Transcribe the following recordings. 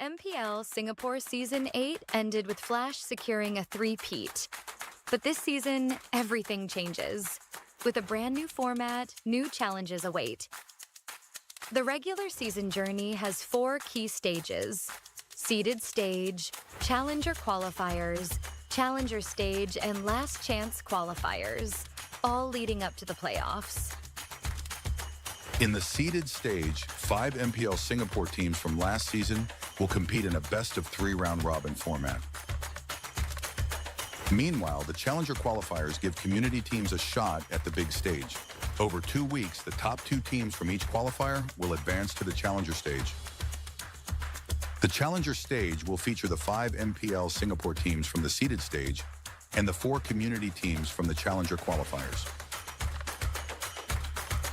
MPL Singapore Season 8 ended with Flash securing a three-peat. But this season, everything changes. With a brand new format, new challenges await. The regular season journey has 4 key stages: seeded stage, challenger qualifiers, challenger stage, and last chance qualifiers, all leading up to the playoffs. In the seeded stage, 5 MPL Singapore teams from last season will compete in a best-of-3 round-robin format. Meanwhile, the challenger qualifiers give community teams a shot at the big stage. Over 2 weeks, the top 2 teams from each qualifier will advance to the challenger stage. The challenger stage will feature the 5 MPL Singapore teams from the seeded stage and the 4 community teams from the challenger qualifiers.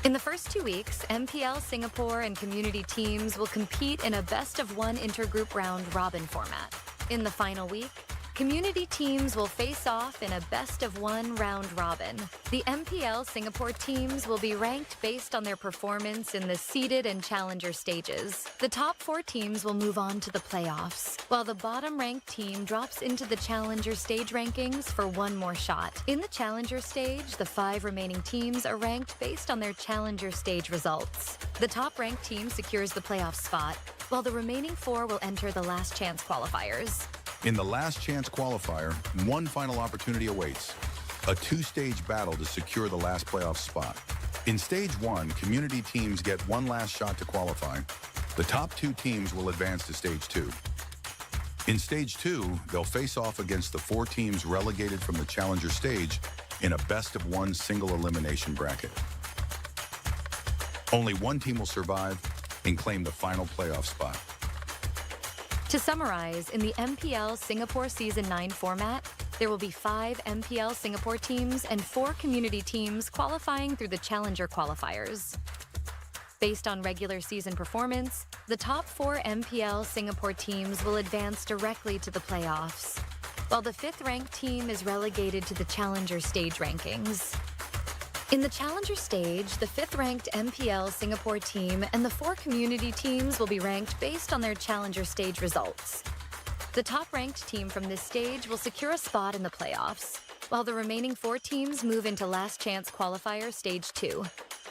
In the first 2 weeks, MPL Singapore and community teams will compete in a best-of-1 intergroup round-robin format. In the final week, community teams will face off in a best-of-1 round-robin. The MPL Singapore teams will be ranked based on their performance in the seeded and challenger stages. The top 4 teams will move on to the playoffs, while the bottom-ranked team drops into the challenger stage rankings for one more shot. In the challenger stage, the 5 remaining teams are ranked based on their challenger stage results. The top-ranked team secures the playoff spot, while the remaining 4 will enter the last chance qualifiers. In the last chance qualifier, one final opportunity awaits: a 2-stage battle to secure the last playoff spot. In stage 1, community teams get one last shot to qualify. The top 2 teams will advance to stage 2. In stage 2, they'll face off against the 4 teams relegated from the challenger stage in a best-of-1 single elimination bracket. Only one team will survive and claim the final playoff spot. To summarize, in the MPL Singapore Season 9 format, there will be 5 MPL Singapore teams and 4 community teams qualifying through the challenger qualifiers. Based on regular season performance, the top 4 MPL Singapore teams will advance directly to the playoffs, while the 5th-ranked team is relegated to the challenger stage rankings. In the challenger stage, the 5th-ranked MPL Singapore team and the 4 community teams will be ranked based on their challenger stage results. The top-ranked team from this stage will secure a spot in the playoffs, while the remaining 4 teams move into last chance qualifier stage 2.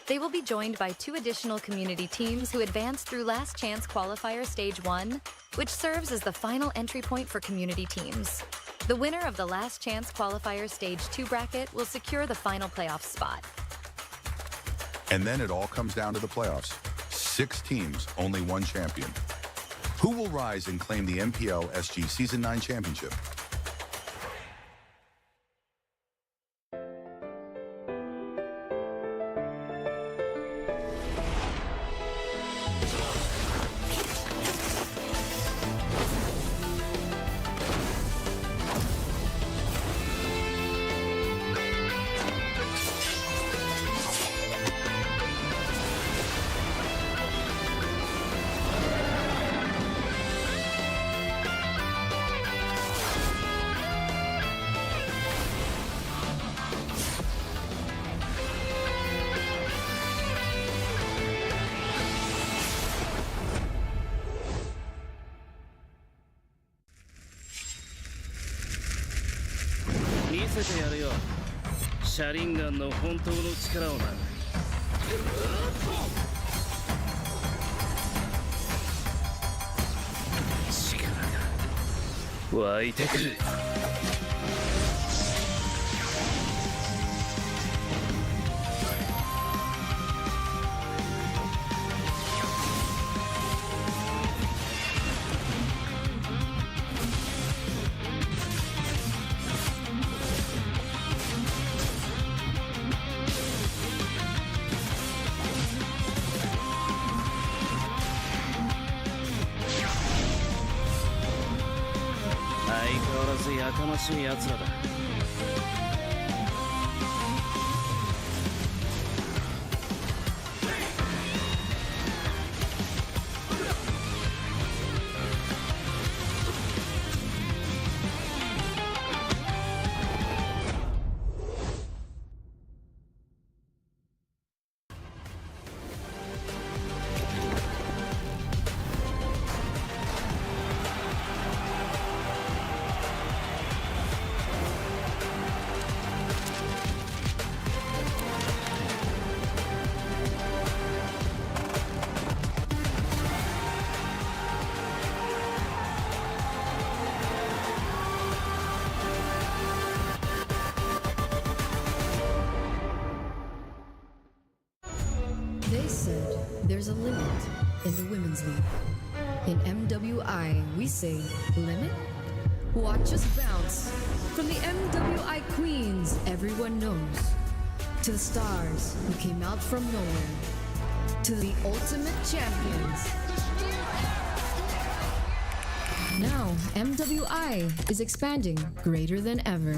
They will be joined by 2 additional community teams who advance through last chance qualifier stage 1, which serves as the final entry point for community teams. The winner of the last chance qualifier stage 2 bracket will secure the final playoff spot. And then it all comes down to the playoffs. 6 teams, only one champion. Who will rise and claim the MPL SG Season 9 championship?見せてやるよ。シャリンガンの本当の力をな。力が湧いてくる。相変わらずやかましい奴らだ。there's a limit in the Women's League. In MWI, we say, limit? Watch us bounce. From the MWI queens everyone knows, to the stars who came out from nowhere, to the ultimate champions. Now, MWI is expanding greater than ever.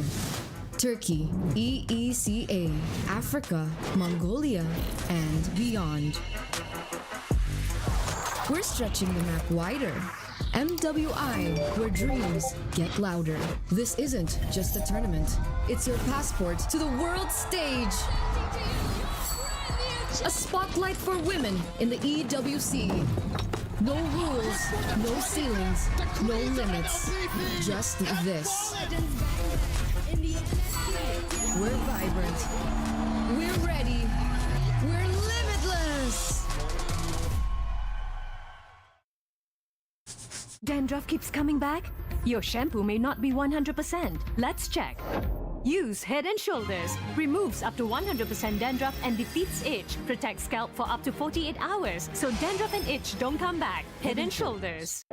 Turkey, EECA, Africa, Mongolia, and beyond. We're stretching the map wider. MWI, where dreams get louder. This isn't just a tournament. It's your passport to the world stage. A spotlight for women in the EWC. No rules, no ceilings, no limits. Just this. We're vibrant. We're ready. We're limitless. Dandruff keeps coming back? Your shampoo may not be 100%. Let's check. Use Head & Shoulders. Removes up to 100% dandruff and defeats itch. Protects scalp for up to 48 hours, so dandruff and itch don't come back. Head & Shoulders.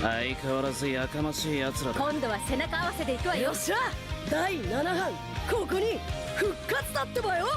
相変わらずやかましい奴らだ。今度は背中合わせでいくわよ。よっしゃ第7班ここに復活だってばよ。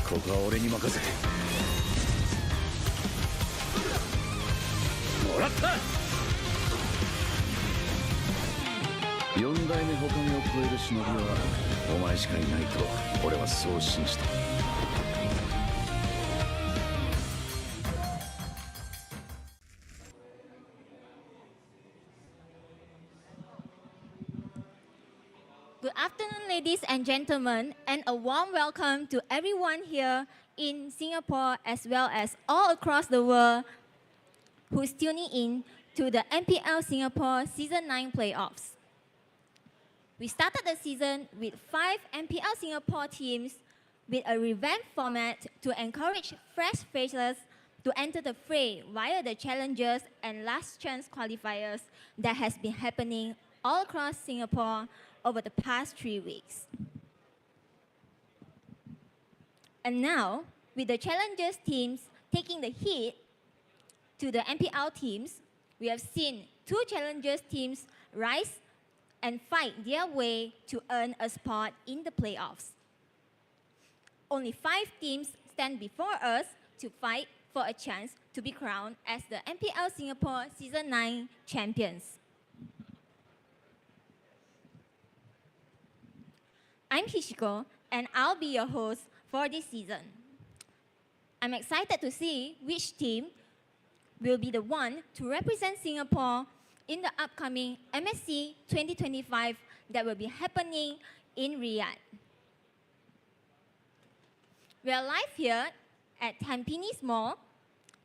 ここは俺に任せてもらった。4代目他目を超える忍びはお前しかいないと俺はそう信じた。Good afternoon, ladies and gentlemen, and a warm welcome to everyone here in Singapore as well as all across the world who's tuning in to the MPL Singapore Season 9 playoffs. We started the season with 5 MPL Singapore teams with a revamped format to encourage fresh faces to enter the fray via the challengers and last chance qualifiers that has been happening all across Singapore over the past 3 weeks. And now, with the challengers teams taking the heat to the MPL teams, we have seen 2 challengers teams rise and fight their way to earn a spot in the playoffs. Only 5 teams stand before us to fight for a chance to be crowned as the MPL Singapore Season 9 champions. I'm Hishiko, and I'll be your host for this season. I'm excited to see which team will be the one to represent Singapore in the upcoming MSC 2025 that will be happening in Riyadh. We are live here at Tampines Mall,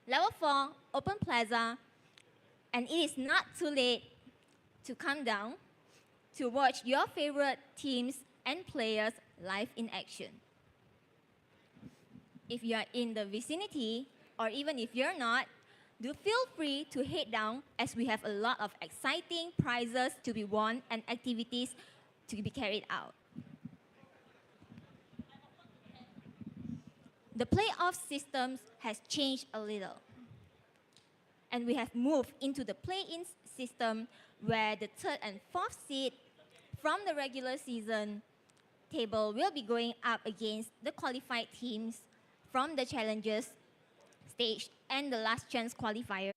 Level 4, Open Plaza, and it is not too late to come down to watch your favorite teams and players live in action. If you are in the vicinity, or even if you're not, do feel free to head down as we have a lot of exciting prizes to be won and activities to be carried out. The playoff systems has changed a little. And we have moved into the play-in system where the 3rd and 4th seed from the regular season table will be going up against the qualified teams from the challengers stage and the last chance qualifier.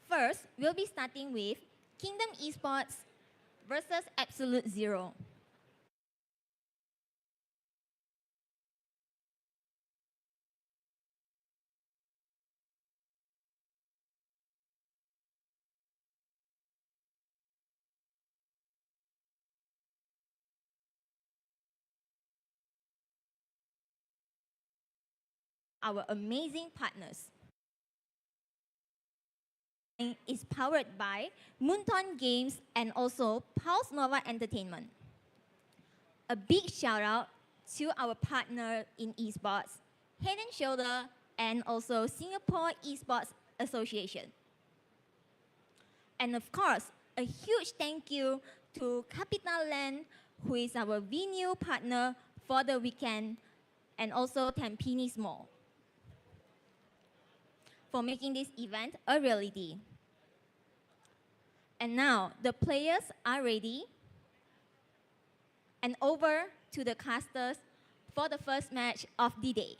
First, we'll be starting with Kingdom Esports versus Absolute Zero. Our amazing partners is powered by Moonton Games and also Pulse Nova Entertainment. A big shout out to our partner in esports, Head and Shoulder, and also Singapore Esports Association. And of course, a huge thank you to Capital Land, who is our venue partner for the weekend, and also Tampines Mall for making this event a reality. And now the players are ready. And over to the casters for the first match of the day.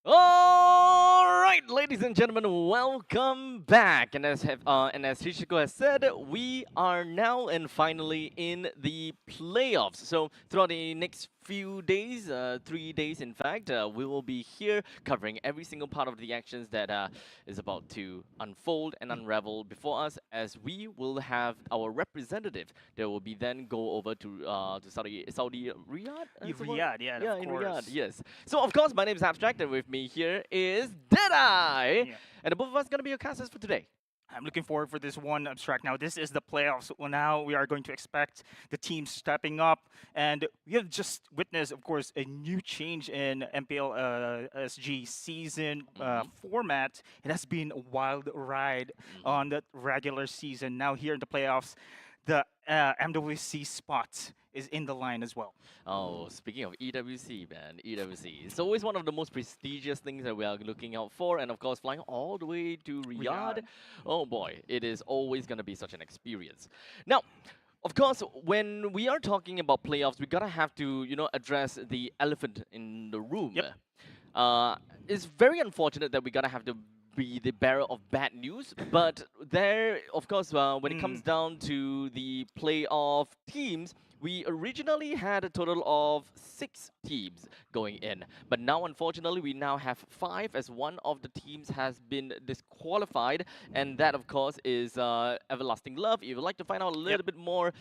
All right, ladies and gentlemen, welcome back. And as Hishiko has said, we are now and finally in the playoffs. So throughout the next few days, 3 days in fact, we will be here covering every single part of the actions that is about to unfold and unravel before us, as we will have our representative that will be then go over to Saudi Riyadh. Riyadh, yeah, yeah, of in course. Riyadh, yes. So of course, my name is Abstract, and with me here is Deadeye, Yeah. and the both of us gonna be your casters for today. I'm looking forward for this one, Abstract. Now, this is the playoffs. Well, now we are going to expect the team stepping up. And we have just witnessed, of course, a new change in MPL SG season format. It has been a wild ride on the regular season. Now, here in the playoffs, the MWC spot is in the line as well. Oh, speaking of EWC, man, EWC. It's always one of the most prestigious things that we are looking out for, and of course, flying all the way to Riyadh. Oh boy, it is always going to be such an experience. Now, of course, when we are talking about playoffs, we gotta have to, address the elephant in the room. Yep. It's very unfortunate that we gotta have to be the bearer of bad news, but there, of course, when it comes down to the playoff teams, we originally had a total of 6 teams going in, but now unfortunately we now have 5, as one of the teams has been disqualified, and that of course is Everlasting Love. If you'd like to find out a little bit more,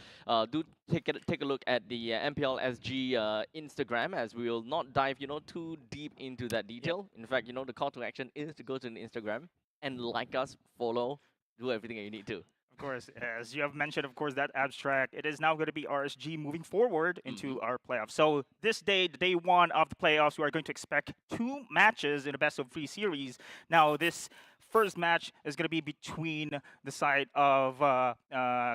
do take a look at the MPL SG Instagram, as we will not dive too deep into that detail. In fact, the call to action is to go to the Instagram and like us, follow, do everything that you need to. Of course, as you have mentioned, of course, that Abstract, it is now going to be RSG moving forward into our playoffs. So this day, the day 1 of the playoffs, we are going to expect 2 matches in a best-of-3 series. Now, this first match is going to be between the side of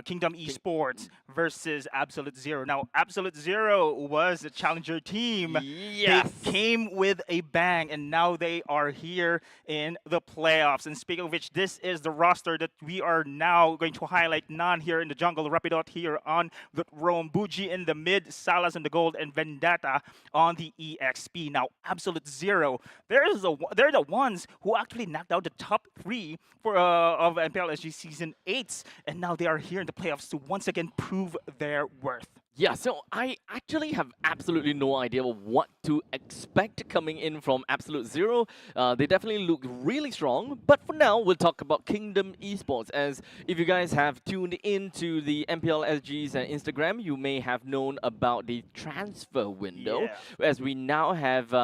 Kingdom Esports versus Absolute Zero. Now, Absolute Zero was a challenger team. Yes. They came with a bang, and now they are here in the playoffs. And speaking of which, this is the roster that we are now going to highlight. Nan here in the jungle, Rapidot here on the roam, Buji in the mid, Salas in the gold, and Vendetta on the EXP. Now, Absolute Zero, they're the ones who actually knocked out the top 3 for of MPL SG Season 8, and now they are here in the playoffs to once again prove their worth. Yeah, so I actually have absolutely no idea what to expect coming in from Absolute Zero. They definitely look really strong, but for now, we'll talk about Kingdom Esports. As if you guys have tuned into the MPL SG's Instagram, you may have known about the transfer window, as we now have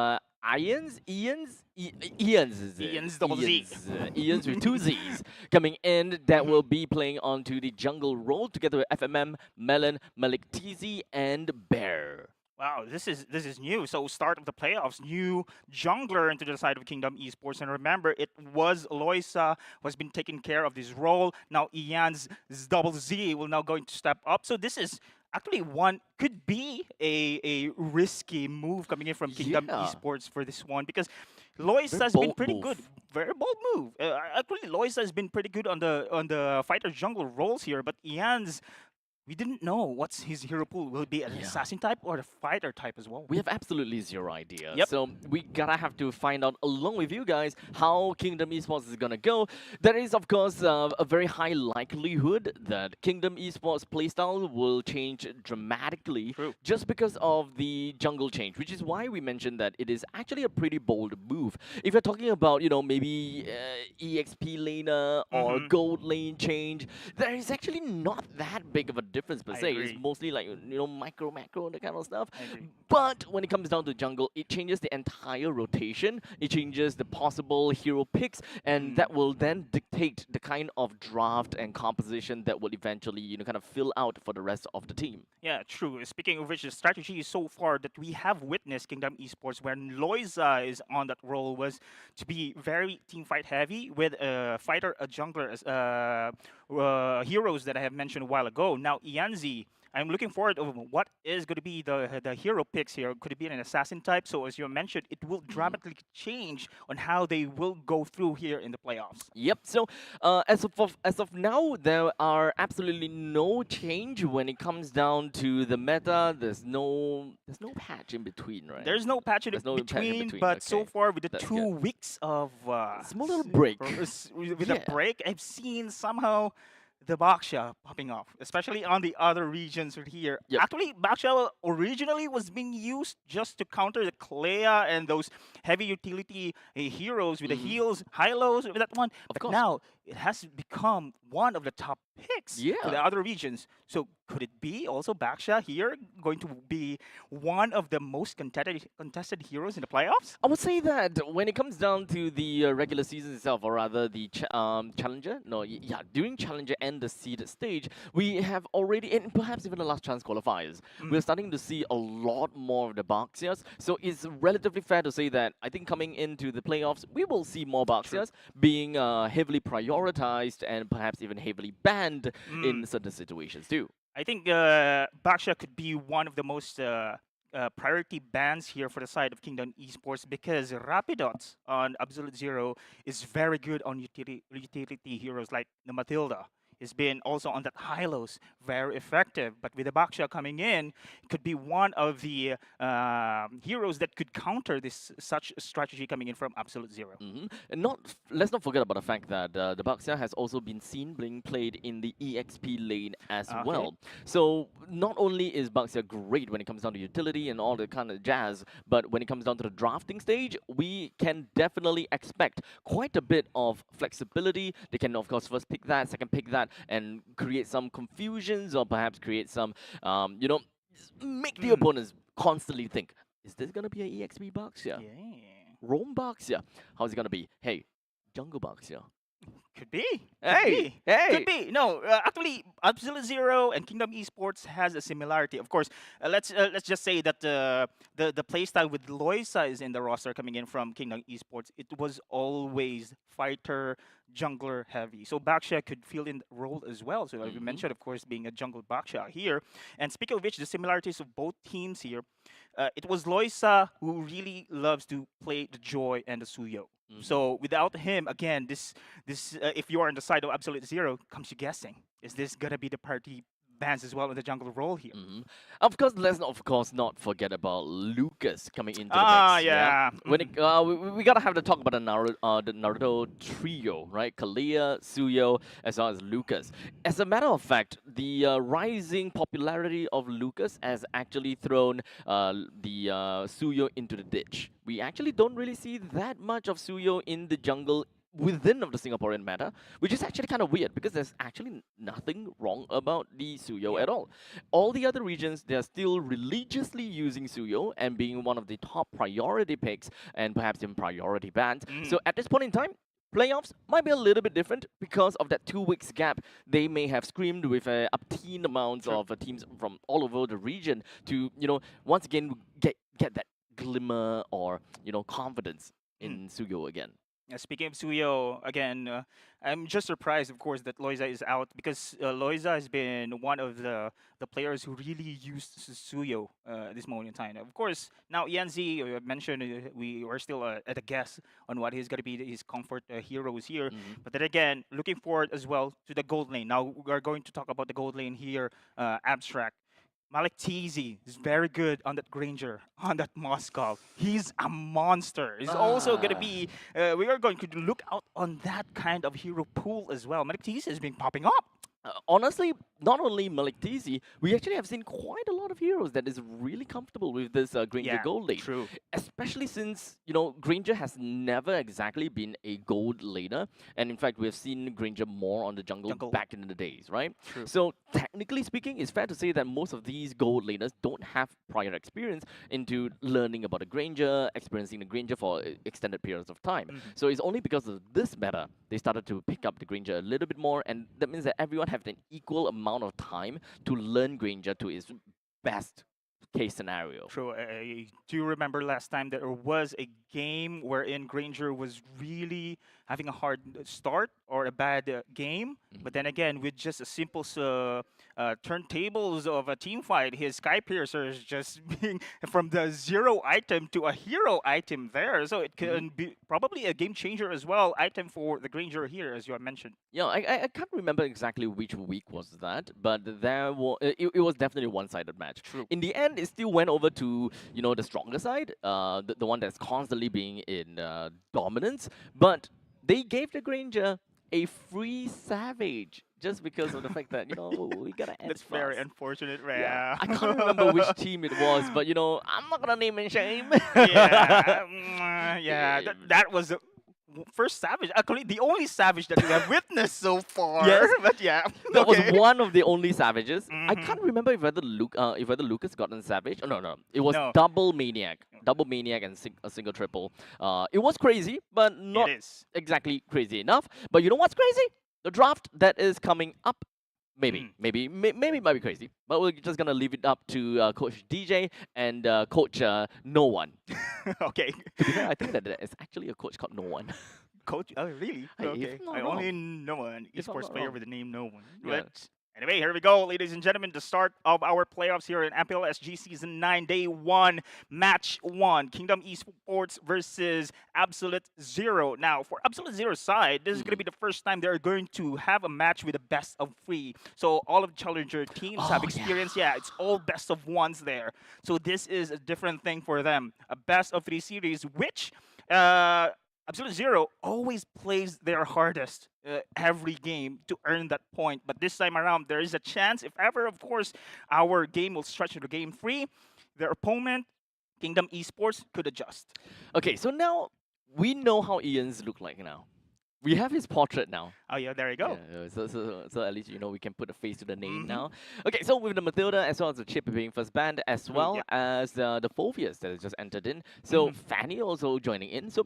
Ian's double Z. Ian's with 2 Z's coming in that will be playing onto the jungle role together with FMM, Melon, Malik TZ, and Bear. Wow, this is new. So start of the playoffs, new jungler into the side of Kingdom Esports. And remember, it was Loisa who has been taking care of this role. Now Ian's double Z will now going to step up. So this is actually could be a risky move coming in from Kingdom Esports for this one, because Loisa has been pretty good. Very bold move. Actually, Loisa has been pretty good on the fighter jungle roles here, but Ian's, we didn't know what's his hero pool. Will it be an assassin type or a fighter type as well? We have absolutely zero idea. Yep. So we gotta have to find out along with you guys how Kingdom Esports is gonna go. There is, of course, a very high likelihood that Kingdom Esports playstyle will change dramatically just because of the jungle change, which is why we mentioned that it is actually a pretty bold move. If you're talking about, maybe EXP laner or gold lane change, there is actually not that big of a difference per se. It's mostly like macro that kind of stuff. But when it comes down to jungle, it changes the entire rotation. It changes the possible hero picks, and that will then dictate the kind of draft and composition that will eventually kind of fill out for the rest of the team. Yeah, true. Speaking of which, the strategy so far that we have witnessed Kingdom Esports when Loisa is on that role was to be very team fight heavy with a fighter, a jungler, heroes that I have mentioned a while ago. Now, Ianzi, I'm looking forward to what is going to be the hero picks here. Could it be an assassin type? So as you mentioned, it will dramatically change on how they will go through here in the playoffs. Yep. So as of now, there are absolutely no change when it comes down to the meta. There's no patch in between, right? There's no patch in There's no patch in between, between, but so okay. far with the That's 2 good. weeks of Small little break. with Yeah. a break, I've seen somehow the Baksha popping off, especially on the other regions right here. Yep. Actually, Baksha originally was being used just to counter the Clea and those heavy utility heroes with the heals, high lows with that one. But course. now it has become one of the top picks for the Yeah. other regions. So could it be also Baksha here going to be one of the most contested heroes in the playoffs? I would say that when it comes down to the regular season itself, or rather the challenger, during challenger and the seeded stage, we have already, and perhaps even the last chance qualifiers, we're starting to see a lot more of the Baxias. So it's relatively fair to say that I think coming into the playoffs, we will see more Baxias being heavily prioritized and perhaps even heavily banned in certain situations too. I think Baksha could be one of the most priority bans here for the side of Kingdom Esports because Rapidots on Absolute Zero is very good on utility heroes like the Matilda. It's been also on that high-lows, very effective. But with the Baksha coming in, it could be one of the heroes that could counter this such strategy coming in from Absolute Zero. And let's not forget about the fact that the Baxia has also been seen being played in the EXP lane as well. So not only is Baxia great when it comes down to utility and all the kind of jazz, but when it comes down to the drafting stage, we can definitely expect quite a bit of flexibility. They can, of course, first pick that, second pick that, and create some confusions or perhaps create some, make the opponents constantly think, is this going to be an EXP Baxia? Roam Baxia? How's it going to be? Hey, Jungle Baxia. Could be. Hey. Could be. No, actually, Absolute Zero and Kingdom Esports has a similarity. Of course, let's just say that the playstyle with Loisa is in the roster coming in from Kingdom Esports. It was always fighter, jungler heavy. So Baksha could fill in the role as well. So like we mentioned, of course, being a jungle Baksha here. And speaking of which, the similarities of both teams here, it was Loisa who really loves to play the Joy and the Suyo. So without him, again, this if you are on the side of Absolute Zero, comes to guessing. Is this gonna be the party bans as well in the jungle role here? Of course, let's not forget about Lucas coming into the mix. When it, we gotta have to talk about the Naruto trio, right? Kalia, Suyo, as well as Lucas. As a matter of fact, the rising popularity of Lucas has actually thrown the Suyo into the ditch. We actually don't really see that much of Suyo in the jungle within of the Singaporean meta, which is actually kind of weird because there's actually nothing wrong about the Suyo at all. All the other regions, they're still religiously using Suyo and being one of the top priority picks and perhaps even priority bans. So at this point in time, playoffs might be a little bit different because of that 2 weeks gap. They may have screamed with obscene amounts of teams from all over the region to, once again get that glimmer or, confidence in Suyo again. Speaking of Suyo, again, I'm just surprised, of course, that Loisa is out because Loisa has been one of the players who really used Suyo at this moment in time. Of course, now Yanzi mentioned we are still at a guess on what he's going to be his comfort heroes here. But then again, looking forward as well to the gold lane. Now we are going to talk about the gold lane here, abstract. Malik Teasy is very good on that Granger, on that Moscow. He's a monster. He's also going to be, we are going to look out on that kind of hero pool as well. Malik Teasy has been popping up. Honestly, not only Malik Teasy, we actually have seen quite a lot of heroes that is really comfortable with this Granger gold lane. True. Especially since, Granger has never exactly been a gold laner. And in fact, we've seen Granger more on the jungle back in the days, right? True. So technically speaking, it's fair to say that most of these gold laners don't have prior experience into learning about the Granger, experiencing the Granger for extended periods of time. So it's only because of this meta, they started to pick up the Granger a little bit more. And that means that everyone have an equal amount of time to learn Granger to its best case scenario. True. I do remember last time there was a game wherein Granger was really having a hard start or a bad game. But then again, with just a simple turntables of a team fight, his Sky Piercer is just being from the zero item to a hero item there. So it can be probably a game changer as well, item for the Granger here, as you have mentioned. Yeah, I can't remember exactly which week was that, but there was it was definitely a one-sided match. True. In the end, it still went over to the stronger side, the one that's constantly being in dominance. But they gave the Granger a free Savage just because of the fact that we gotta end That's fast. very unfortunate, right? Yeah, I can't remember which team it was, but I'm not gonna name and shame. Yeah, that was the first Savage. Actually, the only Savage that we have witnessed so far. Yes. But yeah, That okay. was one of the only Savages. I can't remember if whether Lucas got a Savage. Oh, no. It was No. double Maniac and a single triple. It was crazy, but not It is. exactly crazy enough. But you know what's crazy? The draft that is coming up. Maybe it might be crazy, but we're just gonna leave it up to Coach DJ and Coach No One. Okay. To be fair, I think that there's actually a coach called No One. Coach, oh really? Hey, if Okay. I'm not I wrong. only know an If I'm esports not player wrong. with the name No One. Yeah. But anyway, here we go, ladies and gentlemen. The start of our playoffs here in MPL SG Season 9, Day 1, Match 1. Kingdom Esports versus Absolute Zero. Now, for Absolute Zero's side, this is going to be the first time they're going to have a match with a best of 3. So all of the challenger teams have experience. Yeah, it's all best of 1s there. So this is a different thing for them. A best of 3 series, which Absolute Zero always plays their hardest every game to earn that point. But this time around, there is a chance, if ever, of course, our game will stretch to game 3, their opponent, Kingdom Esports, could adjust. Okay, so now we know how Ian's look like now. We have his portrait now. Oh, yeah, there you go. Yeah, so at least we can put a face to the name now. Okay, so with the Matilda as well as the Chip being first banned, as well as the Phobias that has just entered in. So Fanny also joining in. So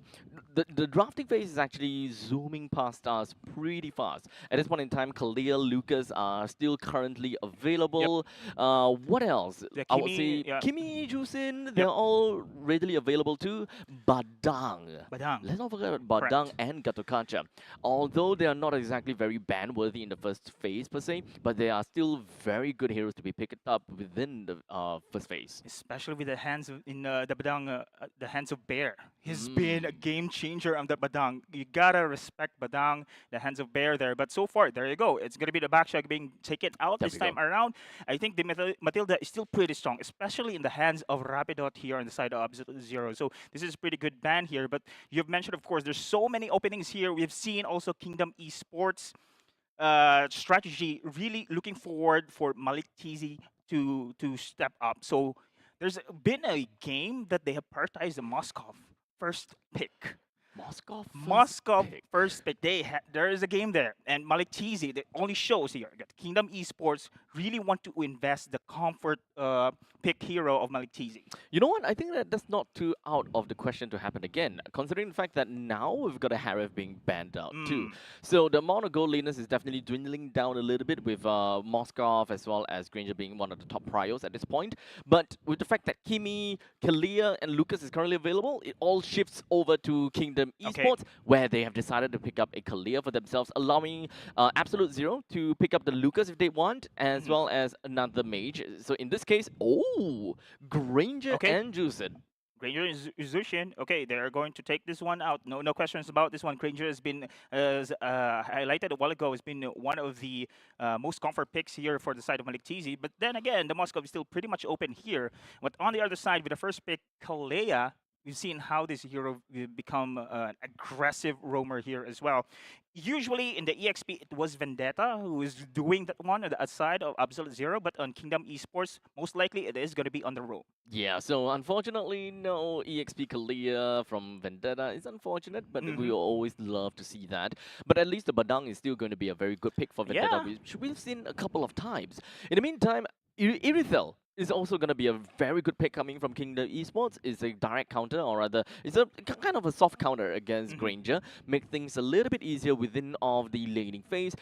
the drafting phase is actually zooming past us pretty fast. At this point in time, Kalia, Lucas are still currently available. What else? The I would Kimi, say Kimi, Jusin, they're all readily available too. Badang. Let's not forget about Badang and Gatokacha. Although they are not exactly very ban-worthy in the first phase per se, but they are still very good heroes to be picked up within the first phase. Especially with the hands of, in the Badang, the hands of Bear. He's been a game changer on the Badang. You gotta respect Badang, the hands of Bear there. But so far, there you go. It's gonna be the backshot being taken out this time around. I think the Matilda is still pretty strong, especially in the hands of Rapidot here on the side of Absolute Zero. So this is pretty good ban here. But you've mentioned, of course, there's so many openings here. We've seen also Kingdom Esports strategy really looking forward for Malik Tizi to step up. So there's been a game that they have prioritized the Moscow first pick. Moscow first pick. There is a game there, and Malik Tizi, that only shows here that Kingdom Esports really want to invest the comfort pick hero of Malik Tizi. You know what? I think that's not too out of the question to happen again, considering the fact that now we've got a Harif being banned out too. So the amount of gold laners is definitely dwindling down a little bit with Moscow as well as Granger being one of the top priors at this point. But with the fact that Kimi, Kalia, and Lucas is currently available, it all shifts over to Kingdom Esports, where they have decided to pick up a Kalia for themselves, allowing Absolute Zero to pick up the Lucas if they want, as well as another mage. So in this case, Granger and Juiced. Granger and Zushin, okay, they're going to take this one out. No questions about this one. Granger has been, highlighted a while ago, has been one of the most comfort picks here for the side of Malik Tizi. But then again, the Moscow is still pretty much open here. But on the other side, with the first pick, Kalea, we've seen how this hero will become an aggressive roamer here as well. Usually in the EXP, it was Vendetta who is doing that one on the side of Absolute Zero, but on Kingdom Esports, most likely it is going to be on the roam. Yeah, so unfortunately, no EXP Kalia from Vendetta. It's unfortunate, but we always love to see that. But at least the Badang is still going to be a very good pick for Vendetta, which we've seen a couple of times. In the meantime, Irithel is also going to be a very good pick coming from Kingdom Esports. It's a direct counter, or rather, it's a kind of a soft counter against Granger. Make things a little bit easier within of the laning phase,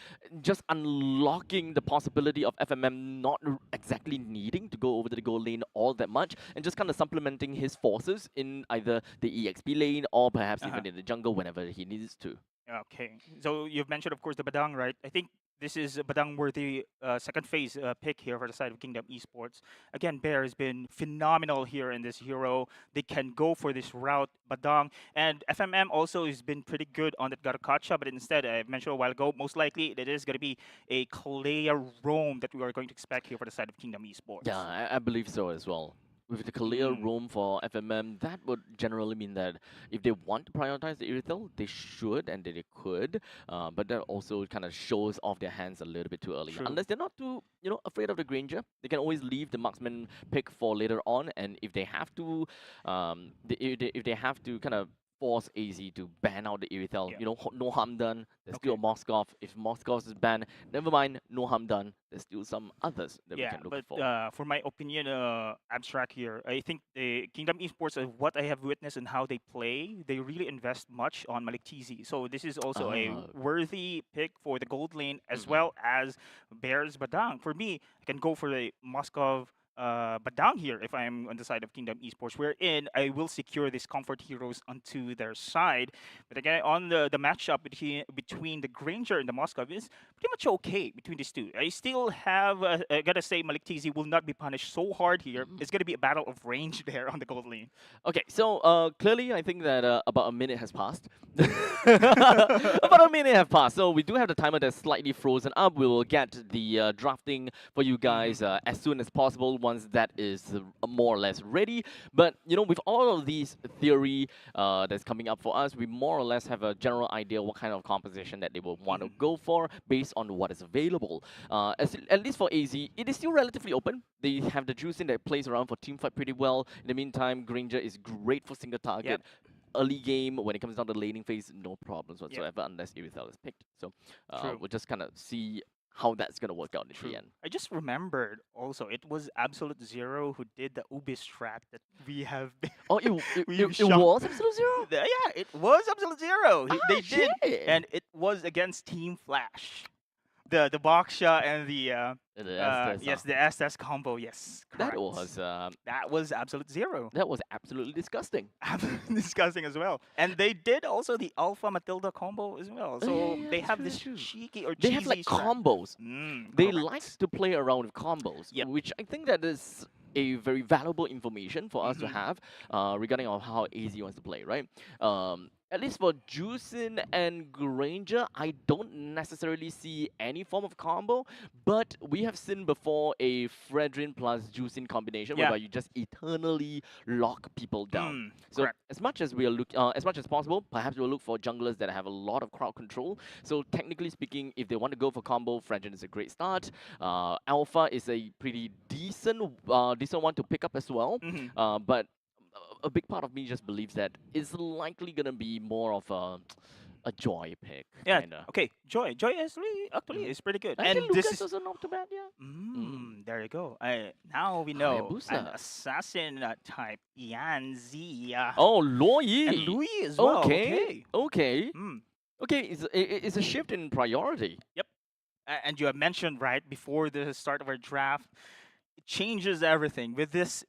just unlocking the possibility of FMM not exactly needing to go over to the goal lane all that much, and just kind of supplementing his forces in either the EXP lane or perhaps even in the jungle whenever he needs to. Okay, so you've mentioned, of course, the Badang, right? I think this is a Badang-worthy second phase pick here for the side of Kingdom Esports. Again, Bear has been phenomenal here in this hero. They can go for this route, Badang. And FMM also has been pretty good on that Garakacha, but instead, I mentioned a while ago, most likely it is going to be a Kalea roam that we are going to expect here for the side of Kingdom Esports. Yeah, I believe so as well. With the clear roam for FMM, that would generally mean that if they want to prioritize the Irithel, they should and they could. But that also kind of shows off their hands a little bit too early. True. Unless they're not too, afraid of the Granger, they can always leave the marksman pick for later on. And if they have to, if they have to kind of force AZ to ban out the Irithel, no harm done. There's still a Moskov. If Moskov is banned, never mind, no harm done. There's still some others that we can look for. For my opinion, abstract here, I think the Kingdom Esports, what I have witnessed and how they play, they really invest much on Malik TZ. So this is also a worthy pick for the gold lane as well as Bears Badang. For me, I can go for the Moskov Badang here if I'm on the side of Kingdom Esports, wherein I will secure these comfort heroes onto their side. But again, on the matchup between the Granger and the Moskov is pretty much okay between these two. I still have, I gotta say, Malik TZ will not be punished so hard here. It's gonna be a battle of range there on the gold lane. Okay, so clearly I think that about a minute has passed. About a minute has passed. So we do have the timer that's slightly frozen up. We will get the drafting for you guys as soon as possible once that is more or less ready. But, with all of these theory that's coming up for us, we more or less have a general idea what kind of composition that they will want to go for based on what is available. At least for AZ, it is still relatively open. They have the juice in that plays around for teamfight pretty well. In the meantime, Granger is great for single target. Early game, when it comes down to the laning phase, no problems whatsoever unless Irithel is picked. So we'll just kind of see how that's going to work out in the end. I just remembered also, it was Absolute Zero who did the Ubi strat that we have been. Oh, it was Absolute Zero? Yeah, it was Absolute Zero. They did. And it was against Team Flash. The Baksha and the Estes combo, yes. Correct. That was Absolute Zero. That was absolutely disgusting. Absolutely disgusting as well. And they did also the Alpha Matilda combo as well. So they have this cheeky or cheesy They have like combos. They like to play around with combos, which I think that is a very valuable information for us to have regarding on how AZ wants to play, right? At least for Juicin and Granger, I don't necessarily see any form of combo, but we have seen before a Fredrin plus Juicin combination whereby you just eternally lock people down. So as much as we are as much as possible, perhaps we'll look for junglers that have a lot of crowd control. So technically speaking, if they want to go for combo, Fredrin is a great start. Alpha is a pretty decent one to pick up as well. But a big part of me just believes that it's likely gonna be more of a Joy pick. Yeah. Kinda. Okay. Joy is really actually is pretty good. And this Lucas is also not too bad, there you go. Now we know Hayabusa. an assassin type Yanzi. Oh, Luyi. And Luyi as well. Okay. Okay. It's a shift in priority. Yep. And you have mentioned right before the start of our draft, it changes everything with this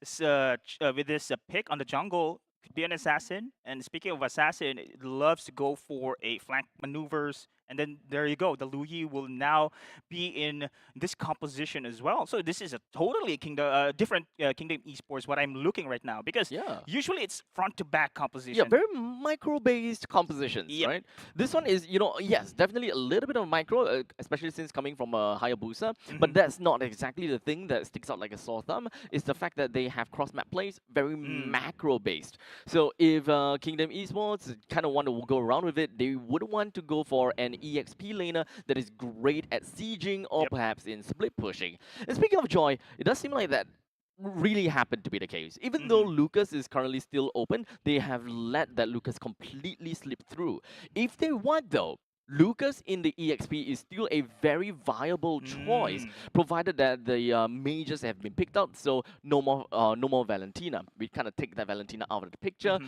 pick on the jungle. Could be an assassin, and speaking of assassin, it loves to go for a flank maneuvers. And then there you go. The Luyi will now be in this composition as well. So this is a totally different Kingdom Esports what I'm looking right now, because usually it's front to back composition. Yeah, very micro-based compositions, right? This one is, yes, definitely a little bit of micro, especially since coming from a Hayabusa. But that's not exactly the thing that sticks out like a sore thumb. It's the fact that they have cross-map plays, very macro-based. So if Kingdom Esports kind of want to go around with it, they would want to go for an EXP laner that is great at sieging or perhaps in split pushing. And speaking of Joy, it does seem like that really happened to be the case. Even though Lucas is currently still open, they have let that Lucas completely slip through. If they want though, Lucas in the EXP is still a very viable choice, provided that the majors have been picked out. So no more Valentina. We kind of take that Valentina out of the picture.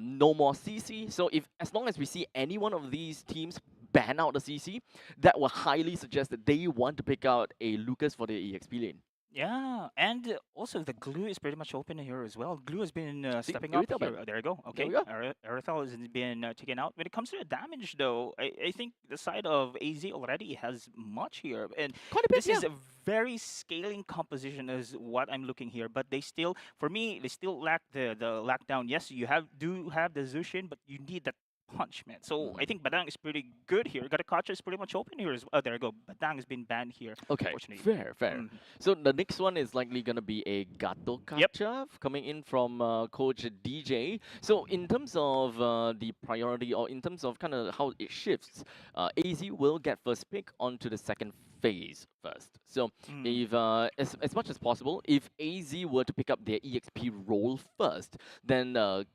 No more CC. So if as long as we see any one of these teams ban out the CC, that will highly suggest that they want to pick out a Lucas for the EXP lane. Yeah, and also the glue is pretty much open here as well. Glue has been See, stepping here up we go, here. man. There you go. There Okay, we go. Aerithal has been taken out. When it comes to the damage, though, I think the side of AZ already has much here, and Quite a bit, this is a very scaling composition is what I'm looking here. But they still, for me, they still lack the lockdown. Yes, you do have the Zushin, but you need that punch, man. So I think Badang is pretty good here. Gatakacha is pretty much open here as well. Oh, there you go. Badang has been banned here. Okay, Unfortunately. fair. So the next one is likely gonna be a Gato Kacha coming in from Coach DJ. So in terms of the priority, or in terms of kind of how it shifts, AZ will get first pick onto the second phase first. So if as much as possible, if AZ were to pick up their EXP role first, then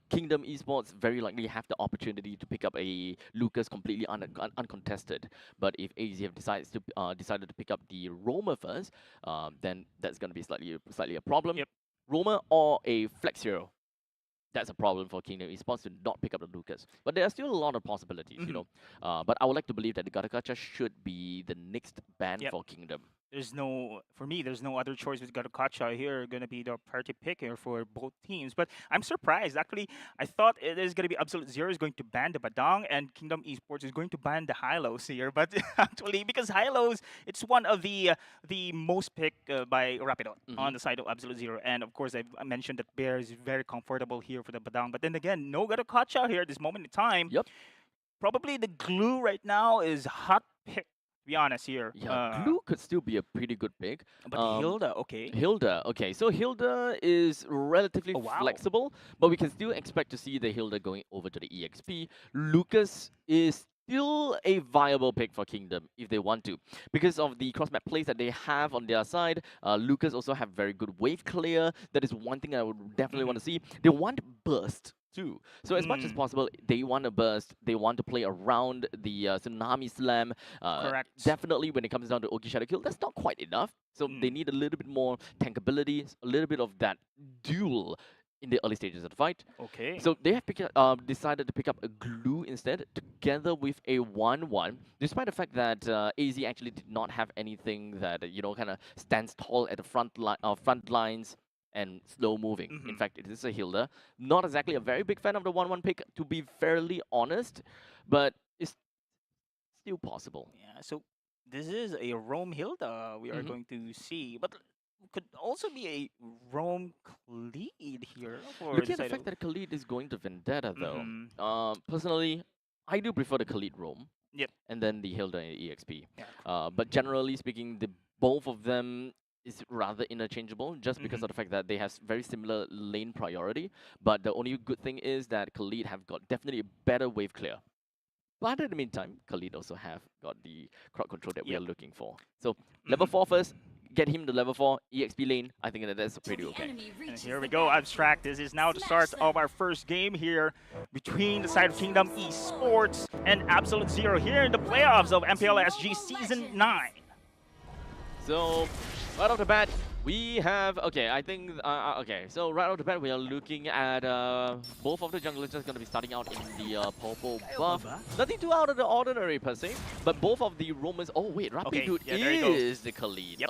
Kingdom Esports very likely have the opportunity to pick up a Lucas completely uncontested. But if AZ have decided to pick up the Roma first, then that's going to be slightly a problem. Roma or a Flex Hero. That's a problem for Kingdom Esports to not pick up the Lucas. But there are still a lot of possibilities, you know. But I would like to believe that the Gatakacha should be the next ban for Kingdom. For me, there's no other choice with Gatakacha here. Going to be the party pick here for both teams. But I'm surprised. Actually, I thought it is going to be Absolute Zero is going to ban the Badang and Kingdom Esports is going to ban the Hylos here. But actually, because Hylos, it's one of the most picked by Rapido on the side of Absolute Zero. And of course, I mentioned that Bear is very comfortable here for the Badang. But then again, no Gatakacha here at this moment in time. Probably the glue right now is hot pick. Be honest here. Yeah, Glue could still be a pretty good pick. But Hilda, okay. Hilda, okay. So Hilda is relatively flexible, but we can still expect to see the Hilda going over to the EXP. Lucas is still a viable pick for Kingdom if they want to. Because of the cross-map plays that they have on their side, Lucas also have very good wave clear. That is one thing I would definitely want to see. They want burst too. So as much as possible, they want to burst. They want to play around the Tsunami Slam. Correct. Definitely when it comes down to Oki Shadow Kill, that's not quite enough. So they need a little bit more tankability, a little bit of that duel in the early stages of the fight. Okay. So they have decided to pick up a glue instead, together with a 1-1, despite the fact that AZ actually did not have anything that kind of stands tall at the front lines and slow moving. In fact, it is a Hilda. Not exactly a very big fan of the 1-1 pick, to be fairly honest, but it's still possible. Yeah. So this is a Rome Hilda we are going to see, but could also be a Rome Khalid here. Looking at the fact that Khalid is going to Vendetta, though, personally, I do prefer the Khalid Rome. And then the Hilda and EXP. But generally speaking, both of them is rather interchangeable, just because of the fact that they have very similar lane priority. But the only good thing is that Khalid have got definitely a better wave clear. But in the meantime, Khalid also have got the crowd control that we are looking for. So level 4 first, get him to level 4, EXP lane, I think that's pretty okay. And here we go, Abstract. This is now the start of our first game here between the side of Kingdom Esports and Absolute Zero here in the playoffs of MPL SG Season 9. So, right off the bat, we have, I think, so right off the bat, we are looking at both of the junglers just going to be starting out in the purple buff. Nothing too out of the ordinary per se, but both of the Romans, Rapidude is the Khalid.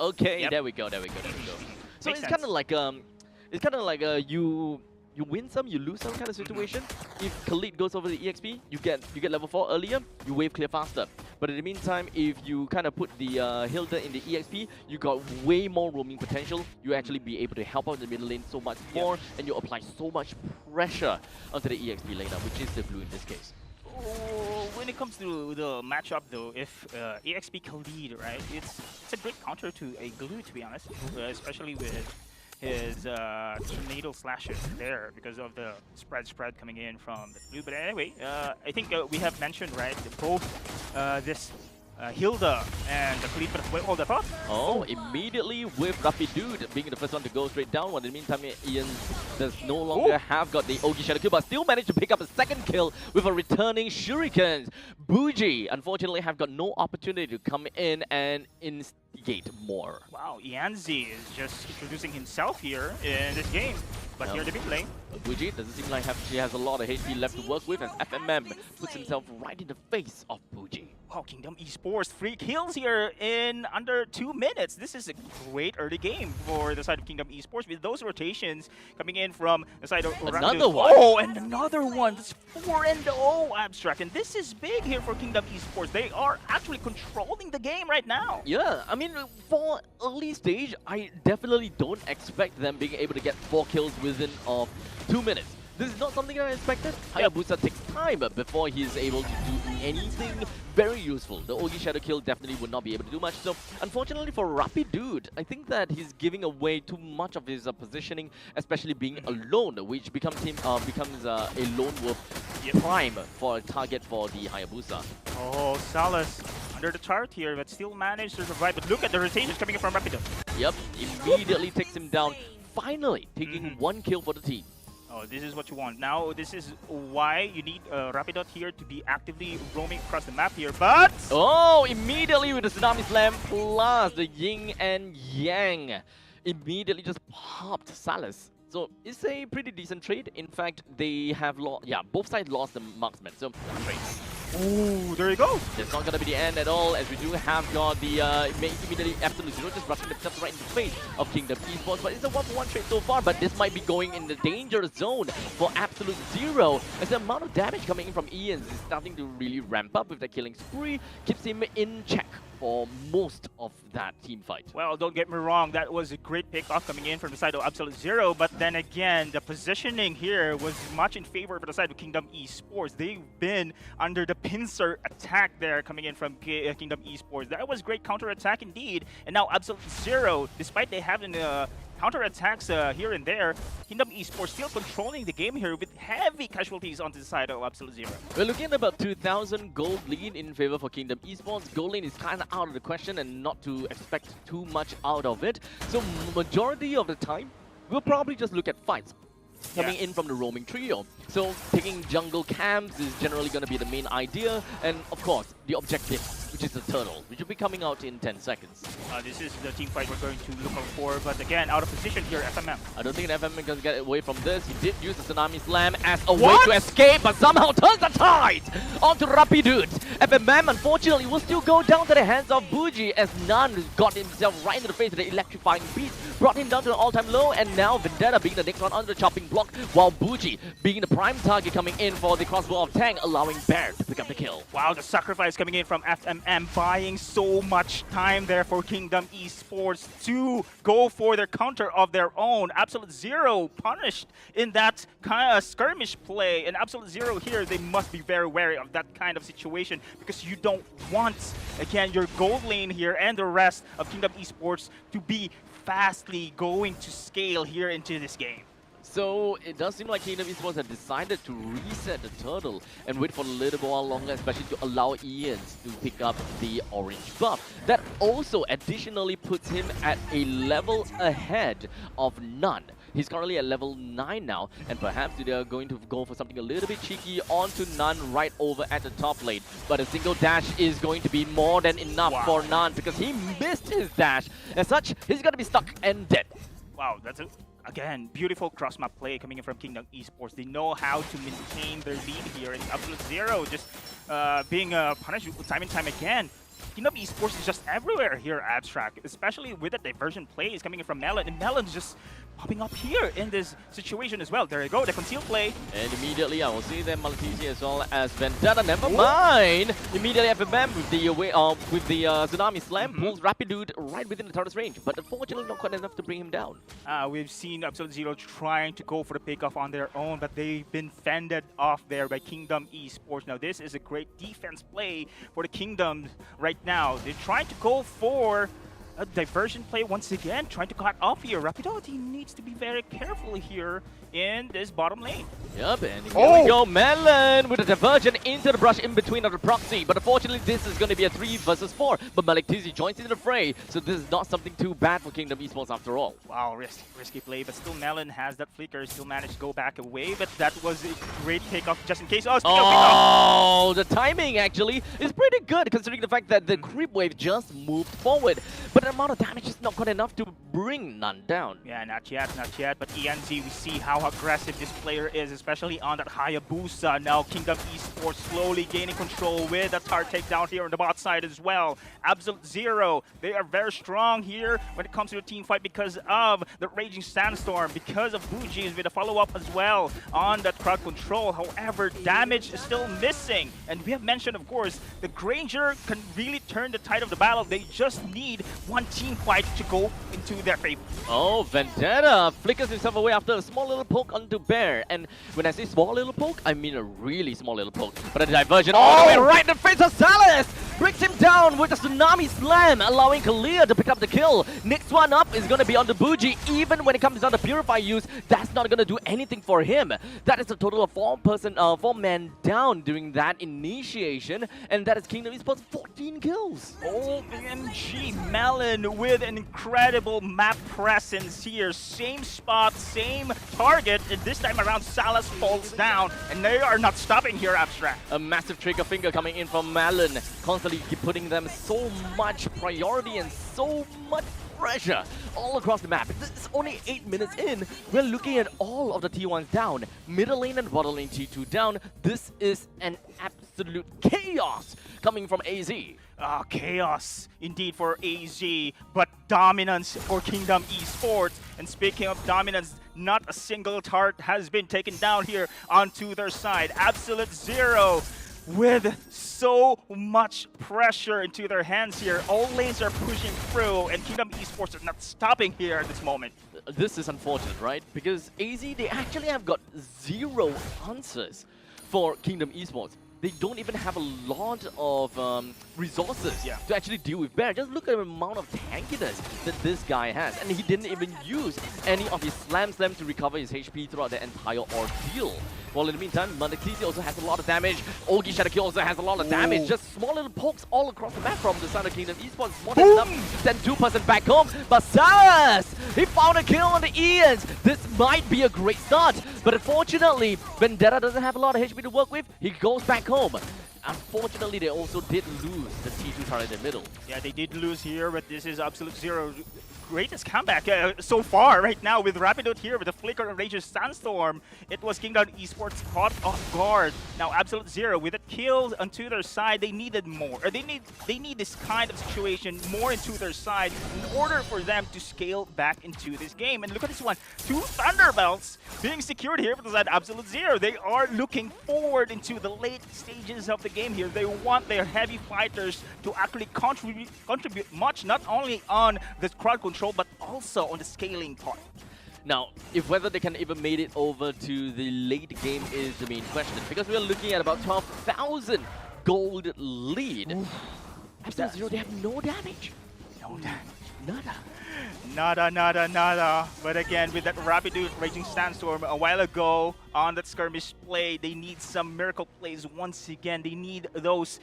There we go. So it's kind of like, you win some, you lose some kind of situation. If Khalid goes over the EXP, you get level 4 earlier, you wave clear faster. But in the meantime, if you kind of put the Hilda in the EXP, you got way more roaming potential. You actually be able to help out the middle lane so much more, and you apply so much pressure onto the EXP laner, which is the blue in this case. When it comes to the matchup, though, if EXP Khalid, right, it's a great counter to a glue, to be honest, especially with his tornado slashes there because of the spread coming in from the blue. But anyway, I think we have mentioned, right, that both this Hilda and the Khalifa hold the thought. Oh, immediately with Rapidude being the first one to go straight down. While in the meantime, Ian does no longer have got the Ogi Shadow kill, but still managed to pick up a second kill with a returning Shuriken. Bougie, unfortunately, have got no opportunity to come in and instigate more. Wow, Ianzi is just introducing himself here in this game. But here in the mid lane. Bougie doesn't seem like she has a lot of HP left to work with, as FMM puts himself right in the face of Bougie. Wow, Kingdom Esports 3 kills here in under 2 minutes. This is a great early game for the side of Kingdom Esports with those rotations coming in from the side of Another one. Oh, and another one. That's 4-0 Abstract. And this is big here for Kingdom Esports. They are actually controlling the game right now. Yeah, I mean, for early stage, I definitely don't expect them being able to get 4 kills within 2 minutes. This is not something that I expected. Hayabusa takes time before he is able to do anything very useful. The Ogi Shadow kill definitely would not be able to do much. So, unfortunately for Rapidude, I think that he's giving away too much of his positioning, especially being alone, which becomes a lone wolf prime for a target for the Hayabusa. Oh, Salas under the chart here, but still managed to survive. But look at the rotations coming in from Rapidude. Yep, immediately takes him down. Finally, taking 1 kill for the team. Oh, this is what you want. Now, this is why you need Rapidot here to be actively roaming across the map here, but... Oh, immediately with the Tsunami Slam plus the Yin and Yang. Immediately just popped Salas. So it's a pretty decent trade. In fact, they have lost... Yeah, both sides lost the marksman. So, trade. Ooh, there you go. It's not going to be the end at all, as we do have got the immediately Absolute Zero just rushing themselves right in the face of Kingdom Esports. But it's a 1-for-1 trade so far, but this might be going in the danger zone for Absolute Zero, as the amount of damage coming in from Ian is starting to really ramp up with the killing spree, keeps him in check for most of that team fight. Well, don't get me wrong, that was a great pick-off coming in from the side of Absolute Zero, but then again, the positioning here was much in favor for the side of Kingdom Esports. They've been under the pincer attack there coming in from Kingdom Esports. That was great counter-attack indeed, and now Absolute Zero, despite they having counter-attacks here and there, Kingdom Esports still controlling the game here with heavy casualties on the side of Absolute Zero. We're looking at about 2,000 gold lead in favor for Kingdom Esports. Gold lane is kind of out of the question and not to expect too much out of it. So majority of the time, we'll probably just look at fights coming in from the roaming trio. So taking jungle camps is generally going to be the main idea, and of course the objective, which is the turtle, which will be coming out in 10 seconds. This is the team fight we're going to look out for, but again, out of position here, FMM. I don't think FMM can get away from this. He did use the Tsunami Slam as a way to escape, but somehow turns the tide onto Rapidude. FMM, unfortunately, will still go down to the hands of Bougie, as Nan got himself right into the face of the electrifying beast, brought him down to an all-time low, and now Vendetta being the next one under the chopping block, while Bougie being the prime target coming in for the crossbow of Tang, allowing Bear to pick up the kill. Wow, the sacrifice coming in from FMM, buying so much time there for Kingdom Esports to go for their counter of their own. Absolute Zero punished in that kind of skirmish play, and Absolute Zero here, they must be very wary of that kind of situation, because you don't want, again, your gold lane here and the rest of Kingdom Esports to be fastly going to scale here into this game. So it does seem like Kingdom Esports have decided to reset the turtle and wait for a little while longer, especially to allow Ian to pick up the orange buff. That also additionally puts him at a level ahead of Nun. He's currently at level 9 now, and perhaps they are going to go for something a little bit cheeky onto Nun right over at the top lane. But a single dash is going to be more than enough for Nun, because he missed his dash. As such, he's going to be stuck and dead. Wow, that's a... Again, beautiful cross-map play coming in from Kingdom Esports. They know how to maintain their lead here, and Absolute Zero just being punished time and time again. Kingdom Esports is just everywhere here, Abstract, especially with the diversion plays coming in from Melon, and Melon's just popping up here in this situation as well. There you go, the concealed play. And immediately I will see them Maltese as well as Vendetta. Never mind. Immediately FMM with the Tsunami Slam pulls Rapidude right within the turret's range, but unfortunately not quite enough to bring him down. We've seen Absolute Zero trying to go for the pickoff on their own, but they've been fended off there by Kingdom Esports. Now this is a great defense play for the Kingdom right now. They're trying to go for a diversion play once again, trying to cut off here. Rapido team needs to be very careful here in this bottom lane. Yep, and here we go. Melon with a diversion into the brush in between of the proxy. But unfortunately, this is going to be a 3 versus 4. But Malik Tizi joins into the fray. So this is not something too bad for Kingdom Esports after all. Wow, risky play. But still, Melon has that flicker. Still managed to go back away. But that was a great pickoff just in case. Oh, the timing actually is pretty good considering the fact that the creep wave just moved forward. But the amount of damage is not good enough to bring none down. Yeah, not yet. But ENZ, we see how aggressive this player is, especially on that Hayabusa. Now Kingdom Esports slowly gaining control with a tar takedown here on the bot side as well. Absolute Zero, they are very strong here when it comes to the team fight because of the Raging Sandstorm, because of Bougies with a follow-up as well on that crowd control. However, damage is still missing. And we have mentioned, of course, the Granger can really turn the tide of the battle. They just need one team fight to go into their favor. Oh, Vendetta flickers himself away after a small little poke onto Bear. And when I say small little poke, I mean a really small little poke. But a diversion all the way right in the face of Salas! Brings him down with a Tsunami Slam, allowing Kalia to pick up the kill. Next one up is going to be on the Bougie. Even when it comes down to Purify use, that's not going to do anything for him. That is a total of 4 men down during that initiation. And that is Kingdom Esports 14 kills. OMG, Melon with an incredible map presence here. Same spot, same target, and this time around Salas falls down, and they are not stopping here, Abstract. A massive trigger finger coming in from Melon, constantly putting them so much priority and so much pressure all across the map. It's only 8 minutes in. We're looking at all of the T1s down. Middle lane and bottom lane T2 down. This is an absolute chaos coming from AZ. Chaos indeed for AZ, but dominance for Kingdom Esports. And speaking of dominance, not a single tart has been taken down here onto their side. Absolute Zero with so much pressure into their hands here. All lanes are pushing through, and Kingdom Esports are not stopping here at this moment. This is unfortunate, right? Because AZ, they actually have got 0 answers for Kingdom Esports. They don't even have a lot of resources to actually deal with Bear. Just look at the amount of tankiness that this guy has. And he didn't even use any of his Slam to recover his HP throughout the entire ordeal. Well, in the meantime, Mandakisi also has a lot of damage. Ogi Shadaki also has a lot of damage. Just small little pokes all across the map from the side of Kingdom Esports. More than enough to send 2-person back home. But Salas, he found a kill on the Ians. This might be a great start. But unfortunately, Vendetta doesn't have a lot of HP to work with. He goes back home. Unfortunately, they also did lose the T2 turret in the middle. Yeah, they did lose here, but this is Absolute Zero. Greatest comeback so far right now with Rapido here with the flicker of Rage's Sandstorm. It was Kingdom Esports caught off guard. Now Absolute Zero with a kill onto their side, they needed more. They need this kind of situation more into their side in order for them to scale back into this game. And look at this one, 2 Thunderbelts being secured here for the side Absolute Zero. They are looking forward into the late stages of the game here. They want their heavy fighters to actually contribute much, not only on the crowd control, but also on the scaling part. Now, if whether they can even made it over to the late game is the main question, because we are looking at about 12,000 gold lead. Absolute Zero, they have no damage. No damage. Nada. Nada. But again, with that Rapido Raging Sandstorm a while ago on that skirmish play, they need some miracle plays once again. They need those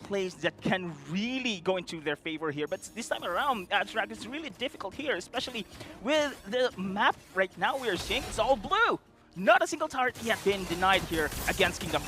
plays that can really go into their favor here. But this time around, Abstract is really difficult here, especially with the map right now we are seeing. It's all blue. Not a single turret yet been denied here against Kingdom.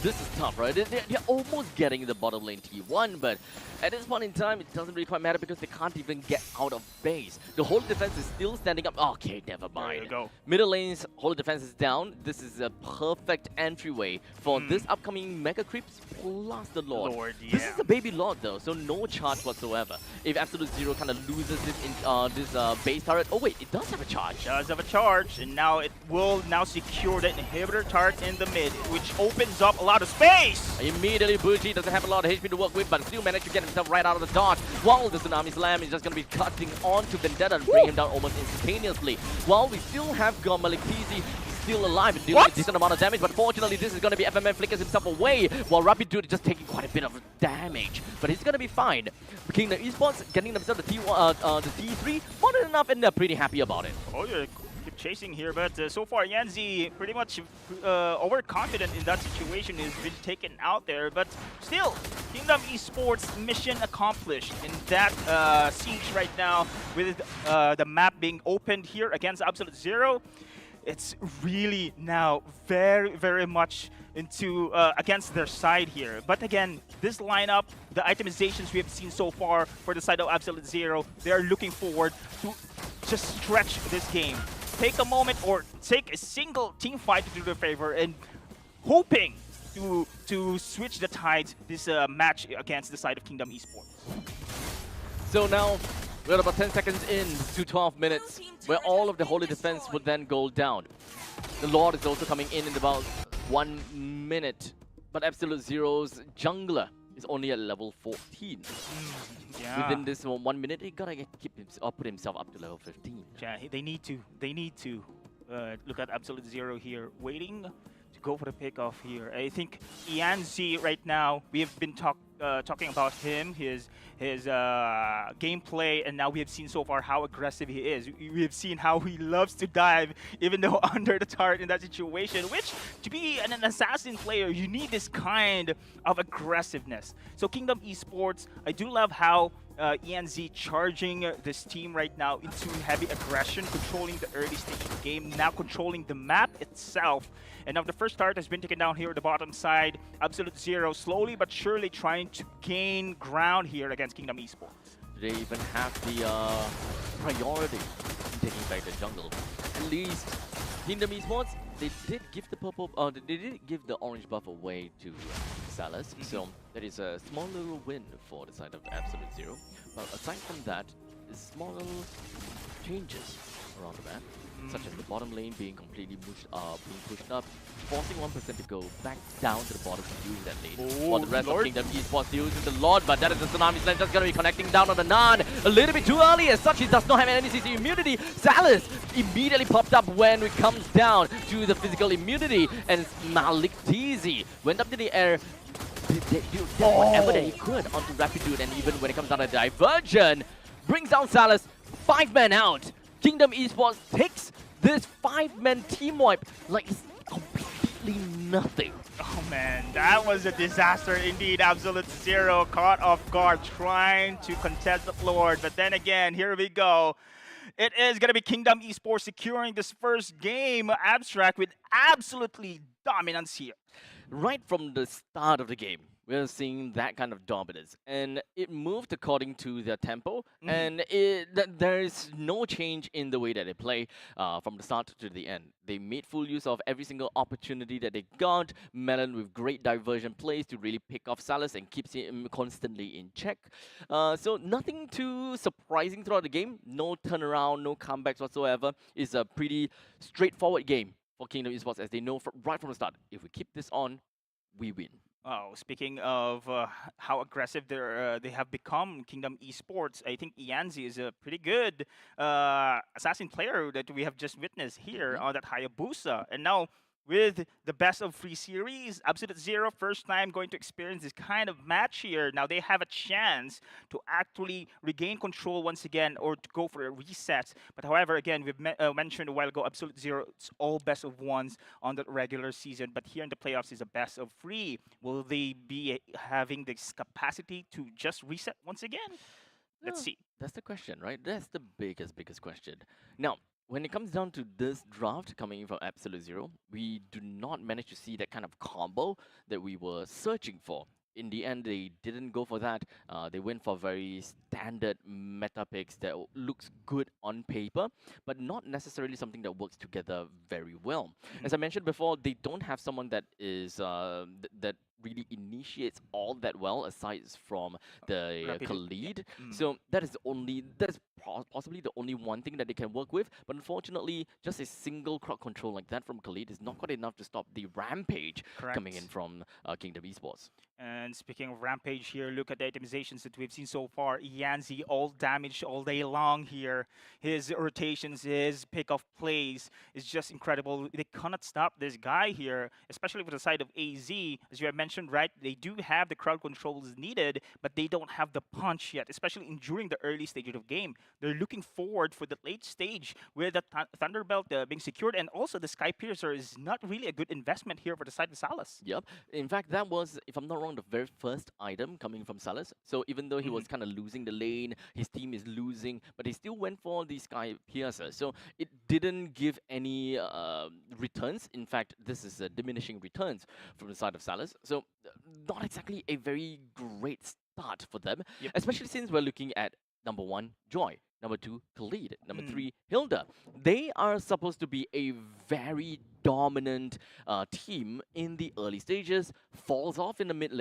This is tough, right? They're almost getting the bottom lane T1, but at this point in time, it doesn't really quite matter because they can't even get out of base. The whole defense is still standing up. Okay, never mind. There you go. Middle lane's whole defense is down. This is a perfect entryway for this upcoming Mega Creeps plus the Lord. This is a baby Lord though, so no charge whatsoever. If Absolute Zero kind of loses this base turret, oh wait, it does have a charge. It does have a charge, and now it will secure the inhibitor turret in the mid, which opens up a lot of space. Immediately, Bougie doesn't have a lot of HP to work with, but still managed to get himself right out of the dodge. While the Tsunami Slam is just going to be cutting onto Vendetta and bring him down almost instantaneously. While we still have got Malik Tizi still alive and dealing a decent amount of damage, but fortunately this is going to be FMM flickers himself away, while Rapid Dude is just taking quite a bit of damage. But he's going to be fine. Kingdom Esports getting themselves the T3, more than enough, and they're pretty happy about it. Oh, yeah, keep chasing here, but so far Yanzi pretty much overconfident in that situation. Has been taken out there, but still, Kingdom Esports mission accomplished in that siege right now with the map being opened here against Absolute Zero. It's really now very much into against their side here. But again, this lineup, the itemizations we have seen so far for the side of Absolute Zero, they are looking forward to just stretch this game. Take a moment or take a single team fight to do their favor and hoping to switch the tides this match against the side of Kingdom Esports. So now we're about 10 seconds in to 12 minutes, where all of the holy defense would then go down. The Lord is also coming in about 1 minute, but Absolute Zero's jungler is only at level 14. Yeah. Within this 1 minute, he gotta put himself up to level 15. Yeah, they need to look at Absolute Zero here, waiting to go for the pickoff here. I think Ianzi right now, we have been talking about him, his gameplay, and now we have seen so far how aggressive he is. We have seen how he loves to dive, even though under the turret in that situation, which, to be an assassin player, you need this kind of aggressiveness. So Kingdom Esports, I do love how ENZ charging this team right now into heavy aggression, controlling the early stage of the game, now controlling the map itself. And now the first start has been taken down here at the bottom side. Absolute Zero slowly but surely trying to gain ground here against Kingdom Esports. They even have the priority in taking back the jungle. At least Kingdom Esports, they did give the purple, they did give the orange buff away to Salas. So that is a small little win for the side of Absolute Zero. But aside from that, small little changes around the map, such as the bottom lane being completely pushed up, forcing 1% to go back down to the bottom to use that lane. While the rest of Kingdom Esports using the Lord, but that is the Tsunami Slam just going to be connecting down on the Nan a little bit too early. As such, he does not have any CC immunity. Salas immediately popped up when it comes down to the physical immunity, and Malik Teasy went up to the air, did whatever that he could onto Rapid Dude, and even when it comes down to Diversion, brings down Salas, 5 men out. Kingdom Esports takes this 5-man team wipe like it's completely nothing. Oh man, that was a disaster indeed. Absolute Zero caught off guard trying to contest the Lord, but then again, here we go. It is going to be Kingdom Esports securing this first game. Abstract with absolutely dominance here. Right from the start of the game, we're seeing that kind of dominance, and it moved according to their tempo, and there is no change in the way that they play from the start to the end. They made full use of every single opportunity that they got. Melon with great diversion plays to really pick off Salas and keeps him constantly in check. So nothing too surprising throughout the game. No turnaround, no comebacks whatsoever. It's a pretty straightforward game for Kingdom Esports, as they know right from the start, if we keep this on, we win. Oh, speaking of how aggressive they have become, Kingdom Esports, I think Ianzi is a pretty good assassin player that we have just witnessed here on that Hayabusa. And now, with the best of 3 series, Absolute Zero, first time going to experience this kind of match here. Now they have a chance to actually regain control once again, or to go for a reset. But however, again, we've mentioned a while ago, Absolute Zero, it's all best of 1s on the regular season. But here in the playoffs is a best of 3. Will they be having this capacity to just reset once again? Let's see. That's the question, right? That's the biggest question. Now, when it comes down to this draft coming in from Absolute Zero, we do not manage to see that kind of combo that we were searching for. In the end, they didn't go for that. They went for very standard meta picks that looks good on paper, but not necessarily something that works together very well. As I mentioned before, they don't have someone that is that really initiates all that well, aside from the Khalid. So that is possibly the only one thing that they can work with. But unfortunately, just a single crowd control like that from Khalid is not quite enough to stop the rampage coming in from Kingdom Esports. And speaking of Rampage here, look at the itemizations that we've seen so far. Yanzi all damaged all day long here. His rotations, his pick-off plays is just incredible. They cannot stop this guy here, especially with the side of AZ. As you have mentioned, right, they do have the crowd controls needed, but they don't have the punch yet, especially during the early stage of the game. They're looking forward for the late stage where the Thunderbelt being secured, and also the Sky Piercer is not really a good investment here for the side of Salas. Yep. In fact, that was, if I'm not wrong, the very first item coming from Salas. So even though he was kind of losing the lane, his team is losing, but he still went for the Sky Piercer. So it didn't give any returns. In fact, this is diminishing returns from the side of Salas. So not exactly a very great start for them, especially since we're looking at number 1, Joy. Number 2, Khalid. Number 3, Hilda. They are supposed to be a very dominant team in the early stages, falls off in the mid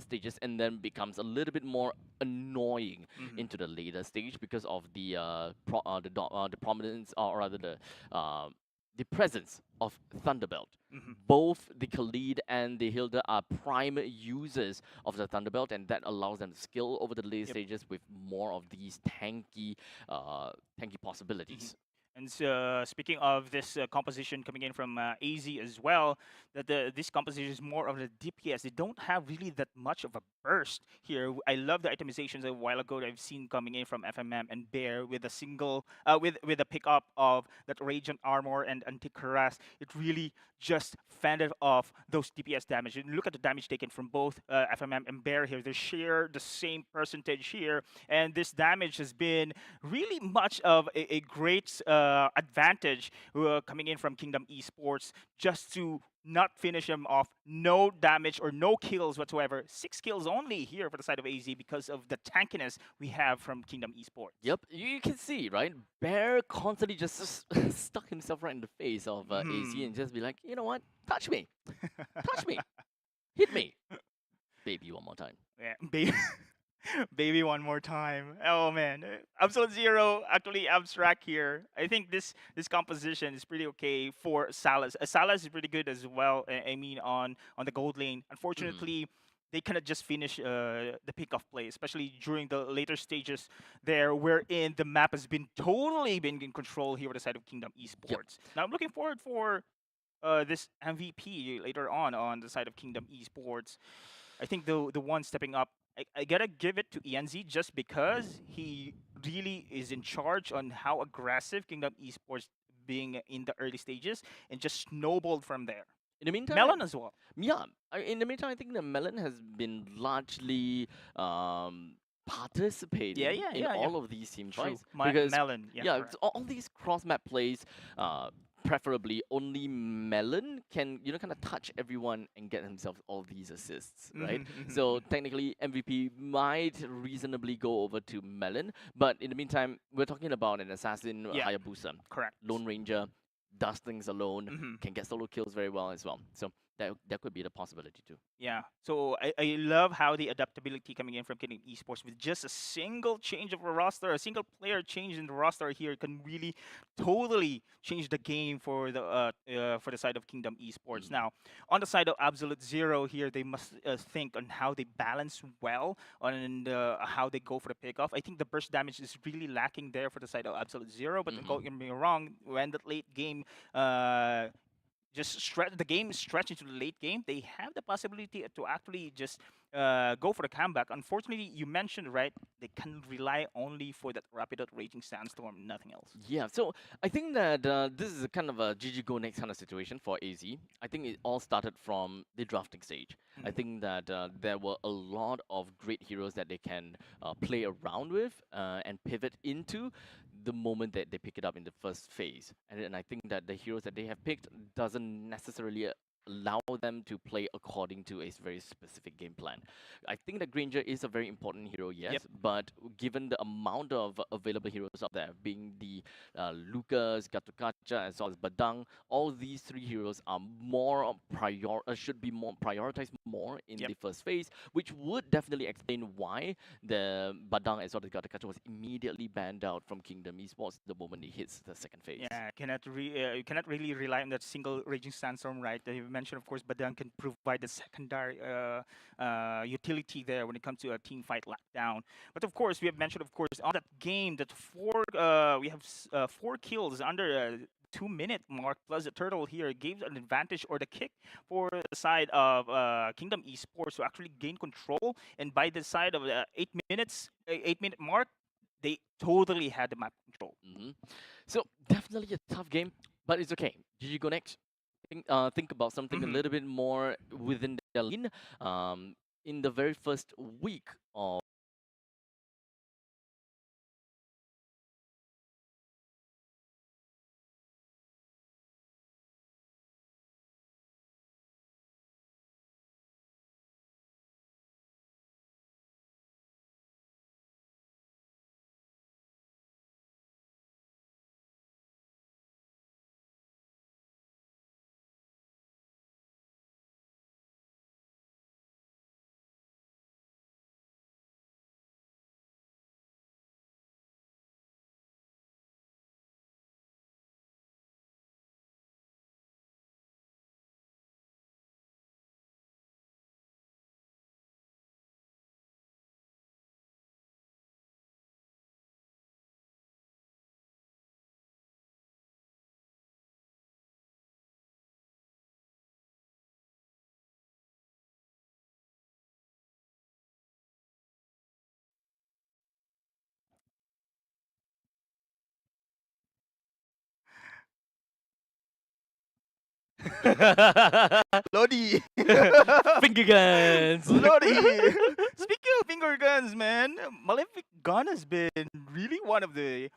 stages, and then becomes a little bit more annoying into the later stage because of the prominence, or rather the presence of Thunderbelt. Both the Khalid and the Hilda are prime users of the Thunderbelt, and that allows them to skill over the later stages with more of these tanky possibilities. And speaking of this composition coming in from AZ as well, that this composition is more of a DPS. They don't have really that much of a burst here. I love the itemizations a while ago that I've seen coming in from FMM and Bear with a single, with a pickup of that Radiant Armor and Anti-Harass. It really just fended off those DPS damage. And look at the damage taken from both FMM and Bear here. They share the same percentage here, and this damage has been really much of a great advantage coming in from Kingdom Esports, just to not finish him off. No damage or no kills whatsoever. 6 kills only here for the side of AZ because of the tankiness we have from Kingdom Esports. Yep, you can see, right? Bear constantly just stuck himself right in the face of AZ and just be like, you know what? Touch me. Touch me. Hit me. Baby, one more time. Yeah, baby. Baby, one more time. Oh man, Absolute Zero actually abstract here. I think this composition is pretty okay for Salas. Salas is pretty good as well. I mean, on the gold lane. Unfortunately, they cannot just finish the pick-off play, especially during the later stages there, wherein the map has been totally been in control here on the side of Kingdom Esports. Now I'm looking forward for this MVP later on the side of Kingdom Esports. I think the one stepping up, I gotta give it to ENZ just because he really is in charge on how aggressive Kingdom Esports being in the early stages and just snowballed from there. In the meantime, Melon as well. Yeah, in the meantime, I think the Melon has been largely participating in all of these team fights. Because Melon, it's all these cross-map plays, preferably only Melon can, kind of touch everyone and get himself all these assists, right? So technically, MVP might reasonably go over to Melon, but in the meantime, we're talking about an assassin, Hayabusa. Correct. Lone Ranger, does things alone, can get solo kills very well as well. So that could be the possibility too. Yeah. So I love how the adaptability coming in from Kingdom Esports with just a single change of a roster, a single player change in the roster here can really totally change the game for the side of Kingdom Esports. Now, on the side of Absolute Zero here, they must think on how they balance well on how they go for the pickoff. I think the burst damage is really lacking there for the side of Absolute Zero, but don't get me wrong, when the late game the game is stretched into the late game, they have the possibility to actually just go for the comeback. Unfortunately, you mentioned, right, they can rely only for that rapid raging sandstorm, nothing else. Yeah, so I think that this is a kind of a GG go next kind of situation for AZ. I think it all started from the drafting stage. I think that there were a lot of great heroes that they can play around with and pivot into the moment that they pick it up in the first phase. And I think that the heroes that they have picked doesn't necessarily allow them to play according to a very specific game plan. I think that Granger is a very important hero, yes, Yep. but given the amount of available heroes out there, being the Lucas, Gatukacha, as well as Badang, all these three heroes are should be more prioritized more in Yep. the first phase, which would definitely explain why the Badang as well as Gatukacha was immediately banned out from Kingdom Esports the moment he hits the second phase. Yeah, you cannot really rely on that single Raging Sandstorm, right? You mentioned, of course, Badang can provide the secondary utility there when it comes to a team fight lockdown. But of course, we have mentioned, of course, on that game that we have 4 kills under 2-minute mark, plus the turtle here gave an advantage or the kick for the side of Kingdom Esports to actually gain control. And by the side of the 8-minute mark, they totally had the map control. So definitely a tough game, but it's okay. GG go next. Think about something a little bit more within the lane. In the very first week of Lodi! finger guns. Lodi! Speaking of finger guns, man, Malefic Gun has been really one of the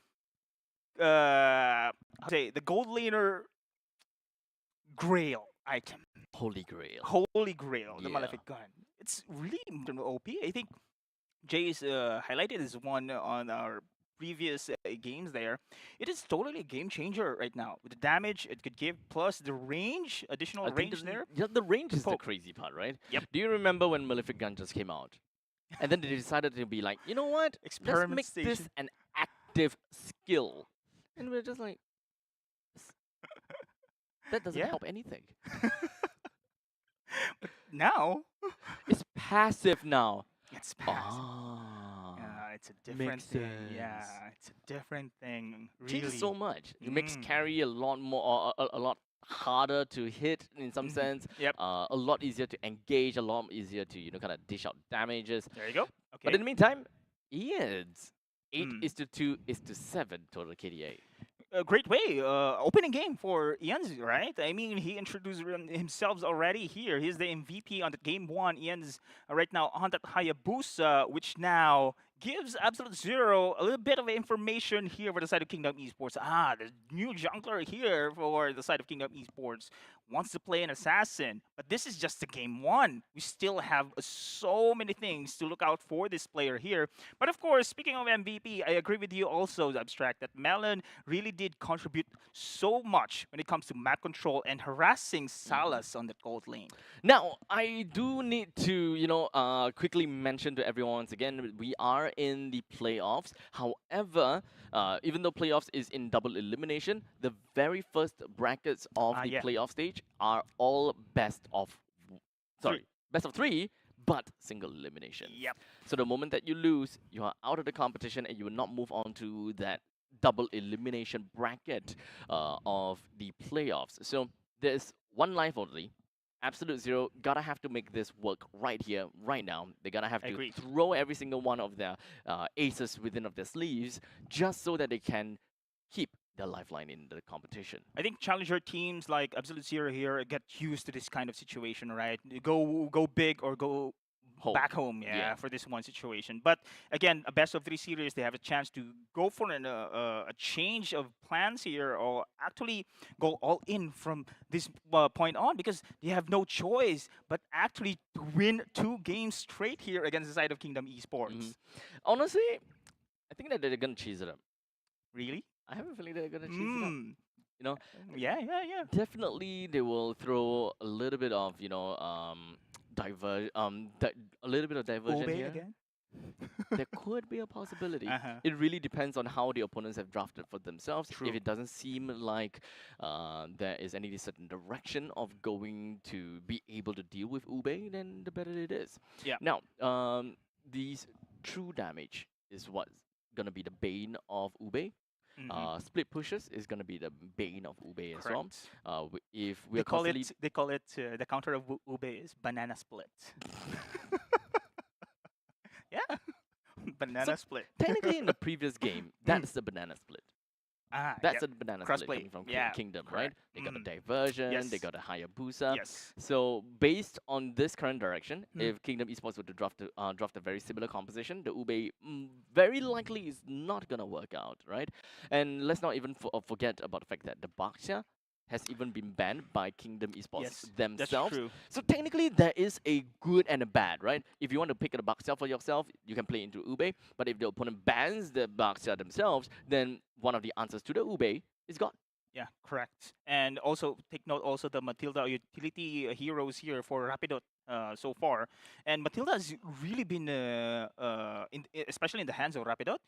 the gold laner grail item. Holy Grail. Holy grail, the Yeah. Malefic Gun. It's really OP. I think Jay's highlighted this one on our previous games there. It is totally a game changer right now. With the damage it could give, plus the range, additional I think range there. Yeah, the range is the Poke. crazy part, right? Yep. Do you remember when Malefic Gun just came out? And then they decided to be like, you know what? Let's Experiment make this station. an active skill. And we're just like, "S- that doesn't Yeah. help anything. Now It's passive now. it's passive. Ah, Yeah, it's a different makes thing. Yeah, sense. it's a different thing. Really. Changes so much. It makes Mm. carry a lot more, a lot harder to hit in some sense. Yep. A lot easier to engage, a lot easier to kind of dish out damages. There you go. Okay. But in the meantime, Ian's 8 Mm. is to 2 is to 7 total KDA. A great way, opening game for Ian's, right? I mean, he introduced himself already here. He's the MVP on the game 1. Ian's right now on that Hayabusa, which now gives Absolute Zero a little bit of information here for the side of Kingdom Esports. The new jungler here for the side of Kingdom Esports wants to play an assassin, but this is just the game 1. We still have so many things to look out for this player here. But of course, speaking of MVP, I agree with you also, Abstract, that Melon really did contribute so much when it comes to map control and harassing Salas on the gold lane. Now, I do need to, quickly mention to everyone once again, we are in the playoffs. However, even though playoffs is in double elimination, the very first brackets of the Yeah. playoff stage are all best of 3, but single elimination. Yep. So the moment that you lose, you are out of the competition and you will not move on to that double elimination bracket of the playoffs. So there's one life only. Absolute Zero gotta have to make this work right here, right now. They're gonna have to Agreed. throw every single one of their aces within of their sleeves just so that they can keep their lifeline in the competition. I think challenger teams like Absolute Zero here get used to this kind of situation, right? You go big or go back home, Yeah. for this one situation. But again, a best of 3 series, they have a chance to go for a change of plans here, or actually go all in from this point on, because they have no choice but actually to win 2 games straight here against the side of Kingdom Esports. Honestly, I think that they're gonna cheese it up. Really? I have a feeling they're gonna cheese it up. You know, Yeah. definitely they will throw a little bit of a little bit of diversion Obey here. again? There could be a possibility. Uh-huh. It really depends on how the opponents have drafted for themselves. True. If it doesn't seem like there is any certain direction of going to be able to deal with Ube, then the better it is. Yeah. Now, these true damage is what's gonna be the bane of Ube. Split pushes is gonna be the bane of Ube as well. Correct. If They we're call constantly it. They call it the counter of Ube is banana split. Yeah, banana split. technically in the previous game, that's the banana split. That's Yep. a banana Cross split play. coming from Yeah, Kingdom, right? correct. They got a diversion, they Yes. got a Hayabusa. Yes. So based on this current direction, if Kingdom Esports were to draft a very similar composition, the Ube very likely is not gonna work out, right? And let's not even forget about the fact that the Baxia has even been banned by Kingdom Esports Yes, themselves. that's true. So technically, there is a good and a bad, right? If you want to pick the Baxia for yourself, you can play into Ube. But if the opponent bans the Baxia themselves, then one of the answers to the Ube is gone. Yeah, correct. And also take note also the Matilda utility heroes here for Rapidot so far. And Matilda has really been, especially in the hands of Rapidot,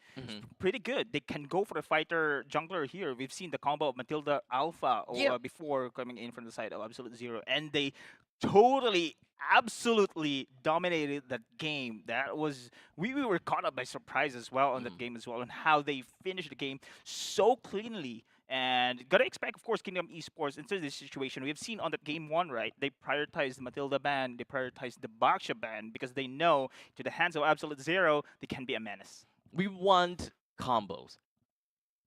pretty good. They can go for a fighter jungler here. We've seen the combo of Matilda Alpha before coming in from the side of Absolute Zero. And they totally, absolutely dominated that game. That was, we were caught up by surprise as well on that game as well, and how they finished the game so cleanly. And gotta expect, of course, Kingdom Esports into this situation. We have seen on that game 1, right? They prioritized the Matilda ban, they prioritized the Baxia ban, because they know to the hands of Absolute Zero, they can be a menace. We want combos.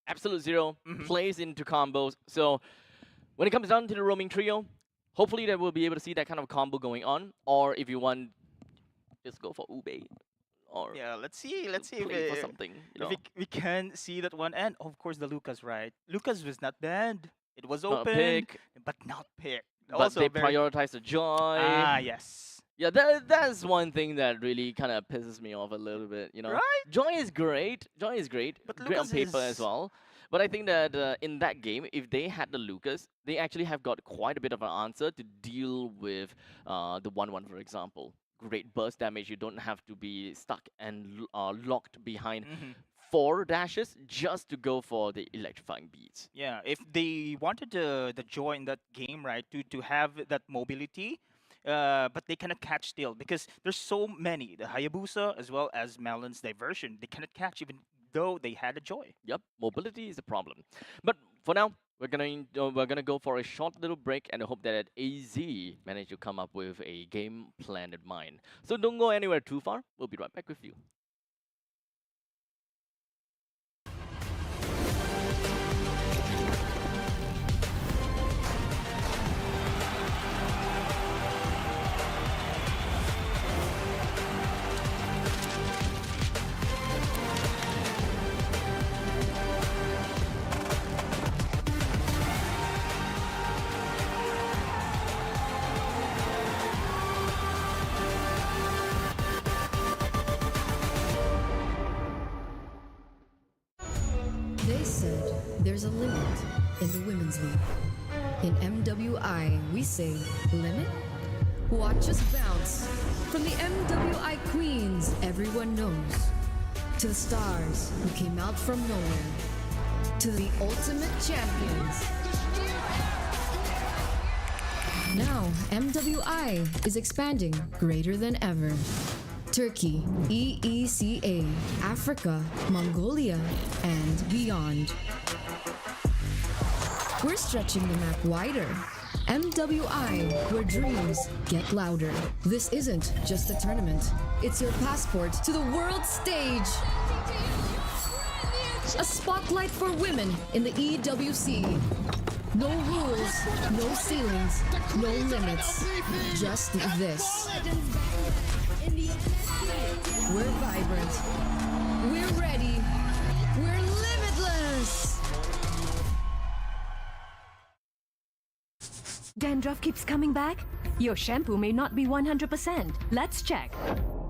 Absolute Zero plays into combos. So when it comes down to the roaming trio, hopefully that we'll be able to see that kind of combo going on. Or if you want, just go for Ube. Or Yeah, let's see play for something. You know? if we can see that one. And of course the Lucas, right? Lucas was not banned. It was Not open, pick, but not picked. but Also they very, prioritize the joy. yes. Yeah, that's one thing that really kind of pisses me off a little bit. You know, Right? Joy is great. Joy is great. But Great on Lucas paper as is- well. But I think that in that game, if they had the Lucas, they actually have got quite a bit of an answer to deal with the 1-1, for example. Great burst damage. You don't have to be stuck and locked behind 4 dashes just to go for the electrifying beats. Yeah, if they wanted the joy in that game, right, to have that mobility, but they cannot catch still because there's so many. The Hayabusa as well as Melon's diversion, they cannot catch even though they had a joy. Yep, mobility is a problem. But for now, we're gonna go for a short little break and I hope that AZ managed to come up with a game plan in mind. So don't go anywhere too far. We'll be right back with you. They said there's a limit in the women's league. In MWI, we say limit? Watch us bounce from the MWI queens everyone knows, to the stars who came out from nowhere, to the ultimate champions. Now, MWI is expanding greater than ever. Turkey, EECA, Africa, Mongolia, and beyond. We're stretching the map wider. MWI, where dreams get louder. This isn't just a tournament. It's your passport to the world stage. A spotlight for women in the EWC. No rules, no ceilings, no limits. Just this. In the NSC, we're vibrant. We're ready. We're limitless. Dandruff keeps coming back? Your shampoo may not be 100%. Let's check.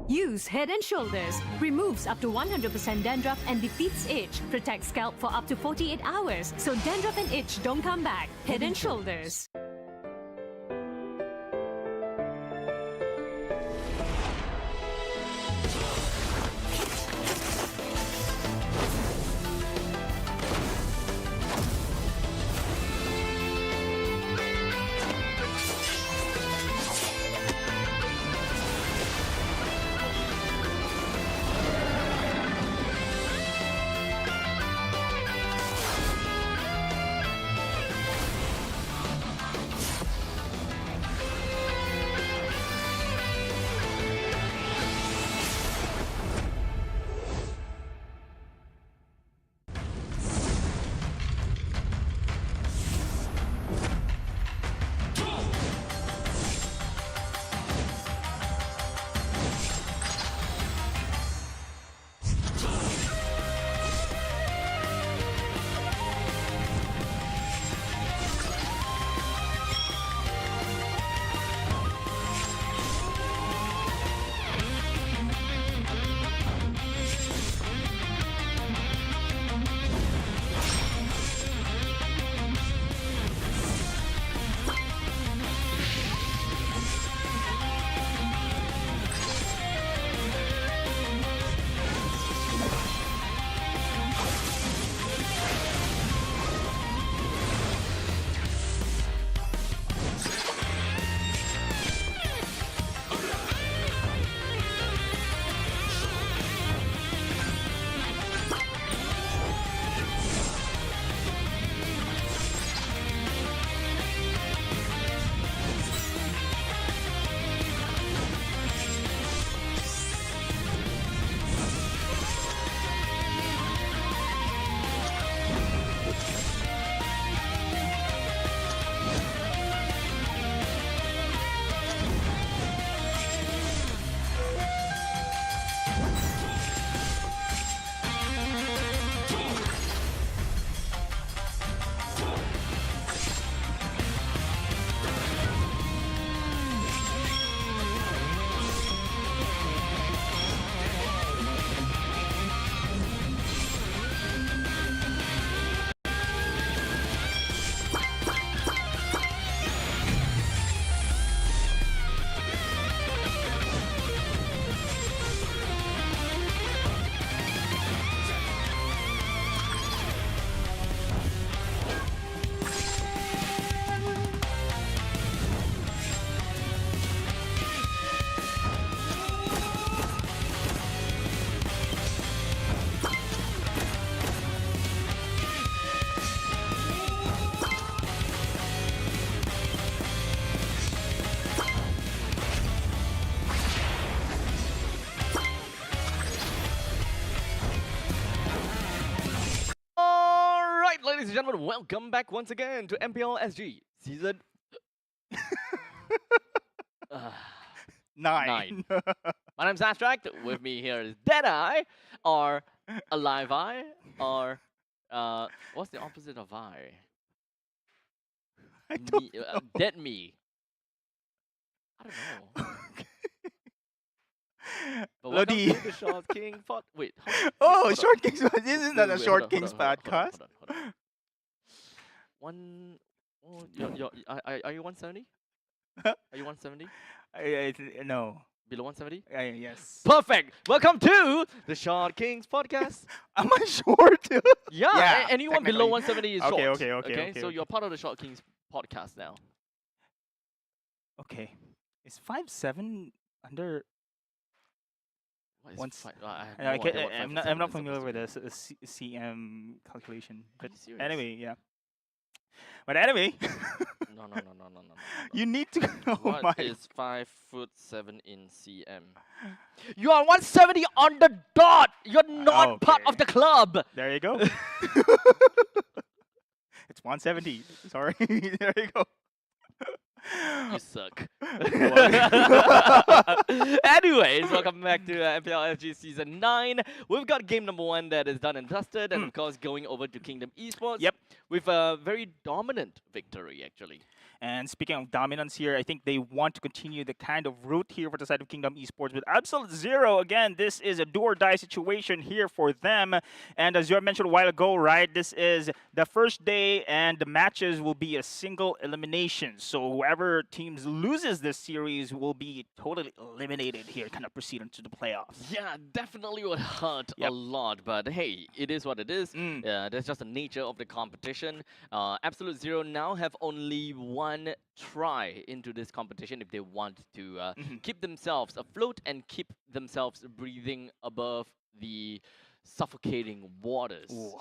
Use Head and Shoulders. Removes up to 100% dandruff and defeats itch. Protects scalp for up to 48 hours. So dandruff and itch don't come back. Head and Shoulders. Ladies and gentlemen, welcome back once again to MPL SG season 9. My name's Abstract. With me here is Deadeye, or Alive Eye, or what's the opposite of eye? I don't know. Dead me. I don't know. But welcome Lodi. to the Short King pod. Wait. Oh, Short Kings. This is not a Short Kings podcast. Hold on. One. Oh, are you 170? Are you 170? No. Below 170? Yes. Perfect. Welcome to the Short Kings podcast. Am I short? Yeah. Anyone below technically. 170 is short. Okay. So you're part of the Short Kings podcast now. Okay. Is 5'7" under? What is Once fi- I have no idea what I'm 5'7" not is familiar supposed with to the CM calculation. Are But you serious? anyway, yeah. But anyway, No. you need to. Oh What my! is 5'7" in cm? You are 170 on the dot. You're not part of Okay. the club. There you go. It's 170. Sorry. There you go. You suck. Anyways, welcome back to MPL SG Season 9. We've got game number 1 that is done and dusted, and of course going over to Kingdom Esports. Yep. With a very dominant victory, actually. And speaking of dominance here, I think they want to continue the kind of route here for the side of Kingdom Esports with Absolute Zero. Again, this is a do-or-die situation here for them. And as you mentioned a while ago, right, this is the first day and the matches will be a single elimination. So whoever teams loses this series will be totally eliminated here, kind of proceed into the playoffs. Yeah, definitely would hurt a lot, but hey, it is what it is. That's just the nature of the competition. Absolute Zero now have only one try into this competition if they want to keep themselves afloat and keep themselves breathing above the suffocating waters. Ooh,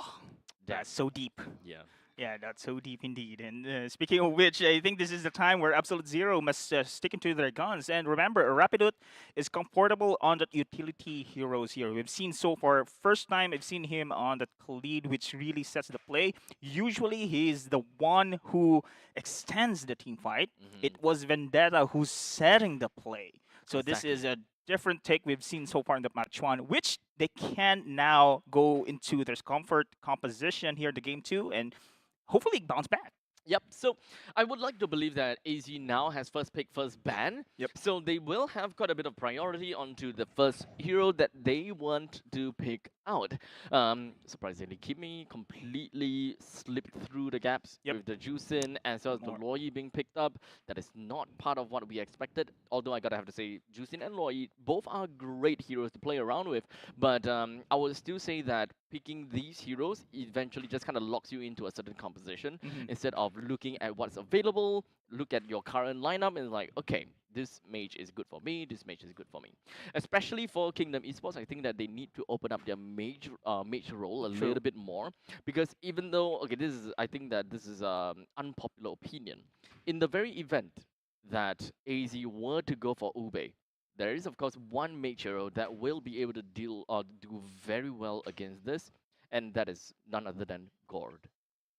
that's so deep. Yeah. Yeah, that's so deep indeed. And speaking of which, I think this is the time where Absolute Zero must stick into their guns. And remember, Rapidut is comfortable on the utility heroes here. We've seen so far, first time I've seen him on the Khalid, which really sets the play. Usually, he's the one who extends the team fight. It was Vendetta who's setting the play. So this is a different take we've seen so far in the match 1, which they can now go into their comfort composition here in the game 2 and hopefully bounce back. Yep, so I would like to believe that AZ now has first pick, first ban. Yep. So they will have quite a bit of priority onto the first hero that they want to pick out. Surprisingly, Kimi completely slipped through the gaps with the Juicin as well as the Loi being picked up. That is not part of what we expected. Although I gotta have to say, Juicin and Loi both are great heroes to play around with. But I would still say that picking these heroes eventually just kind of locks you into a certain composition instead of looking at what's available, look at your current lineup and like, okay, this mage is good for me, this mage is good for me. Especially for Kingdom Esports, I think that they need to open up their mage role a little bit more. Because even though, okay, I think that this is an unpopular opinion. In the very event that AZ were to go for Ube, there is of course one mage hero that will be able to do very well against this, and that is none other than Gord.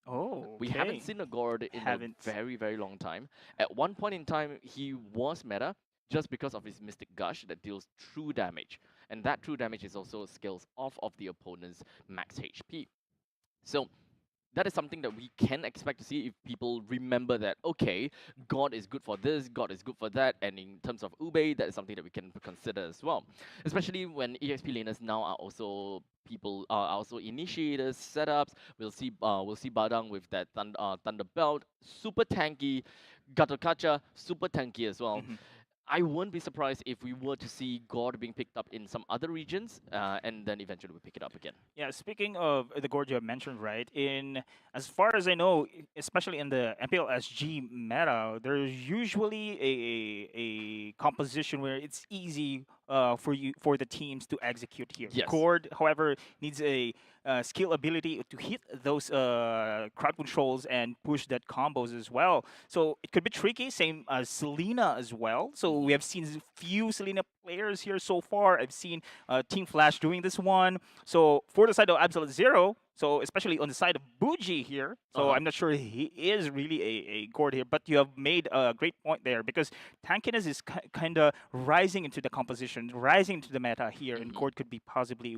Oh, we haven't seen a Gord in a very, very long time. At one point in time, he was meta just because of his Mystic Gush that deals true damage. And that true damage is also scales off of the opponent's max HP. So that is something that we can expect to see if people remember that, okay, God is good for this, God is good for that, and in terms of Ube, that is something that we can consider as well. Especially when EXP laners now are also initiators, setups. We'll see Badang with that Thunder Belt, super tanky, Gatokacha, super tanky as well. I wouldn't be surprised if we were to see God being picked up in some other regions, and then eventually we pick it up again. Yeah, speaking of the God you have mentioned, right? As far as I know, especially in the MPL SG meta, there's usually a composition where it's easy for the teams to execute here. Yes. God, however, needs a skill ability to hit those crowd controls and push that combos as well. So it could be tricky, same as Selena as well. So we have seen few Selena players here so far. I've seen Team Flash doing this one. So for the side of Absolute Zero, so especially on the side of Buji here, so I'm not sure he is really a Gord here, but you have made a great point there because tankiness is kind of rising into the composition, rising into the meta here, and Gord could be possibly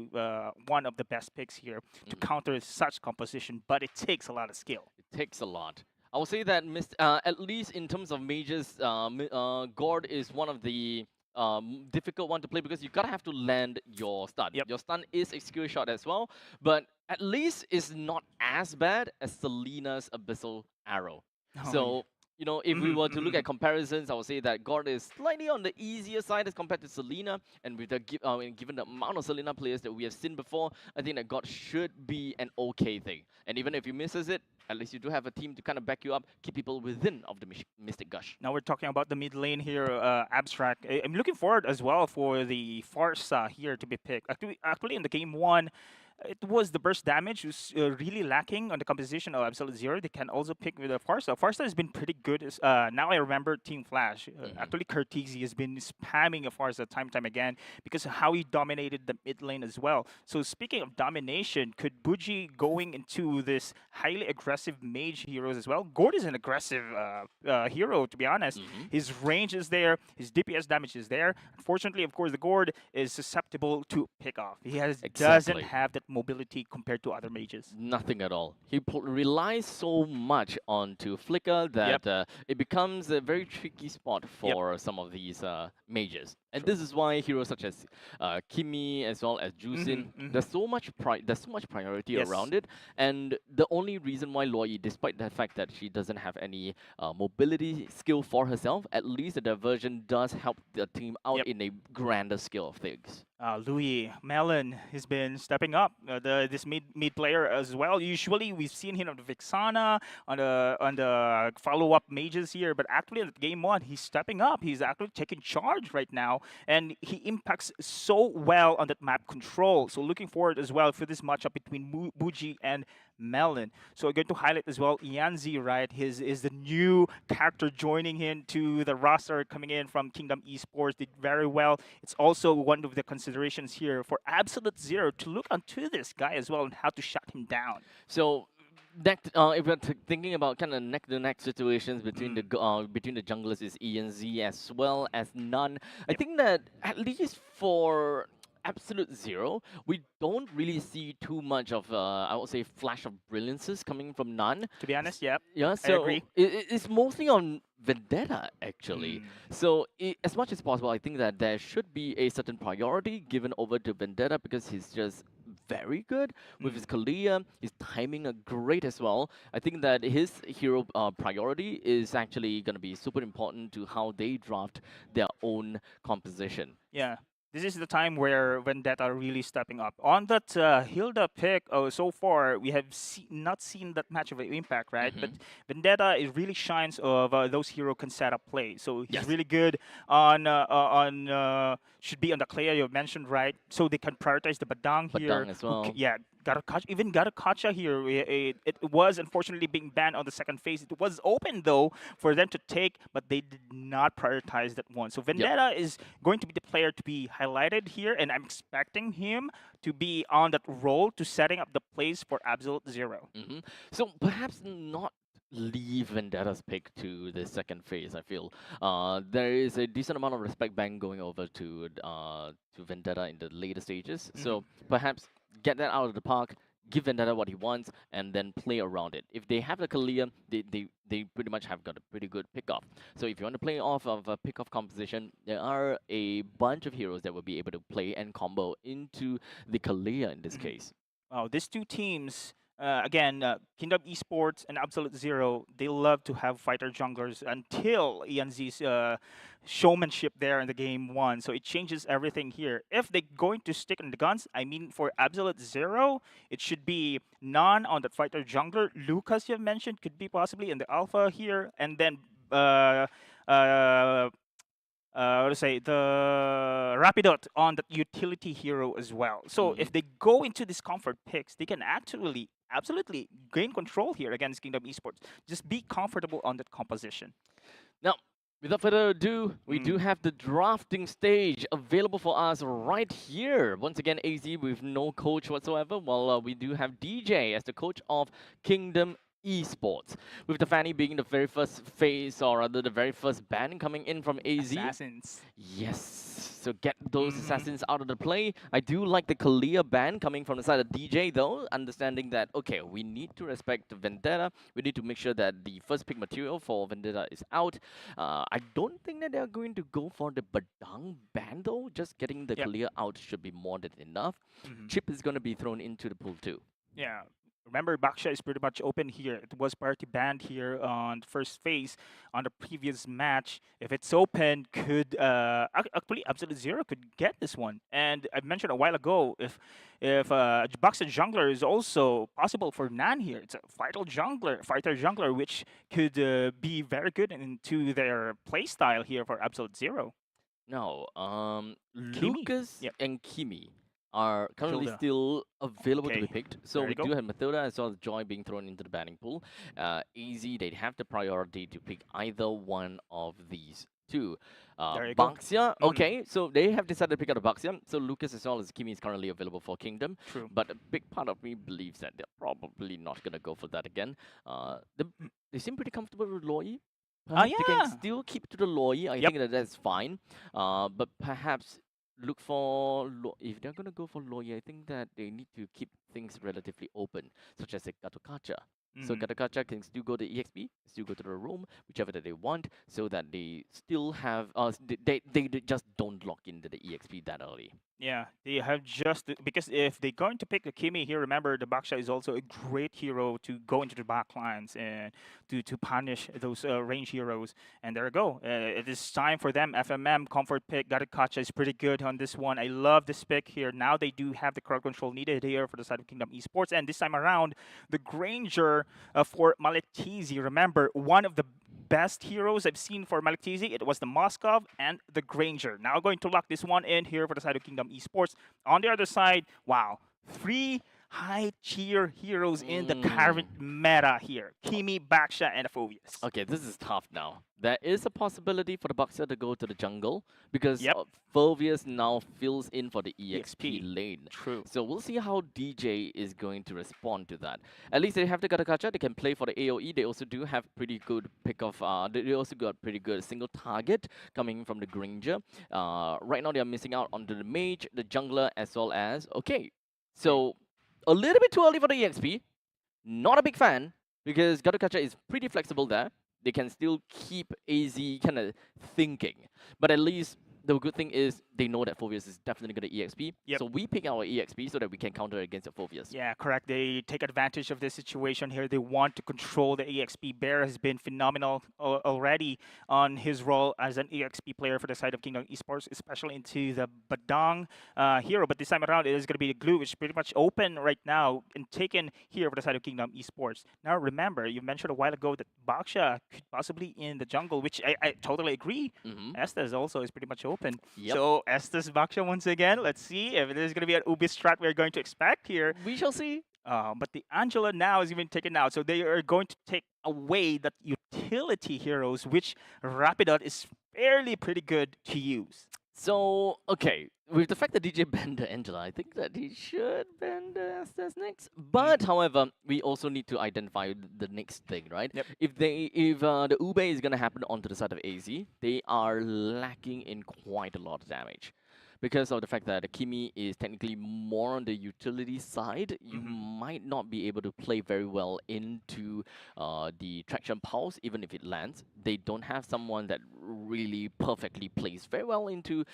one of the best picks here to counter such composition, but it takes a lot of skill. It takes a lot. I will say that at least in terms of mages, Gord is one of the difficult one to play because you gotta have to land your stun. Your stun is a skill shot as well, but at least it's not as bad as Selena's Abyssal Arrow. So, you know, if we were to look at comparisons, I would say that Gord is slightly on the easier side as compared to Selena, and with the given the amount of Selena players that we have seen before, I think that Gord should be an okay thing. And even if he misses it, at least you do have a team to kind of back you up, keep people within of the Mystic Gush. Now we're talking about the mid lane here, Abstract. I'm looking forward as well for the Farsa here to be picked. Actually in the game 1, it was the burst damage was really lacking on the composition of Absolute Zero. They can also pick with the Farsa. Farsa has been pretty good. Now I remember Team Flash. Actually, Curtizi has been spamming a Farsa time and time again because of how he dominated the mid lane as well. So speaking of domination, could Buji going into this highly aggressive mage heroes as well? Gord is an aggressive hero, to be honest. His range is there. His DPS damage is there. Unfortunately, of course, the Gord is susceptible to pick off. He doesn't have that mobility compared to other mages. Nothing at all. He relies so much onto Flicker that it becomes a very tricky spot for some of these mages. And this is why heroes such as Kimi as well as Jusin, there's so much priority around it. And the only reason why Loi, despite the fact that she doesn't have any mobility skill for herself, at least the diversion does help the team out in a grander scale of things. Louis Melon has been stepping up. This mid player as well. Usually we've seen him on the Vixana, on the follow-up mages here, but actually in game one he's stepping up. He's actually taking charge right now, and he impacts so well on that map control. So looking forward as well for this matchup between Buji and Melon. So I'm going to highlight as well Ianzi, right? His is the new character joining him to the roster coming in from Kingdom Esports. Did very well. It's also one of the considerations here for Absolute Zero to look onto this guy as well and how to shut him down. So if we're thinking about kind of neck-to-neck situations between the junglers is ENZ as well as Nun, I think that at least for Absolute Zero, we don't really see too much of, I would say, flash of brilliances coming from Nun. To be honest, yeah. Yeah, so I agree. It's mostly on Vendetta, actually. So as much as possible, I think that there should be a certain priority given over to Vendetta because he's just very good with his Kalia. His timing are great as well. I think that his hero priority is actually going to be super important to how they draft their own composition. Yeah. This is the time where Vendetta really stepping up. On that Hilda pick, so far we have not seen that much of an impact, right? But Vendetta is really shines of those hero can set up play. So he's really good on should be on the Clea you mentioned, right? So they can prioritize the Badang here. As well. Even Garakacha here. It was unfortunately being banned on the second phase. It was open though for them to take, but they did not prioritize that one. So Vendetta is going to be the player to be highlighted here, and I'm expecting him to be on that role to setting up the plays for Absolute Zero. So perhaps not leave Vendetta's pick to the second phase. I feel there is a decent amount of respect bank going over to Vendetta in the later stages. So perhaps get that out of the park, give Vendetta what he wants, and then play around it. If they have the Kalia, they pretty much have got a pretty good pick-off. So if you want to play off of a pick-off composition, there are a bunch of heroes that will be able to play and combo into the Kalia in this case. Oh, these two teams, again, Kingdom Esports and Absolute Zero, they love to have fighter junglers until ENZ's showmanship there in the game one. So it changes everything here. If they're going to stick on the guns, I mean, for Absolute Zero, it should be Nan on the fighter jungler. Lucas, you have mentioned, could be possibly in the alpha here. And then what to say, the Rapidot on the utility hero as well. So if they go into these comfort picks, they can actually absolutely gain control here against Kingdom Esports. Just be comfortable on that composition. Now, without further ado, we do have the drafting stage available for us right here. Once again, AZ with no coach whatsoever, while we do have DJ as the coach of Kingdom Esports, with the Fanny being the very first phase, or rather the very first ban coming in from AZ. Assassins. Yes, so get those assassins out of the play. I do like the Kalia ban coming from the side of DJ though, understanding that, okay, we need to respect the Vendetta. We need to make sure that the first pick material for Vendetta is out. I don't think that they're going to go for the Badang ban though. Just getting the Kalia out should be more than enough. Chip is going to be thrown into the pool too. Yeah. Remember, Baksha is pretty much open here. It was party banned here on the first phase on the previous match. If it's open, could actually Absolute Zero could get this one. And I mentioned a while ago, if Baksha jungler is also possible for Nan here. It's a fighter jungler, which could be very good into their playstyle here for Absolute Zero. No, Lucas and Kimi are currently Hilda. still available to be Okay, picked. So there we you do go. have Matilda as well as Joy being thrown into the batting pool. Easy, they have the priority to pick either one of these two. There you go. Baxia, Mhm. okay, so they have decided to pick out a Baxia. So Lucas as well as Kimi is currently available for Kingdom. True. But a big part of me believes that they're probably not going to go for that again. They seem pretty comfortable with Loi. Perhaps they can Yeah. still keep to the Loi. I Yep. think that that's fine. But perhaps look for if they're gonna go for Lawyer, I think that they need to keep things relatively open, such as a Gatokacha. So Mhm. Gatokacha can still go to EXP, still go to the room, whichever that they want, so that they still have they just don't lock into the EXP that early. Yeah, they have just because if they're going to pick the Kimi here, remember the Baksha is also a great hero to go into the back lines and to punish those range heroes. And there you go. It is time for them. FMM comfort pick. Garikacha is pretty good on this one. I love this pick here. Now they do have the crowd control needed here for the side of Kingdom Esports. And this time around, the Granger for Malektizi. Remember, one of the best heroes I've seen for Malektizi, it was the Moskov and the Granger. Now going to lock this one in here for the side of Kingdom Esports. On the other side, wow, 3 high tier heroes in the current meta here. Kimi, Baksha, and Phobius. Okay, this is tough now. There is a possibility for the Boxer to go to the jungle because Yep. Phobius now fills in for the EXP EXP. lane. True. So we'll see how DJ is going to respond to that. At least they have the Gatakacha, they can play for the AoE. They also do have pretty good pick of they also got pretty good single target coming from the Granger. Right now they are missing out on the mage, the jungler, as well as so a little bit too early for the EXP. Not a big fan because Garukacha is pretty flexible there. They can still keep AZ kind of thinking. But at least the good thing is they know that Phobius is definitely going to EXP. Yep. So we pick our EXP so that we can counter against the Phobius. Yeah, correct. They take advantage of this situation here. They want to control the EXP. Bear has been phenomenal already on his role as an EXP player for the side of Kingdom Esports, especially into the Badang hero. But this time around, it is going to be the Glue, which is pretty much open right now and taken here for the side of Kingdom Esports. Now, remember, you mentioned a while ago that Baksha could possibly in the jungle, which I totally agree. Estes also is pretty much open. Yep. So Estes Baksha once again. Let's see if it is going to be an Ubi strat we're going to expect here. We shall see. But the Angela now is even taken out, so they are going to take away that utility heroes, which Rapidot is fairly pretty good to use. So, okay, with the fact that DJ banned the Angela, I think that he should ban the Estes next. But, however, we also need to identify the next thing, right? Yep. If the Ube is going to happen onto the side of AZ, they are lacking in quite a lot of damage. Because of the fact that Kimi is technically more on the utility side, you might not be able to play very well into the traction pulse, even if it lands. They don't have someone that really perfectly plays very well into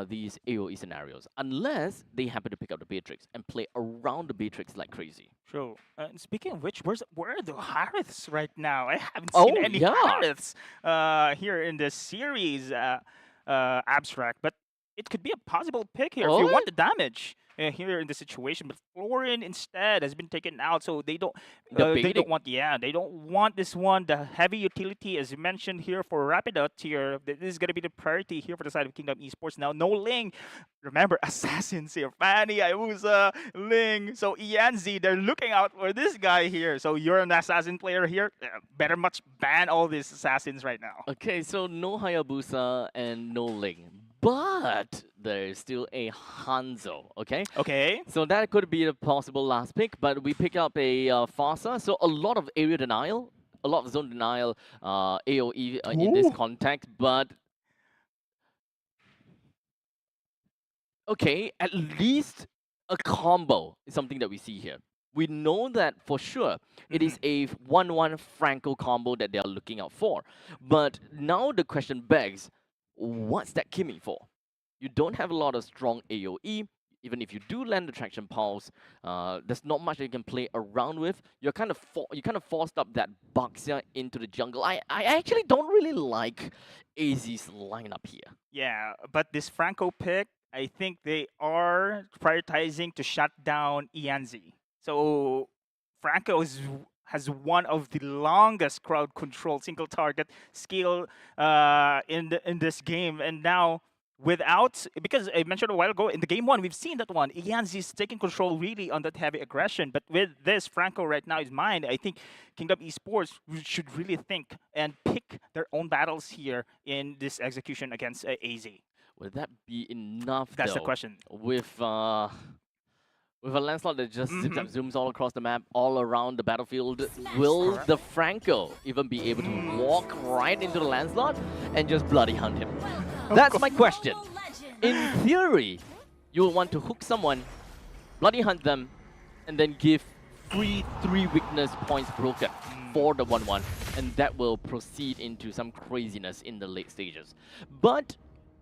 these AoE scenarios, unless they happen to pick up the Beatrix and play around the Beatrix like crazy. True. Speaking of which, where are the Hariths right now? I haven't seen any Hariths here in this series abstract, but it could be a possible pick here if you want the damage here in the situation. But Florin instead has been taken out, so they don't they don't want this one. The heavy utility, as you mentioned here for Rapidot here, this is gonna be the priority here for the side of Kingdom Esports. Now no Ling. Remember, assassins here. Fanny, Ayusa, Ling. So Ianzi, they're looking out for this guy here. So you're an assassin player here. Better much ban all these assassins right now. Okay, so no Hayabusa and no Ling. But there is still a Hanzo, okay? Okay. So that could be a possible last pick, but we pick up a Farsa. So a lot of area denial, a lot of zone denial, AoE in this context, but... Okay, at least a combo is something that we see here. We know that for sure it is a 1-1 Franco combo that they are looking out for. But now the question begs, what's that Kimi for? You don't have a lot of strong AoE. Even if you do land the traction pulse, there's not much that you can play around with. You're kind of forced up that Baxia into the jungle. I actually don't really like AZ's lineup here. Yeah, but this Franco pick, I think they are prioritizing to shut down Ianzi. So Franco has one of the longest crowd control single target skill in this game, and now without, because I mentioned a while ago in the game one, we've seen that one. Ianzi is taking control really on that heavy aggression. But with this, Franco right now is mine. I think Kingdom Esports should really think and pick their own battles here in this execution against AZ. Will that be enough? That's though, the question. With a Lancelot that just zips up, zooms all across the map, all around the battlefield, will the Franco even be able to walk right into the Lancelot and just bloody hunt him? That's my question. In theory, you will want to hook someone, bloody hunt them, and then give free 3 weakness points broken for the 1-1, and that will proceed into some craziness in the late stages. But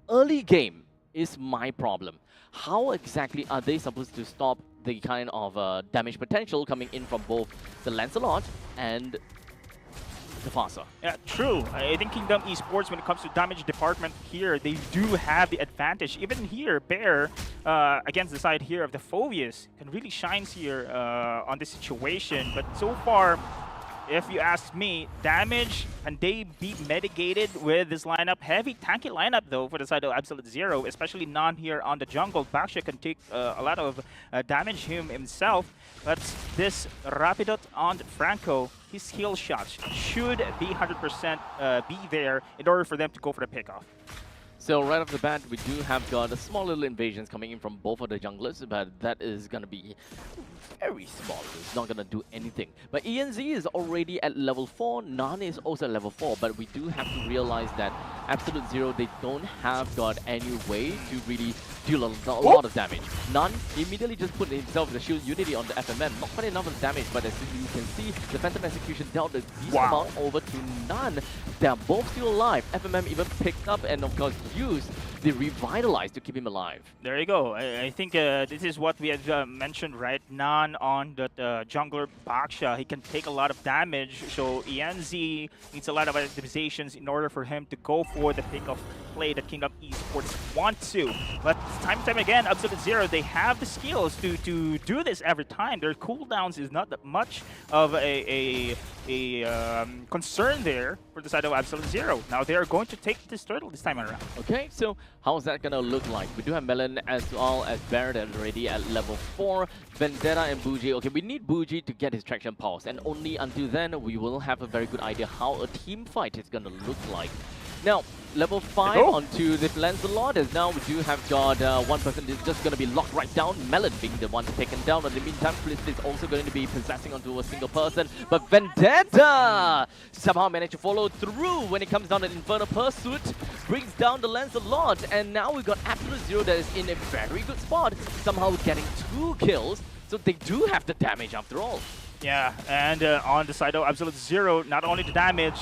early game is my problem. How exactly are they supposed to stop the kind of damage potential coming in from both the Lancelot and the Plaza? Yeah, true. I think Kingdom Esports, when it comes to damage department here, they do have the advantage. Even here, Bear, against the side here of the Phobius, can really shines here on this situation. But so far, if you ask me, damage, can they be mitigated with this lineup? Heavy tanky lineup though for the side of Absolute Zero, especially Nan here on the jungle. Baksha can take a lot of damage himself, but this Rapidot on Franco, his heal shots should be 100% be there in order for them to go for the pickoff. So right off the bat, we do have got a small little invasions coming in from both of the junglers, but that is going to be very small. It's not going to do anything. But ENZ is already at level 4, Nan is also at level 4, but we do have to realize that Absolute Zero, they don't have got any way to really deal a lot of damage. Nan immediately just put himself the shield unity on the FMM. Not quite enough of damage, but as you can see, the Phantom Execution dealt a decent amount over to Nan. They're both still alive. FMM even picked up and of course used the Revitalize to keep him alive. There you go. I think this is what we had mentioned, right? Nan on the jungler Baksha. He can take a lot of damage, so ENZ needs a lot of optimizations in order for him to go for the pick of play that Kingdom Esports want to. But time and time again, Absolute Zero, they have the skills to do this every time. Their cooldowns is not that much of a concern there for the side of Absolute Zero. Now they are going to take this turtle this time around. Okay, so how's that gonna look like? We do have Melon as well as Barrett already at level 4. Vendetta and Bougie. Okay, we need Bougie to get his traction pulse, and only until then we will have a very good idea how a team fight is gonna look like. Now, level 5 onto the Lancelot, as now we do have got one person is just going to be locked right down, Melon being the one taken down. In the meantime, Blitz is also going to be possessing onto a single person, but Vendetta somehow managed to follow through when it comes down to Infernal Pursuit, brings down the Lancelot, and now we've got Absolute Zero that is in a very good spot, somehow getting 2 kills, so they do have the damage after all. Yeah, and on the side of Absolute Zero, not only the damage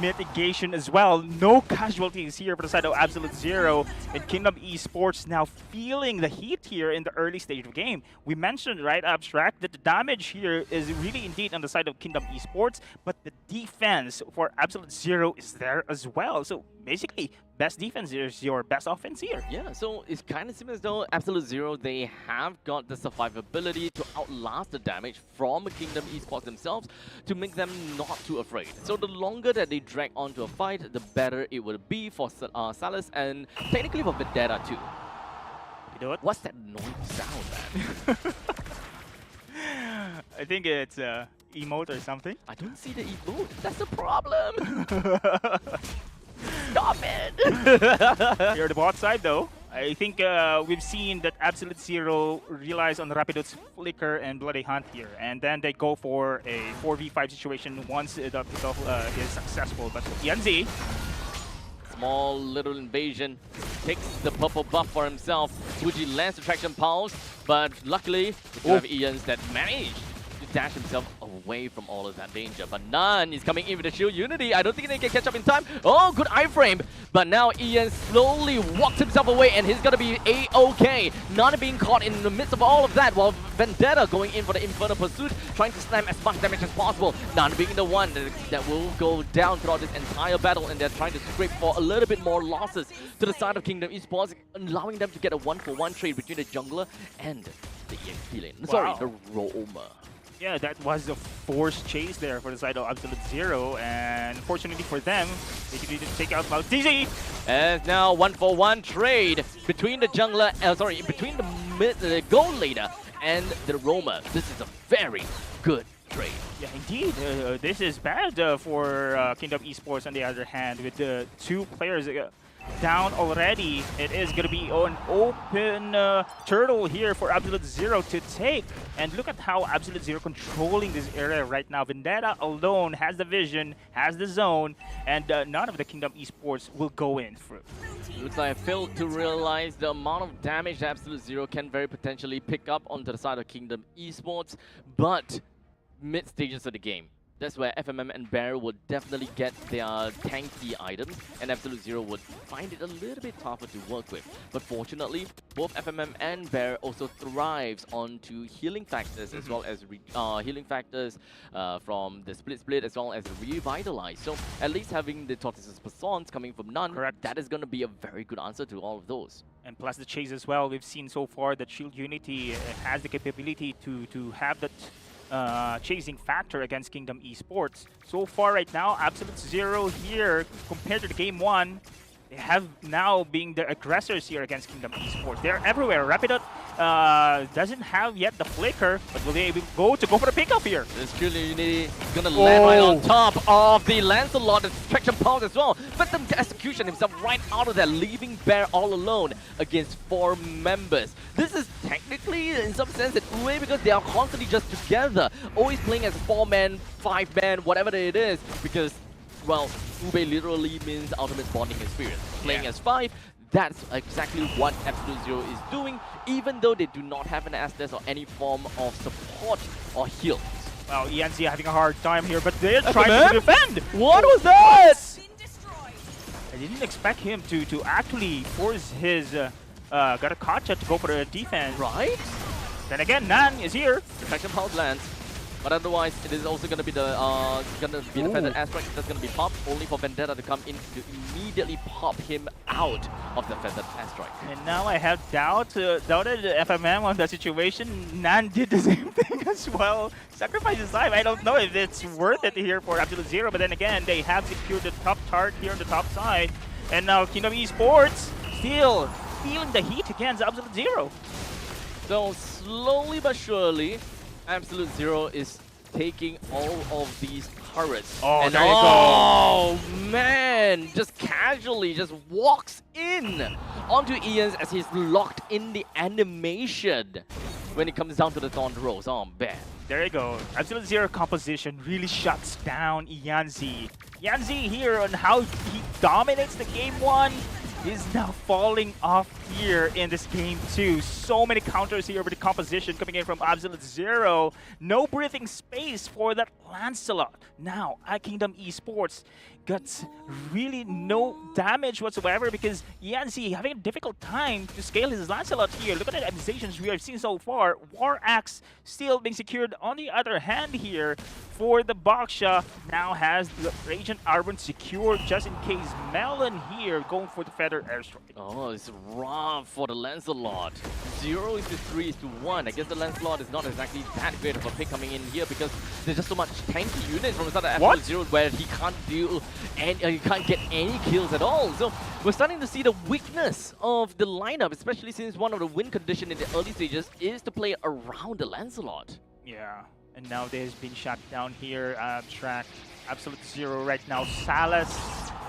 mitigation as well. No casualties here for the side of Absolute Zero, and Kingdom Esports now feeling the heat here in the early stage of the game. We mentioned, right, Abstract, that the damage here is really indeed on the side of Kingdom Esports, but the defense for Absolute Zero is there as well. So basically, best defense is your best offense here. Yeah, so it's kind of similar as though Absolute Zero, they have got the survivability to outlast the damage from Kingdom Esports themselves to make them not too afraid. So the longer that they drag onto a fight, the better it will be for Salas and technically for Vendetta too. You know what? What's that noise sound, man? I think it's emote or something. I don't see the emote. That's the problem. Stop it! Here on the bot side though, I think we've seen that Absolute Zero relies on Rapidot's Flicker and Bloody Hunt here, and then they go for a 4v5 situation once the pickoff is successful. But Yanzi, small little invasion, takes the purple buff for himself. Fuji lands the traction pulse, but luckily we have Ian's that managed to dash himself away from all of that danger. But Nan is coming in with the shield unity. I don't think they can catch up in time. Oh, good iframe. But now Ian slowly walks himself away, and he's going to be A-OK. Nan being caught in the midst of all of that, while Vendetta going in for the Infernal Pursuit, trying to slam as much damage as possible. Nan being the one that will go down throughout this entire battle, and they're trying to scrape for a little bit more losses to the side of Kingdom Esports, allowing them to get a 1-for-1 trade between the jungler and the EXP lane. Sorry, the roamer. Yeah, that was a forced chase there for the side of Absolute Zero, and unfortunately for them, they didn't take out Maltese. And now 1-for-1 trade between the jungler, between the gold laner and the roamer. This is a very good trade. Yeah, indeed. This is bad for Kingdom Esports on the other hand, with the two players down already. It is going to be an open turtle here for Absolute Zero to take. And look at how Absolute Zero controlling this area right now. Vendetta alone has the vision, has the zone, and none of the Kingdom Esports will go in through. Looks like I failed to realize the amount of damage that Absolute Zero can very potentially pick up onto the side of Kingdom Esports, but mid stages of the game. That's where FMM and Bear would definitely get their tanky items, and Absolute Zero would find it a little bit tougher to work with. But fortunately, both FMM and Bear also thrives onto healing factors, as well as healing factors from the split as well as the revitalize. So at least having the Tortoise's Passons coming from none, correct, that is going to be a very good answer to all of those. And plus the chase as well, we've seen so far that Shield Unity has the capability to have that chasing factor against Kingdom Esports. So far right now, Absolute Zero here, compared to the game 1, they have now being the aggressors here against Kingdom Esports. They're everywhere. Rapidot doesn't have yet the flicker, but will they go for the pickup here? This Shield Unity gonna land right on top of the Lancelot, the Distraction Pulse as well. But the execution himself right out of there, leaving Bear all alone against 4 members. This is technically, in some sense, an Ue because they are constantly just together, always playing as a 4-man, 5-man, whatever it is, because, well, Ube literally means ultimate bonding experience. Playing as 5, that's exactly what Absolute Zero is doing, even though they do not have an Estes or any form of support or heal. Well, ENC having a hard time here, but they're trying to defend! What was that? I didn't expect him to actually force his Garakacha to go for the defense. Right? Then again, Nan is here. Distraction Pulse lands. But otherwise, it is also going to be the Feathered Aspect that's going to be popped, only for Vendetta to come in to immediately pop him out of the Feathered Aspect. And now I have doubted FMM on that situation. Nan did the same thing as well. Sacrifice his life. I don't know if it's worth it here for Absolute Zero, but then again, they have secured the top tart here on the top side. And now Kingdom Esports still feeling the heat against Absolute Zero. So slowly but surely, Absolute Zero is taking all of these turrets. Oh, and there you go. Oh man, just casually just walks in onto Ian's as he's locked in the animation when it comes down to the Taunt Rose. Oh man. There you go. Absolute Zero composition really shuts down Yanzi. Yanzi here on how he dominates the game 1 is now falling off here in this game 2. So many counters here with the composition coming in from Absolute Zero. No breathing space for that Lancelot. Now, at Kingdom Esports gets really no damage whatsoever because Yanzi having a difficult time to scale his Lancelot here. Look at the animations we have seen so far. War Axe still being secured. On the other hand here, for the Baksha, now has the Radiant Armor secured just in case. Melon here going for the Feather Airstrike. Oh, it's rough for the Lancelot. 0-3-1. I guess the Lancelot is not exactly that great of a pick coming in here because there's just so much tanky units from the start of Absolute Zero where he can't deal and he can't get any kills at all. So we're starting to see the weakness of the lineup, especially since one of the win condition in the early stages is to play around the Lancelot. Yeah, and now there's been shut down here. Abstract, Absolute Zero right now. Salas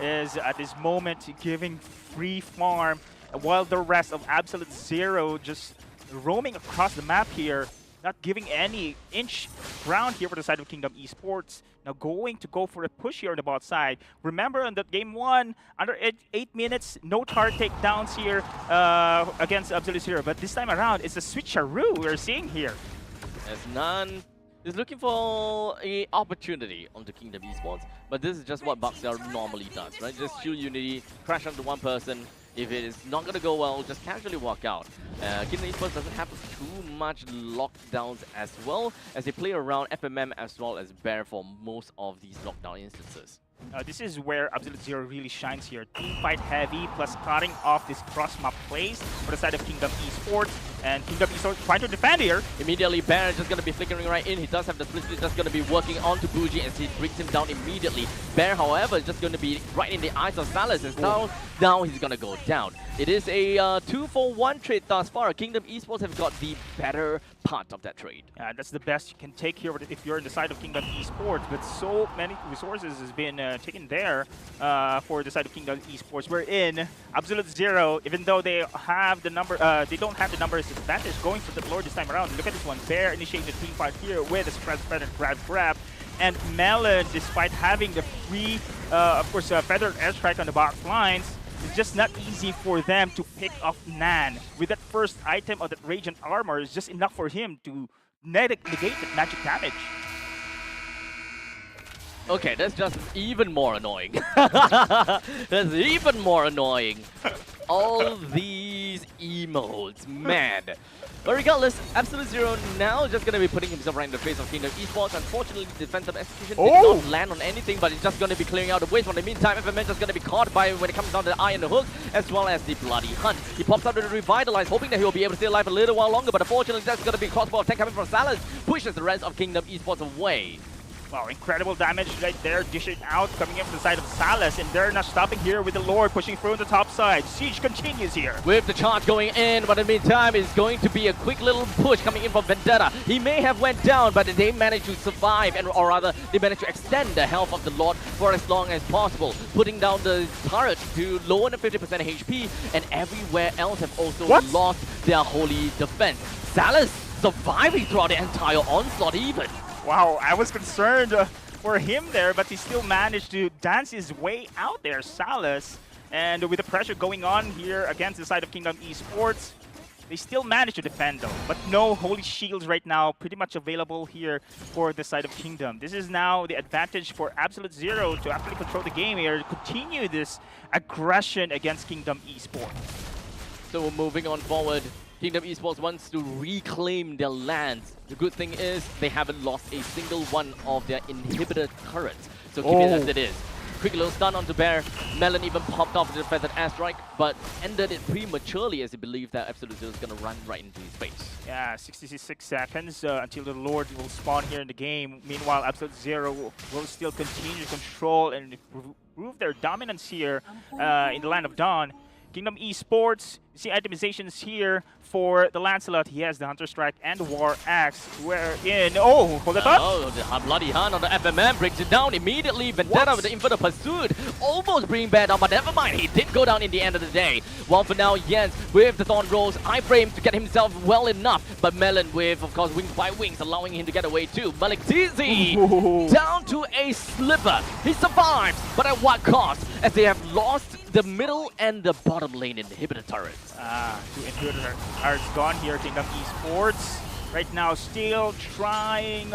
is at this moment giving free farm, while the rest of Absolute Zero just roaming across the map here, not giving any inch ground here for the side of Kingdom Esports. Now going to go for a push here on the bot side. Remember on that game 1, under 8 minutes, no hard takedowns here against Absolute Zero. But this time around, it's a switcheroo we're seeing here. As Nan is looking for an opportunity onto Kingdom Esports, but this is just what Baksha normally does, right? Just Shield Unity, crash onto one person. If it is not going to go well, just casually walk out. Kingdom Esports doesn't have too much lockdowns as well, as they play around FMM as well as Bear for most of these lockdown instances. This is where Absolute Zero really shines here. Team fight heavy plus cutting off this cross-map plays for the side of Kingdom Esports. And Kingdom Esports trying to defend here. Immediately, Bear just going to be flickering right in. He does have the split, just going to be working onto Bougie as he brings him down immediately. Bear, however, is just going to be right in the eyes of Salas, and now he's going to go down. It is a 2-for-1 trade thus far. Kingdom Esports have got the better part of that trade. That's the best you can take here if you're on the side of Kingdom Esports, but so many resources has been taken there for the side of Kingdom Esports. We're in Absolute Zero, even though they have the number, they don't have the numbers advantage going for the Lord this time around. Look at this one. Bear initiating the team fight here with a spread and grab. And Melon, despite having the free, of course, feathered airstrike on the box lines, it's just not easy for them to pick off Nan. With that first item of that Radiant Armor, it's just enough for him to negate that magic damage. Okay, that's just even more annoying. That's even more annoying. All these emotes, man. But regardless, Absolute Zero now just going to be putting himself right in the face of Kingdom Esports. Unfortunately, the defensive execution did not land on anything, but it's just going to be clearing out the waste. For the meantime, FMN just going to be caught by when it comes down to the eye and the hook, as well as the Bloody Hunt. He pops out to the Revitalize, hoping that he'll be able to stay alive a little while longer, but unfortunately, that's going to be a crossbow attack coming from Salas, pushes the rest of Kingdom Esports away. Wow, incredible damage right there, dishing out, coming in from the side of Salas, and they're not stopping here with the Lord pushing through on the top side. Siege continues here. With the charge going in, but in the meantime, it's going to be a quick little push coming in from Vendetta. He may have went down, but they managed to survive, or rather, they managed to extend the health of the Lord for as long as possible, putting down the turret to lower than 50% HP, and everywhere else have also lost their holy defense. Salas surviving throughout the entire onslaught even. Wow, I was concerned for him there, but he still managed to dance his way out there, Salas. And with the pressure going on here against the side of Kingdom Esports, they still managed to defend though. But no Holy Shields right now, pretty much available here for the side of Kingdom. This is now the advantage for Absolute Zero to actually control the game here, to continue this aggression against Kingdom Esports. So moving on forward, Kingdom Esports wants to reclaim their lands. The good thing is they haven't lost a single one of their inhibitor turrets. So keep it as it is. Quick little stun onto Bear. Melon even popped off the feathered airstrike, but ended it prematurely as he believed that Absolute Zero is going to run right into his face. Yeah, 66 seconds until the Lord will spawn here in the game. Meanwhile, Absolute Zero will still continue to control and prove their dominance here in the Land of Dawn. Kingdom Esports, you see itemizations here for the Lancelot. He has the Hunter Strike and the War Axe. Wherein, hold it up. Oh, the Bloody Hunt on the FMM breaks it down immediately. Vendetta with the Infinite Pursuit, almost bringing Bear down, but never mind. He did go down in the end of the day. While for now, Jens with the Thorn Rolls, iframe to get himself well enough. But Melon with, of course, Wings by Wings, allowing him to get away too. Malik TZ down to a slipper. He survives, but at what cost? As they have lost the middle and the bottom lane inhibitor turrets. Two inhibitor turrets gone here. Kingdom Esports right now still trying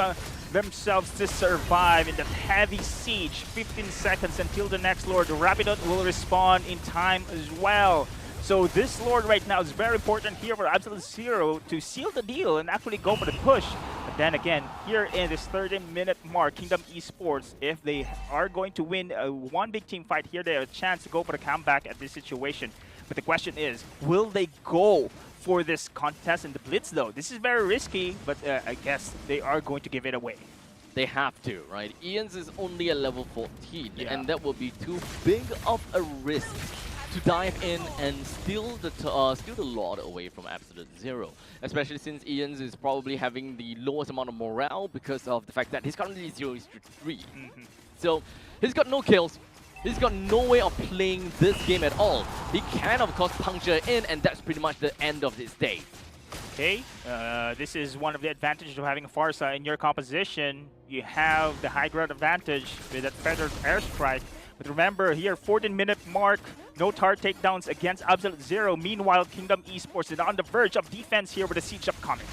themselves to survive in that heavy siege. 15 seconds until the next Lord. The Rapidot will respawn in time as well. So this Lord right now is very important here for Absolute Zero to seal the deal and actually go for the push. But then again, here in this 30-minute mark, Kingdom Esports, if they are going to win one big team fight here, they have a chance to go for the comeback at this situation. But the question is, will they go for this contest in the Blitz though? This is very risky, but I guess they are going to give it away. They have to, right? Ian's is only a level 14, and that will be too big of a risk to dive in and steal the Lord away from Absolute Zero. Especially since Ian's is probably having the lowest amount of morale because of the fact that he's currently 0-3. So he's got no kills. He's got no way of playing this game at all. He can, of course, puncture in, and that's pretty much the end of his day. Okay, this is one of the advantages of having a Farsa in your composition. You have the high ground advantage with that feathered airstrike. But remember here, 14-minute mark, no turret takedowns against Absolute Zero. Meanwhile, Kingdom Esports is on the verge of defense here with the siege upcoming.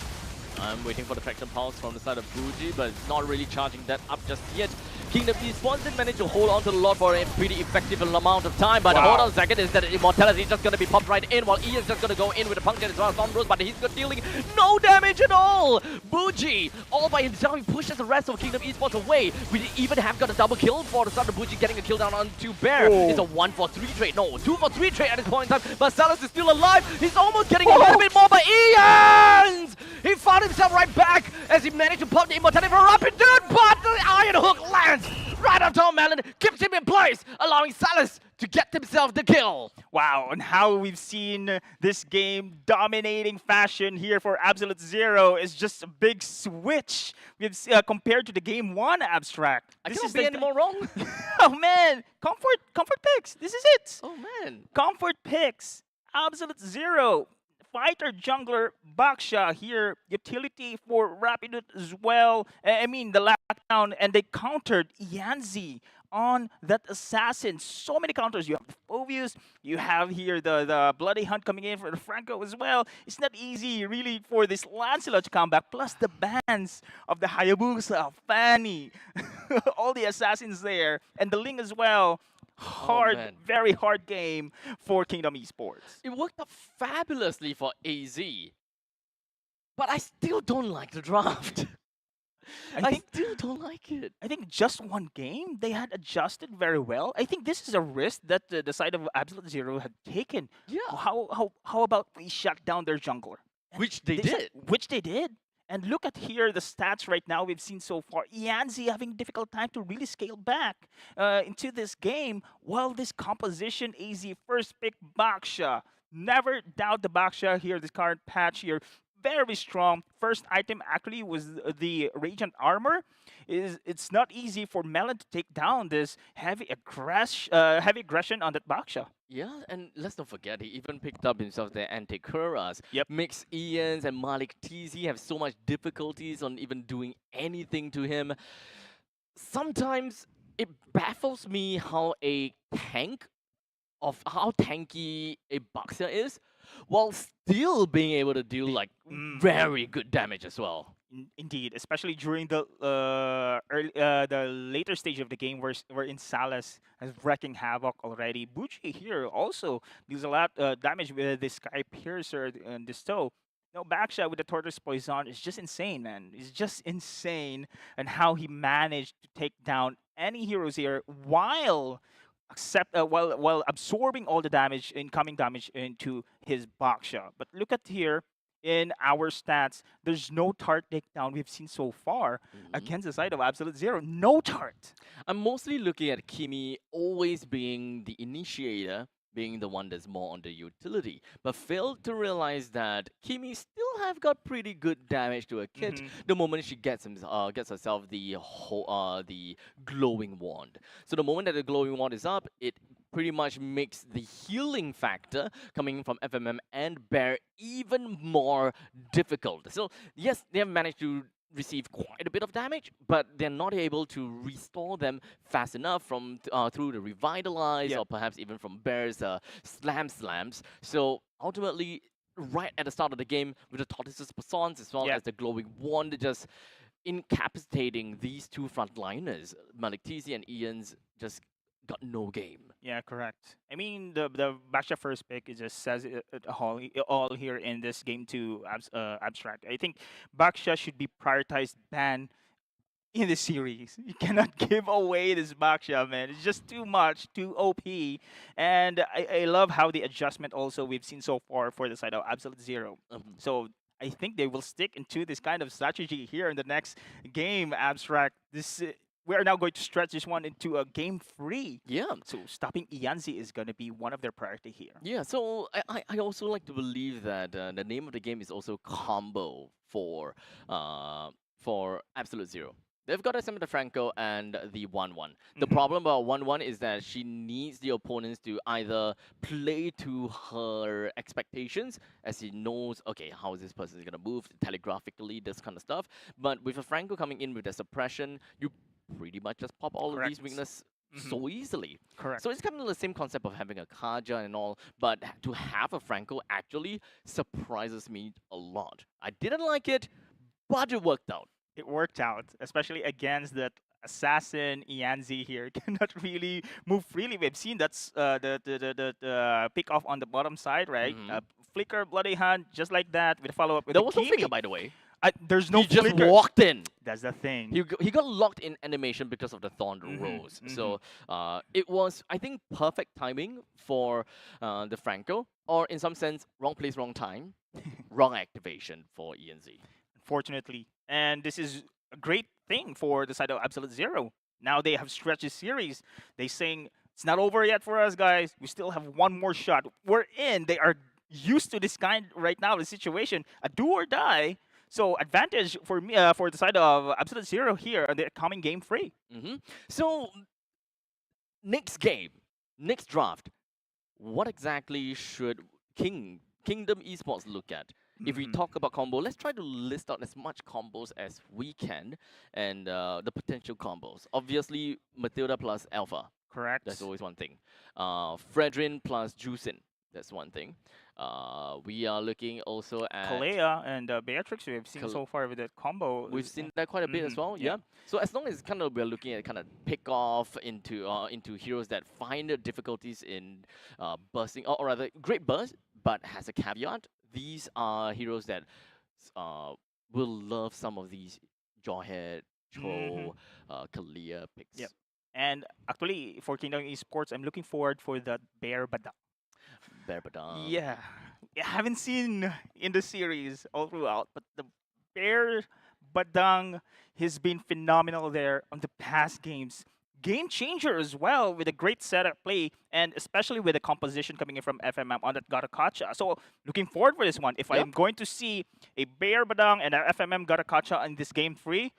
I'm waiting for the Fraction Pulse from the side of Bougie, but it's not really charging that up just yet. Kingdom Esports did manage to hold on to the Lord for a pretty effective amount of time, but Wow. hold on a second, is that Immortality just gonna be popped right in while Ian's just gonna go in with a puncture as well as Storm Rose, but he's dealing no damage at all! Bougie, all by himself, he pushes the rest of Kingdom Esports away. We even have got a double kill for the start of Bougie getting a kill down onto Bear. Oh. It's a 1-for-3 trade, no, 2-for-3 trade at this point in time, but Salas is still alive. He's almost getting a little bit more, but Ian's! He found himself right back as he managed to pop the Immortality for Rapid Dude, but the Iron Hook lands right on top Melon, keeps him in place, allowing Salas to get himself the kill. Wow, and how we've seen this game dominating fashion here for Absolute Zero is just a big switch we've compared to the game one Abstract. I This cannot is be like any more wrong. Oh man, comfort picks. This is it. Oh man. Comfort picks. Absolute Zero. Fighter jungler Baksha here. Utility for Rapidut as well. I mean the lockdown, and they countered Yanzi on that assassin. So many counters. You have the Phobius, you have here the Bloody Hunt coming in for the Franco as well. It's not easy really for this Lancelot to come back. Plus the bans of the Hayabusa, Fanny, all the assassins there, and the Ling as well. Hard, man. very hard game for Kingdom Esports. It worked out fabulously for AZ, but I still don't like the draft. I still don't like it. I think just one game they had adjusted very well. I think this is a risk that the side of Absolute Zero had taken. Yeah. How about we shut down their jungler? And Which they did. Which they did. And look at here the stats right now we've seen so far. Yanzi having a difficult time to really scale back into this game, while this composition AZ first pick Baksha. Never doubt the Baksha here, this current patch here. Very strong. First item actually was the Radiant Armor. It's not easy for Melon to take down this heavy aggression on that Baksha. Yeah, and let's not forget, he even picked up himself the Antikuras. Yep. Makes Ians and Malik TZ have so much difficulties on even doing anything to him. Sometimes it baffles me how how tanky a boxer is, while still being able to do like very good damage as well. Indeed, especially during the the later stage of the game where in Salas is wrecking havoc already. Bucci here also deals a lot damage with this Sky Piercer and this toe. No, Backshot with the Tortoise Poison is just insane, man. It's just insane, and how he managed to take down any heroes here while while absorbing all the damage, incoming damage into his Baksha. But look at here in our stats, there's no tart takedown we've seen so far against the side of Absolute Zero. No tart. I'm mostly looking at Kimi always being the initiator, being the one that's more on the utility, but failed to realize that Kimi still have got pretty good damage to her kit the moment she gets herself the glowing wand. So the moment that the glowing wand is up, it pretty much makes the healing factor coming from FMM and Bear even more difficult. So yes, they have managed to receive quite a bit of damage, but they're not able to restore them fast enough from through the Revitalize or perhaps even from Bear's slams. So ultimately, right at the start of the game, with the Tortoise's Persons as well as the glowing wand, just incapacitating these two frontliners, Malik TZ and Ian's just got no game. Yeah, correct. I mean, the Baksha first pick, it just says it all here in this game to Abstract. I think Baksha should be prioritized ban in the series. You cannot give away this Baksha, man. It's just too much, too OP. And I love how the adjustment also we've seen so far for the side of Absolute Zero. So I think they will stick into this kind of strategy here in the next game, Abstract. We are now going to stretch this one into a game 3. Yeah. So stopping Ianzi is going to be one of their priority here. Yeah, so I also like to believe that the name of the game is also combo for Absolute Zero. They've got SM the Franco and the 1-1. The problem about 1-1 is that she needs the opponents to either play to her expectations, as he knows, okay, how is this person going to move telegraphically, this kind of stuff. But with a Franco coming in with the suppression, you pretty much just pop all of these weaknesses so easily. Correct. So it's kind of the same concept of having a Kaja and all, but to have a Franco actually surprises me a lot. I didn't like it, but it worked out. It worked out, especially against that assassin Ianzi here cannot really move freely. We've seen that's the pick off on the bottom side, right? Flicker, bloody hand, just like that with a follow up with There the was no flicker, Kimi. by the way. There's no He just flicker. walked in. That's the thing. He got locked in animation because of the Thorn Rose. So it was, I think, perfect timing for the Franco, or in some sense, wrong place, wrong time, wrong activation for ENZ. Fortunately. And this is a great thing for the side of Absolute Zero. Now they have stretched this series. They saying it's not over yet for us, guys. We still have one more shot. We're in. They are used to this kind right now, the situation. A do or die. So advantage for me, for the side of Absolute Zero here, and they're coming game free. So next game, next draft, what exactly should Kingdom Esports look at? If we talk about combo, let's try to list out as much combos as we can, and the potential combos. Obviously, Matilda plus Alpha. Correct. That's always one thing. Fredrin plus Juicin. That's one thing. We are looking also at Kalea and Beatrix we've seen so far with that combo. We've seen that quite a bit as well, yeah. So as long as kind of we're looking at kind of pick off into heroes that find the difficulties in bursting, or rather great burst, but has a caveat. These are heroes that will love some of these Jawhead, Cho, Kalia picks. Yep. And actually, for Kingdom Esports, I'm looking forward for the Bear Badang. Bear Badang. Yeah. I haven't seen in the series all throughout, but the Bear Badang has been phenomenal there on the past games. Game changer as well with a great setup play, and especially with the composition coming in from FMM on that Garakacha. So looking forward for this one. If I'm going to see a Bear Badang and a FMM Garakacha in this game 3,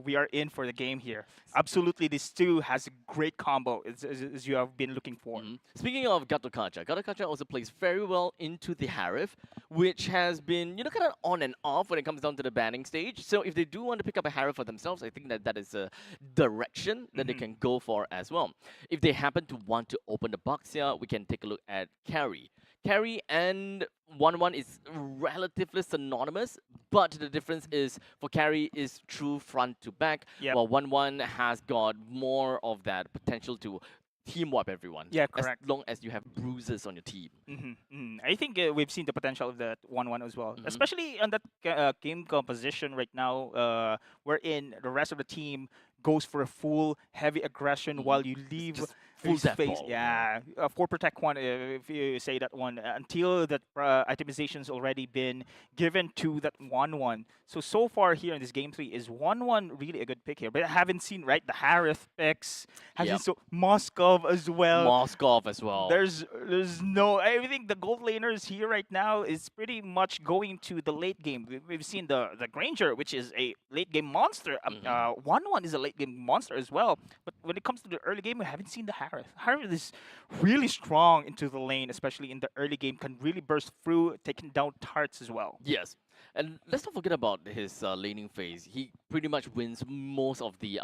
we are in for the game here. Absolutely, this two has a great combo as you have been looking for. Speaking of Garakacha also plays very well into the Harif, which has been, kind of on and off when it comes down to the banning stage. So if they do want to pick up a Harif for themselves, I think that is a direction that they can go for as well. If they happen to want to open the box here, we can take a look at Carry. Carry and 1-1 is relatively synonymous, but the difference is for Carry is true front to back, while 1-1 has got more of that potential to team wipe everyone. Yeah, correct. As long as you have bruises on your team. I think we've seen the potential of that 1-1 as well, especially on that game composition right now, wherein the rest of the team goes for a full heavy aggression while you leave full his death face. ball. Yeah, for protect one, if you say that one, until that itemization's already been given to that 1-1. So far here in this game 3 is 1-1 really a good pick here, but I haven't seen the Harith picks. So Moskov as well. Moskov as well. There's no. I think the gold laners here right now is pretty much going to the late game. We've seen the Granger, which is a late game monster. 1-1 is a late game monster as well. But when it comes to the early game, we haven't seen the Harith. Harith is really strong into the lane, especially in the early game. Can really burst through, taking down tarts as well. Yes. And let's not forget about his laning phase. He pretty much wins most of the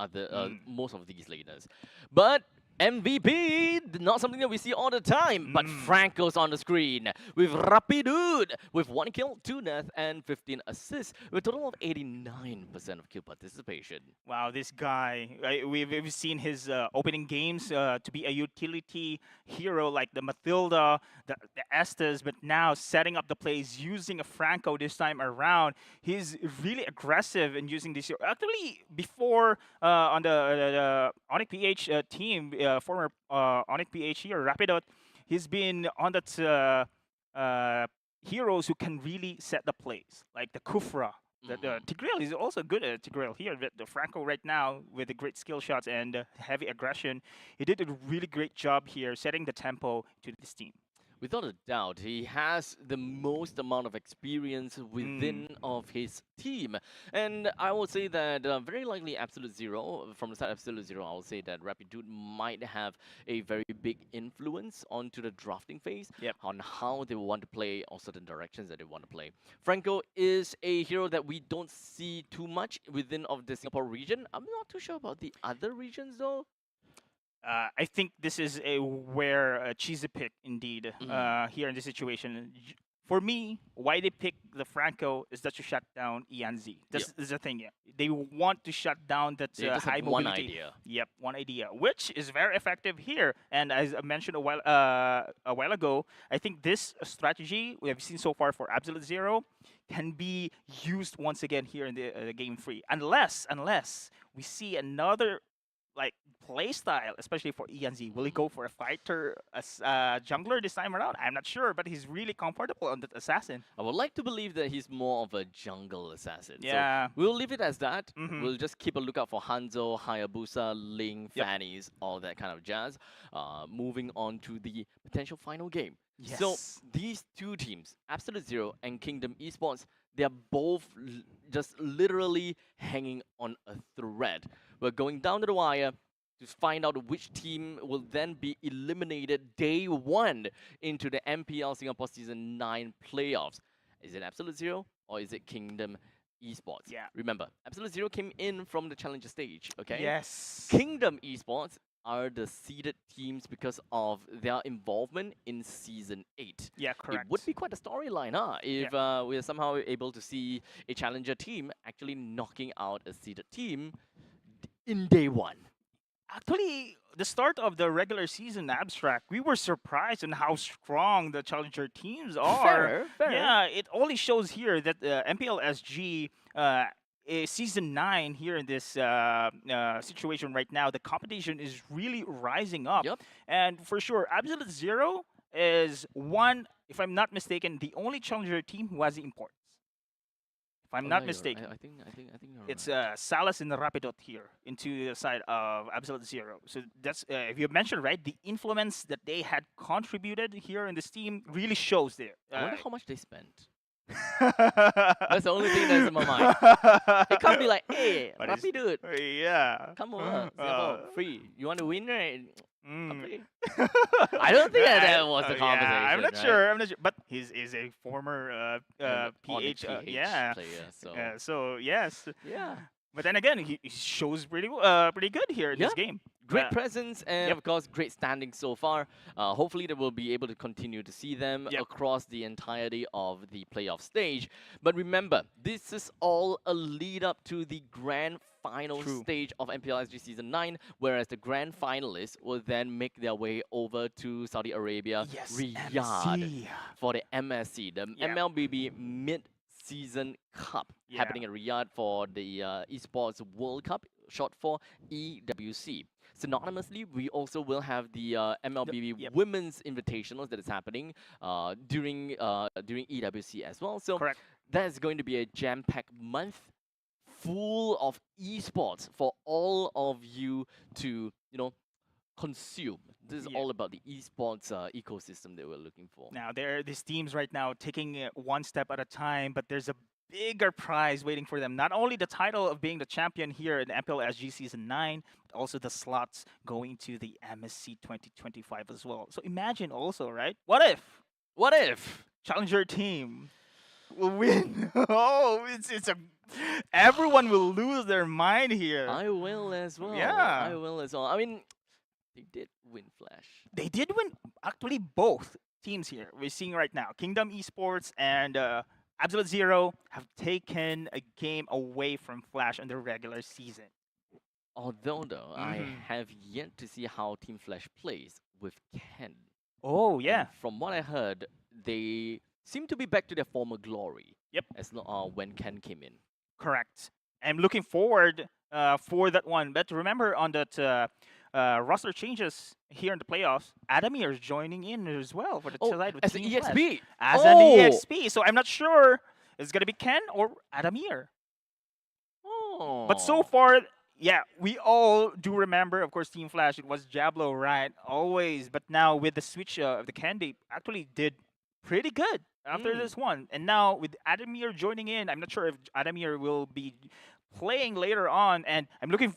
most of these laners. But MVP, not something that we see all the time, but Franco's on the screen with Rapidude with 1 kill, 2 deaths, and 15 assists, with a total of 89% of kill participation. Wow, this guy, we've seen his opening games to be a utility hero like the Matilda, the Estes, but now setting up the plays using a Franco this time around. He's really aggressive in using this hero. Actually, before on the Onyx PH team, former Onyx PH here, Rapidot, he's been on that heroes who can really set the plays, like the Kufra. The Tigreal is also good at Tigreal here. The Franco right now with the great skill shots and heavy aggression, he did a really great job here setting the tempo to this team. Without a doubt, he has the most amount of experience within of his team. And I would say that very likely Absolute Zero, from the side of Absolute Zero, I would say that Rapidude might have a very big influence onto the drafting phase on how they want to play or certain directions that they want to play. Franco is a hero that we don't see too much within of the Singapore region. I'm not too sure about the other regions though. I think this is where cheesy pick indeed here in this situation. For me, why they pick the Franco is that you shut down Ianzi. That's the thing. Yeah, they want to shut down that They just high have one mobility. idea. Yep, one idea, which is very effective here. And as I mentioned a while ago, I think this strategy we have seen so far for Absolute Zero can be used once again here in the Game 3, unless we see another like play style, especially for Ian Z. Will he go for a fighter as jungler this time around? I'm not sure, but he's really comfortable on that assassin. I would like to believe that he's more of a jungle assassin. Yeah. So we'll leave it as that. Mhm. We'll just keep a lookout for Hanzo, Hayabusa, Ling, Yep. Fannies, all that kind of jazz. Moving on to the potential final game. Yes. So these two teams, Absolute Zero and Kingdom Esports, they are both just literally hanging on a thread. We're going down to the wire to find out which team will then be eliminated day one into the MPL Singapore Season 9 playoffs. Is it Absolute Zero or is it Kingdom Esports? Yeah. Remember, Absolute Zero came in from the Challenger stage, okay? Yes. Kingdom Esports are the seeded teams because of their involvement in Season 8. Yeah, correct. It would be quite a storyline, huh? If we are somehow able to see a Challenger team actually knocking out a seeded team in day one. Actually, the start of the regular season abstract, we were surprised on how strong the challenger teams are. Fair. Yeah, it only shows here that MPL SG is season 9 here in this situation right now. The competition is really rising up. Yep. And for sure, Absolute Zero is one, if I'm not mistaken, the only challenger team who has the imports. If I'm not mistaken. I think you're It's right. Salas and Rapidot here into the side of Absolute Zero. So that's if you mentioned right, the influence that they had contributed here in this team really shows there. I wonder how much they spent. That's the only thing that's in my mind. It can't be like, hey, But it's- Rapi dude, Yeah. come over, Singapore, free. You want to win, right? Mm. Come play. I don't think that was the Yeah, I'm not conversation, sure. I'm not sure. But he is a former On the PH. player, so So yes. yeah. But then again, he shows pretty good here in this Yeah. game. Great Uh, presence and yep. of course great standing so far. Hopefully they will be able to continue to see them Yep. across the entirety of the playoff stage. But remember, this is all a lead up to the grand final True. stage of MPL SG Season 9, whereas the grand finalists will then make their way over to Saudi Arabia, Yes, Riyadh, MSC. for the MSC, the Yeah. MLBB Mid-Season Cup, Yeah. happening in Riyadh for the Esports World Cup, short for EWC. Synonymously, we also will have the MLBB yep. Women's Invitationals that is happening during EWC as well. So Correct. that's going to be a jam-packed month full of esports for all of you to, consume. This is Yeah. all about the esports ecosystem that we're looking for. Now there are these teams right now taking it one step at a time, but there's a bigger prize waiting for them. Not only the title of being the champion here in MPL SG Season 9, but also the slots going to the MSC 2025 as well. So imagine also, right? What if challenger team will win? Oh, it's a everyone will lose their mind here. I will as well. Yeah. I will as well. I mean, they did win Flash. They did win. Actually, both teams here we're seeing right now, Kingdom Esports and Absolute Zero, have taken a game away from Flash in the regular season. Although, though, I Mhm. have yet to see how Team Flash plays with Ken. Oh And yeah, from what I heard, they seem to be back to their former glory. Yep. As when Ken came in. correct. I'm looking forward for that one. But remember on that roster changes here in the playoffs, Adamir is joining in as well for the side with as an Team Flash. EXP. As an EXP. So I'm not sure it's gonna be Ken or Adamir. Oh. But so far, yeah, we all do remember, of course, Team Flash. It was Diablo, right? Always. But now with the switch of the Candy, actually did pretty good after this one. And now with Adamir joining in, I'm not sure if Adamir will be playing later on. And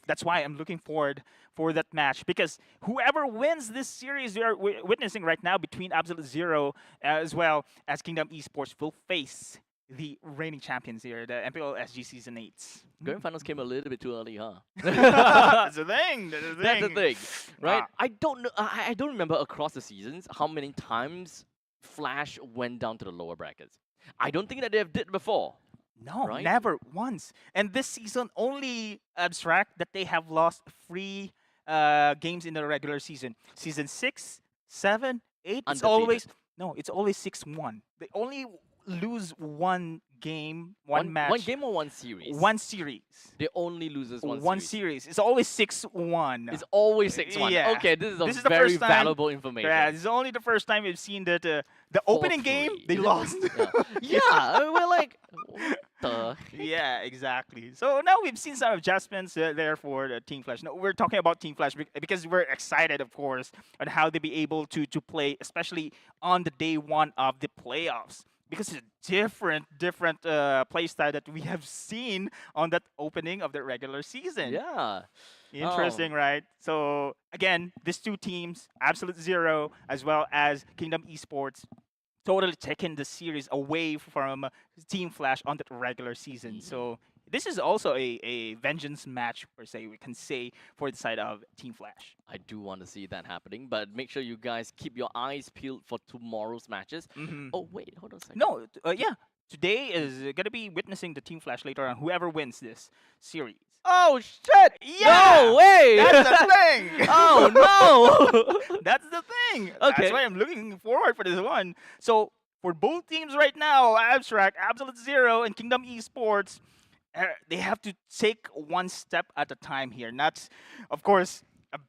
that's why I'm looking forward for that match, because whoever wins this series we are witnessing right now between Absolute Zero as well as Kingdom Esports will face the reigning champions here, the MPL SG Season 8. Grand finals came a little bit too early, huh? That's the thing. That's the thing, right? Ah. I don't know. I don't remember across the seasons how many times Flash went down to the lower brackets. I don't think that they have did before. No, right? never once. And this season, only Abstract that they have lost 3 games in the regular season. Season 6, 7, 8, it's Undefeated. always no, it's always 6-1. They only lose one game, one match, One game or one series? one series. They only loses one One series. series. It's always 6-1. It's always 6-1. Yeah. Okay, this is a This is the very first time- valuable information. Yeah, this is only the first time we've seen that the opening game 4-3. they lost. Yeah, we're like, what the? Yeah, exactly. So now we've seen some adjustments there for the Team Flash. No, we're talking about Team Flash because we're excited, of course, on how they be able to play, especially on the day one of the playoffs. Because it's a different play style that we have seen on that opening of the regular season. Yeah. Interesting, right? So again, these two teams, Absolute Zero as well as Kingdom Esports, totally taking the series away from Team Flash on the regular season. So this is also a vengeance match, per se, we can say, for the side of Team Flash. I do want to see that happening, but make sure you guys keep your eyes peeled for tomorrow's matches. Oh, wait, hold on a second. No, yeah. Today is going to be witnessing the Team Flash later on, whoever wins this series. Oh, shit! Yeah! No way! That's the thing! Oh, no! That's the thing! Okay. That's why I'm looking forward for this one. So, for both teams right now, Abstract, Absolute Zero, and Kingdom Esports, they have to take one step at a time here. Not, of course, a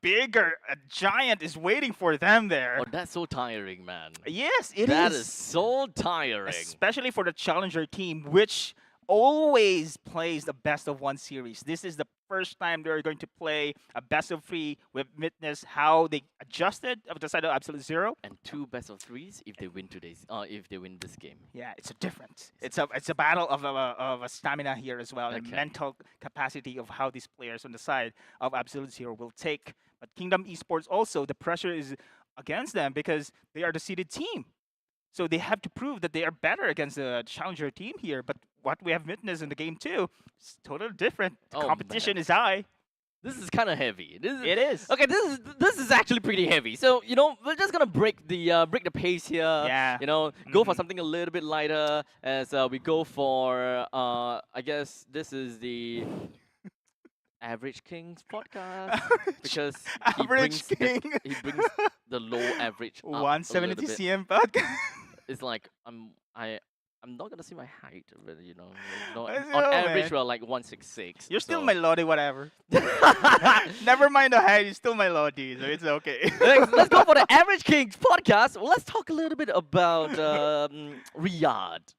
giant is waiting for them there. Oh, that's so tiring, man. Yes, it is. That is so tiring. Especially for the challenger team, which always plays the best of one series. This is the first time they're going to play a best of 3. We've witnessed how they adjusted of the side of Absolute Zero. And 2 best of 3s if they win if they win this game. Yeah, it's a difference. It's a battle of a stamina here as well, and Okay. mental capacity of how these players on the side of Absolute Zero will take. But Kingdom Esports also, the pressure is against them because they are the seeded team. So they have to prove that they are better against the challenger team here. But what we have witnessed in the game 2 is totally different. The Oh, competition man. is high. This is kind of heavy. It is. Okay, this is actually pretty heavy. So we're just gonna break the pace here. Yeah. Go for something a little bit lighter as we go for I guess this is the Average Kings podcast because Average King. he brings the low average up a little 170 bit. cm podcast. It's like I'm not gonna see my height, but I on know, average man. we're like 166. You're still so- my lodi, whatever. Never mind the height, you're still my lodi, so it's okay. Let's go for the Average Kings podcast. Well, let's talk a little bit about Riyadh,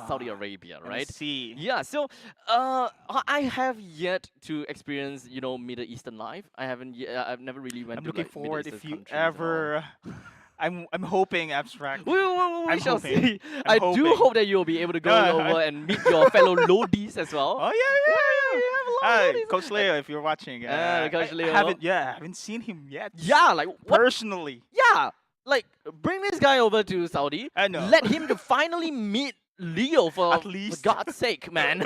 Saudi Arabia, Let me right? see. Yeah, so I have yet to experience, Middle Eastern life. I've never really went I'm to looking like, Middle forward Eastern if you countries at all. ever. I'm hoping, Abstract. We I'm shall hoping. see. I'm I do hoping. hope that you'll be able to go Yeah, over and meet your fellow Lodis as well. Oh yeah. we have a lot of Hi, Lodis. Coach Leo, if you're watching. Coach Leo. I haven't seen him yet. Yeah, like what? Personally. Yeah, like bring this guy over to Saudi. I know. Let him to finally meet Leo for, At least. for God's sake, man.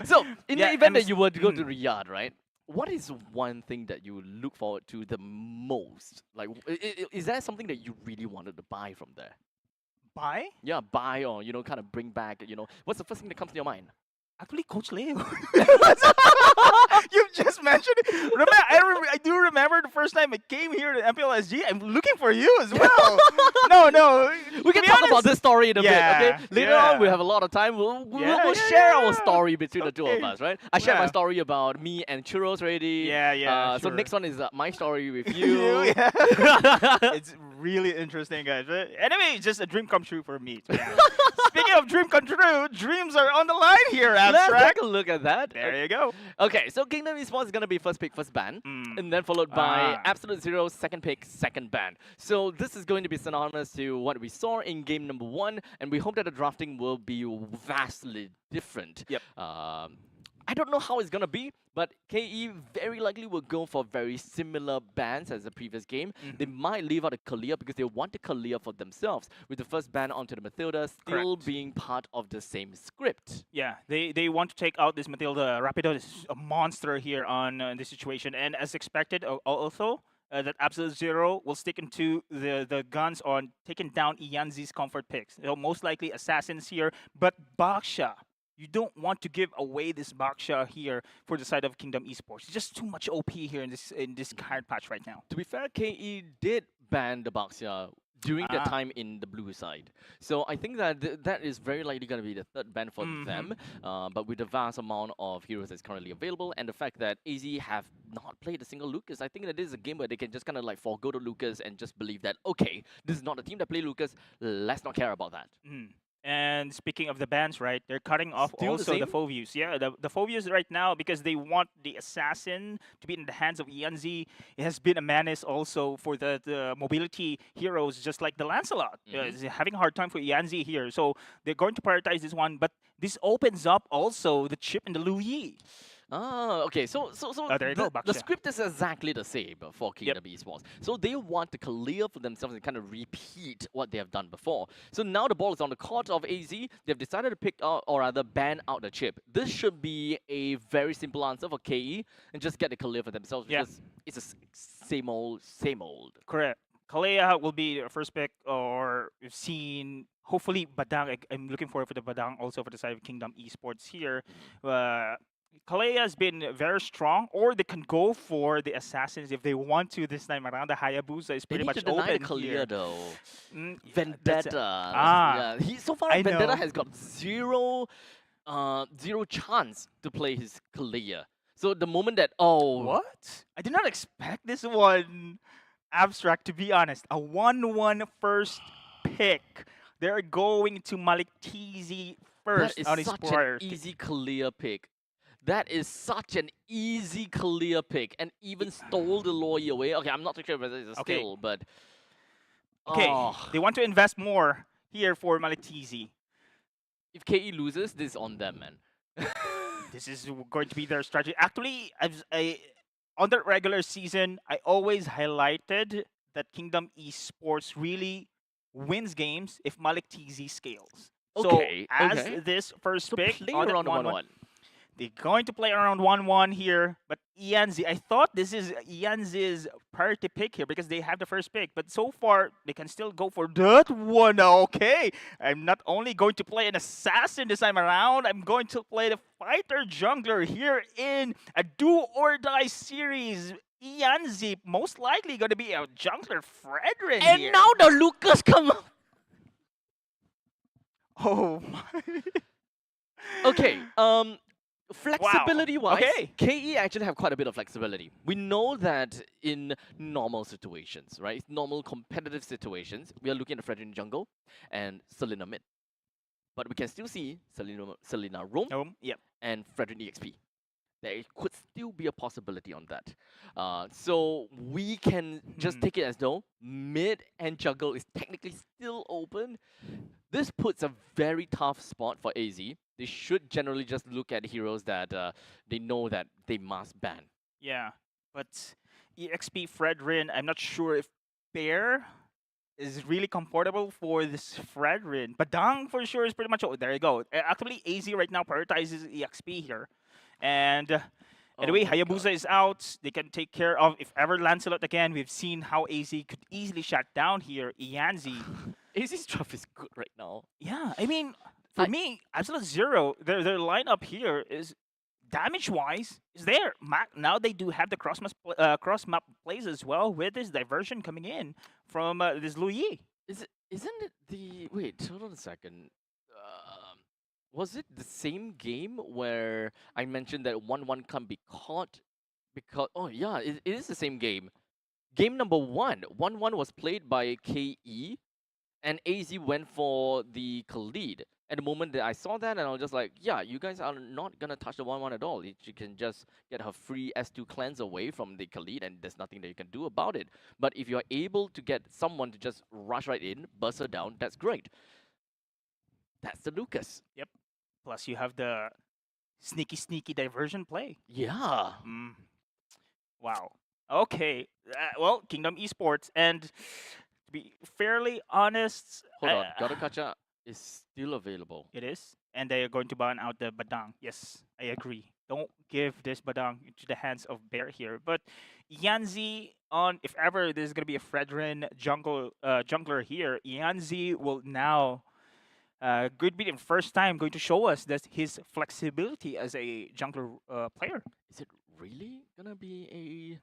So, in Yeah, the event that and you were to go to Riyadh, right? What is one thing that you look forward to the most? Like, is there something that you really wanted to buy from there? Bye? Yeah, buy or kind of bring back. What's the first thing that comes to your mind? Actually, Coach Leo. You've just mentioned it. I do remember the first time I came here to MPL SG. I'm looking for you as well. No. We can talk about this story in a Yeah, bit, okay? Later on, we yeah. have a lot of time. We'll Yeah, share our yeah. story between the two of Okay. us, right? I shared my Yeah. story about me and Churros already. Yeah, So sure. next one is my story with you. Yeah. It's really interesting, guys. Anyway, it's just a dream come true for me. Speaking of dream come true, dreams are on the line here, Let's Abstract. take a look at that. There you go. Okay, so Kingdom Esports is going to be first pick, first ban, Mm. and then followed by Ah. Absolute Zero, second pick, second ban. So this is going to be synonymous to what we saw in game number 1, and we hope that the drafting will be vastly different. Yep. I don't know how it's going to be, but KE very likely will go for very similar bans as the previous game. They might leave out a Kalia because they want the Kalia for themselves, with the first ban onto the Matilda still Correct. being part of the same script. Yeah, they want to take out this Matilda. Rapido is a monster here on this situation, and as expected, also that Absolute Zero will stick into the guns on taking down Ianzi's comfort picks. Most likely Assassins here, but Baksha. You don't want to give away this Baksha here for the side of Kingdom Esports. It's just too much OP here in this current patch right now. To be fair, KE did ban the Baxia during their Ah. time in the blue side. So I think that that is very likely going to be the third ban for them. But with the vast amount of heroes that's currently available and the fact that AZ have not played a single Lucas, I think that this is a game where they can just kind of like forego the Lucas and just believe that, okay, this is not a team that play Lucas, let's not care about that. And speaking of the bans, right, they're cutting off Still the also the same? Phovius. Yeah, the Phovius right now, because they want the Assassin to be in the hands of Ianzi. It has been a menace also for the mobility heroes, just like the Lancelot. Is having a hard time for Ianzi here. So they're going to prioritize this one, but this opens up also the chip in the Louis. Ah, okay. So There you go, the Baksha. script is exactly the same for Kingdom Esports. So they want to clear for themselves and kind of repeat what they have done before. So now the ball is on the court of AZ. They've decided to pick out, or rather ban out the chip. This should be a very simple answer for KE and just get the clear for themselves because it's a same old, same old. Correct. Kalea will be the first pick, or we've seen hopefully Badang. I'm looking forward for the Badang also for the side of Kingdom Esports here. Kalea has been very strong, or they can go for the Assassins if they want to this time around. The Hayabusa is They pretty need much to deny the open clear here. though. That's it. Vendetta. Ah, Yeah. So far, I Vendetta know. has got zero chance to play his clear. So the moment that What? I did not expect this one. Abstract, to be honest. A 1-1 first pick. They're going to Malik TZ first that is on his such prior an pick. easy clear pick. That is such an easy clear pick, and even stole the lawyer away. Okay, I'm not too sure whether it's a Okay. steal, but Okay, oh, they want to invest more here for Malik TZ. if KE loses, this is on them, man. This is going to be their strategy. Actually, on the regular season, I always highlighted that Kingdom Esports really wins games if Malik TZ scales. Okay, so as okay. this first So pick play on that around 1-1, 1-1. they're going to play around 1-1 here, but Ianzi, I thought this is Ianzi's priority pick here because they have the first pick, but so far they can still go for that one. Okay, I'm not only going to play an assassin this time around, I'm going to play the fighter jungler here in a do or die series. Ianzi most likely going to be a jungler Fredrin And here. now the Lucas come up. Oh my. Okay, flexibility-wise, okay. KE actually have quite a bit of flexibility. We know that in normal situations, right, normal competitive situations, we are looking at Fredrin jungle and Selena mid. But we can still see Selena roam Yep. and Fredrin EXP. There could still be a possibility on that. So we can just take it as though mid and jungle is technically still open. This puts a very tough spot for AZ. They should generally just look at heroes that they know that they must ban. Yeah, but EXP Fredrin, I'm not sure if Bear is really comfortable for this Fredrin. But Dang for sure is pretty much. Oh, there you go. Actually, AZ right now prioritizes EXP here. And anyway, my Hayabusa God. is out. They can take care of, if ever Lancelot again. We've seen how AZ could easily shut down here Ianzi. AZ's draft is good right now. Yeah, I mean, for me, Absolute Zero, their lineup here is damage-wise is there. Now they do have the cross-map plays as well with this diversion coming in from this Louis. Isn't it the wait? Hold on a second. Was it the same game where I mentioned that 1-1 can't be caught because it is the same game. Game number 1-1 was played by KE, and AZ went for the Khalid. At the moment that I saw that, and I was just like, yeah, you guys are not gonna touch the 1-1 at all. You can just get her free S2 cleanse away from the Khalid, and there's nothing that you can do about it. But if you're able to get someone to just rush right in, burst her down, that's great. That's the Lucas. Yep. Plus you have the sneaky diversion play. Yeah. Wow. Okay. Well, Kingdom Esports, and to be fairly honest, Hold on, Garukacha is still available. it is, and they are going to ban out the Badang. Yes, I agree. Don't give this Badang into the hands of Bear here. But Yanzi, on, if ever there's gonna be a Fredrin jungler here, Ianzi will now could be the first time going to show us that his flexibility as a jungler player. Is it really gonna be a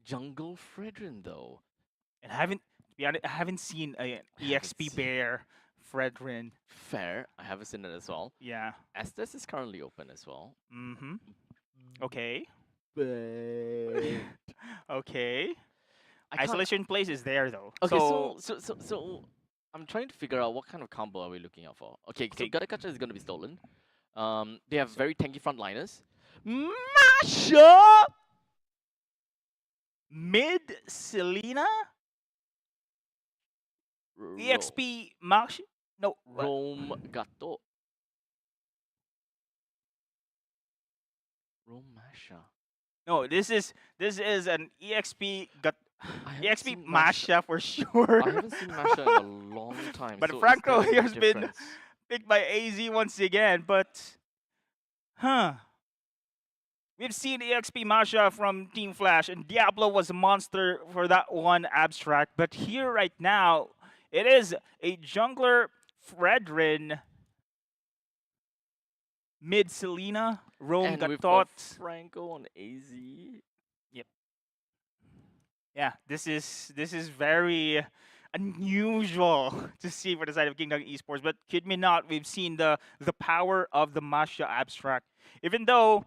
jungle Fredrin though? And to be honest, I haven't seen an EXP seen- Bear Fredrin. Fair, I haven't seen it as well. Yeah. Estes is currently open as well. Mm-hmm. Okay. But Okay. I can't- Isolation place is there though. Okay, so I'm trying to figure out what kind of combo are we looking out for. Okay, so Okay. Gatakacha is gonna be stolen. They have very tanky frontliners. Masha! Mid Selena EXP Max. No. what? Rome Gato. Rome Masha. No, this is an EXP I haven't EXP seen Masha for I sure. haven't seen Masha in a long time. But so Franco is there a here has been difference? picked by AZ once again, but we've seen EXP Masha from Team Flash, and Diablo was a monster for that one abstract. But here right now, it is a jungler Fredrin, mid Selena, Rome And with Gatot. Franco on AZ. Yeah, this is very unusual to see for the side of Kingdom Esports. But kid me not, we've seen the power of the Masha abstract. Even though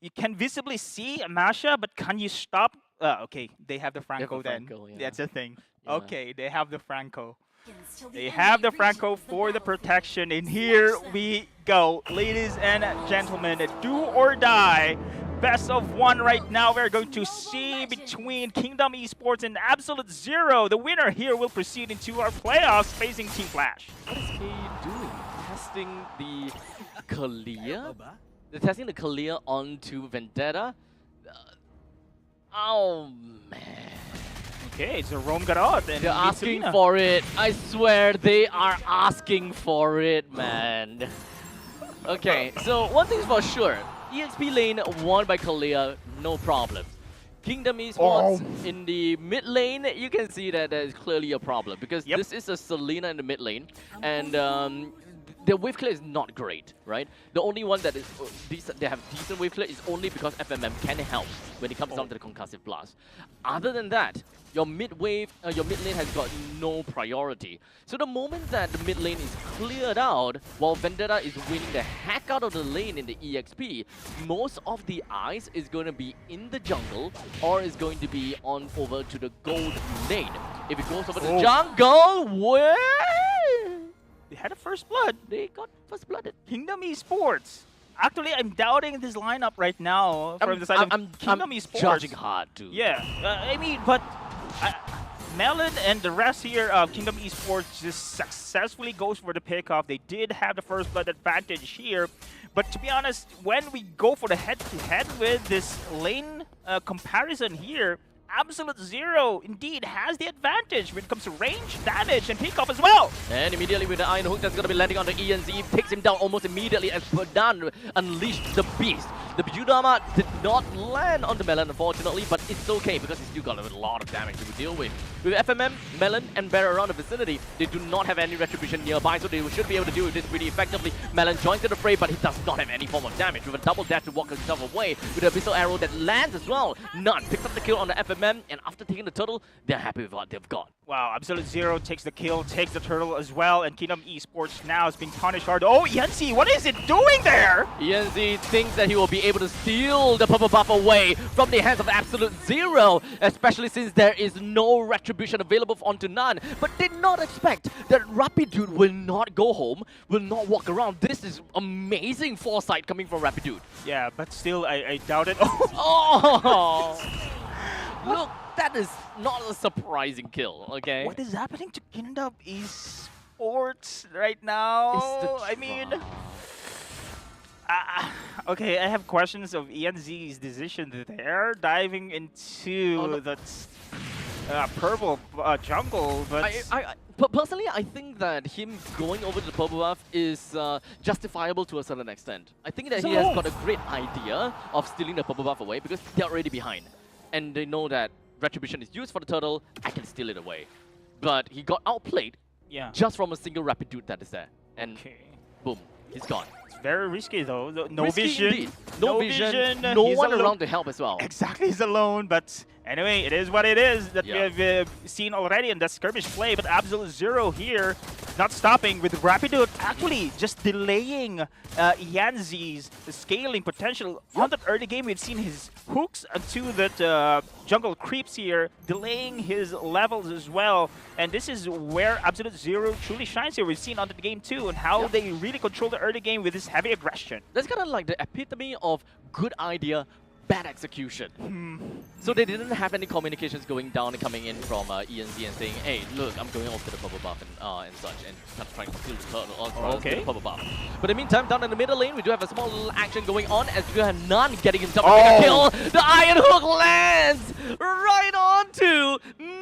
you can visibly see a Masha, but can you stop? Okay, they have the Franco then. Franco, yeah. That's a thing. Yeah. Okay, they have the Franco. They have the Franco for the protection, and here we go, ladies and gentlemen, a do or die. Best of one right now. We're going to see between Kingdom Esports and Absolute Zero. The winner here will proceed into our playoffs facing Team Flash. What is he doing? Testing the Kalia? They're testing the Kalia onto Vendetta? Oh, man. Okay, it's a Rome Garot. And They're asking Mitsulina. for it. I swear, they are asking for it, man. Okay, so one thing's for sure. EXP lane won by Kalia, no problem. Kingdom Esports in the mid lane, you can see that there is clearly a problem because this is a Selena in the mid lane, and their wave clear is not great, right? The only one that is they have decent wave clear is only because FMM can help when it comes down to the concussive blast. Other than that, your mid lane has got no priority. So the moment that the mid lane is cleared out, while Vendetta is winning the heck out of the lane in the EXP, most of the eyes is going to be in the jungle or is going to be on over to the gold lane. If it goes over to the jungle, well, They had a first blood. they got first blooded. Kingdom Esports. Actually, I'm doubting this lineup right now from the side of Kingdom Esports. Judging hard too. Yeah, I mean, but Melon and the rest here of Kingdom Esports just successfully goes for the pickoff. They did have the first blood advantage here, but to be honest, when we go for the head-to-head with this lane comparison here, Absolute Zero indeed has the advantage when it comes to range, damage, and pickoff as well. And immediately with the Iron Hook that's going to be landing on the ENZ, takes him down almost immediately as Verdan unleashed the beast. The Bijudama did not land on the Melon, unfortunately, but it's okay because he's still got a lot of damage to deal with. With FMM, Melon, and Bear around the vicinity, they do not have any retribution nearby, so they should be able to deal with this pretty effectively. Melon joins to the fray, but he does not have any form of damage. With a double dash to walk himself away, with a Abyssal Arrow that lands as well. None picks up the kill on the FMM, and after taking the turtle, they're happy with what they've got. Wow, Absolute Zero takes the kill, takes the turtle as well, and Kingdom Esports now is being punished hard. Oh, Yancy, what is it doing there? ENZ thinks that he will be able to steal the purple buff away from the hands of Absolute Zero, especially since there is no retribution available onto none. But did not expect that Rapidude will not go home, will not walk around. This is amazing foresight coming from Rapidude. Yeah, but still, I doubt it. Oh! Look, that is not a surprising kill, okay? What is happening to Kingdom Esports right now? I mean, okay, I have questions of ENZ's decision there, diving into the purple jungle, but personally, I think that him going over to the purple buff is justifiable to a certain extent. I think that he has got a great idea of stealing the purple buff away because they're already behind. And they know that Retribution is used for the turtle, I can steal it away. But he got outplayed Yeah. just from a single rapid dude that is there. And Okay. boom, he's gone. It's very risky though. No Risky vision. indeed. No vision, no He's one alone. around to help as well. Exactly, he's alone. But anyway, it is what it is that Yeah. we have seen already in that skirmish play. But Absolute Zero here, not stopping with Rapidude, actually just delaying Yanzi's scaling potential. On that early game, we've seen his hooks into that jungle creeps here, delaying his levels as well. And this is where Absolute Zero truly shines here. We've seen on the game too, and how they really control the early game with this heavy aggression. That's kind of like the epitome of good idea, bad execution. So they didn't have any communications going down and coming in from ENZ and saying, hey, look, I'm going off to the purple buff and such, and kind of trying to steal the turtle to the purple buff. But in the meantime, down in the middle lane, we do have a small little action going on as we have None getting himself a kill. The Iron Hook lands right onto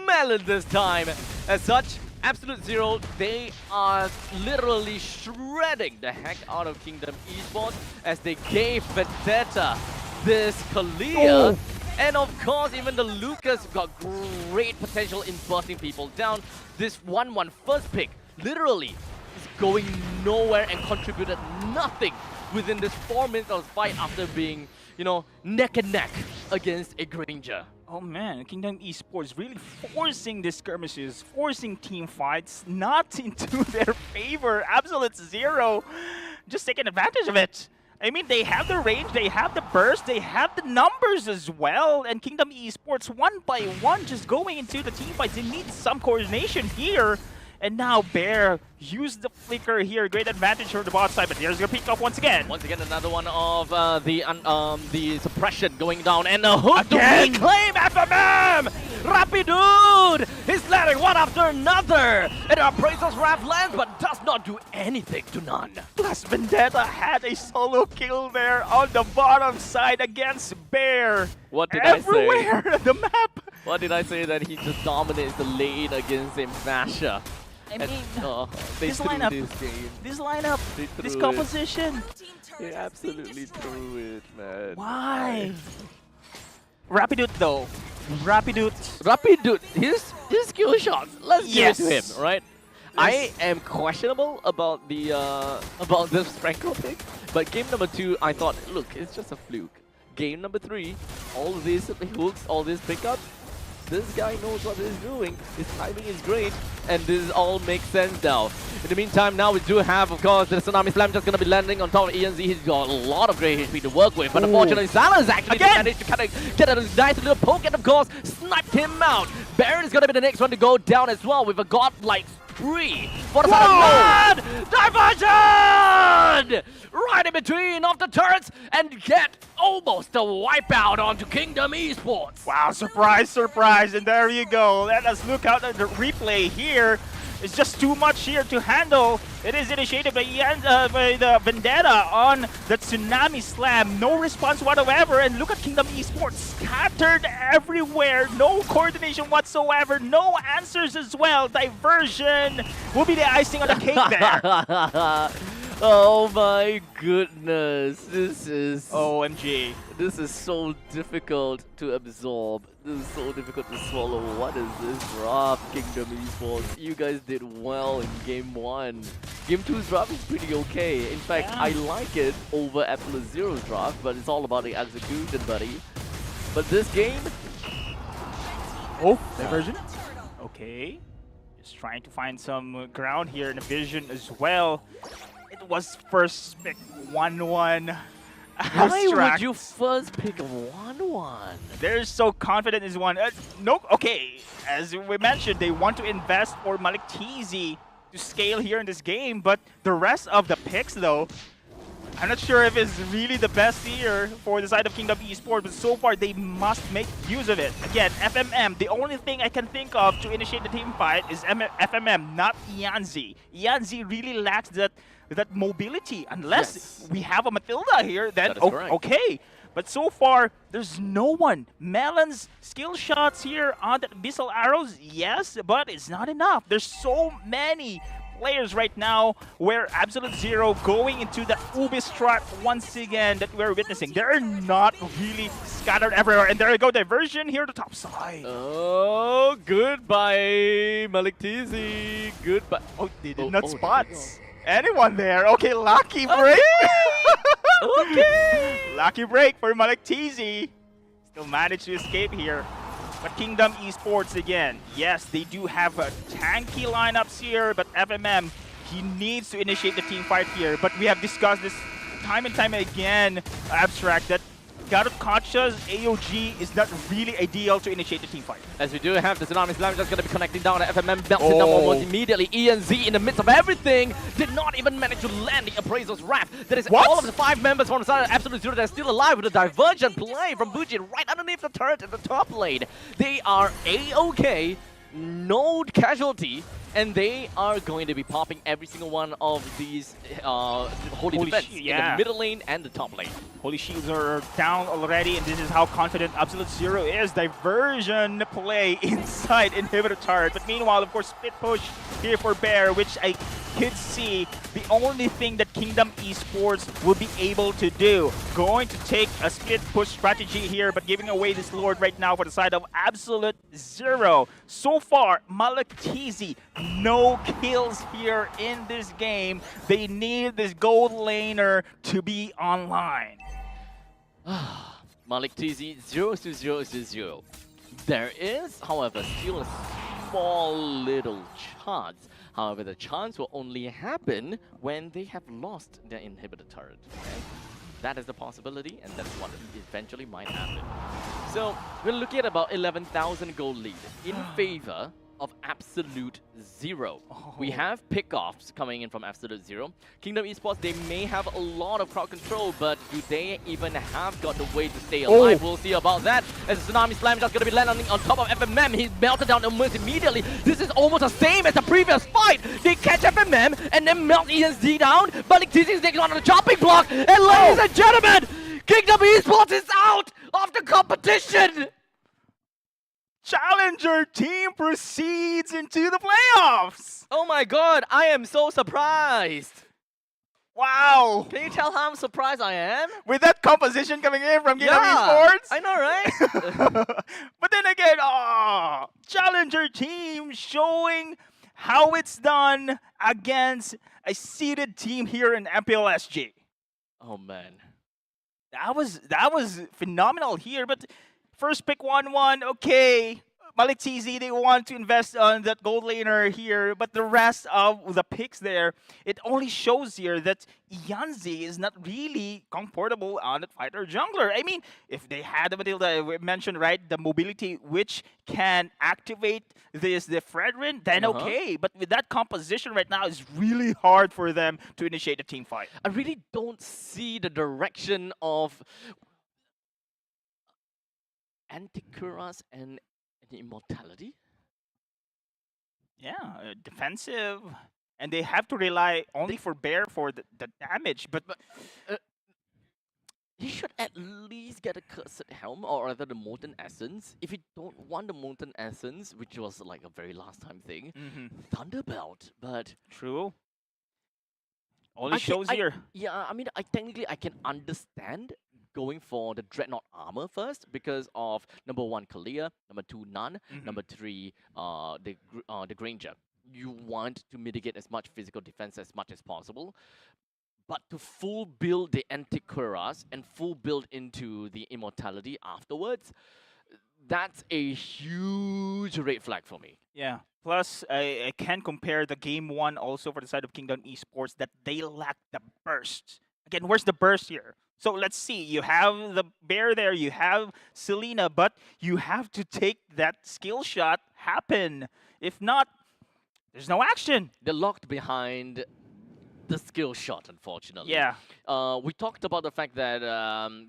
Melon this time. As such, Absolute Zero, they are literally shredding the heck out of Kingdom Esports as they gave Vendetta this Kalia. And of course, even the Lucas got great potential in busting people down. This 1-1 first pick literally is going nowhere and contributed nothing within this 4 minutes of fight after being, you know, neck and neck against a Granger. Oh man, Kingdom Esports really forcing these skirmishes, forcing team fights not into their favor. Absolute Zero just taking advantage of it. I mean, they have the range, they have the burst, they have the numbers as well. And Kingdom Esports, one by one, just going into the team fights. They need some coordination here. And now Bear used the flicker here. Great advantage for the bot side, but there's your pick up once again. Once again, another one of the suppression going down, and a hook Again! to reclaim FMM! Rapidude! He's letting one after another! And Appraiser's Wrath lands, but does not do anything to None. Plus Vendetta had a solo kill there on the bottom side against Bear. What did I say? Everywhere on the map. What did I say? That he just dominates the lane against Invasha? I mean, They this threw lineup, this game. this lineup, They threw this it. composition. They absolutely threw it, man. Why? Rapidude though. Rapidude. Rapidude, his skill shots. Let's Yes. give it to him, right? I am questionable about the this Franco pick, but game number 2, I thought, look, it's just a fluke. Game number 3, all these hooks, all these pickups, this guy knows what he's doing. His timing is great, and this all makes sense now. In the meantime, now we do have, of course, the Tsunami Slam just going to be landing on top of ENZ. He's got a lot of great HP to work with, but unfortunately, Salas actually managed to kind of get a nice little poke, and of course, sniped him out. Baron is going to be the next one to go down as well with a godlike spree for the side of Blood! Diversion! Right in between of the turrets and get almost a wipeout onto Kingdom Esports. Wow, surprise, surprise, and there you go. Let us look out at the replay here. It's just too much here to handle. It is initiated by the Vendetta on the Tsunami Slam. No response whatsoever, and look at Kingdom Esports scattered everywhere. No coordination whatsoever. No answers as well. Diversion will be the icing on the cake there. Oh my goodness, this is OMG. This is so difficult to absorb. This is so difficult to swallow. What is this draft, Kingdom Esports? You guys did well in game 1. Game 2's draft is pretty okay. In fact, I like it over Absolute Zero's draft, but it's all about the execution, buddy. But this game... Oh, diversion. Okay. Just trying to find some ground here in the vision as well. It was first pick 1-1. Why would you first pick a 1-1? They're so confident in this one. No, okay. As we mentioned, they want to invest for Malik Teasy to scale here in this game, but the rest of the picks, though, I'm not sure if it's really the best here for the side of Kingdom Esports, but so far they must make use of it. Again, FMM, the only thing I can think of to initiate the team fight is FMM, not Yanzi. Yanzi really lacks that mobility. Unless we have a Matilda here, then okay. But so far, there's no one. Melon's skill shots here on the Abyssal Arrows, yes, but it's not enough. There's so many players right now, where Absolute Zero going into the Ubi strat once again that we're witnessing. They're not really scattered everywhere. And there you go, diversion here to top side. Oh, goodbye, Malik Tizi. Goodbye. Oh, they did not spot anyone there. Okay, lucky break. Okay. Lucky break for Malik Tizi. Still managed to escape here. But Kingdom Esports again, yes, they do have tanky lineups here, but FMM, he needs to initiate the team fight here. But we have discussed this time and time again, Abstract, that Garutkatcha's AOG is not really ideal to initiate the team fight. As we do have the Tsunami Slam just going to be connecting down. FMM belts it up almost immediately. ENZ in the midst of everything did not even manage to land the Appraiser's Wrath. That is all of the 5 members from the side of Absolute Zero that are still alive with a divergent play from Bujin right underneath the turret at the top lane. They are A-OK, no casualty, and they are going to be popping every single one of these holy defense in the middle lane and the top lane. Holy Shields are down already, and this is how confident Absolute Zero is. Diversion play inside Inhibitor turret. But meanwhile, of course, split push here for Bear, which I could see the only thing that Kingdom Esports will be able to do. Going to take a split push strategy here, but giving away this Lord right now for the side of Absolute Zero. So far, Malik Tizi, no kills here in this game. They need this gold laner to be online. Malik TZ 0-0-0. There is, however, still a small little chance. However, the chance will only happen when they have lost their inhibitor turret. Okay? That is the possibility, and that's what eventually might happen. So we're looking at about 11,000 gold lead in favor of Absolute Zero. We have pickoffs coming in from Absolute Zero. Kingdom Esports, they may have a lot of crowd control, but do they even have got a way to stay alive? We'll see about that. As the Tsunami Slam just going to be landing on top of FMM. He melted down almost immediately. This is almost the same as the previous fight. They catch FMM and then melt ENZ down. Malik TZ is taking on the chopping block. And ladies and gentlemen, Kingdom Esports is out of the competition. Challenger team proceeds into the playoffs. Oh my god, I am so surprised. Wow. Can you tell how surprised I am? With that composition coming in from Kingdom Esports. I know, right? But then again, Challenger team showing how it's done against a seeded team here in MPL SG. Oh man. That was phenomenal here, but first pick 1-1, okay. Malik TZ, they want to invest on that gold laner here, but the rest of the picks there, it only shows here that Yanzi is not really comfortable on that fighter jungler. I mean, if they had the material that we mentioned, right, the mobility which can activate the Fredrin, then okay. But with that composition right now, it's really hard for them to initiate a team fight. I really don't see the direction of Anticuras and Immortality? Yeah, defensive. And they have to rely only for Bear for the damage. But you should at least get a Cursed Helm or rather the Molten Essence. If you don't want the Molten Essence, which was like a very last time thing, Thunderbelt. But true. Only shows here. Yeah, I mean, technically I can understand going for the Dreadnought armor first because of number 1 Kalia, number 2 Nun, number 3 the Granger. You want to mitigate as much physical defense as much as possible, but to full build the Anticuras and full build into the Immortality afterwards, that's a huge red flag for me. Yeah. Plus, I can compare the game 1 also for the side of Kingdom Esports that they lack the burst. Again, where's the burst here? So let's see, you have the Bear there, you have Selena, but you have to take that skill shot happen. If not, there's no action. They're locked behind the skill shot, unfortunately. Yeah. We talked about the fact that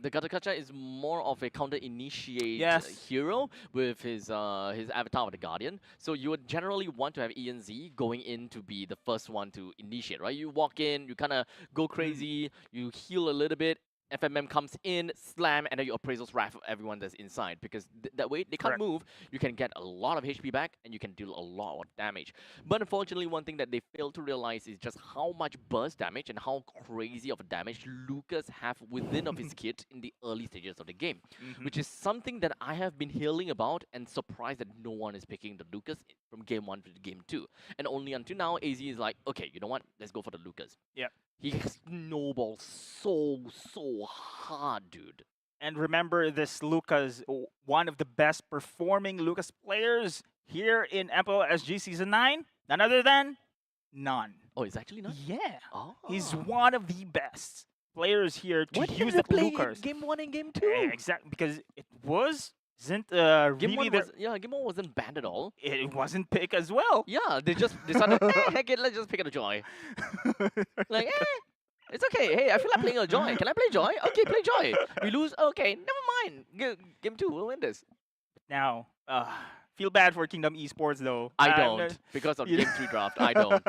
the Garutkatcha is more of a counter-initiate hero with his avatar of the Guardian. So you would generally want to have ENZ going in to be the first one to initiate, right? You walk in, you kind of go crazy, you heal a little bit, FMM comes in, slam, and then your appraisals raffle everyone that's inside, because that way they can't Correct. move. You can get a lot of HP back, and you can deal a lot of damage. But unfortunately, one thing that they fail to realize is just how much burst damage and how crazy of a damage Lucas have within of his kit in the early stages of the game, which is something that I have been hearing about and surprised that no one is picking the Lucas from game 1 to game 2. And only until now, AZ is like, okay, you know what? Let's go for the Lucas. Yep. He snowballs so hard, dude. And remember, this Lucas, one of the best performing Lucas players here in MPL SG Season 9, none other than none. Oh, it's actually not? Yeah. Oh. He's one of the best players here to Why did use they the play Lucas. game 1 and game 2? Exactly, because it isn't Game really 1 was, game 1 wasn't banned at all. it wasn't picked as well. Yeah, they just decided, heck it, let's just pick a Joy. Like, it's okay. Hey, I feel like playing a Joy. Can I play Joy? Okay, play Joy. We lose? Okay, never mind. Game 2, we'll win this. Now, feel bad for Kingdom Esports though. I I'm don't, not- because of you game 3 draft. I don't.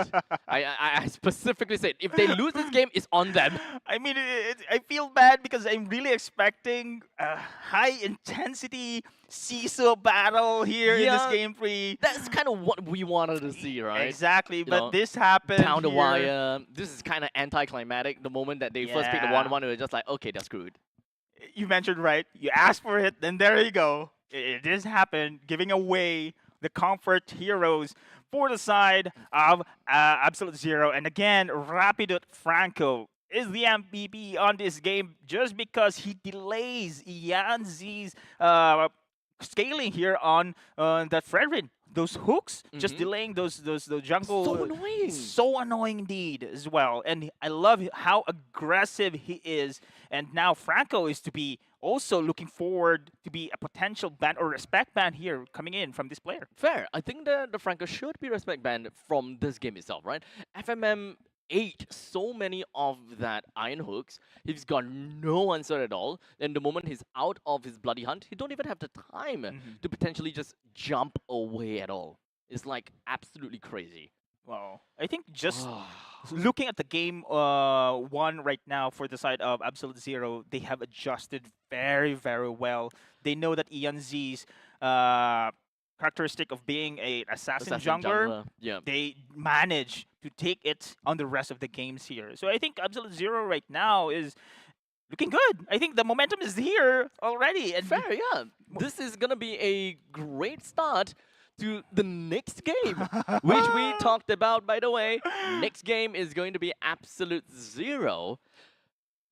I specifically said, if they lose this game, it's on them. I mean, I feel bad because I'm really expecting a high intensity CISO battle here in this Yeah, game 3. That's kind of what we wanted to see, right? Exactly, but know, this happened Down the here. wire. This is kind of anticlimactic. The moment that they first picked the Yeah. 1-1, we were just like, okay, they're screwed. You mentioned right. You asked for it, then there you go. It does happen, giving away the comfort heroes for the side of Absolute Zero. And again, Rapidot Franco is the MVP on this game just because he delays Ianzi's scaling here on that Fredrin. Those hooks, just delaying those jungle. So annoying. So annoying indeed as well. And I love how aggressive he is. And now Franco is to be also looking forward to be a potential ban or respect ban here coming in from this player. Fair. I think the Franco should be respect banned from this game itself, right? FMM ate so many of that iron hooks. He's got no answer at all. And the moment he's out of his bloody hunt, he don't even have the time to potentially just jump away at all. It's like absolutely crazy. Wow. I think just looking at the game 1 right now for the side of Absolute Zero, they have adjusted very, very well. They know that Ian Z's characteristic of being an assassin jungler, Yeah. they manage to take it on the rest of the games here. So I think Absolute Zero right now is looking good. I think the momentum is here already. And Fair, yeah. This is gonna be a great start to the next game, which we talked about, by the way. Next game is going to be Absolute Zero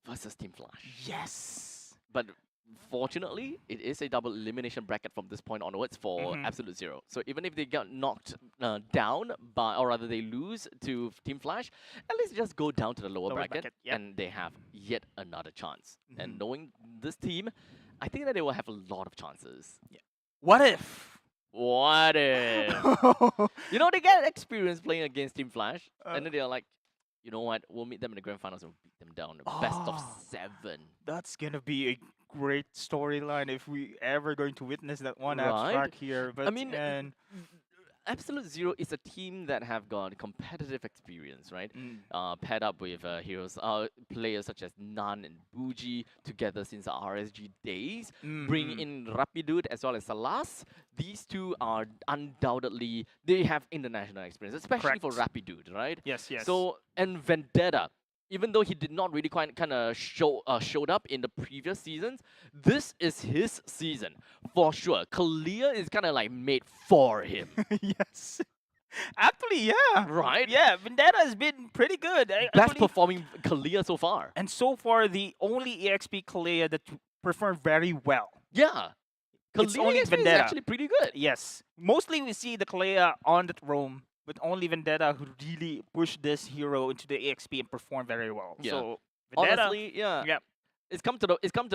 versus Team Flash. Yes. But fortunately, it is a double elimination bracket from this point onwards for Absolute Zero. So even if they get knocked down, or rather they lose to Team Flash, at least just go down to the lower bracket, yep. and they have yet another chance. And knowing this team, I think that they will have a lot of chances. What if? What if? You know, they get experience playing against Team Flash, and then they're like, you know what, we'll meet them in the grand finals and beat them down. Best of 7. That's gonna be a great storyline if we ever going to witness that one Right? abstract here. But I mean, and Absolute Zero is a team that have got competitive experience, right? Paired up with heroes, players such as Nan and Bougie together since the RSG days. Bring in Rapidude as well as Salas. These two are undoubtedly, they have international experience, especially for Rapidude, right? Yes, yes. So, and Vendetta, even though he did not really kind of showed up in the previous seasons, this is his season for sure. Kalia is kind of like made for him. yes. Actually, yeah. Right? Yeah, Vendetta has been pretty good. Best Actually, performing Kalia so far. and so far, the only EXP Kalia that performed very well. Yeah. It's Kalia only is Vendetta. actually pretty good. Yes. Mostly we see the Kalia on that roam, but only Vendetta who really pushed this hero into the EXP and performed very well. Yeah. So, Vendetta, Honestly, yeah. yeah. It's come to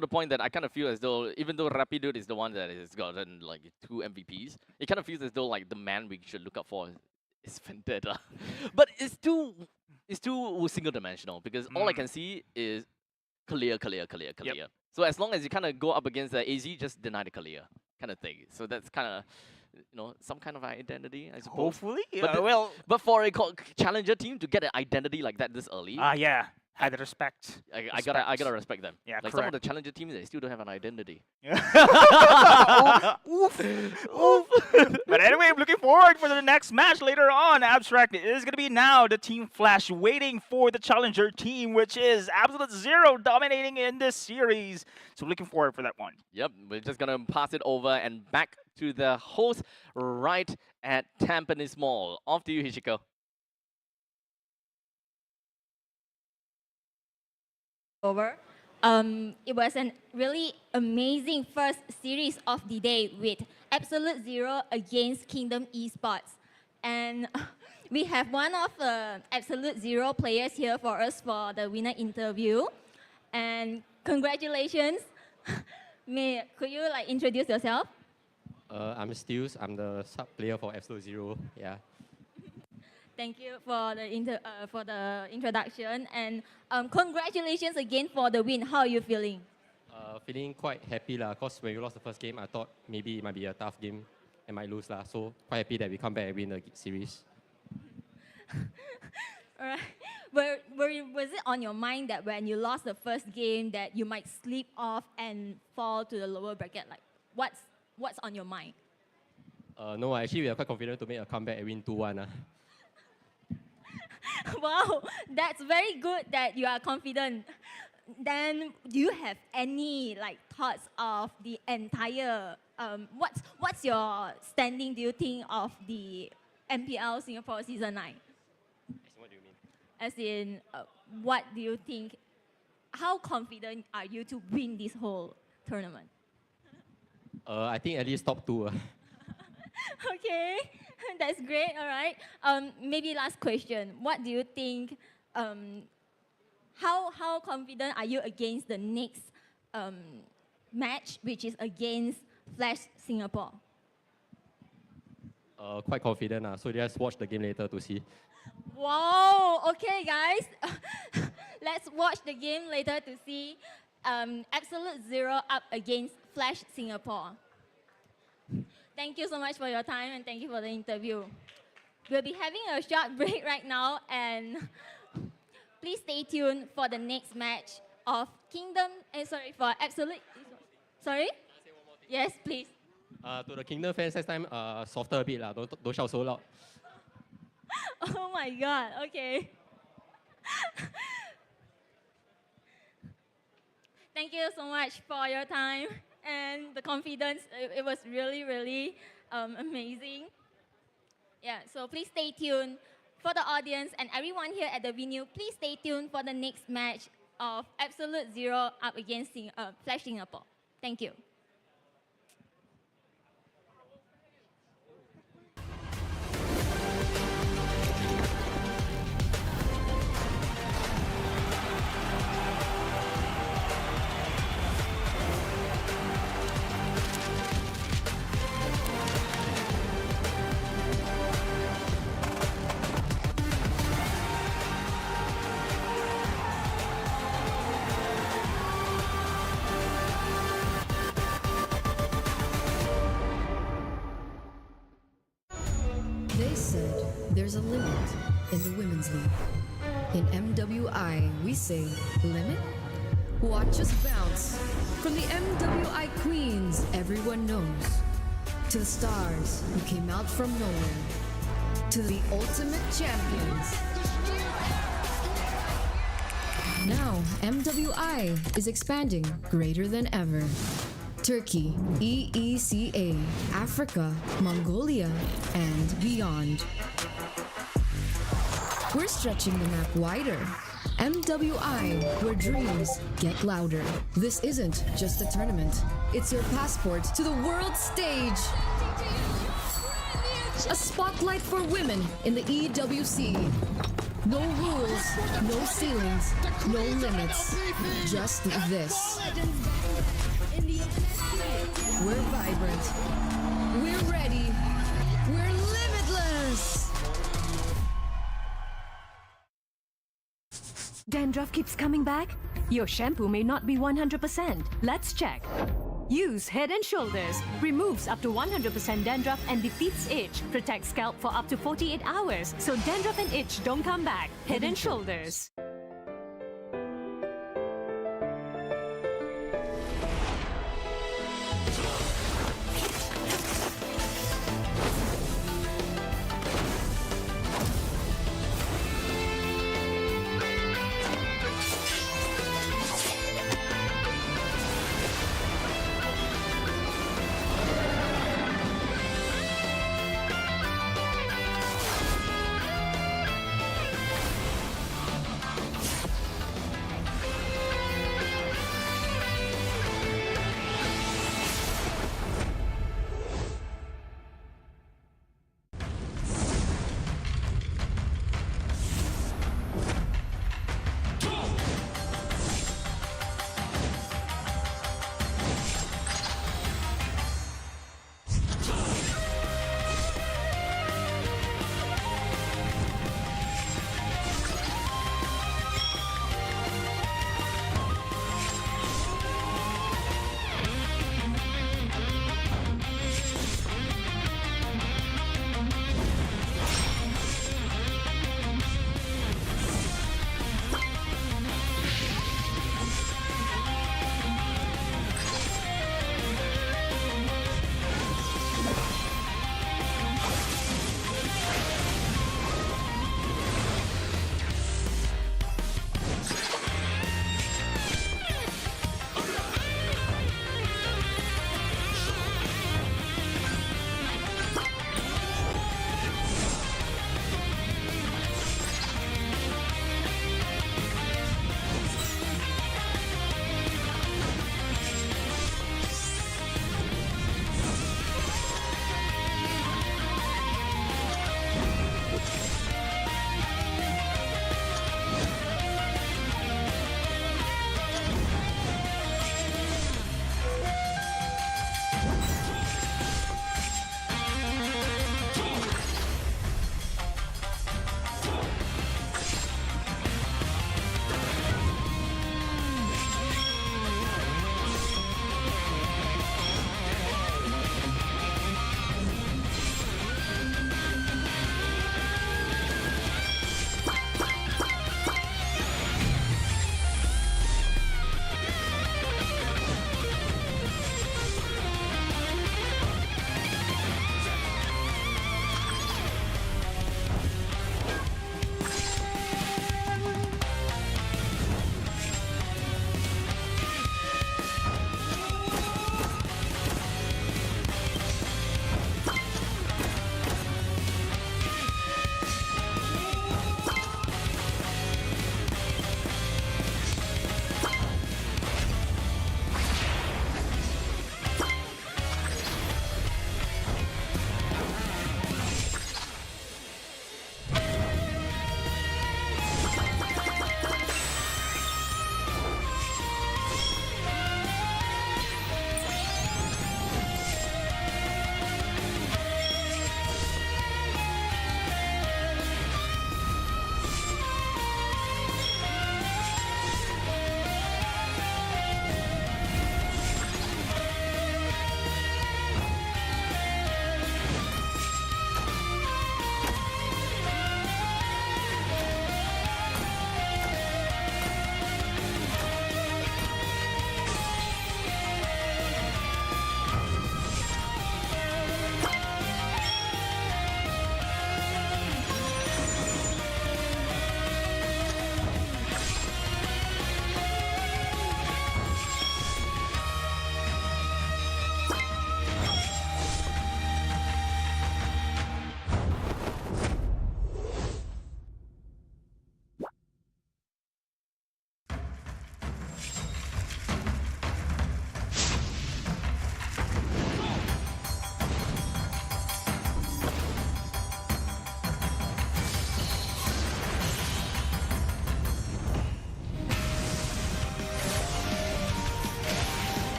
the point that I kind of feel as though, even though Rapidude is the one that has gotten like 2 MVPs, it kind of feels as though like the man we should look out for is Vendetta. But it's too single dimensional because all I can see is Kalia. Yep. So as long as you kind of go up against the AZ, just deny the Kalia kind of thing. So that's kind of, you know, some kind of identity, I suppose. Hopefully. But Well, but for a challenger team to get an identity like that this early, yeah. Had respect. I gotta respect them. Yeah, like some of correct. the challenger teams, they still don't have an identity. Oof. Oof. But anyway, I'm looking forward for the next match later on. Abstract is going to be now the Team Flash waiting for the challenger team, which is Absolute Zero dominating in this series. So looking forward for that one. Yep, we're just gonna pass it over and back to the host right at Tampines Mall. Off to you, Hishiko. Over. It was an really amazing first series of the day with Absolute Zero against Kingdom Esports. And we have one of the Absolute Zero players here for us for the winner interview. And congratulations. Could you introduce yourself? I'm Steels. I'm the sub player for Absolute Zero. Yeah. Thank you for the introduction, and congratulations again for the win. How are you feeling? Feeling quite happy lah. Cause when we lost the first game, I thought maybe it might be a tough game and might lose lah. So quite happy that we come back and win the series. Alright. Was it on your mind that when you lost the first game that you might slip off and fall to the lower bracket? Like, what's on your mind? No, actually we are quite confident to make a comeback and win 2-1. Wow, that's very good that you are confident. Then, do you have any thoughts of the entire? What's your standing? Do you think of the MPL Singapore Season 9? What do you mean? As in, what do you think? How confident are you to win this whole tournament? I think at least top 2. Okay, that's great. All right. Maybe last question. What do you think? How confident are you against the next match, which is against Flash Singapore? Quite confident. So just watch the game later to see. Wow. Okay, guys. Let's watch the game later to see Absolute Zero up against Flash Singapore. Thank you so much for your time and thank you for the interview. We'll be having a short break right now, and please stay tuned for the next match of for Absolute. Sorry? Yes, please. To the Kingdom fans, next time softer a bit lah. Don't shout so loud. Oh my God. Okay. Thank you so much for your time and the confidence. It was really, really amazing. Yeah, so please stay tuned for the audience and everyone here at the venue. Please stay tuned for the next match of Absolute Zero up against Flash Singapore. Thank you. They said there's a limit in the Women's League. In MWI, we say limit? Watch us bounce. From the MWI Queens everyone knows, to the stars who came out from nowhere, to the ultimate champions. Now, MWI is expanding greater than ever. Turkey, EECA, Africa, Mongolia, and beyond. We're stretching the map wider. MWI, where dreams get louder. This isn't just a tournament. It's your passport to the world stage. A spotlight for women in the EWC. No rules, no ceilings, no limits. Just this. We're vibrant. We're ready. We're limitless. Dandruff keeps coming back? Your shampoo may not be 100%. Let's check. Use Head & Shoulders. Removes up to 100% dandruff and defeats itch. Protects scalp for up to 48 hours. So dandruff and itch don't come back. Head & Shoulders.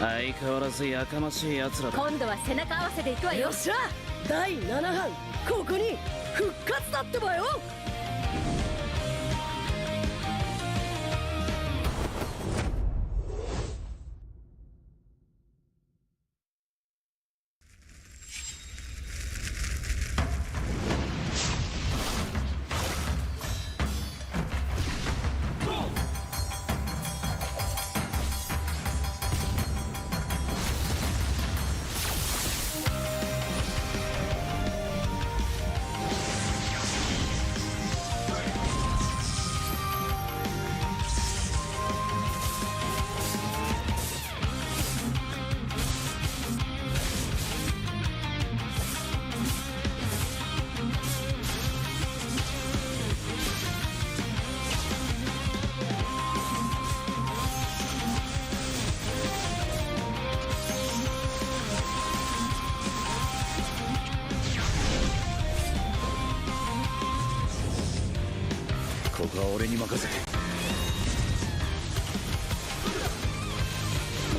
相変わらずやかましい奴らだ。今度は背中合わせでいくわよ。よっしゃ第7班ここに復活だってばよ。ここは俺に任せて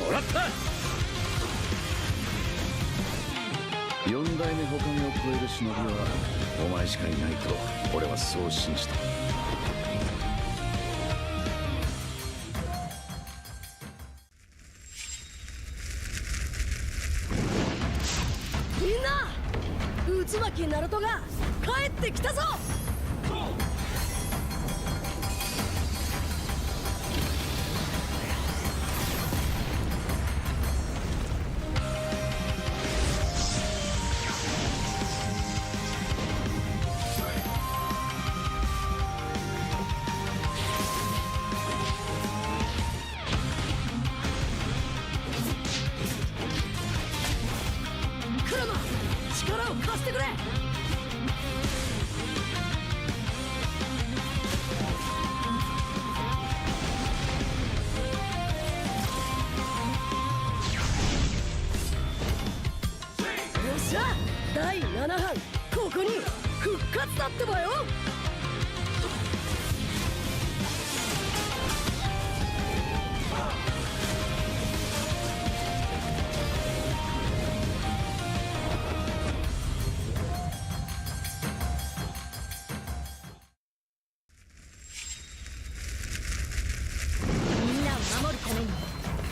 もらった。4代目他を超える忍びはお前しかいないと俺はそう信じた。みんな渦巻きナルトが帰ってきたぞ。クラマ力を貸してくれ。よっしゃ第7班ここに復活だってばよ。みんなを守るために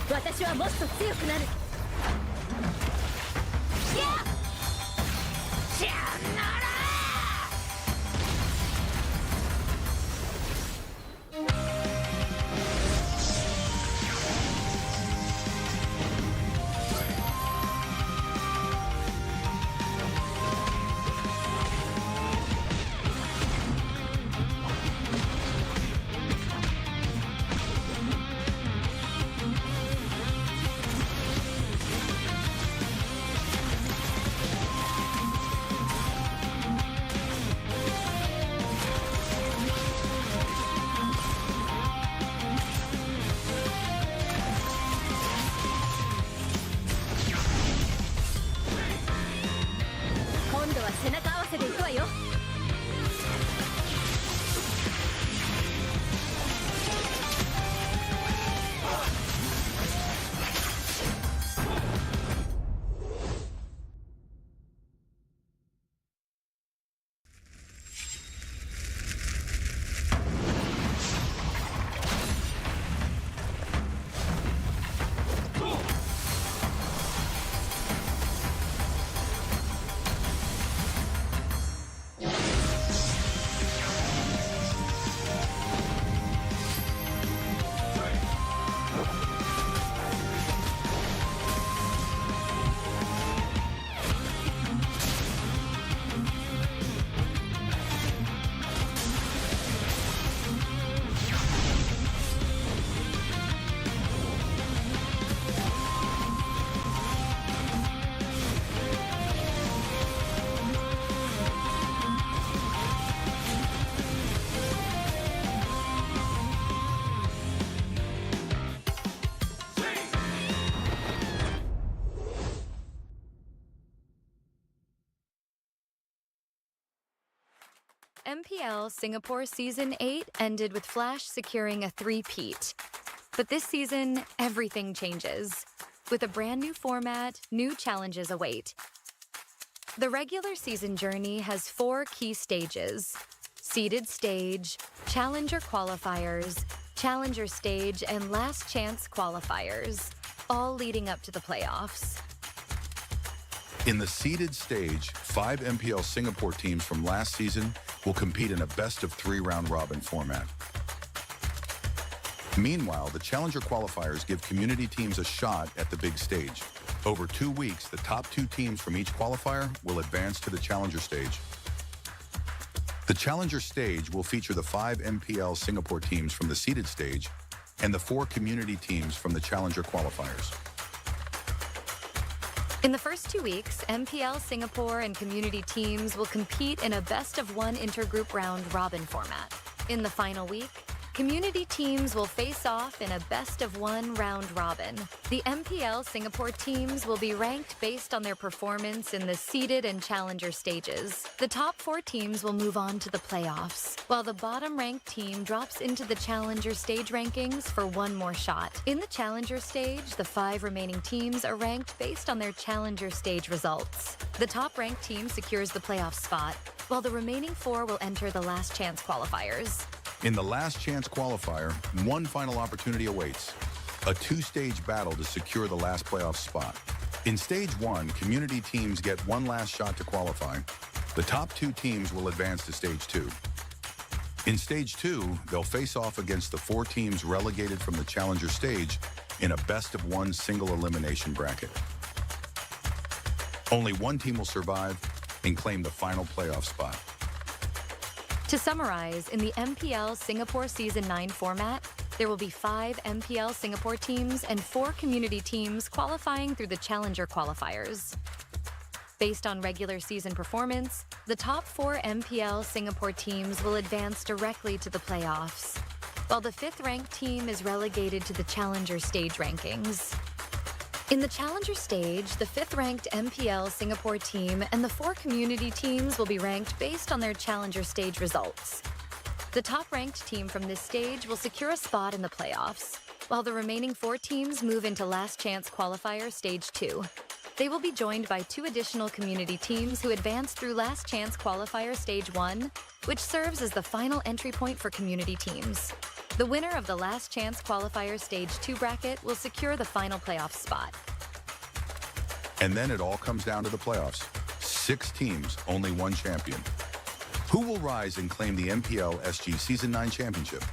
私はもっと強くなる。今度は背中合わせでいくわよ。MPL Singapore Season 8 ended with Flash securing a three-peat. But this season, everything changes. With a brand new format, new challenges await. The regular season journey has 4 key stages: seeded stage, challenger qualifiers, challenger stage, and last chance qualifiers, all leading up to the playoffs. In the seeded stage, 5 MPL Singapore teams from last season will compete in a best-of-3 round-robin format. Meanwhile, the challenger qualifiers give community teams a shot at the big stage. Over 2 weeks, the top 2 teams from each qualifier will advance to the challenger stage. The challenger stage will feature the 5 MPL Singapore teams from the seeded stage and the 4 community teams from the challenger qualifiers. In the first 2 weeks, MPL Singapore and community teams will compete in a best-of-1 intergroup round-robin format. In the final week, community teams will face off in a best-of-1 round-robin. The MPL Singapore teams will be ranked based on their performance in the seeded and challenger stages. The top 4 teams will move on to the playoffs, while the bottom-ranked team drops into the challenger stage rankings for one more shot. In the challenger stage, the 5 remaining teams are ranked based on their challenger stage results. The top-ranked team secures the playoff spot, while the remaining 4 will enter the last chance qualifiers. In the last chance qualifier, one final opportunity awaits: a 2-stage battle to secure the last playoff spot. In stage 1, community teams get one last shot to qualify. The top 2 teams will advance to stage 2. In stage 2, they'll face off against the 4 teams relegated from the challenger stage in a best-of-1 single elimination bracket. Only one team will survive and claim the final playoff spot. To summarize, in the MPL Singapore Season 9 format, there will be 5 MPL Singapore teams and 4 community teams qualifying through the challenger qualifiers. Based on regular season performance, the top 4 MPL Singapore teams will advance directly to the playoffs, while the 5th-ranked team is relegated to the challenger stage rankings. In the challenger stage, the 5th-ranked MPL Singapore team and the 4 community teams will be ranked based on their challenger stage results. The top-ranked team from this stage will secure a spot in the playoffs, while the remaining 4 teams move into last chance qualifier stage 2. They will be joined by 2 additional community teams who advance through last chance qualifier stage 1, which serves as the final entry point for community teams. The winner of the last chance qualifier stage 2 bracket will secure the final playoff spot. And then it all comes down to the playoffs. 6 teams, only one champion. Who will rise and claim the MPL SG Season 9 championship?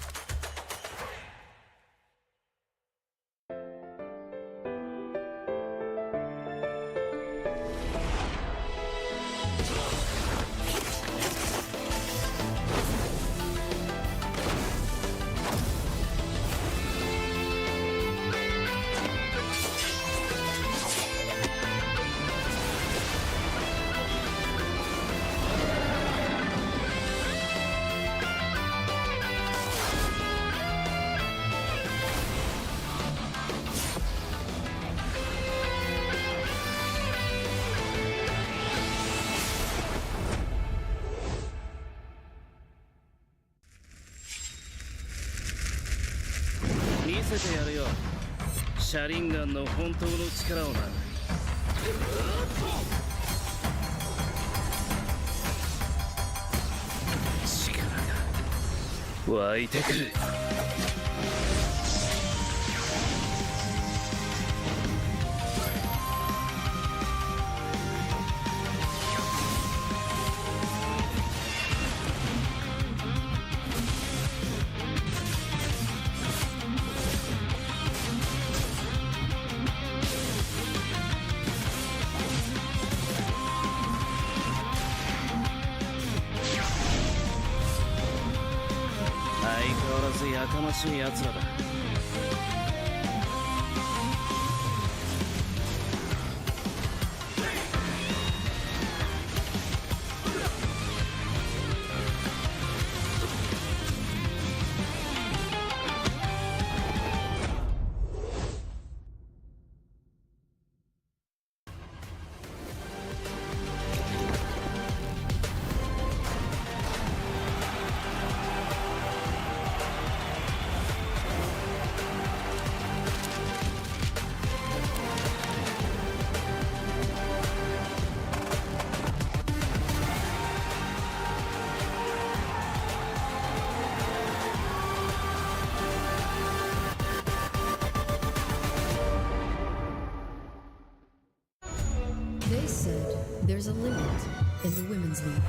They said there's a limit in the women's league.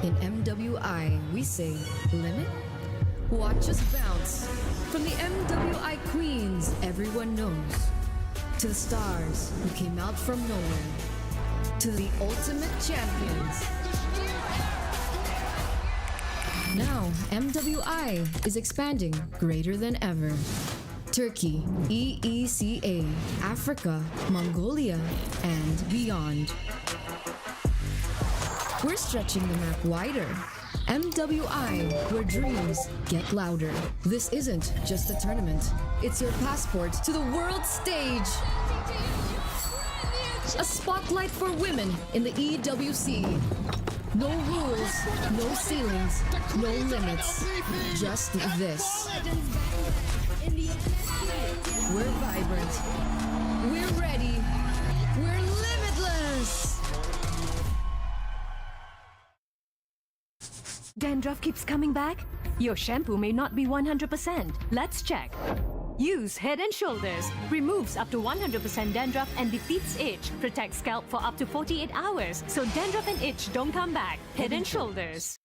In MWI, we say limit? Watch us bounce. From the MWI queens everyone knows, to the stars who came out from nowhere, to the ultimate champions. Now, MWI is expanding greater than ever. Turkey, EECA, Africa, Mongolia, and beyond. We're stretching the map wider. MWI, where dreams get louder. This isn't just a tournament. It's your passport to the world stage. A spotlight for women in the EWC. No rules, no ceilings, no limits. Just this. We're vibrant. We're ready. We're limitless. Dandruff keeps coming back? Your shampoo may not be 100%. Let's check. Use Head and Shoulders. Removes up to 100% dandruff and defeats itch. Protects scalp for up to 48 hours. So dandruff and itch don't come back. Head and Shoulders.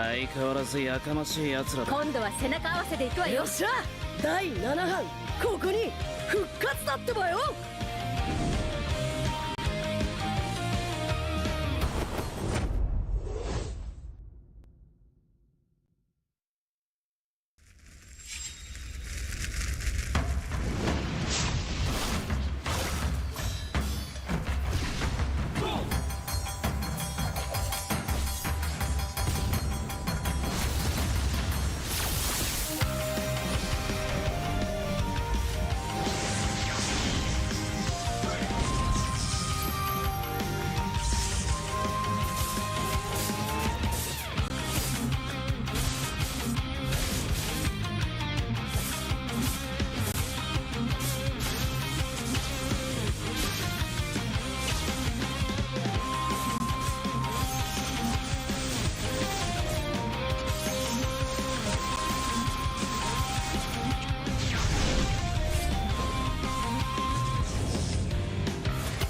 相変わらずやかましい奴らだ。今度は背中合わせで行くわよ。よっしゃ第7班ここに復活だってばよ。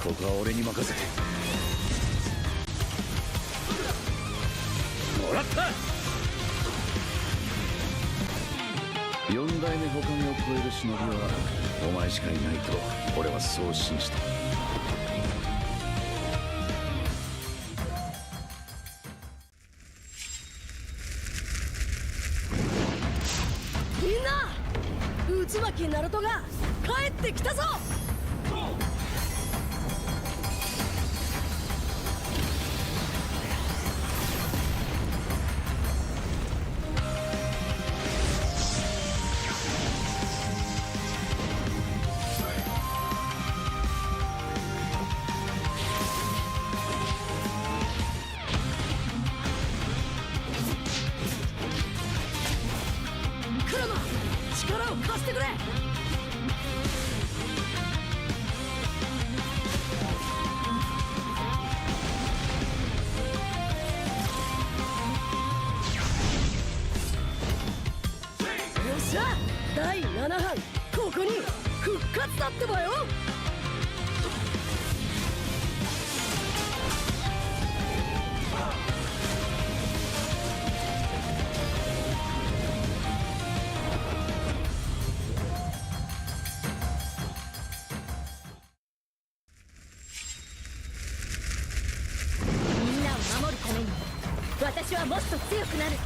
ここは俺に任せてもらった。4代目他を超える忍びはお前しかいないと俺はそう信じた。みんな内巻ナルトが帰ってきたぞ。力を貸してくれ。よっしゃ第7班ここに復活だってばよ。みんなを守るために私はもっと強くなる。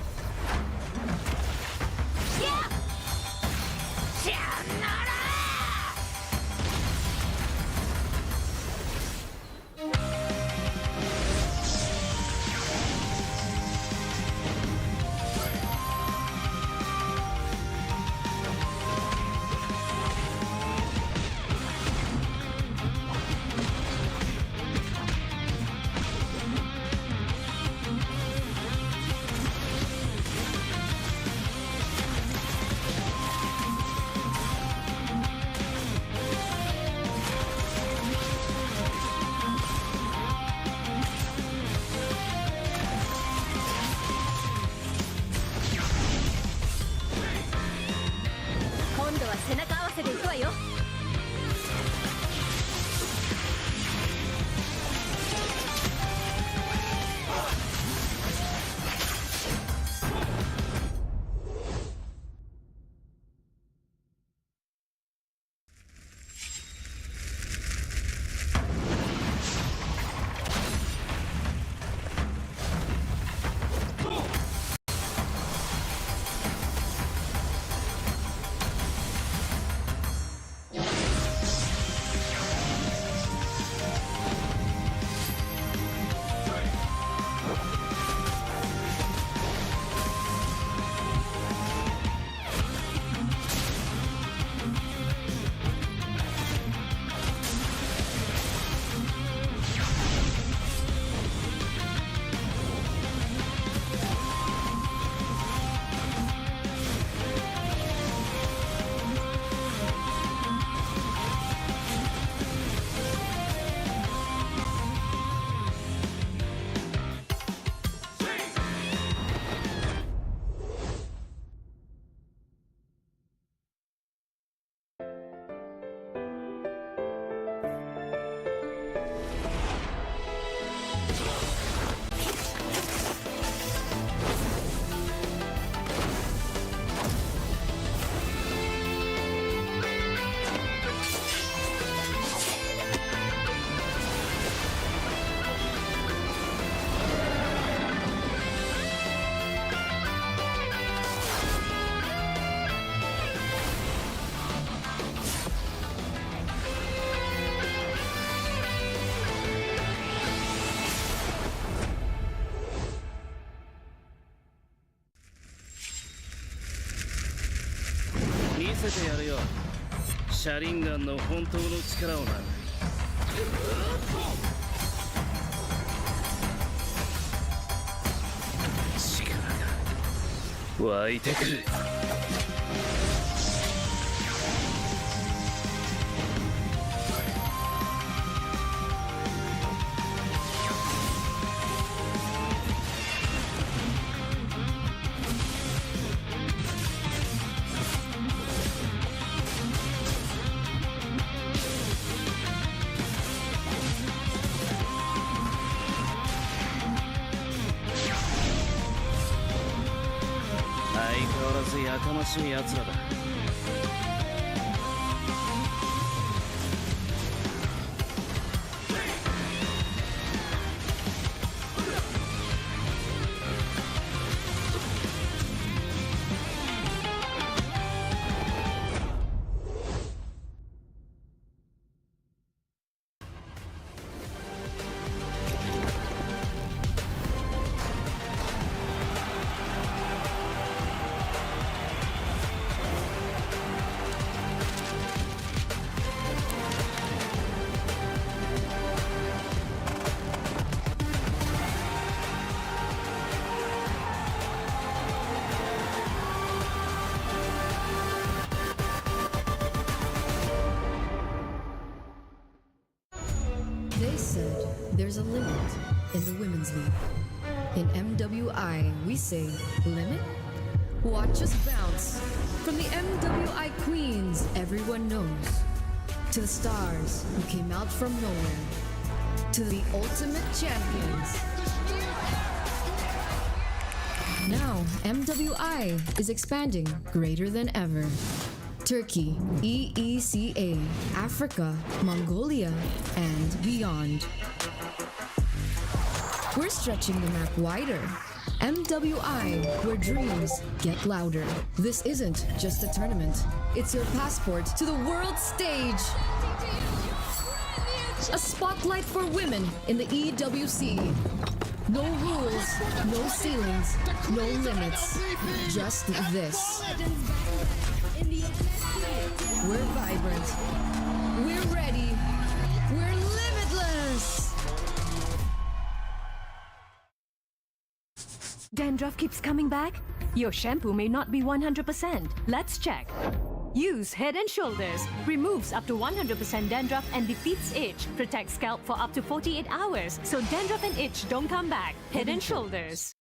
てやるよ。シャリンガンの本当の力をな。力が湧いてくる。相変わらずやかましい奴らだ。They said there's a limit in the women's league. In MWI, we say limit? Watch us bounce. From the MWI queens everyone knows, to the stars who came out from nowhere, to the ultimate champions. Now, MWI is expanding greater than ever. Turkey, EECA, Africa, Mongolia, and beyond. We're stretching the map wider. MWI, where dreams get louder. This isn't just a tournament. It's your passport to the world stage. A spotlight for women in the EWC. No rules, no ceilings, no limits. Just this. We're vibrant. We're ready. We're limitless. Dandruff keeps coming back? Your shampoo may not be 100%. Let's check. Use Head and Shoulders. Removes up to 100% dandruff and defeats itch. Protects scalp for up to 48 hours. So dandruff and itch don't come back. Head and Shoulders.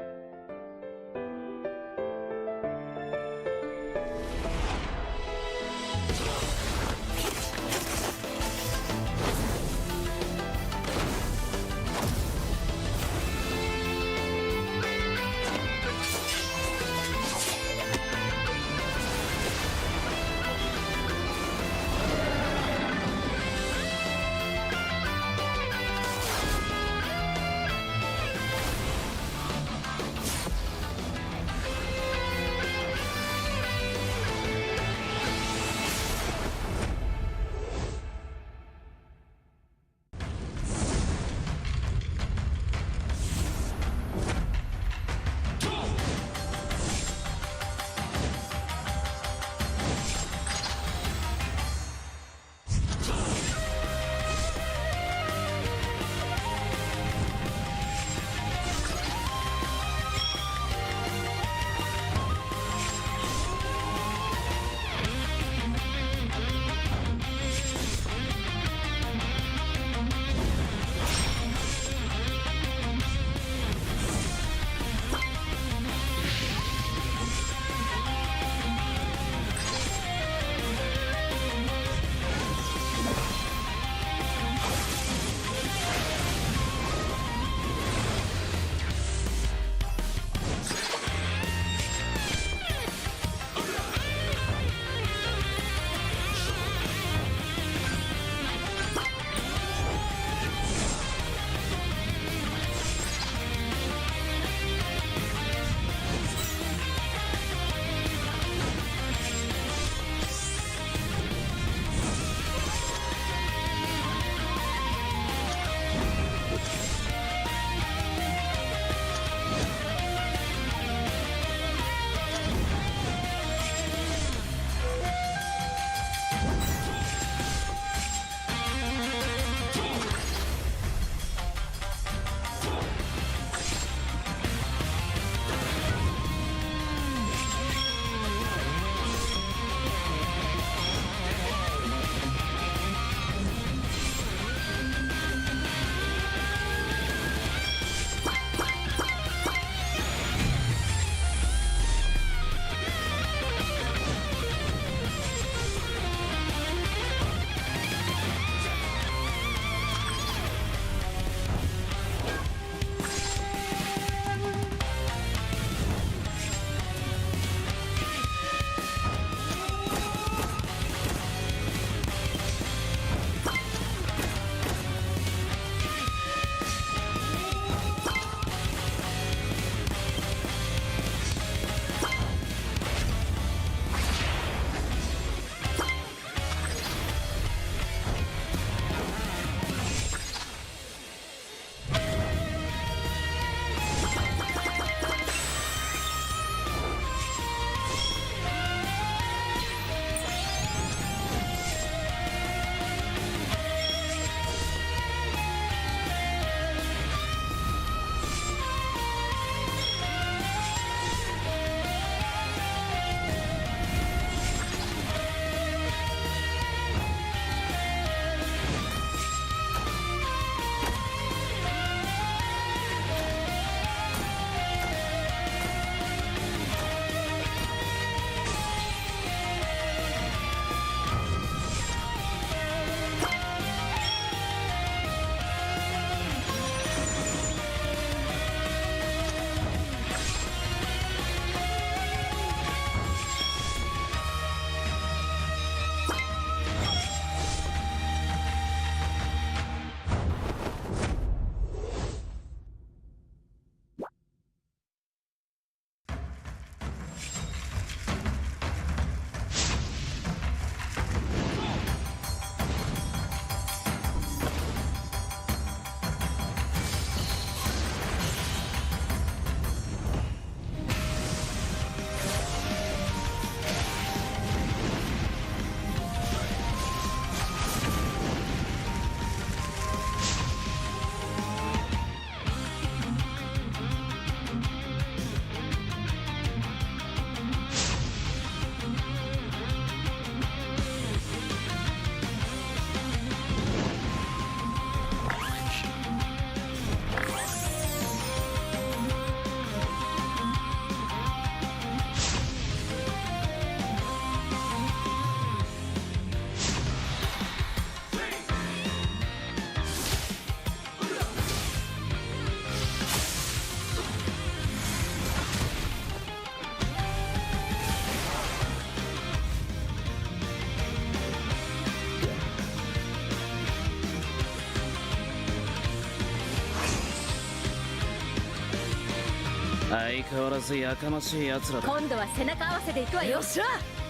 相変わらずやかましい奴らだ。今度は背中合わせで行くわよ。よっしゃ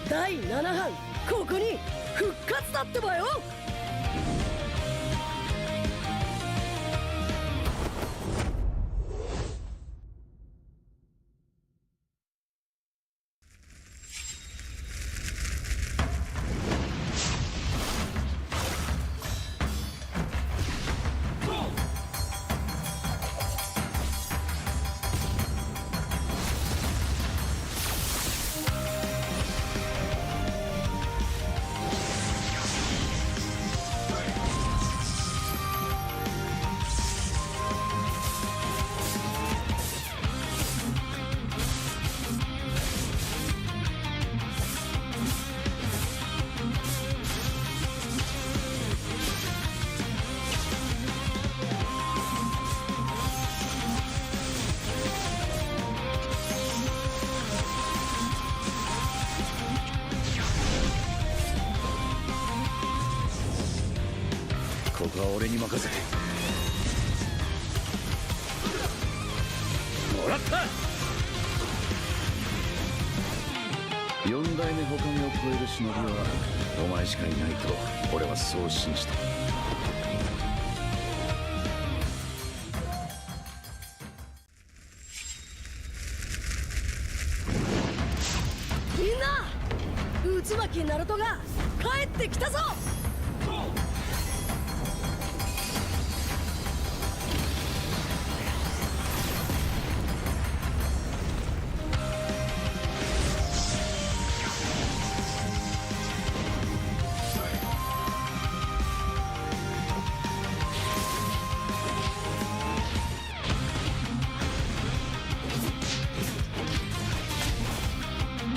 第7班ここに復活だってばよ。ここは俺に任せてもらった。4代目他目を超える忍びはお前しかいないと俺はそう信じた。みんな内巻ナルトが帰ってきたぞ。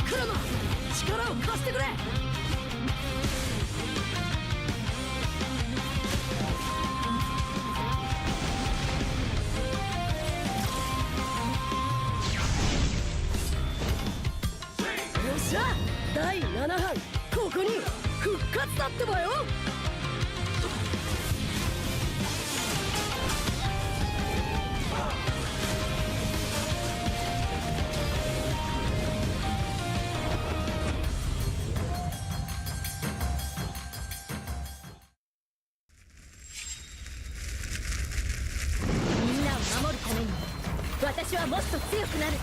クラマ力を貸してくれ。よっしゃ第7班ここに復活だってばよ。みんなを守るために私はもっと強くなる。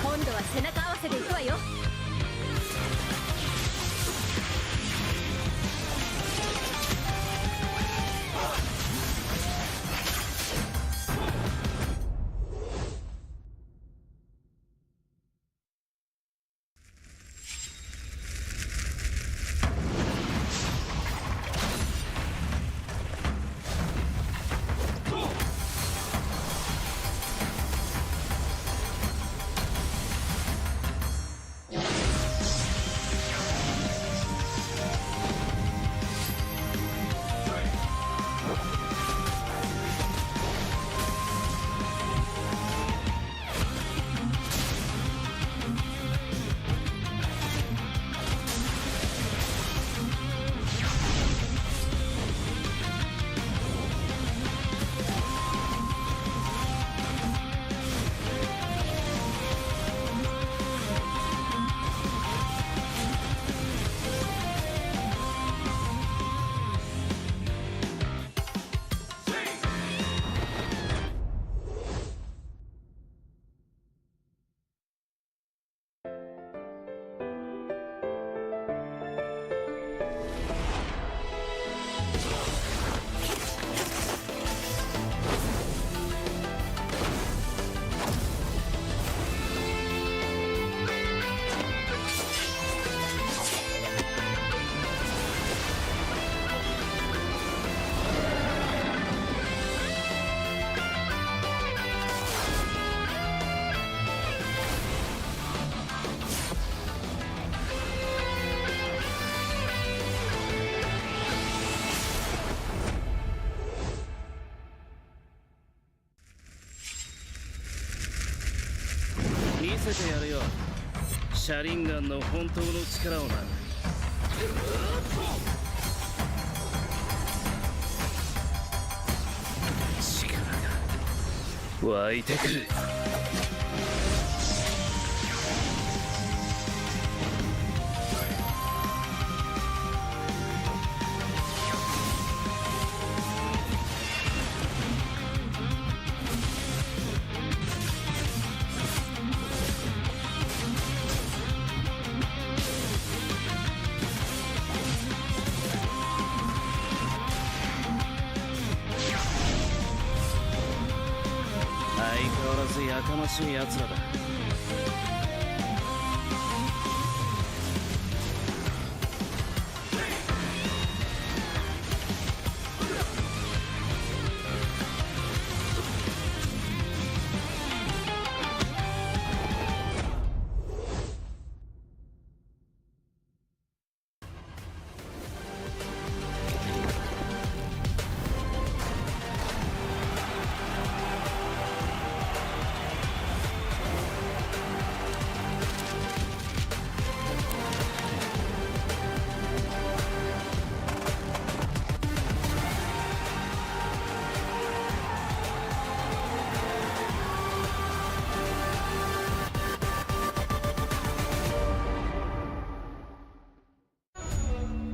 今度は背中合わせで行くわよ。せてやるよ。シャリンガンの本当の力をな。力が湧いてくる。相変わらずやかましい奴らだ。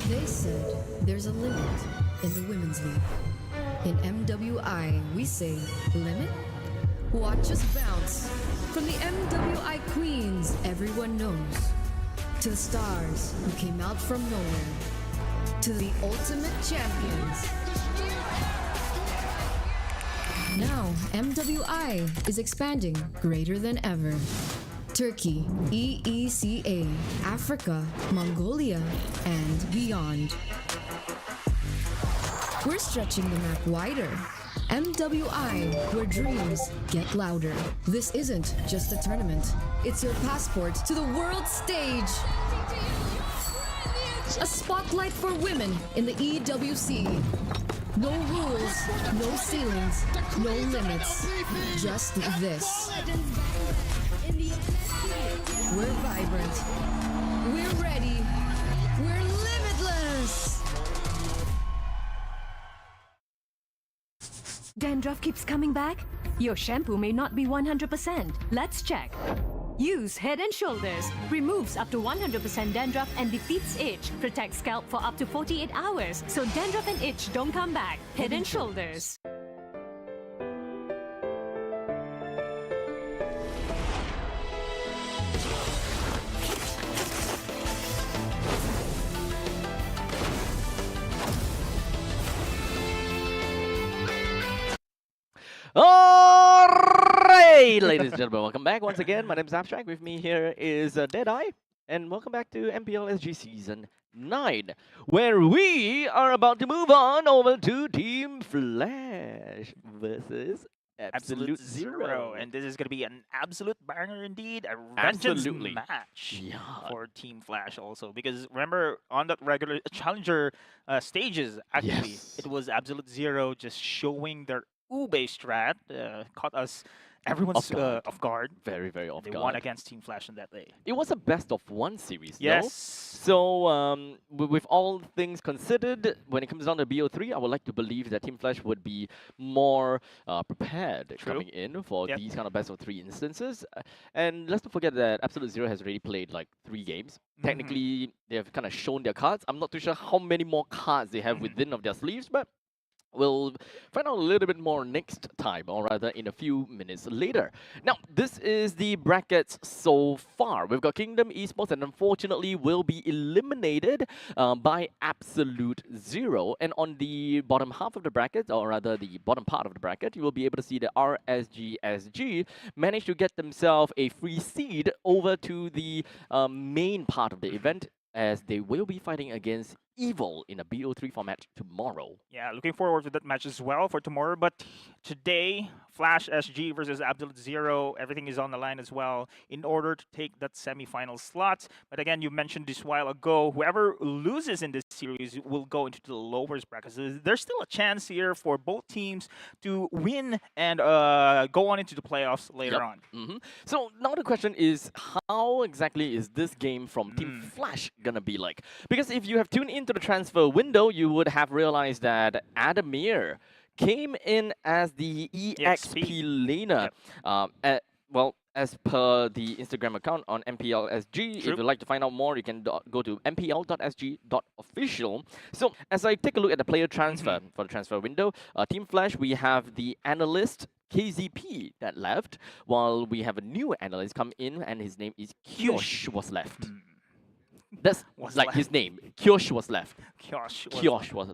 They said there's a limit in the Women's League. In MWI, we say limit? Watch us bounce. From the MWI Queens everyone knows, to the stars who came out from nowhere, to the ultimate champions. Now, MWI is expanding greater than ever. Turkey, EECA, Africa, Mongolia, and beyond. We're stretching the map wider. MWI, where dreams get louder. This isn't just a tournament. It's your passport to the world stage. A spotlight for women in the EWC. No rules, no ceilings, no limits. Just this. We're vibrant. We're ready. We're limitless. Dandruff keeps coming back? Your shampoo may not be 100%. Let's check. Use Head and Shoulders. Removes up to 100% dandruff and defeats itch. Protects scalp for up to 48 hours. So dandruff and itch don't come back. Head and Shoulders. Alright, ladies and gentlemen, welcome back once again. My name is Abstract. With me here is Deadeye, and welcome back to MPL SG Season 9, where we are about to move on over to Team Flash versus Absolute Zero. And this is going to be an absolute banger indeed. A vengeance match for Team Flash also. Because remember, on that regular challenger stages, actually, it was Absolute Zero just showing their Ube strat, caught us everyone's off guard. Very, very off They guard. won against Team Flash on that day. It was a best of one series, Yes. no? So, with all things considered, when it comes down to BO3, I would like to believe that Team Flash would be more prepared coming in for these kind of best of three instances. And let's not forget that Absolute Zero has already played like 3 games. Technically, they have kind of shown their cards. I'm not too sure how many more cards they have within of their sleeves, but we'll find out a little bit more next time, or rather in a few minutes later. Now, this is the brackets so far. We've got Kingdom Esports, and unfortunately will be eliminated by Absolute Zero. And on the bottom half of the bracket, or rather the bottom part of the bracket, you will be able to see the RSGSG managed to get themselves a free seed over to the main part of the event, as they will be fighting against Evil in a BO3 format tomorrow. Yeah, looking forward to that match as well for tomorrow. But today, Flash SG versus Absolute Zero, everything is on the line as well in order to take that semi-final slot. But again, you mentioned this while ago, whoever loses in this series will go into the lowest brackets. There's still a chance here for both teams to win and go on into the playoffs later on. So now the question is, how exactly is this game from Team Flash gonna be like? Because if you have tuned into the transfer window, you would have realized that Adamir came in as the EXP laner. Well, as per the Instagram account on MPL SG, if you'd like to find out more, you can go to mpl.sg.official. So as I take a look at the player transfer for the transfer window, Team Flash, we have the analyst KZP that left, while we have a new analyst come in, and his name is Kyosh was left. That's his name. Kyosh was left. Kyosh was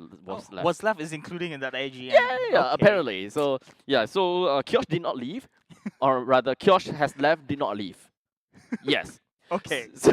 left. What's left is including in that AGM. Yeah, apparently. So Kyosh did not leave, or rather, Kyosh has left, did not leave. Yes. Okay. So,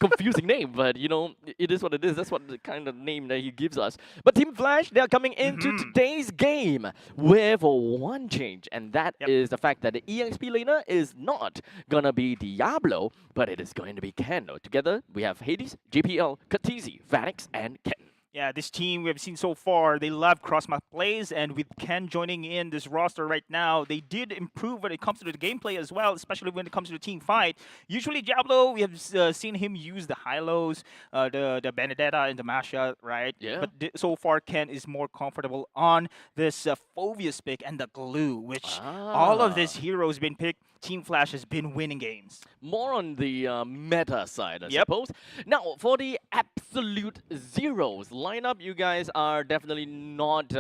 confusing name, but it is what it is. That's what the kind of name that he gives us. But Team Flash, they are coming into today's game with one change, and that is the fact that the EXP laner is not gonna be Diablo, but it is going to be Ken. Together, we have Hades, JPL, Katizi, Vanix, and Ken. Yeah, this team we have seen so far, they love cross-map plays, and with Ken joining in this roster right now, they did improve when it comes to the gameplay as well, especially when it comes to the team fight. Usually Diablo, we have seen him use the high-lows, the Benedetta and the Masha, right? Yeah. But so far, Ken is more comfortable on this Phobius pick and the Glue, which all of these heroes been picked. Team Flash has been winning games. More on the meta side, I suppose. Now, for the Absolute Zeros lineup, you guys are definitely not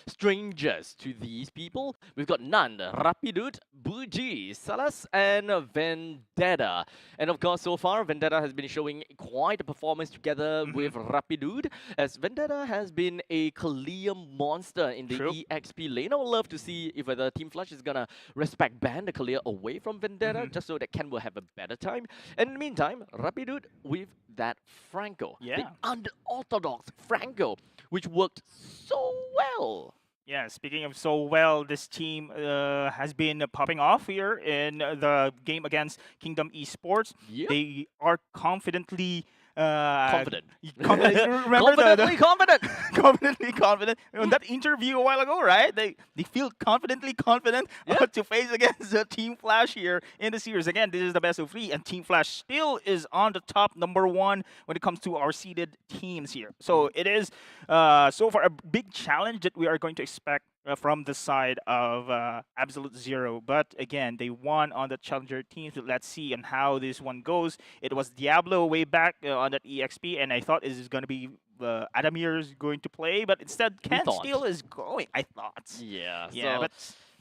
strangers to these people. We've got Nand, Rapidut, Buji, Salas, and Vendetta. And of course, so far, Vendetta has been showing quite a performance together with Rapidut, as Vendetta has been a clear monster in the EXP lane. I would love to see if whether Team Flash is gonna respect ban the clear away from Vendetta, just so that Ken will have a better time. And in the meantime, Rapidut with that Franco, the unorthodox Franco, which worked so well. Yeah, speaking of so well, this team has been popping off here in the game against Kingdom Esports. They are confidently confident. Confidently confident. Confidently confident. On that interview a while ago, right? They feel confidently confident to face against Team Flash here in the series. Again, this is the best of 3, and Team Flash still is on the top #1 when it comes to our seeded teams here. So it is so far a big challenge that we are going to expect from the side of Absolute Zero. But again, they won on the challenger team, so let's see on how this one goes. It was Diablo way back on that EXP, and I thought it was going to be Adamir's going to play, but instead Ken still is going, I thought. Yeah, but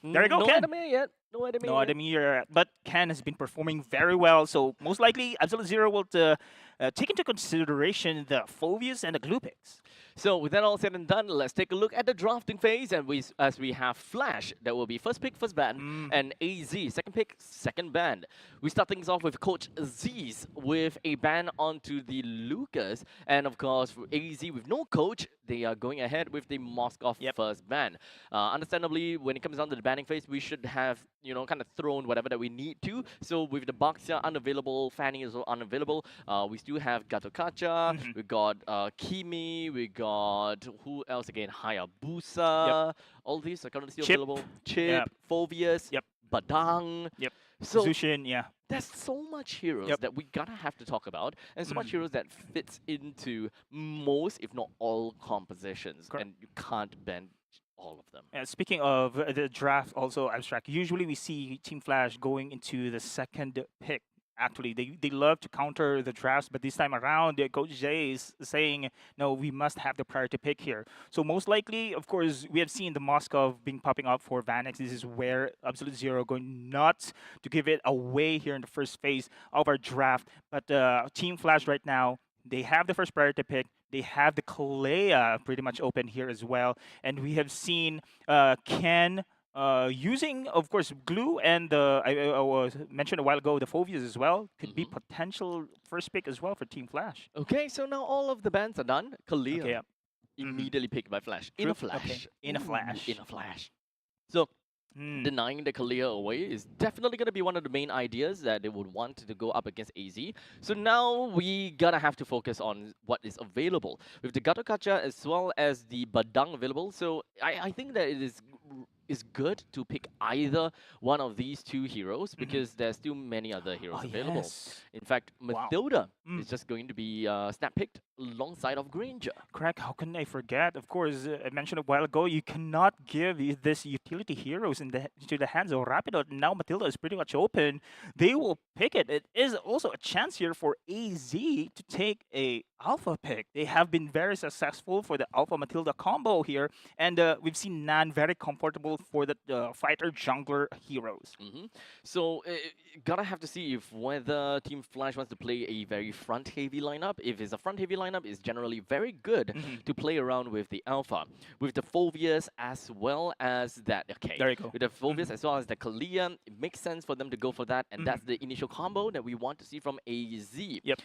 there you go, Ken. Adamir yet. No Adamir, but Ken has been performing very well, so most likely Absolute Zero will take into consideration the Phobius and the Glue picks. So with that all said and done, let's take a look at the drafting phase. And as we have Flash, that will be first pick, first ban, and AZ, second pick, second ban. We start things off with Coach Z's with a ban onto the Lucas. And of course, for AZ with no coach, they are going ahead with the Moskov first ban. Understandably, when it comes down to the banning phase, we should have, kind of thrown whatever that we need to. So with the Boxer unavailable, Fanny is unavailable, we still have Gatokacha, we got Kimi, we got, who else again? Hayabusa. All these are currently still available. Chip, Phobius, Badang. So Zushin, there's so much heroes that we gotta have to talk about, and so much heroes that fits into most, if not all, compositions, and you can't ban all of them. And speaking of the draft, also abstract. Usually we see Team Flash going into the second pick. Actually, they love to counter the drafts, but this time around, Coach Jay is saying, no, we must have the priority pick here. So most likely, of course, we have seen the Moskov being popping up for Vanix. This is where Absolute Zero going nuts to give it away here in the first phase of our draft. But Team Flash right now, they have the first priority pick. They have the Kalea pretty much open here as well. And we have seen Ken using, of course, Glue and I was mentioned a while ago, the Phobias as well. Could be potential first pick as well for Team Flash. Okay, so now all of the bans are done. Kalea immediately picked by Flash. In a flash. In a flash. In a flash. So denying the clear away is definitely going to be one of the main ideas that they would want to go up against AZ. So now we gotta have to focus on what is available with the Gato Kacha as well as the Badang available. So I think that it is good to pick either one of these two heroes because there's still many other heroes available. Yes. In fact, Wow. Mathilda is just going to be snap picked alongside of Granger. Correct. How can I forget? Of course, I mentioned a while ago, you cannot give this utility heroes into the hands of Rapido. Now Matilda is pretty much open. They will pick it. It is also a chance here for AZ to take a alpha pick. They have been very successful for the alpha Matilda combo here, and we've seen Nan very comfortable for the fighter jungler heroes. So gotta have to see if whether Team Flash wants to play a very front heavy lineup. If it's a front heavy lineup, it's generally very good to play around with the alpha, with the Phobias as well as that. Okay, there you go. With the Phobias as well as the Kalia, it makes sense for them to go for that, and that's the initial combo that we want to see from AZ. Yep.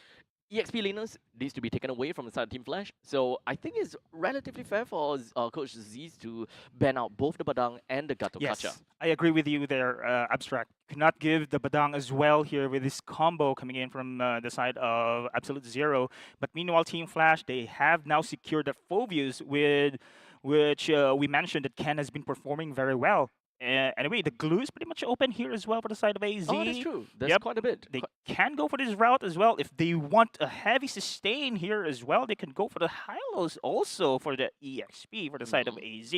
EXP laners needs to be taken away from the side of Team Flash. So I think it's relatively fair for Coach Z's to ban out both the Badang and the Gato Kacha. I agree with you there, Abstract. Cannot give the Badang as well here with this combo coming in from the side of Absolute Zero. But meanwhile, Team Flash, they have now secured the Phobius with which we mentioned that Ken has been performing very well. Anyway, the glue is pretty much open here as well for the side of AZ. Oh, that's true. That's quite a bit. They can go for this route as well. If they want a heavy sustain here as well, they can go for the high-lows also for the EXP for the side of AZ.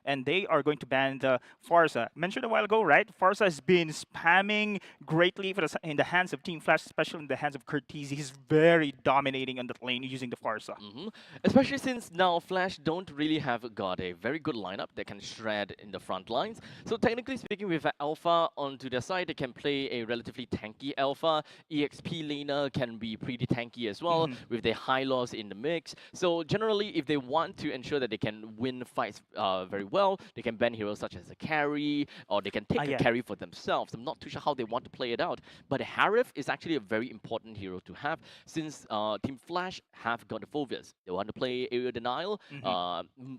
And they are going to ban the Farsa. Mentioned a while ago, right? Farsa has been spamming greatly for in the hands of Team Flash, especially in the hands of Curtiz. He's very dominating on the lane using the Farsa. Especially since now Flash don't really have got a very good lineup that can shred in the front lines. So technically speaking, with Alpha onto their side, they can play a relatively tanky Alpha. EXP laner can be pretty tanky as well, with their high loss in the mix. So generally, if they want to ensure that they can win fights very well, they can ban heroes such as a carry, or they can take a carry for themselves. I'm not too sure how they want to play it out. But Harith is actually a very important hero to have, since Team Flash have got the Phobias. They want to play Area Denial,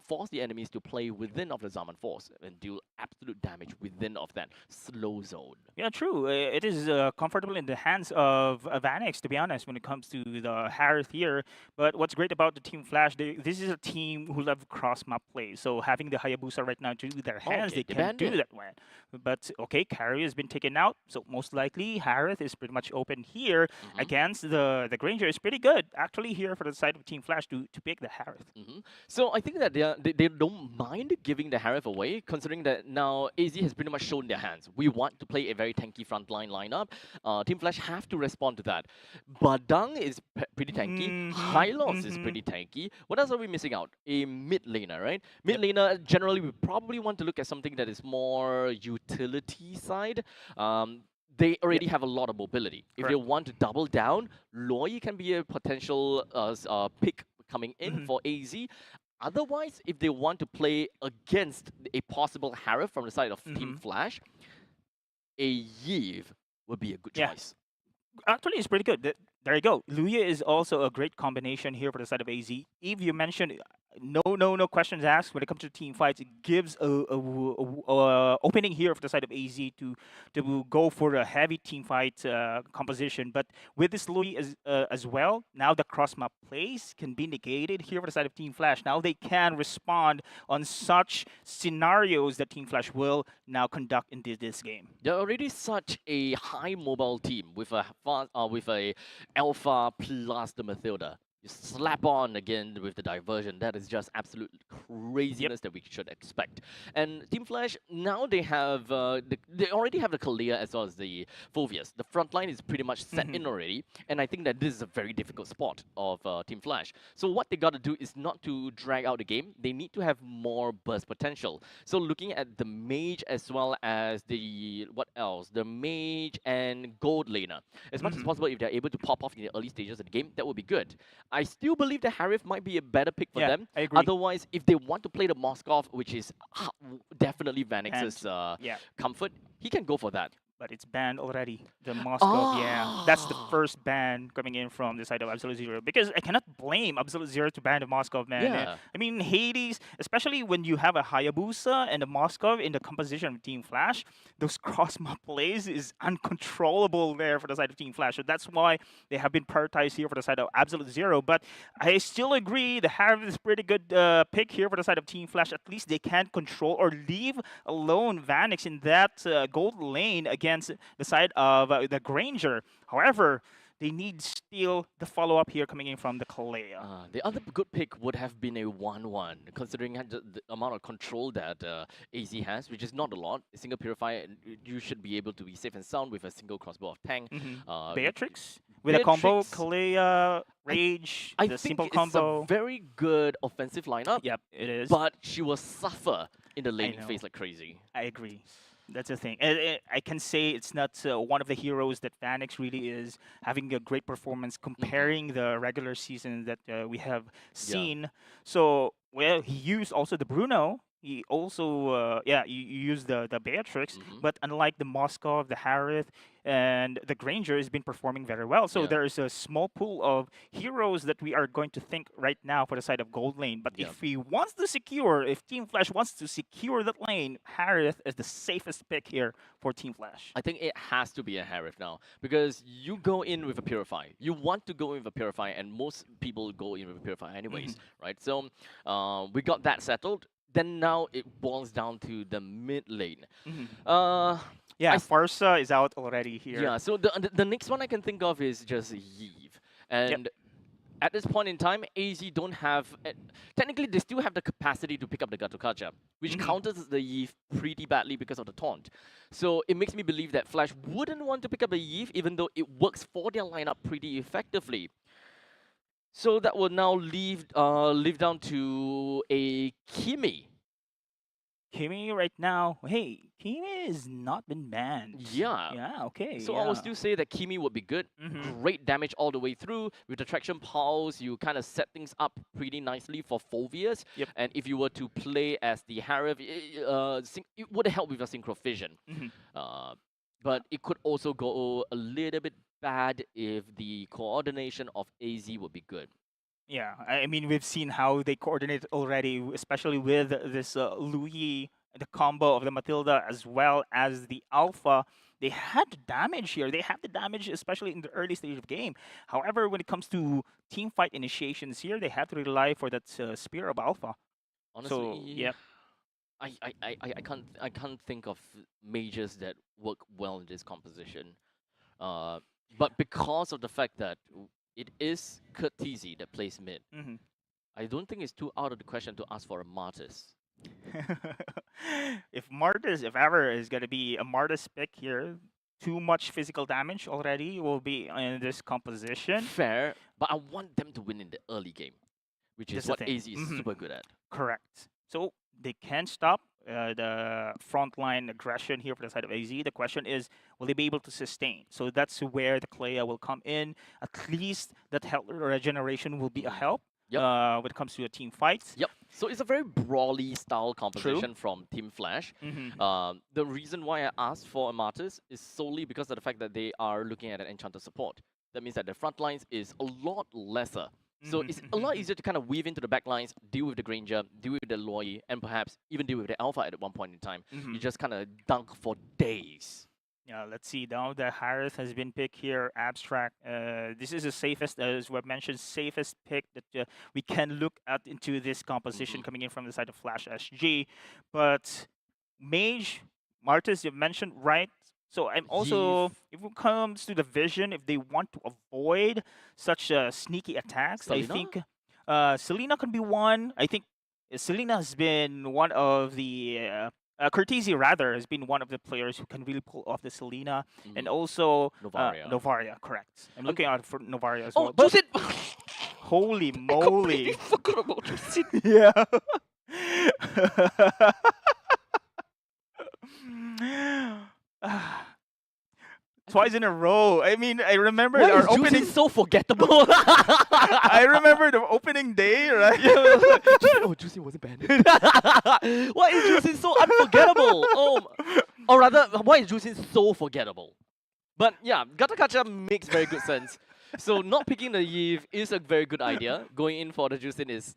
force the enemies to play within of the Zaman Force, and deal absolute damage within of that slow zone. Yeah, true. It is comfortable in the hands of Vanix, to be honest, when it comes to the Harith here. But what's great about the Team Flash, this is a team who love cross-map play. So having the Hayabusa right now to their hands, they can do that one. But okay, carry has been taken out, so most likely Harith is pretty much open here against the Granger. Is pretty good, actually, here for the side of Team Flash to pick the Harith. So I think that they don't mind giving the Harith away, considering that now AZ has pretty much shown their hands. We want to play a very tanky frontline lineup. Team Flash have to respond to that. Badang is pretty tanky. Hylos is pretty tanky. What else are we missing out? A mid laner, right? Mid laner, generally, we probably want to look at something that is more utility side. They already have a lot of mobility. If they want to double down, Loi can be a potential pick coming in for AZ. Otherwise, if they want to play against a possible Harith from the side of Team Flash, a Yve would be a good choice. Actually, it's pretty good. There you go. Luya is also a great combination here for the side of AZ. Eve, you mentioned no questions asked when it comes to team fights. It gives a opening here for the side of AZ to go for a heavy team fight composition. But with this Louis as well, now the cross map plays can be negated here for the side of Team Flash. Now they can respond on such scenarios that Team Flash will now conduct in this game. They're already such a high mobile team with a Alpha plus the Mathilda. You slap on again with the diversion. That is just absolute craziness that we should expect. And Team Flash, now they have they already have the Kalia as well as the Phobias. The front line is pretty much set in already, and I think that this is a very difficult spot of Team Flash. So what they got to do is not to drag out the game. They need to have more burst potential. So looking at the Mage as well as the the Mage and Gold laner, as much as possible, if they're able to pop off in the early stages of the game, that would be good. I still believe the Harith might be a better pick for them. I agree. Otherwise, if they want to play the Moskov, which is definitely Vanix's comfort, he can go for that. but it's banned already. The Moscow, yeah, that's the first ban coming in from the side of Absolute Zero. Because I cannot blame Absolute Zero to ban the Moscow, man. Yeah. I mean, Hades, especially when you have a Hayabusa and a Moscow in the composition of Team Flash, those cross map plays is uncontrollable there for the side of Team Flash. So that's why they have been prioritized here for the side of Absolute Zero. But I still agree the Harvard is pretty good pick here for the side of Team Flash. At least they can control or leave alone Vanix in that gold lane against the side of the Granger. However, they need still the follow-up here coming in from the Kalea. The other good pick would have been a 1-1, considering the amount of control that AZ has, which is not a lot. A single Purifier, you should be able to be safe and sound with a single crossbow of Tang. Beatrix with a combo, Beatrix, Kalea, Rage, I the think simple it's combo. a very good offensive lineup. Yep, it is. But she will suffer in the laning know. phase like crazy. I agree. That's the thing. I can say it's not one of the heroes that Vanix really is having a great performance comparing the regular season that we have seen. So, well, he used also the Bruno. He also, you used the Beatrix, but unlike the Moscow, the Harith, and the Granger has been performing very well. So there is a small pool of heroes that we are going to think right now for the side of gold lane. But if he wants to secure, if Team Flash wants to secure that lane, Harith is the safest pick here for Team Flash. I think it has to be a Harith now, because you go in with a Purify. You want to go in with a Purify, and most people go in with a Purify anyways, right? So we got that settled. Then now it boils down to the mid lane. Farsa is out already here. Yeah, so the next one I can think of is just Yeve. And at this point in time, AZ don't have... technically, they still have the capacity to pick up the Gatokacha, which counters the Yeve pretty badly because of the taunt. So it makes me believe that Flash wouldn't want to pick up the Yeve, even though it works for their lineup pretty effectively. So that will now leave down to a Kimi. Kimi right now, hey, Kimi has not been banned. Yeah. Yeah, okay. So I will still say that Kimi would be good. Great damage all the way through. With the Traction Pulse, you kind of set things up pretty nicely for Phoveus. And if you were to play as the Harith, it would help with your Synchro Fission. But it could also go a little bit bad if the coordination of AZ would be good. Yeah, I mean, we've seen how they coordinate already, especially with this Louis, the combo of the Matilda, as well as the Alpha. They had the damage here. They have the damage, especially in the early stage of game. However, when it comes to team fight initiations here, they have to rely for that Spear of Alpha. Honestly, I can't think of mages that work well in this composition. But because of the fact that it is Kurt TZ that plays mid, I don't think it's too out of the question to ask for a Martis. If ever is going to be a Martis pick here, too much physical damage already will be in this composition. Fair, but I want them to win in the early game, which is what AZ is super good at. Correct. So they can stop the frontline aggression here for the side of AZ. The question is, will they be able to sustain? So that's where the Kalea will come in. At least that health regeneration will be a help when it comes to a team fights. So it's a very brawly style composition from Team Flash. The reason why I asked for a Martis is solely because of the fact that they are looking at an Enchanter support. That means that the front lines is a lot lesser. So it's a lot easier to kind of weave into the back lines, deal with the Granger, deal with the Loi, and perhaps even deal with the Alpha at one point in time. You just kind of dunk for days. Yeah, let's see. Now the Harith has been picked here. Abstract. This is the safest, as we've mentioned, safest pick that we can look at into this composition coming in from the side of Flash SG. But Mage, Martis, you mentioned, right? So I'm also, if it comes to the vision, if they want to avoid such sneaky attacks, Selena? I think Selena can be one. I think Selena has been one of the Cortese rather has been one of the players who can really pull off the Selena, and also Novaria. Correct. I'm looking out for Novaria as well. But holy moly! I forgot about Jusin. Twice in a row. I mean, I remember Why our is opening. so forgettable? I remember the opening day, right? Jusin wasn't banned. Why is Jusin so unforgettable? Or rather, why is Jusin so forgettable? But yeah, Gata Kacha makes very good sense. So not picking the Eve is a very good idea. Going in for the Jusin is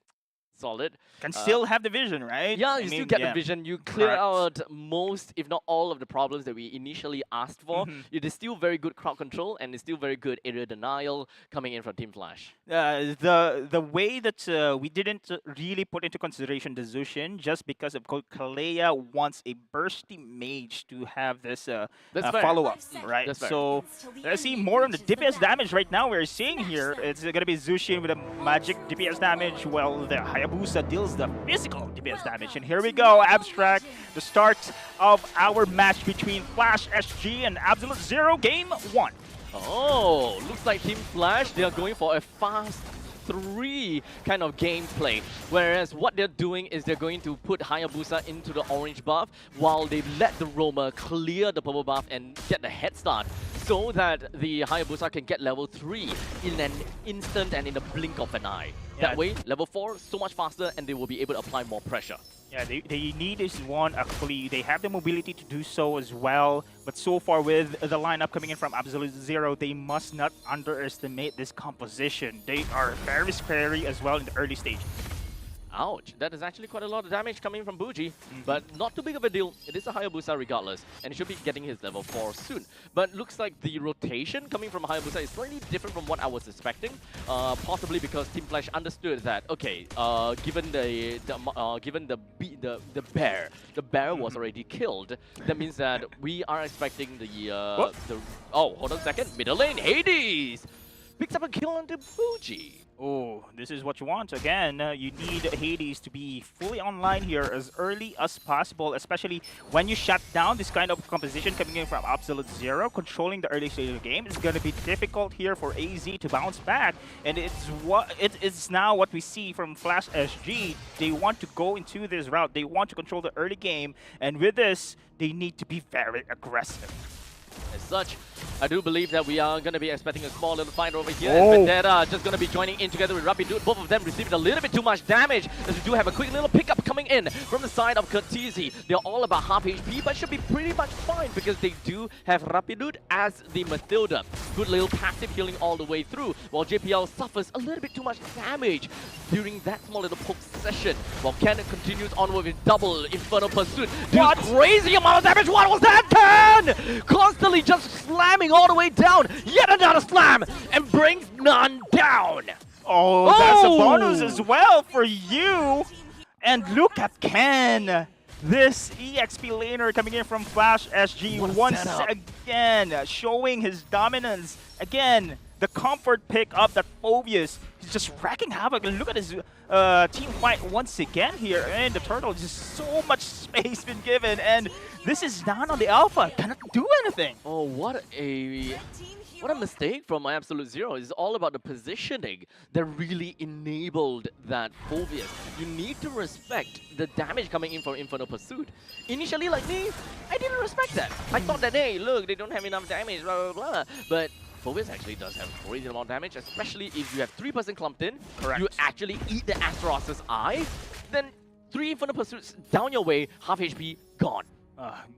solid. Can still have the vision, right? Yeah, I you still mean, get yeah. the vision. You clear Correct. out most, if not all, of the problems that we initially asked for. It is still very good crowd control, and it's still very good area denial coming in from Team Flash. The way that we didn't really put into consideration the Zushin just because of Kalea wants a bursty mage to have this That's fair. follow-up, right? That's fair. So let's see more of the DPS damage right now we're seeing here. It's going to be Zushin with a magic DPS damage, while the Hayabusa deals the physical DPS damage. And here we go, Abstract, the start of our match between Flash SG and Absolute Zero, game 1. Oh, looks like Team Flash, they are going for a fast 3 kind of gameplay. Whereas what they're doing is they're going to put Hayabusa into the orange buff while they let the Roamer clear the purple buff and get the head start so that the Hayabusa can get level 3 in an instant and in the blink of an eye. Yeah. That way, level 4 so much faster and they will be able to apply more pressure. Yeah, they need this one actually. They have the mobility to do so as well. But so far with the lineup coming in from Absolute Zero, they must not underestimate this composition. They are very scary as well in the early stage. Ouch, that is actually quite a lot of damage coming from Buji, but not too big of a deal. It is a Hayabusa regardless, and he should be getting his level 4 soon. But looks like the rotation coming from Hayabusa is slightly different from what I was expecting, possibly because Team Flash understood that, okay, given the bear was already killed, that means that we are expecting oh, hold on a second, middle lane, Hades! Picks up a kill on the Buji. Oh, this is what you want. Again, you need Hades to be fully online here as early as possible, especially when you shut down this kind of composition coming in from Absolute Zero. Controlling the early stage of the game is going to be difficult here for AZ to bounce back, and it's now what we see from Flash SG. They want to go into this route. They want to control the early game, and with this, they need to be very aggressive. As such, I do believe that we are going to be expecting a small little fight over here. Oh. And Vendetta just going to be joining in together with Rapidude. Both of them receiving a little bit too much damage, as we do have a quick little pickup coming in from the side of Curtizi. They're all about half HP, but should be pretty much fine because they do have Rapidude as the Mathilda. Good little passive healing all the way through, while JPL suffers a little bit too much damage during that small little poke session, while Cannon continues onward with double Infernal Pursuit. What? Crazy amount of damage! What was that, Ken? Constantly just slamming all the way down. Yet another slam, and brings none down. Oh, that's a bonus as well for you. And look at Ken. This EXP laner coming in from Flash SG once again, showing his dominance. Again, the comfort pick up that Phobius. He's just wrecking havoc. And look at his team fight once again here. And the turtle, just so much space been given. And this is down on the alpha. Cannot do anything. Oh, what a mistake from my Absolute Zero. It's all about the positioning that really enabled that Phobius. You need to respect the damage coming in from Infernal Pursuit. Initially, like me, I didn't respect that. I thought that, hey, look, they don't have enough damage, blah, blah, blah. But Phobius actually does have a crazy amount of damage, especially if you have 3% clumped in. Correct. You actually eat the Astaros' eye, then 3 Infernal Pursuits down your way, half HP, gone.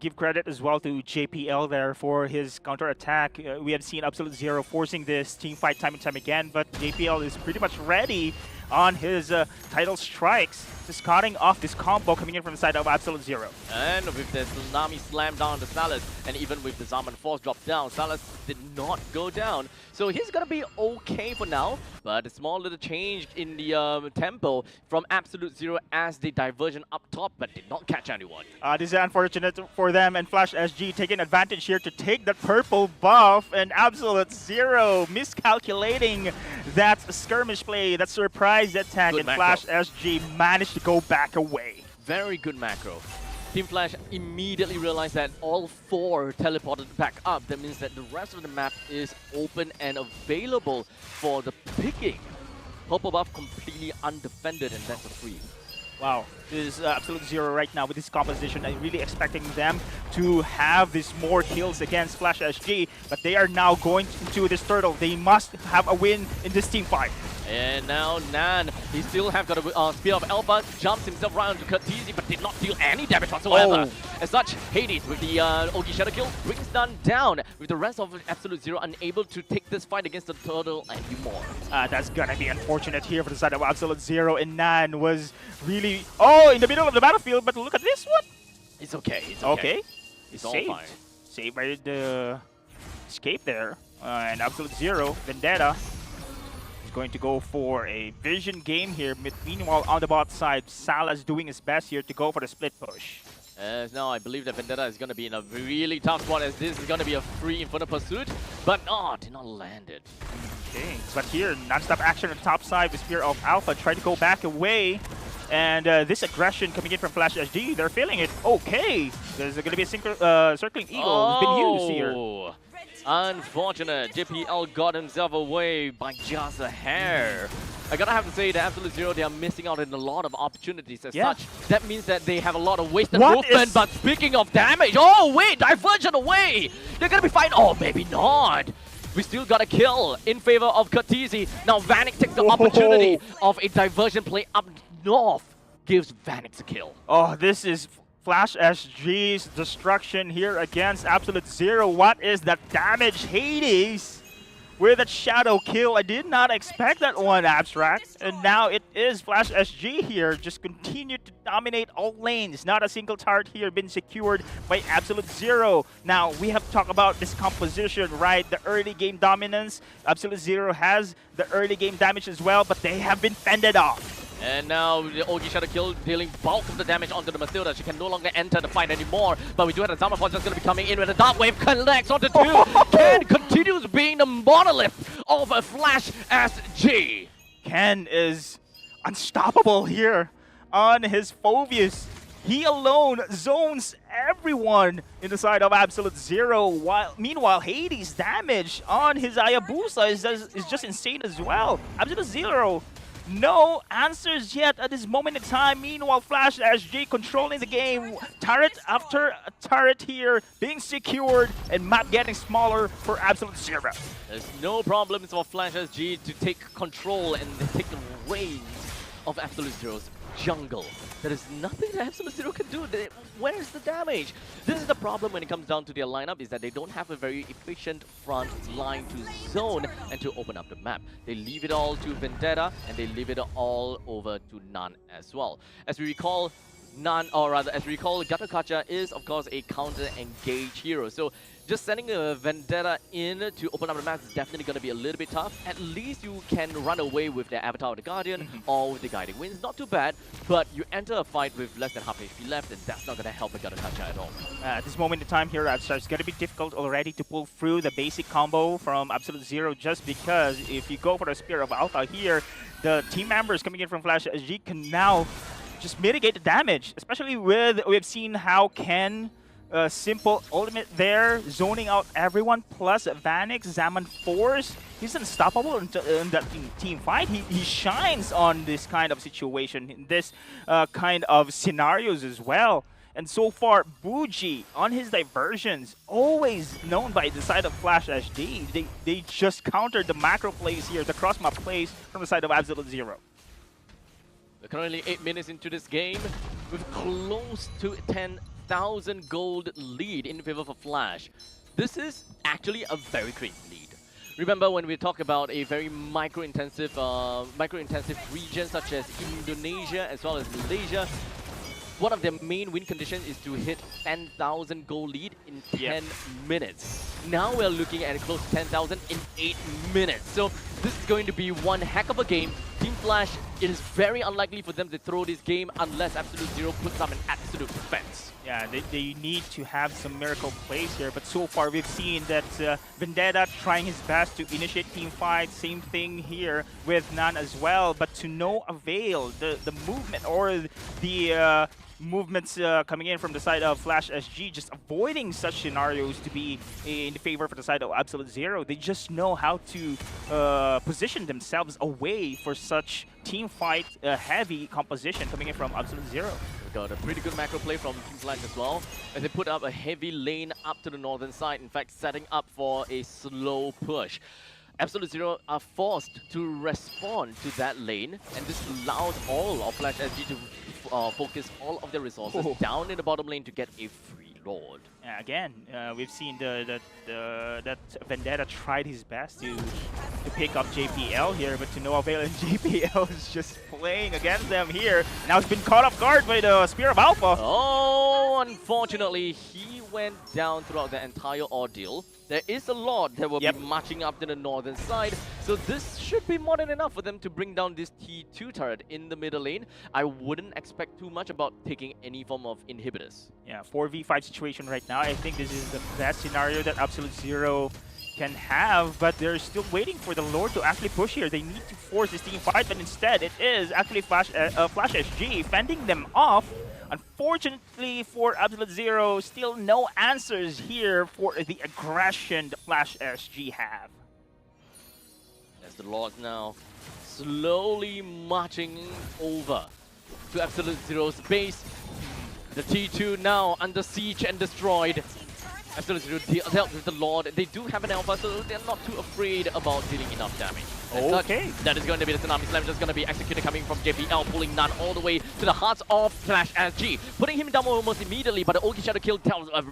Give credit as well to JPL there for his counter-attack. We have seen Absolute Zero forcing this team fight time and time again, but JPL is pretty much ready on his title strikes, just cutting off this combo coming in from the side of Absolute Zero. And with the Tsunami slam down to Salas, and even with the Zaman Force drop down, Salas did not go down. So he's gonna be okay for now, but a small little change in the tempo from Absolute Zero as they diversion up top, but did not catch anyone. This is unfortunate for them, and Flash SG taking advantage here to take that purple buff, and Absolute Zero miscalculating that skirmish play, that surprise attack, Good and macro. Flash SG managed to go back away. Very good macro. Team Flash immediately realized that all 4 teleported back up. That means that the rest of the map is open and available for the picking. Purple buff completely undefended, and that's a free. Wow, this is Absolute Zero right now with this composition. I'm really expecting them to have these more kills against Flash SG, but they are now going into this turtle. They must have a win in this team fight. And now Nan, he still have got a spear of Alpha, jumps himself right onto Curtisi, but did not deal any damage whatsoever. As such, Hades with the Ogi Shadow kill brings Nan down, with the rest of Absolute Zero unable to take this fight against the turtle anymore. That's gonna be unfortunate here for the side of Absolute Zero, and Nan was really in the middle of the battlefield, but look at this one. It's okay, it's okay. It's all saved. fine. Saved by the escape there. And Absolute Zero, Vendetta, is going to go for a vision game here. Meanwhile, on the bot side, Salah's doing his best here to go for the split push. As now I believe that Vendetta is going to be in a really tough spot, as this is going to be a free Inferno Pursuit, but did not land it. Okay, but here, non-stop action on the top side with Spear of Alpha, try to go back away. And this aggression coming in from Flash SG, they're feeling it. Okay, there's going to be a circling eagle who's been used here. Unfortunate. JPL got himself away by just a hair. I gotta have to say that Absolute Zero, they are missing out on a lot of opportunities as such. That means that they have a lot of wasted movement. But speaking of damage, wait, diversion away. They're gonna be fine. Maybe not. We still got a kill in favor of Curtisi. Now Vanek takes the opportunity of a diversion play up north. Gives Vanek a kill. This is Flash SG's destruction here against Absolute Zero. What is that damage? Hades with that shadow kill. I did not expect that one, Abstract. And now it is Flash SG here. Just continue to dominate all lanes. Not a single turret here been secured by Absolute Zero. Now, we have talked about this composition, right? The early game dominance. Absolute Zero has the early game damage as well, but they have been fended off. And now the Ogi Shadow kill dealing bulk of the damage onto the Mathilda. She can no longer enter the fight anymore. But we do have a Zama Force that's going to be coming in with a Dark Wave connects onto two. Ken continues being the monolith of a Flash SG. Ken is unstoppable here on his Phobius. He alone zones everyone in the side of Absolute Zero. Meanwhile, Hades' damage on his Hayabusa is just insane as well. Absolute Zero, no answers yet at this moment in time. Meanwhile, Flash SG controlling the game. Turret after turret here being secured, and map getting smaller for Absolute Zero. There's no problems for Flash SG to take control and take the reins of Absolute Zero's jungle. There is nothing that Absolute Zero can do. Where's the damage? This is the problem when it comes down to their lineup, is that they don't have a very efficient front line to zone and to open up the map. They leave it all to Vendetta, and they leave it all over to Nan as well. As we recall, Gatakacha is of course a counter-engage hero. So just sending a Vendetta in to open up the map is definitely going to be a little bit tough. At least you can run away with the Avatar of the Guardian or with the Guiding Winds. Not too bad, but you enter a fight with less than half HP left, and that's not going to help the Gatakacha at all. At this moment in time here, it's going to be difficult already to pull through the basic combo from Absolute Zero, just because if you go for the Spear of Alpha here, the team members coming in from Flash SG can now just mitigate the damage, especially we've seen how Ken simple ultimate there, zoning out everyone, plus Vanek, Zaman Force. He's unstoppable in that team fight. He shines on this kind of situation, in this kind of scenarios as well. And so far, Buji, on his diversions, always known by the side of Flash SG. They just countered the macro plays here, the cross-map plays from the side of Absolute Zero. We're currently 8 minutes into this game with close to 10,000 gold lead in favor of Flash. This is actually a very crazy lead. Remember when we talk about a very micro-intensive region such as Indonesia as well as Malaysia, one of their main win conditions is to hit 10,000 goal lead in 10 minutes. Now we're looking at close to 10,000 in 8 minutes. So this is going to be one heck of a game. Team Flash, it is very unlikely for them to throw this game unless Absolute Zero puts up an absolute defense. Yeah, they need to have some miracle plays here, but so far we've seen that Vendetta trying his best to initiate team fights. Same thing here with Nan as well, but to no avail. The movement or the movements coming in from the side of Flash SG, just avoiding such scenarios to be in the favor for the side of Absolute Zero. They just know how to position themselves away for such team fight heavy composition coming in from Absolute Zero. We got a pretty good macro play from Team Flash as well, as they put up a heavy lane up to the northern side, in fact setting up for a slow push. Absolute Zero are forced to respond to that lane, and this allows all of Flash SG to focus all of their resources down in the bottom lane to get a free Lord. Yeah, again, we've seen that Vendetta tried his best to pick up JPL here, but to no avail, and JPL is just playing against them here. Now he's been caught off guard by the Spear of Alpha. Oh, unfortunately, he went down throughout the entire ordeal. There is a Lord that will be marching up to the northern side, so this should be more than enough for them to bring down this T2 turret in the middle lane. I wouldn't expect too much about taking any form of inhibitors. Yeah, 4v5 situation right now. I think this is the best scenario that Absolute Zero can have, but they're still waiting for the Lord to actually push here. They need to force this team fight, but instead it is actually Flash SG fending them off. Unfortunately for Absolute Zero, still no answers here for the aggression the Flash SG have. As the Lords now slowly marching over to Absolute Zero's base. The T2 now under siege and destroyed. Absolute Zero dealt with the Lord. They do have an Alpha, so they're not too afraid about dealing enough damage. Okay. That is going to be the Tsunami Slam, just going to be executed coming from JPL, pulling Nun all the way to the hearts of Flash SG, putting him down almost immediately, but the Ogi Shadow Kill dealt a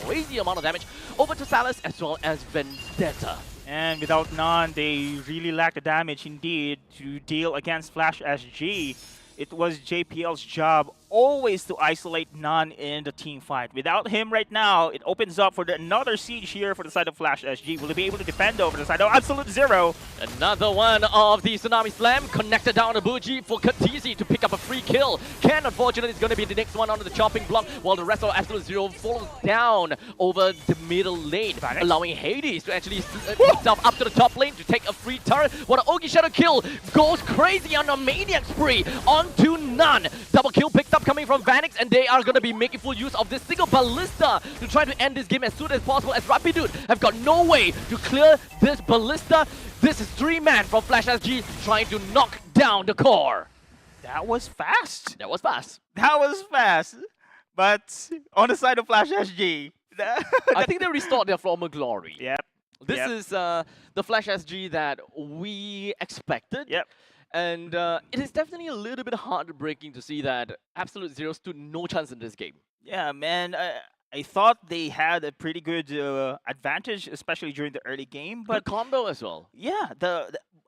crazy amount of damage over to Salus as well as Vendetta. And without Nun, they really lack the damage indeed to deal against Flash SG. It was JPL's job always to isolate Nun in the team fight. Without him right now, it opens up for another siege here for the side of Flash SG. Will he be able to defend over the side of Absolute Zero? Another one of the Tsunami Slam connected down to Buji for Katizi to pick up a free kill. Ken, unfortunately, is going to be the next one onto the chopping block, while the rest of Absolute Zero falls down over the middle lane, allowing Hades to actually put himself up to the top lane to take a free turret, while the Ogi Shadow Kill goes crazy on a Maniac spree onto Nun. Double kill picked up coming from Vanix, and they are going to be making full use of this single Ballista to try to end this game as soon as possible, as Rapidude have got no way to clear this Ballista. This is 3-man from Flash SG trying to knock down the core. That was fast. That was fast. That was fast. But on the side of Flash SG, I think they restored their former glory. Yep. This is the Flash SG that we expected. Yep. And it is definitely a little bit heartbreaking to see that Absolute Zero stood no chance in this game. Yeah, man. I thought they had a pretty good advantage, especially during the early game. But good combo as well. Yeah.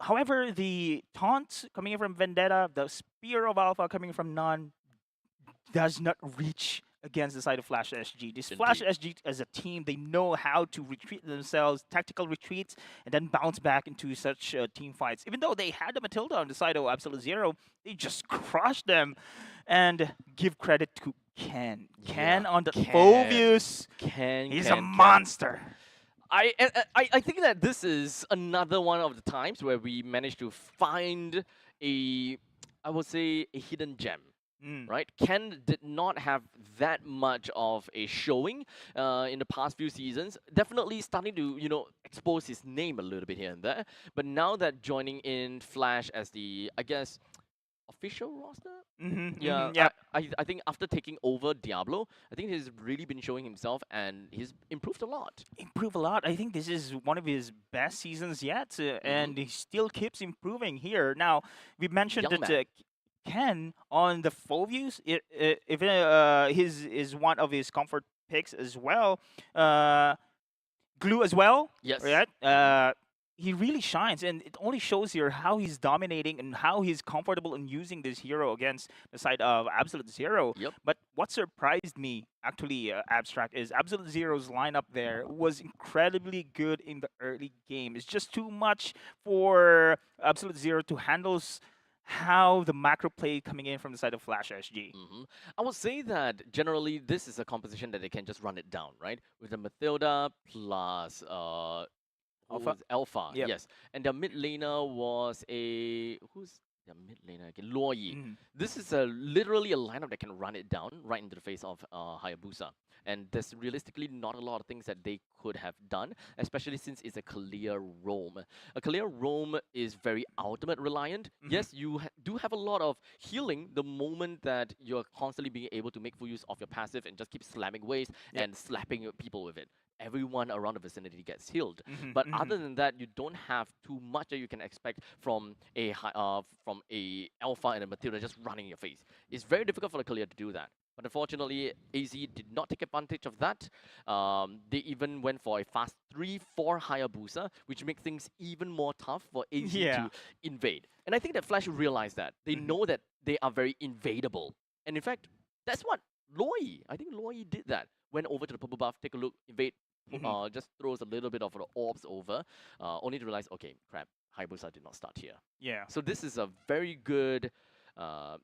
However, the taunt coming in from Vendetta, the Spear of Alpha coming from Nun, does not reach against the side of Flash SG. This Flash SG as a team, they know how to retreat themselves, tactical retreats, and then bounce back into such team fights. Even though they had the Matilda on the side of Absolute Zero, they just crushed them. And give credit to Ken. Ken on the Phobius. He's a monster. I think that this is another one of the times where we managed to find I would say, a hidden gem. Right? Ken did not have that much of a showing in the past few seasons. Definitely starting to, expose his name a little bit here and there. But now that joining in Flash as the, I guess, official roster? I think after taking over Diablo, I think he's really been showing himself and he's improved a lot. Improved a lot. I think this is one of his best seasons yet, and he still keeps improving here. Now, we mentioned that Ken on the Phobius, his is one of his comfort picks as well. Glue as well. Yes. Right? He really shines, and it only shows here how he's dominating and how he's comfortable in using this hero against the side of Absolute Zero. Yep. But what surprised me, actually, Abstract, is Absolute Zero's lineup there was incredibly good in the early game. It's just too much for Absolute Zero to handle how the macro play coming in from the side of Flash SG. I would say that generally this is a composition that they can just run it down, right? With the Matilda plus Alpha, Yep. yes. And the mid laner was who's Yeah, mid laner again. Luo Yi. Mm. This is literally a lineup that can run it down right into the face of Hayabusa. And there's realistically not a lot of things that they could have done, especially since it's a clear roam. A clear roam is very ultimate reliant. Yes, you do have a lot of healing the moment that you're constantly being able to make full use of your passive and just keep slamming waves and slapping people with it. Everyone around the vicinity gets healed. But other than that, you don't have too much that you can expect from a alpha and a Matilda just running in your face. It's very difficult for the Kalia to do that. But unfortunately, AZ did not take advantage of that. They even went for a fast 3-4 Hayabusa, which makes things even more tough for AZ to invade. And I think that Flash realized that. They know that they are very invadable. And in fact, that's what Loi, I think Loi did that. Went over to the purple buff, take a look, invade, just throws a little bit of the orbs over, only to realize, okay, crap, Hayabusa did not start here. Yeah. So this is a very good, I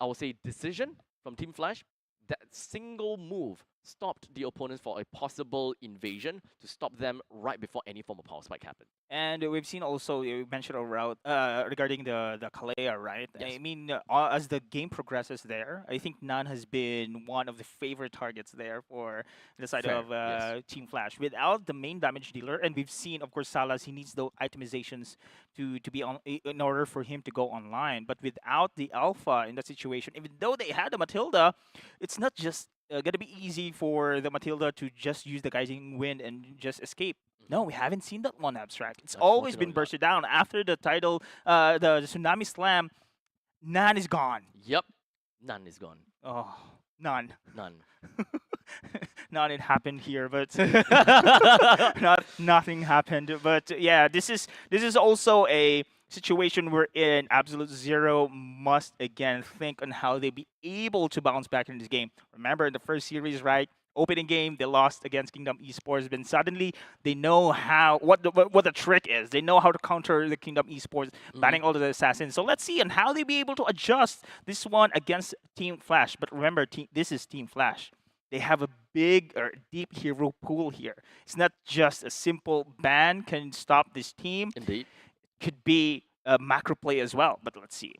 would say, decision from Team Flash. That single move stopped the opponents for a possible invasion to stop them right before any form of power spike happened. And we've seen also, you mentioned regarding the Kalea, right? Yes. I mean, as the game progresses there, I think Nan has been one of the favorite targets there for the side Fair, of yes. Team Flash. Without the main damage dealer, and we've seen, of course, Salas, he needs those itemizations to be on in order for him to go online. But without the Alpha in that situation, even though they had a Matilda, it's not just going to be easy for the Matilda to just use the Guiding Wind and just escape. No, we haven't seen that one abstract. It's always been Unfortunately not. bursted down. After the title, the Tsunami Slam, Nan is gone. Yep, none is gone. Oh, none. None. Not it happened here, but nothing happened. But yeah, this is also a situation wherein Absolute Zero must again think on how they be able to bounce back in this game. Remember in the first series, right? Opening game, they lost against Kingdom Esports, but suddenly they know what the trick is. They know how to counter the Kingdom Esports, banning all of the assassins. So let's see on how they be able to adjust this one against Team Flash. But remember, this is Team Flash. They have a big or deep hero pool here. It's not just a simple ban can stop this team. Indeed. Could be a macro play as well, but let's see.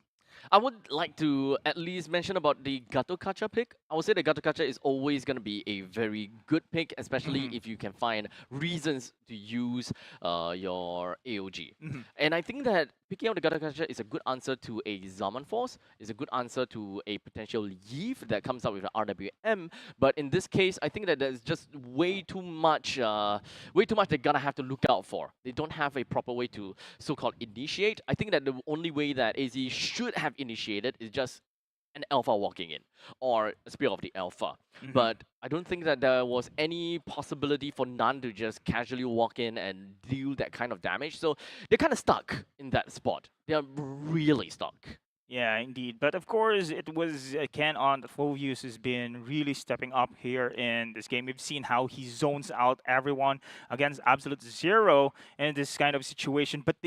I would like to at least mention about the Gato Kacha pick. I would say the Gato Kacha is always going to be a very good pick, especially if you can find reasons to use your AOG. And I think that picking out the Gato Kacha is a good answer to a Zaman Force, is a good answer to a potential Yeef that comes out with an RWM. But in this case, I think that there's just way too much they're gonna have to look out for. They don't have a proper way to so-called initiate. I think that the only way that AZ should have initiated is just an alpha walking in or a spear of the alpha. But I don't think that there was any possibility for Nan to just casually walk in and deal that kind of damage. So they're kind of stuck in that spot. They're really stuck. Yeah, indeed. But of course, it was Ken on that full use has been really stepping up here in this game. We've seen how he zones out everyone against Absolute Zero in this kind of situation. But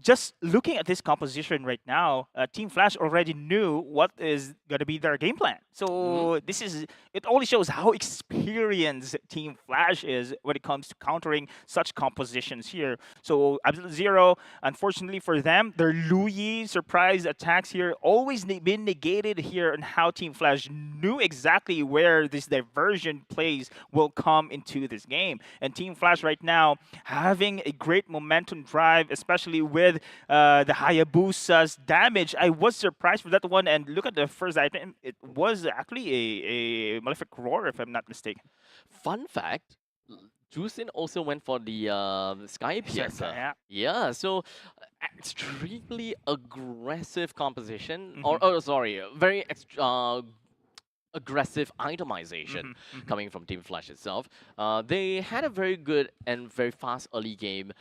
just looking at this composition right now, Team Flash already knew what is going to be their game plan. So it only shows how experienced Team Flash is when it comes to countering such compositions here. So Absolute Zero, unfortunately for them, their Louis surprise attacks here always been negated here on how Team Flash knew exactly where this diversion plays will come into this game. And Team Flash right now having a great momentum drive, especially with the Hayabusa's damage. I was surprised for that one, and look at the first item. It was actually a Malefic Roar, if I'm not mistaken. Fun fact, Jusin also went for the Sky Piercer. Yeah. So extremely aggressive composition, or sorry, very aggressive itemization coming from Team Flash itself. They had a very good and very fast early game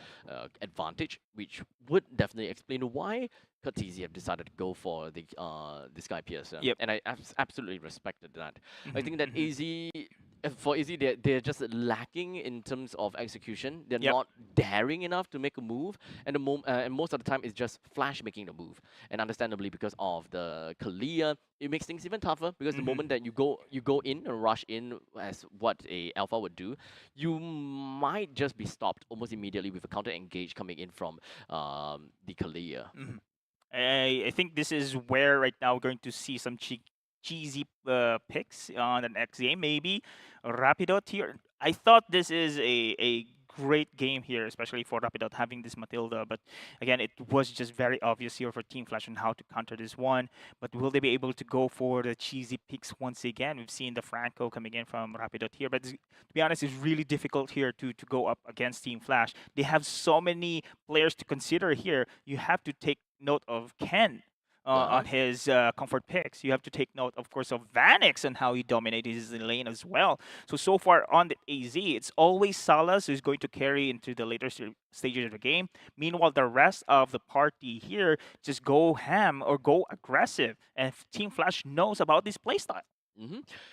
advantage, which would definitely explain why Katizzi have decided to go for the Sky Piercer. And I absolutely respected that. I think that for AZ, they're just lacking in terms of execution. They're not daring enough to make a move, and and most of the time it's just Flash making the move. And understandably, because of the Kalia, it makes things even tougher. Because the moment that you go in and rush in as what a alpha would do, you might just be stopped almost immediately with a counter engage coming in from the Kalia. I think this is where right now we're going to see some cheesy picks on the next game. Maybe Rapidot here. I thought this is a great game here, especially for Rapidot having this Matilda. But again, it was just very obvious here for Team Flash on how to counter this one. But will they be able to go for the cheesy picks once again? We've seen the Franco coming in from Rapidot here. But to be honest, it's really difficult here to go up against Team Flash. They have so many players to consider here. You have to take note of Ken on his comfort picks. You have to take note, of course, of Vanix and how he dominated his lane as well. So far on the AZ, it's always Salas who's going to carry into the later stages of the game. Meanwhile, the rest of the party here just go ham or go aggressive. And Team Flash knows about this playstyle.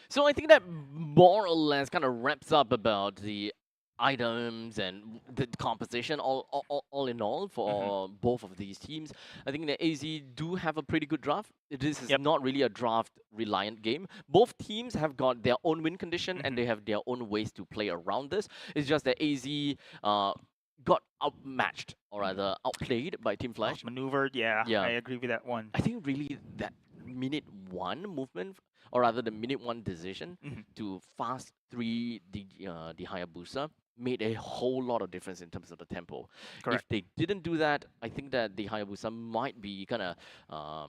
So I think that more or less kind of wraps up about the items and the composition all in all for both of these teams. I think the AZ do have a pretty good draft. This is not really a draft reliant game. Both teams have got their own win condition and they have their own ways to play around this. It's just that AZ got outmatched or rather outplayed by Team Flash. Maneuvered, yeah, I agree with that one. I think really that minute one movement, or rather the minute one decision to fast 3 the Hayabusa made a whole lot of difference in terms of the tempo. Correct. If they didn't do that, I think that the Hayabusa might be kind of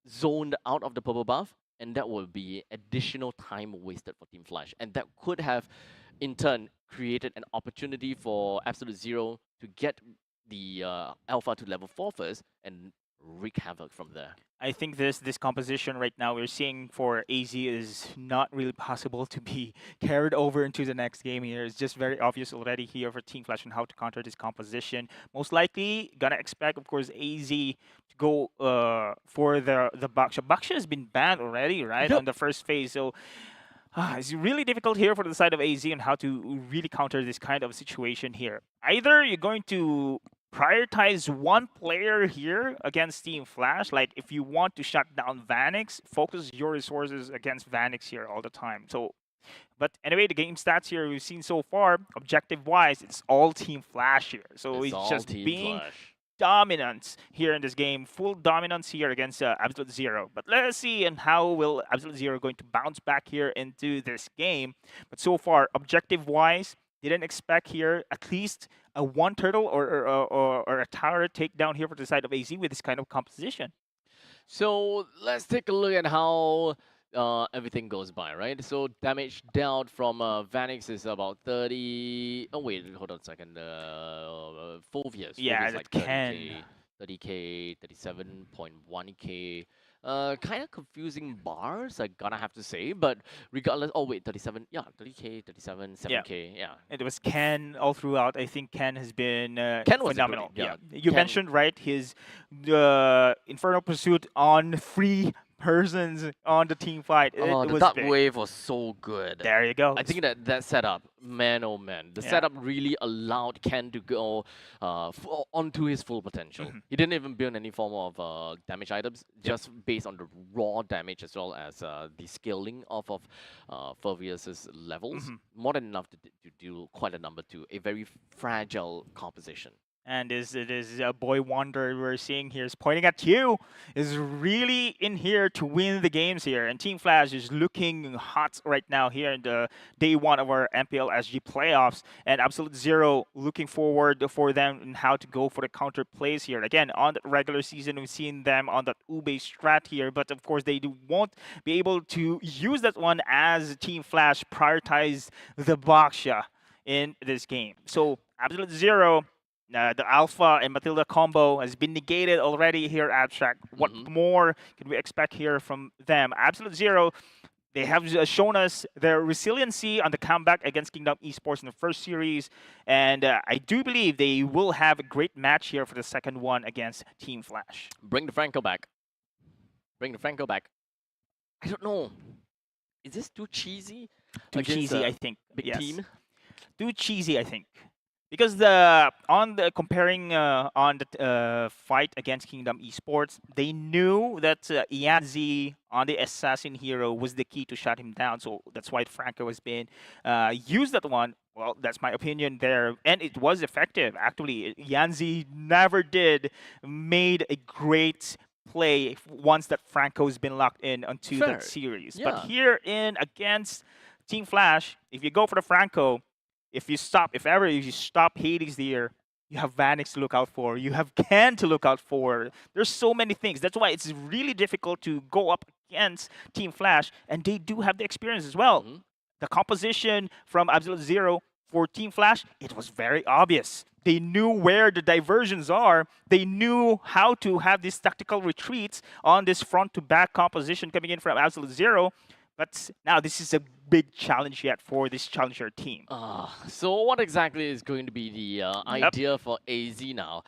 zoned out of the purple buff, and that will be additional time wasted for Team Flash. And that could have, in turn, created an opportunity for Absolute Zero to get the Alpha to level 4 first and wreak havoc from there. I think this composition right now we're seeing for AZ is not really possible to be carried over into the next game here. It's just very obvious already here for Team Flash on how to counter this composition. Most likely gonna expect, of course, AZ to go for the Baksha. Baksha has been banned already, right, on the first phase. So it's really difficult here for the side of AZ on how to really counter this kind of situation here. Either you're going to prioritize one player here against Team Flash. Like if you want to shut down Vanix, focus your resources against Vanix here all the time. So, but anyway, the game stats here we've seen so far, objective-wise, it's all Team Flash here. So it's just being dominant here in this game, full dominance here against Absolute Zero. But let's see and how will Absolute Zero going to bounce back here into this game. But so far, objective-wise, didn't expect here at least a one turtle or a tower takedown here for the side of AZ with this kind of composition. So let's take a look at how everything goes by, right? So damage dealt from Vanix is about 30. Oh wait, hold on a second. Fulvius. Yeah, Fulvius like 30k, 37.1k. Kind of confusing bars, I gonna have to say, but regardless, oh wait, 37, yeah, 30k, 37, 7k, yeah. It was Ken all throughout. I think Ken has been Ken was phenomenal. Yeah, you mentioned, right, his Infernal Pursuit on 3 persons on the team fight. The was dark big. wave was so good. There you go. I think that setup, man, oh man, the setup really allowed Ken to go onto his full potential. He didn't even build any form of damage items, just based on the raw damage as well as the scaling of Fulvius's levels. More than enough to do quite a number to a very fragile composition. And it is Boy Wonder we're seeing here is pointing at you, is really in here to win the games here. And Team Flash is looking hot right now here in the day 1 of our MPL SG playoffs. And Absolute Zero looking forward for them and how to go for the counter plays here. Again, on the regular season, we've seen them on that Ube strat here. But of course, they won't be able to use that one as Team Flash prioritize the Baksha in this game. So Absolute Zero, the Alpha and Matilda combo has been negated already here at Abstract. What more can we expect here from them? Absolute Zero, they have shown us their resiliency on the comeback against Kingdom Esports in the first series. And I do believe they will have a great match here for the second one against Team Flash. Bring the Franco back. Bring the Franco back. I don't know. Is this too cheesy? Too cheesy, I think. Big team? Too cheesy, I think. Because comparing on the fight against Kingdom Esports, they knew that Ianzi on the Assassin Hero was the key to shut him down. So that's why Franco has been used that one. Well, that's my opinion there. And it was effective, actually. Yanzi never made a great play once that Franco's been locked in onto Fair. that series. Yeah. But here in against Team Flash, if you go for the Franco, if you stop Hades here, you have Vanix to look out for. You have Ken to look out for. There's so many things. That's why it's really difficult to go up against Team Flash, and they do have the experience as well. The composition from Absolute Zero for Team Flash, it was very obvious. They knew where the diversions are. They knew how to have these tactical retreats on this front-to-back composition coming in from Absolute Zero. But now this is a big challenge yet for this challenger team. So what exactly is going to be the idea for AZ now?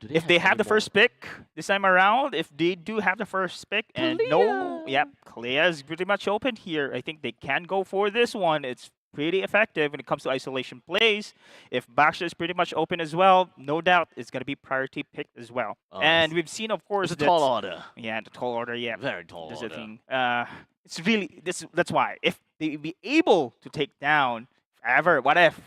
If they have the first pick this time around, if they do have the first pick, and Kalea is pretty much open here. I think they can go for this one. It's pretty effective when it comes to isolation plays. If Baksha is pretty much open as well, no doubt it's going to be priority picked as well. And we've seen, of course, the tall order. Yeah, the tall order. Yeah, very tall That's order. the thing. It's really that's why if they be able to take down what if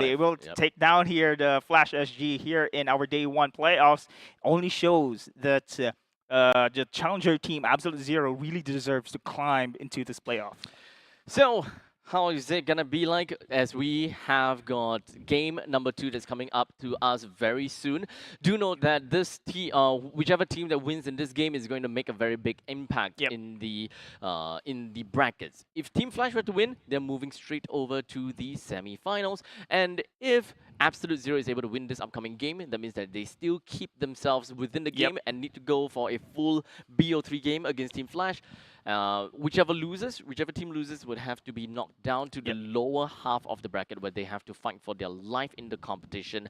they will take down here the Flash SG here in our day one playoffs, only shows that the challenger team Absolute Zero really deserves to climb into this playoff. So how is it gonna be like, as we have got game number 2 that's coming up to us very soon? Do note that this whichever team that wins in this game is going to make a very big impact in the brackets. If Team Flash were to win, they're moving straight over to the semi-finals, and if Absolute Zero is able to win this upcoming game, that means that they still keep themselves within the game and need to go for a full BO3 game against Team Flash. Whichever team loses would have to be knocked down to the lower half of the bracket, where they have to fight for their life in the competition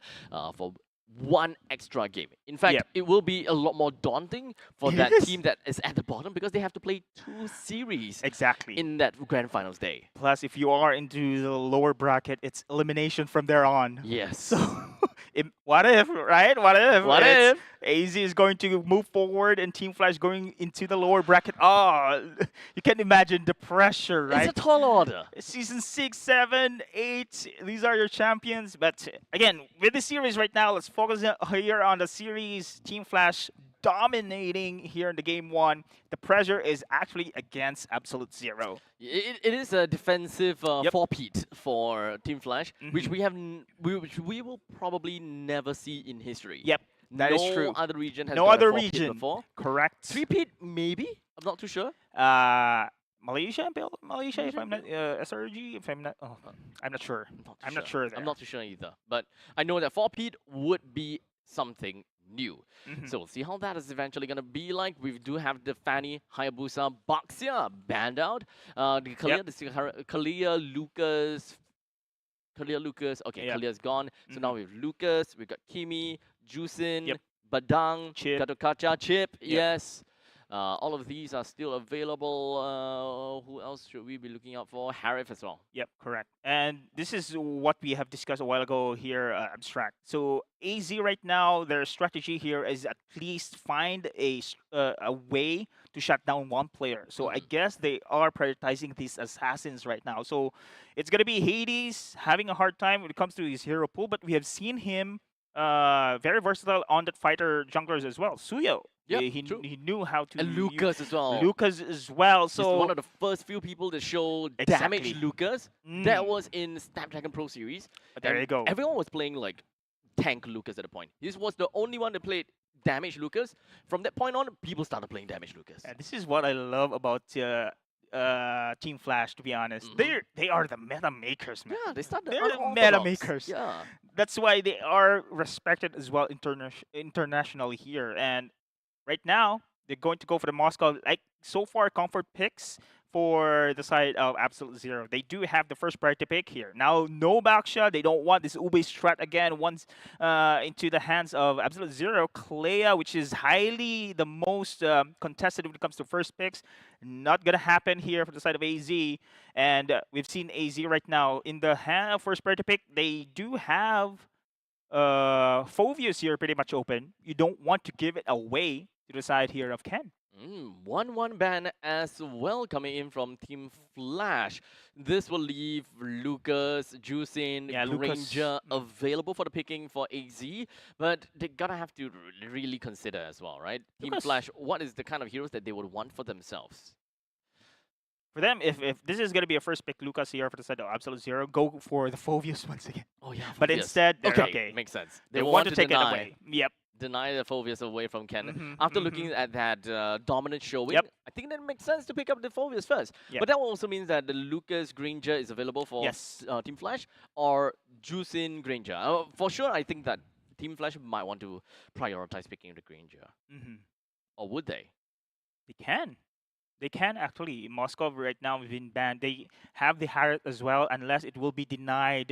for one extra game. In fact, it will be a lot more daunting for that team that is at the bottom, because they have to play 2 series in that grand finals day. Plus, if you are into the lower bracket, it's elimination from there on. Yes. So, what if, right? What if AZ is going to move forward and Team Flash going into the lower bracket? Oh, you can imagine the pressure, right? It's a tall order. Season 6, 7, 8, these are your champions. But again, with the series right now, let's focus here on the series. Team Flash dominating here in the game 1. The pressure is actually against Absolute Zero. It is a defensive 4-peat for Team Flash, which we will probably never see in history. Yep, that is true. No other region has no got other a 4-peat region before. Correct. 3-peat maybe. I'm not too sure. Malaysia, if I'm not SRG, if I'm not, I'm not sure. I'm not sure there. I'm not too sure either. But I know that 4-peat would be something new. So we'll see how that is eventually going to be like. We do have the Fanny, Hayabusa, Baxia banned out. The Kalia, Lucas. Okay, Kalia's gone. So now we have Lucas, we got Kimi, Jusin, Badang, Katokacha, Chip. Yes. All of these are still available. Who else should we be looking out for? Harif as well. Yep, correct. And this is what we have discussed a while ago here, Abstract. So AZ right now, their strategy here is at least find a way to shut down one player. So I guess they are prioritizing these assassins right now. So it's going to be Hades having a hard time when it comes to his hero pool, but we have seen him very versatile on that fighter junglers as well. Suyo. Yep, he knew how to. And Lucas as well. Lucas as well. So he's one of the first few people that showed damage Lucas. That was in Snapdragon Pro Series. There you go. Everyone was playing like tank Lucas at the point. This was the only one that played damage Lucas. From that point on, people started playing damage Lucas. And this is what I love about Team Flash, to be honest. They are the meta makers, man. Yeah, they're the meta makers. Yeah. That's why they are respected as well internationally here. And right now, they're going to go for the Moscow. Like, so far, comfort picks for the side of Absolute Zero. They do have the first priority pick here. Now, no Baksha. They don't want this Ube strat again once into the hands of Absolute Zero. Kalea, which is highly the most contested when it comes to first picks. Not going to happen here for the side of AZ. And we've seen AZ right now in the hand of first priority pick. They do have Phovius here pretty much open. You don't want to give it away to the side here of Ken. 1-1 ban as well coming in from Team Flash. This will leave Lucas, Juicin, Yeah, Lucas. Granger available for the picking for AZ, but they gotta have to really consider as well, right? Team Lucas. Flash, what is the kind of heroes that they would want for themselves? For them, if this is going to be a first pick, Lucas here for the side of Absolute Zero, go for the Phobius once again. Oh yeah, But Phobius. instead, they're okay, makes sense. They will want to take deny, it away. Yep. Deny the Phobius away from Ken. Mhm, After looking at that dominant showing, Yep. I think that makes sense to pick up the Phobius first. Yep. But that also means that the Lucas Granger is available for Yes. Team Flash or Juicin Granger. For sure, I think that Team Flash might want to prioritize picking the Granger. Mhm. Or would they? They can. They can actually. Moscow right now has been banned. They have the Harriet as well, unless it will be denied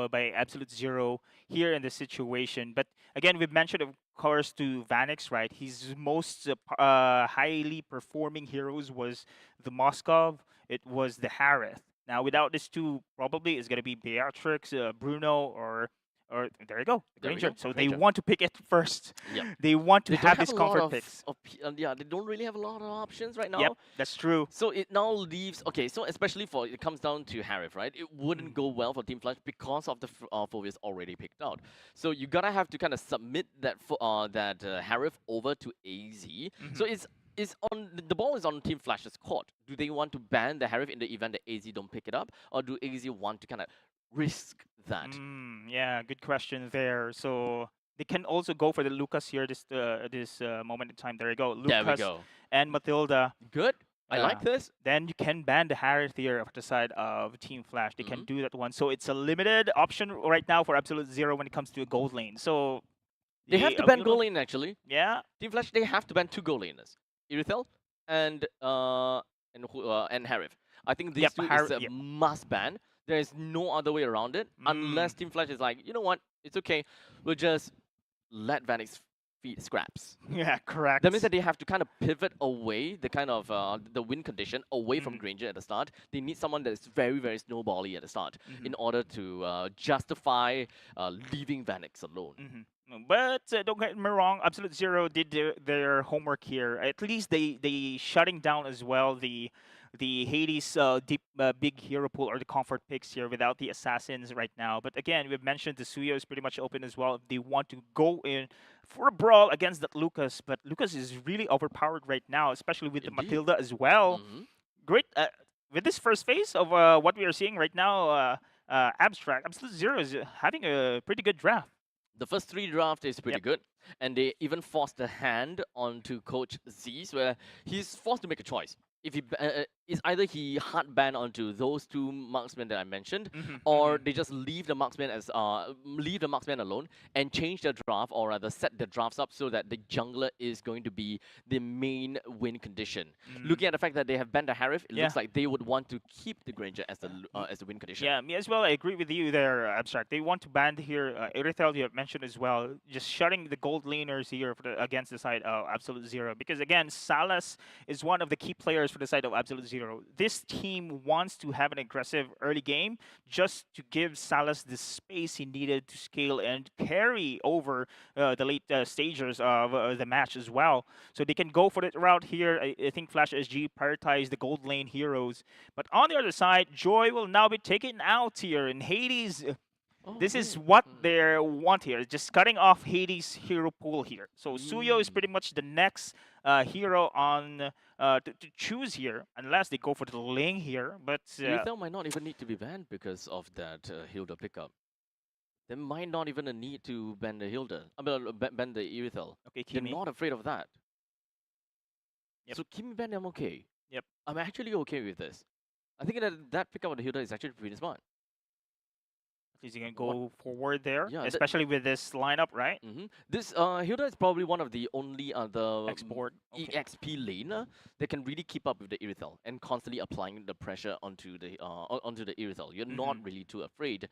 by Absolute Zero here in this situation. But again, we've mentioned, of course, to Vanix, right? His most highly performing heroes was the Moscow. It was the Harith. Now, without these two, probably it's going to be Beatrix, Bruno, or there you go, There we Granger. go, So Granger. they want to pick it first. Yep. They want to They don't have these a lot comfort of, picks. yeah, they don't really have a lot of options right now. Yep, that's true. So it now leaves, okay, so especially for, it comes down to Harith, right? It wouldn't go well for Team Flash because of the Phobius already picked out. So you gotta have to kind of submit that Harith over to AZ. So it's on, the ball is on Team Flash's court. Do they want to ban the Harith in the event that AZ don't pick it up? Or do AZ want to kind of risk that? Yeah, good question there. So they can also go for the Lucas here this moment in time. There you go. Lucas There we go. and Matilda. Good. I like this. Then you can ban the Harith here at the side of Team Flash. They can do that one. So it's a limited option right now for Absolute Zero when it comes to a gold lane. So They have to ban gold lane actually. Yeah. Team Flash, they have to ban 2 gold laners. Irithel and Harith. I think these two is a must ban. There is no other way around it unless Team Flash is like, you know what, it's okay. We'll just let Vanix feed scraps. Yeah, correct. That means that they have to kind of pivot away the kind of the win condition away from Granger at the start. They need someone that is very, very snowbally at the start in order to justify leaving Vanix alone. But don't get me wrong, Absolute Zero did their homework here. At least they shutting down as well the Hades deep big hero pool or the comfort picks here without the assassins right now. But again, we've mentioned the Suyo is pretty much open as well if they want to go in for a brawl against that Lucas. But Lucas is really overpowered right now, especially with the Matilda as well. Great with this first phase of what we are seeing right now. Abstract Absolute Zero is having a pretty good draft. The first 3 draft is pretty good, and they even forced a hand onto Coach Z's, where he's forced to make a choice. If he is either he hard ban onto those 2 marksmen that I mentioned, or they just leave the marksman as alone and change the draft, or rather set the drafts up so that the jungler is going to be the main win condition. Looking at the fact that they have banned the Harith, it looks like they would want to keep the Granger as the win condition. Yeah, me as well. I agree with you there, Abstract. They want to ban here. Irithel, you have mentioned as well, just shutting the gold laners here for against the side of Absolute Zero. Because again, Salas is one of the key players for the side of Absolute Zero. This team wants to have an aggressive early game just to give Salas the space he needed to scale and carry over the late stages of the match as well. So they can go for the route here. I think Flash SG prioritize the gold lane heroes. But on the other side, Joy will now be taken out here, and Hades. This is what they want here, just cutting off Hades' hero pool here. So Suyo is pretty much the next hero on to choose here, unless they go for the Ling here. But Irithel might not even need to be banned because of that Hilda pickup. There might not even a need to ban the Hilda. I mean, ban the Irithel. Okay, They're Kimi. not afraid of that. So Kimi ban, I'm okay. I'm actually okay with this. I think that pickup of the Hilda is actually pretty smart. He's going to go forward there, Yeah, especially with this lineup, right? This Hilda is probably one of the only other Export EXP laner that can really keep up with the Irithel and constantly applying the pressure onto the Irithel. You're not really too afraid.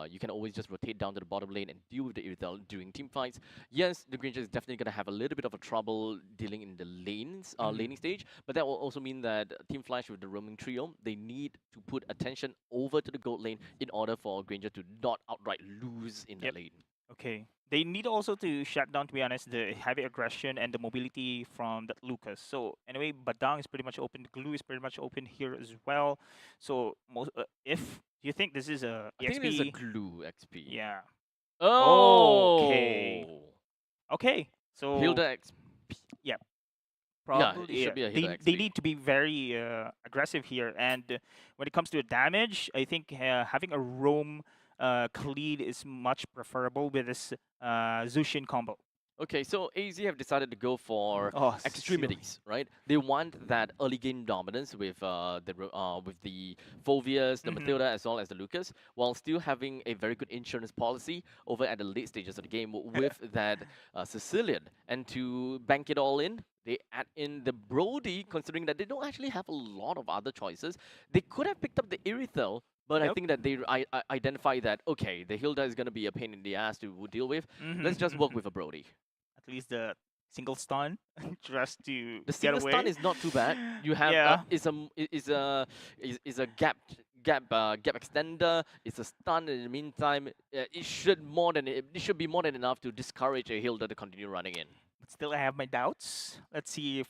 You can always just rotate down to the bottom lane and deal with the Irithel during team fights. Yes, the Granger is definitely going to have a little bit of a trouble dealing in the lanes, laning stage, but that will also mean that Team Flash with the roaming trio, they need to put attention over to the gold lane in order for Granger to not outright lose in the lane. Okay. They need also to shut down, to be honest, the heavy aggression and the mobility from that Lucas. So anyway, Badang is pretty much open. The Glue is pretty much open here as well. So most, if you think this is a I think it is a EXP, glue XP. yeah. Oh. Okay. So Hilda XP. yeah, Yeah, probably it should be a Hilda they XP. need to be very aggressive here. And when it comes to damage, I think having a roam Khalid is much preferable with this Zushin combo. Okay, so AZ have decided to go for Oh, extremities, right? They want that early game dominance with the Fovius, the Matilda, as well as the Lucas, while still having a very good insurance policy over at the late stages of the game with that Sicilian. And to bank it all in, they add in the Brody, considering that they don't actually have a lot of other choices. They could have picked up the Irithel, but I think that they identify that, okay, the Hilda is going to be a pain in the ass to deal with. Let's just work with a Brody. At least the single stun just to The get single away. stun is not too bad. You have is a gap extender. It's a stun. In the meantime, it should be more than enough to discourage a Hilda to continue running in. But still, I have my doubts. Let's see if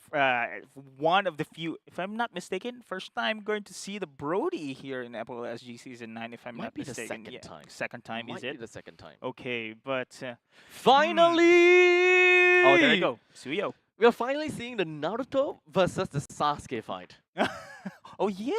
one of the few, if I'm not mistaken, first time going to see the Brody here in MPL SG Season 9, if I'm Might not be the mistaken. second time. Second time, Might is be it? the second time. Okay, but Finally! oh, there you go, Suyo. We are finally seeing the Naruto versus the Sasuke fight. Oh yeah,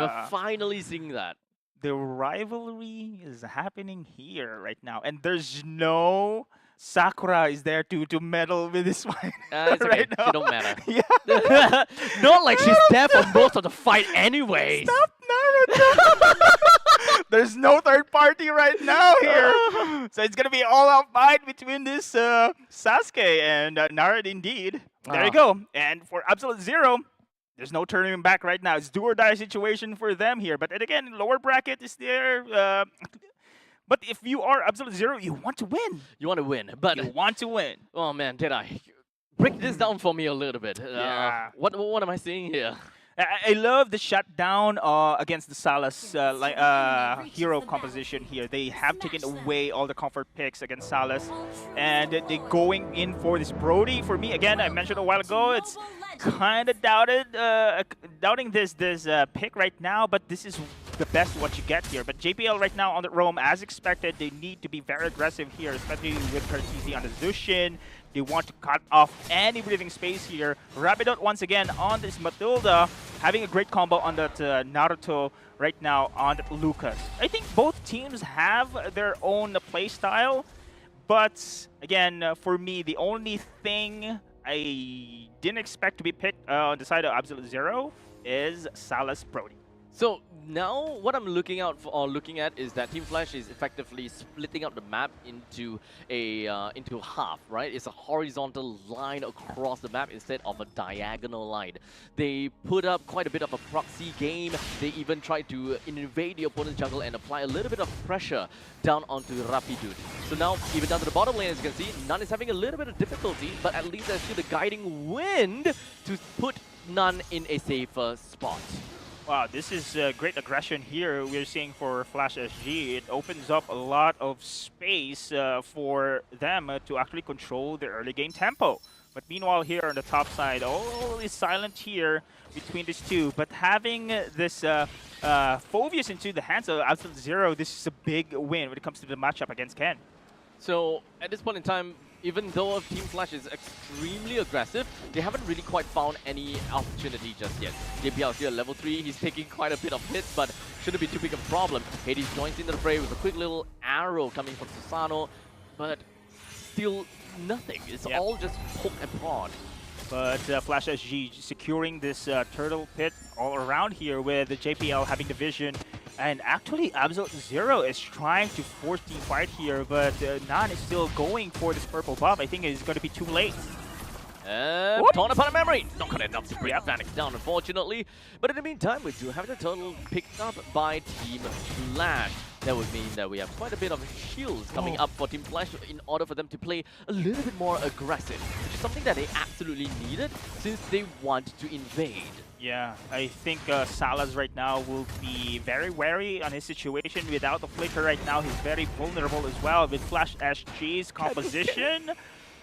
We're finally seeing that. the rivalry is happening here right now, and there's no Sakura is there to meddle with this fight It's okay. right now. She don't matter. Yeah. Not like she's there for most of the fight anyways. Stop Naruto! There's no third party right now here. So it's going to be all out fight between this Sasuke and Naruto indeed. There you go. And for Absolute Zero, there's no turning back right now. It's do or die situation for them here. But again, lower bracket is there. But if you are Absolute Zero, you want to win. You want to win, but You want to win. oh man, did I break this down for me a little bit? Yeah. What am I seeing here? I love the shutdown against the Salas hero composition here. They have taken away all the comfort picks against Salas, and they're going in for this Brody. For me, again, I mentioned a while ago, it's kind of doubting this pick right now, but this is the best what you get here. But JPL right now on the roam, as expected, they need to be very aggressive here, especially with Cartesi on the Zushin. They want to cut off any breathing space here. Rapidout once again on this Matilda, having a great combo on that Naruto right now on that Lucas. I think both teams have their own play style, but again, for me, the only thing I didn't expect to be picked on the side of Absolute Zero is Salas Brody. So now what I'm looking at is that Team Flash is effectively splitting up the map into half, right? It's a horizontal line across the map instead of a diagonal line. They put up quite a bit of a proxy game. They even tried to invade the opponent's jungle and apply a little bit of pressure down onto Rapidude. So now, even down to the bottom lane, as you can see, Nun is having a little bit of difficulty, but at least there's still the guiding wind to put Nun in a safer spot. Wow, this is great aggression here we're seeing for Flash SG. It opens up a lot of space for them to actually control the early game tempo. But meanwhile here on the top side, all is silent here between these two. But having this Fovius into the hands of Absolute Zero, this is a big win when it comes to the matchup against Ken. So at this point in time, even though Team Flash is extremely aggressive, they haven't really quite found any opportunity just yet. JPL here at level 3, he's taking quite a bit of hits, but shouldn't be too big of a problem. Hades joins into the fray with a quick little arrow coming from Susano, but still nothing. It's all just poke and prod. But Flash SG securing this turtle pit all around here with the JPL having the vision. And actually, Absolute Zero is trying to force the fight here, but Nan is still going for this purple buff. I think it's going to be too late. Torn apart a memory. Not good enough to bring Vanix down, unfortunately. But in the meantime, we do have the turtle picked up by Team Flash. That would mean that we have quite a bit of shields coming up for Team Flash in order for them to play a little bit more aggressive, which is something that they absolutely needed since they want to invade. Yeah, I think Salas right now will be very wary on his situation. Without the flicker right now, he's very vulnerable as well. With Flash SG's composition,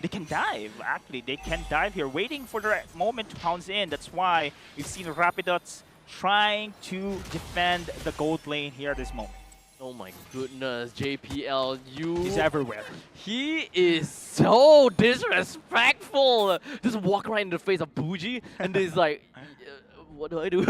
they can dive. Actually, they can dive here, waiting for the right moment to pounce in. That's why we've seen Rapidots trying to defend the gold lane here at this moment. Oh my goodness, JPL, He's everywhere. He is so disrespectful. Just walk right in the face of Bougie, and he's like, what do I do?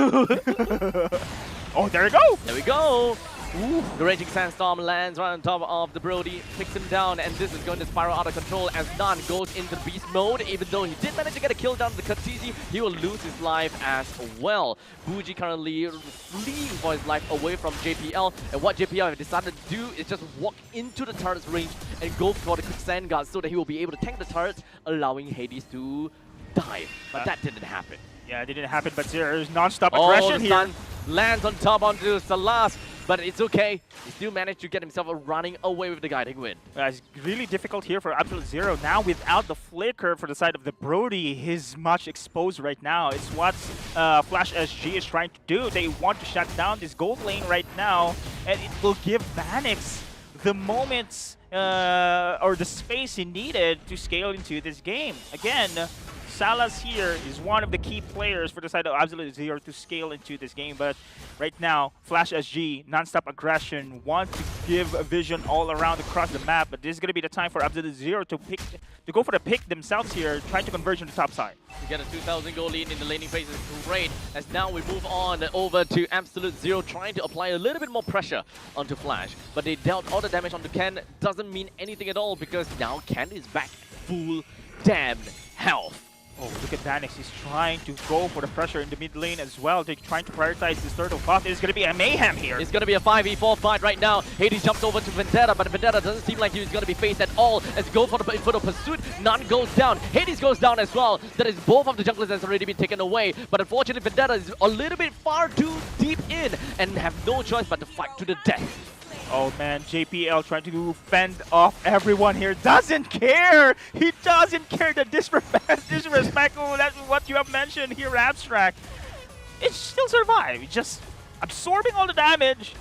Oh, there we go. There we go. Ooh. The Raging Sandstorm lands right on top of the Brody, takes him down, and this is going to spiral out of control as Nan goes into beast mode. Even though he did manage to get a kill down to the Katisi, he will lose his life as well. Bougie currently fleeing for his life away from JPL, and what JPL have decided to do is just walk into the turret's range and go for the quicksand guard so that he will be able to tank the turrets, allowing Hades to dive. But that didn't happen. Yeah, it didn't happen, but there's non-stop aggression here. Sun lands on top onto Salas, but it's okay. He still managed to get himself a running away with the guiding win. It's really difficult here for Absolute Zero. Now, without the flicker for the side of the Brody, he's much exposed right now. It's what Flash SG is trying to do. They want to shut down this gold lane right now, and it will give Vanix the moments or the space he needed to scale into this game. Again, Salas here is one of the key players for the side of Absolute Zero to scale into this game, but right now, Flash SG, non-stop aggression, want to give a vision all around across the map, but this is going to be the time for Absolute Zero to go for the pick themselves here, trying to converge on the top side. To get a 2,000 goal lead in the laning phase is great, as now we move on over to Absolute Zero, trying to apply a little bit more pressure onto Flash, but they dealt all the damage onto Ken. Doesn't mean anything at all, because now Ken is back full damned health. Oh, look at Vanix. He's trying to go for the pressure in the mid lane as well. They're trying to prioritize this turtle buff. It's going to be a mayhem here. It's going to be a 5v4 fight right now. Hades jumps over to Vendetta, but Vendetta doesn't seem like he's going to be faced at all. Let's go for the pursuit. None goes down. Hades goes down as well. That is both of the junglers that's already been taken away. But unfortunately, Vendetta is a little bit far too deep in and have no choice but to fight to the death. Oh man, JPL trying to fend off everyone here. Doesn't care! He doesn't care. The disrespectful, that's what you have mentioned here, Abstract. It still survived. Just absorbing all the damage.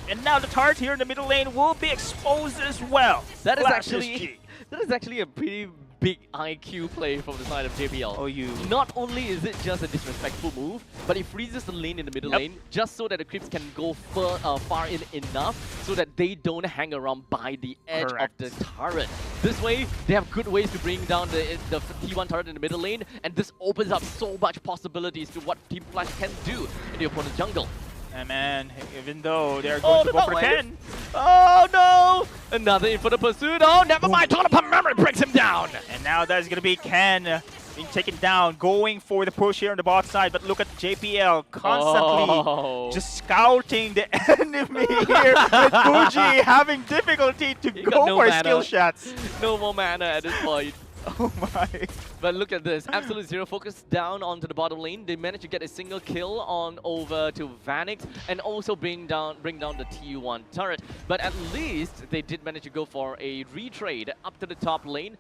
And now the turret here in the middle lane will be exposed as well. That is actually a pretty big IQ play from the side of JPL. Oh, you. Not only is it just a disrespectful move, but it freezes the lane in the middle lane just so that the creeps can go far in enough so that they don't hang around by the edge of the turret. This way, they have good ways to bring down the T1 turret in the middle lane, and this opens up so much possibilities to what Team Flash can do in the opponent's jungle. And man, even though they're going to go for Ken. Oh no! Another in for the pursuit. Oh, never mind. Total memory breaks him down. And now that's going to be Ken being taken down, going for the push here on the bot side. But look at JPL constantly just scouting the enemy here with Bougie having difficulty to go for skill shots. No more mana at this point. Oh my. But look at this. Absolute Zero focused down onto the bottom lane. They managed to get a single kill on over to Vanix and also bring down the T1 turret. But at least they did manage to go for a retrade up to the top lane.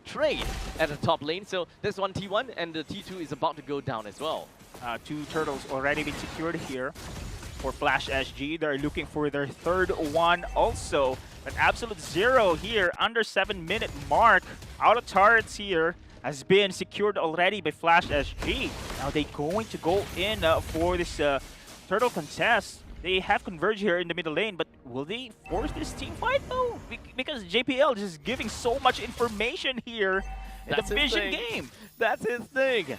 Trade at the top lane. So there's one T1 and the T2 is about to go down as well. Two turtles already been secured here for Flash SG. They're looking for their third one also. But Absolute Zero here, under 7-minute mark, out of turrets here, has been secured already by Flash SG. Now they're going to go in for this turtle contest. They have converged here in the middle lane, but will they force this team fight though? Because JPL is just giving so much information here in the Vision game. That's his thing.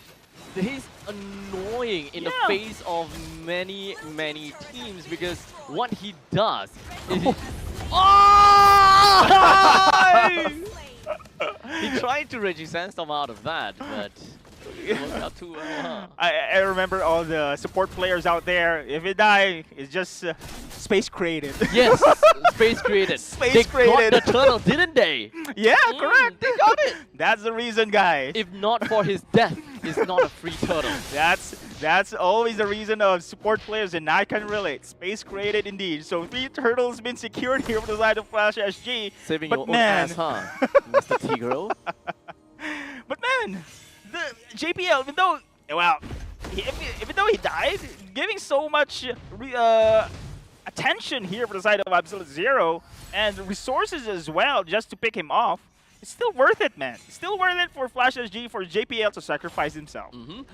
He's annoying in the face of many teams because what he does is he tried to Raging Sandstorm out of that, but it worked out too well, huh? I remember all the support players out there. If it die, it's just space created. Yes, space created. They got the turtle, didn't they? Yeah, correct. They got it. That's the reason, guys. If not for his death, is not a free turtle. That's always the reason of support players, and I can relate. Space created indeed. So 3 turtles been secured here for the side of Flash SG. Saving but your man, own ass, huh, Mr. Tigro? But man, the JPL, even though he died, giving so much attention here for the side of Absolute Zero and resources as well just to pick him off. It's still worth it, man. It's still worth it for Flash SG, for JPL to sacrifice himself.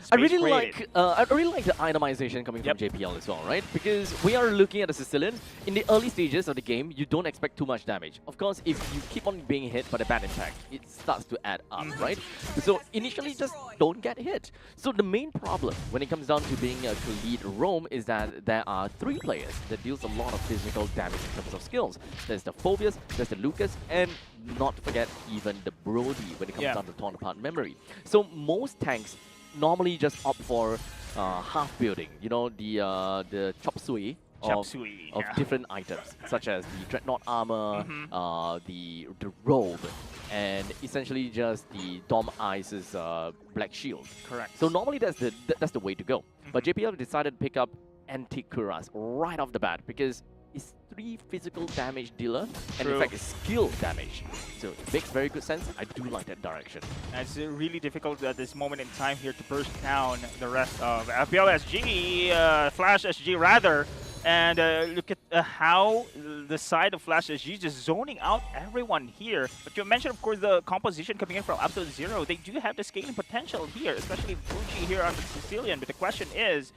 I really like the itemization coming from JPL as well, right? Because we are looking at a Sicilian. In the early stages of the game, you don't expect too much damage. Of course, if you keep on being hit by the bad impact, it starts to add up, right? So initially, just don't get hit. So the main problem when it comes down to being a lead roam is that there are 3 players that deals a lot of physical damage in terms of skills. There's the Phobius, there's the Lucas, and not to forget even the Brody when it comes down to torn apart memory. So most tanks normally just opt for half building, you know, the chop suey of different items, such as the Dreadnought armor, the robe, and essentially just the Dom Ice's black shield. Correct. So normally that's the way to go. But JPL decided to pick up Anticuras right off the bat because it's 3 physical damage dealer, and in fact it's skill damage. So it makes very good sense. I do like that direction. It's really difficult at this moment in time here to burst down the rest of MPL SG, Flash SG rather. And look at how the side of Flash SG is just zoning out everyone here. But you mentioned, of course, the composition coming in from Absolute Zero. They do have the scaling potential here, especially Fuji here on the Sicilian. But the question is,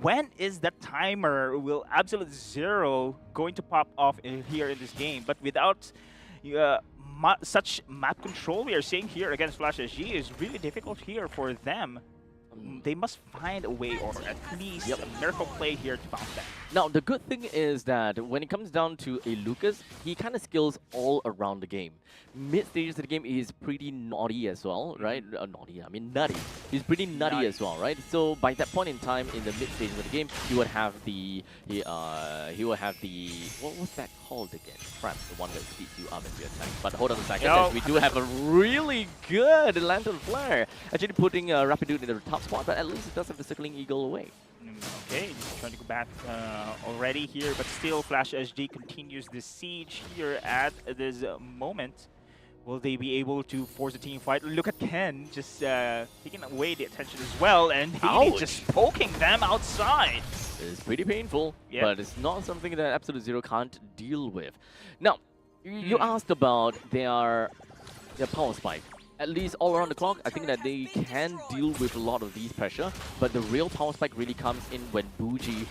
when is that timer will Absolute Zero going to pop off here in this game? But without such map control we are seeing here against Flash SG is really difficult here for them. They must find a way, or at least a miracle play here to bounce back. Now, the good thing is that when it comes down to a Lucas, he kind of skills all around the game. Mid stages of the game, he's pretty naughty as well, right? Nutty. He's pretty nutty as well, right? So by that point in time, in the mid stages of the game, he would have the what was that called again? Crap, the one that speeds you up as you attack. But hold on a second, as we do have a really good Lantern Flare, actually putting Rapidude in the top spot, but at least it does have the Circling Eagle away. Okay, just trying to go back already here, but still Flash SG continues the siege here at this moment. Will they be able to force a team fight? Look at Ken just taking away the attention as well, and Haley just poking them outside. It's pretty painful, but it's not something that Absolute Zero can't deal with. Now, you asked about their power spike. At least all around the clock, I think that they can deal with a lot of these pressure, but the real power spike really comes in when Bougie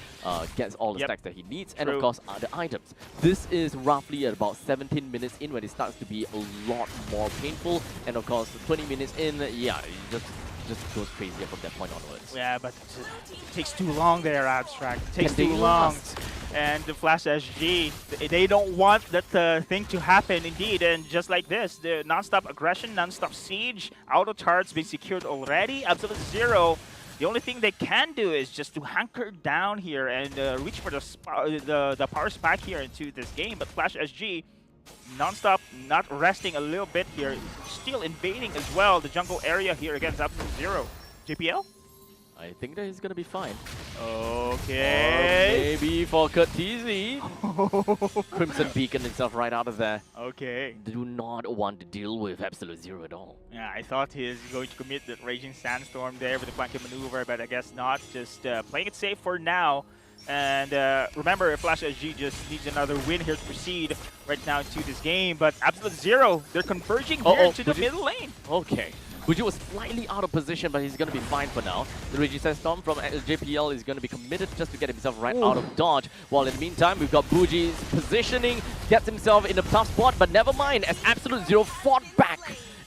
gets all the stacks that he needs, and of course the items. This is roughly at about 17 minutes in when it starts to be a lot more painful, and of course 20 minutes in, it just goes crazy from that point onwards. Yeah, but it takes too long there, Abstract. It takes too long. And the Flash SG, they don't want that thing to happen indeed. And just like this, the non-stop aggression, non-stop siege, auto turrets being secured already. Absolute Zero, the only thing they can do is just to hunker down here and reach for the power spike here into this game. But Flash SG, non-stop, not resting a little bit here, still invading as well the jungle area here against Absolute Zero. JPL? I think that he's gonna be fine. Okay. Or maybe for Curtizi. Crimson Beacon himself right out of there. Okay. Do not want to deal with Absolute Zero at all. Yeah, I thought he was going to commit the Raging Sandstorm there with the flanking maneuver, but I guess not. Just playing it safe for now. And remember, Flash SG just needs another win here to proceed right now into this game. But Absolute Zero, they're converging here to the middle lane. Okay. Buji was slightly out of position, but he's going to be fine for now. The Raging Sandstorm from JPL is going to be committed just to get himself right out of dodge. While in the meantime, we've got Buji's positioning, gets himself in a tough spot, but never mind, as Absolute Zero fought back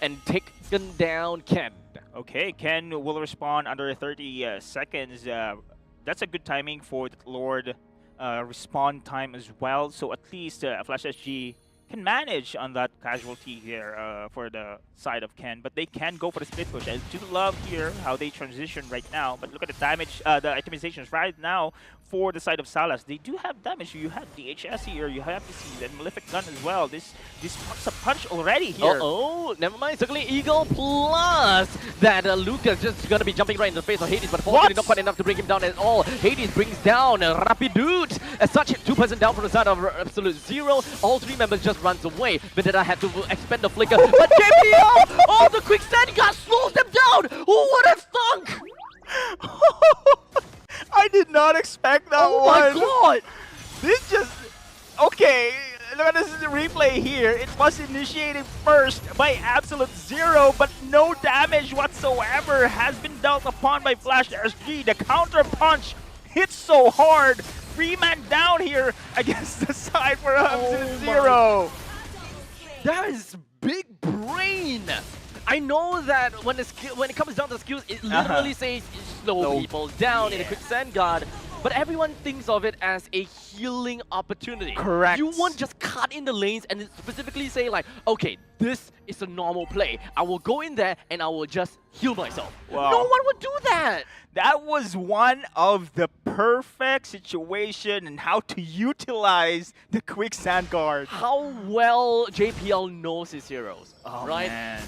and taken down Ken. Okay, Ken will respawn under 30 seconds. That's a good timing for the Lord respawn time as well. So at least Flash SG can manage on that casualty here for the side of Ken, but they can go for the split push. I do love here how they transition right now, but look at the damage, the itemizations right now for the side of Salas. They do have damage. You have the HS here, you have the and Malefic Gun as well. This puts a punch already here. Oh, never mind. Circling Eagle plus that Lucas just gonna be jumping right in the face of Hades, but fortunately not quite enough to bring him down at all. Hades brings down Rapidut. As such, 2% down from the side of Absolute Zero. All three members just runs away. Vendetta had to expend the flicker, but JPL, oh, the quick stand gun slows them down. Who would have thunk? I did not expect that Oh one. my god! This just... Okay, look at this replay here. It was initiated first by Absolute Zero, but no damage whatsoever has been dealt upon by Flash SG. The counter punch hits so hard. 3-man down here against the side for Absolute Zero. That is big brain. I know that when it comes down to skills, it literally says slow people down in a quick sand guard. But everyone thinks of it as a healing opportunity. Correct. You won't just cut in the lanes and specifically say like, okay, this is a normal play. I will go in there and I will just heal myself. Wow. No one would do that. That was one of the perfect situation and how to utilize the quick sand guard. How well JPL knows his heroes, right? Man.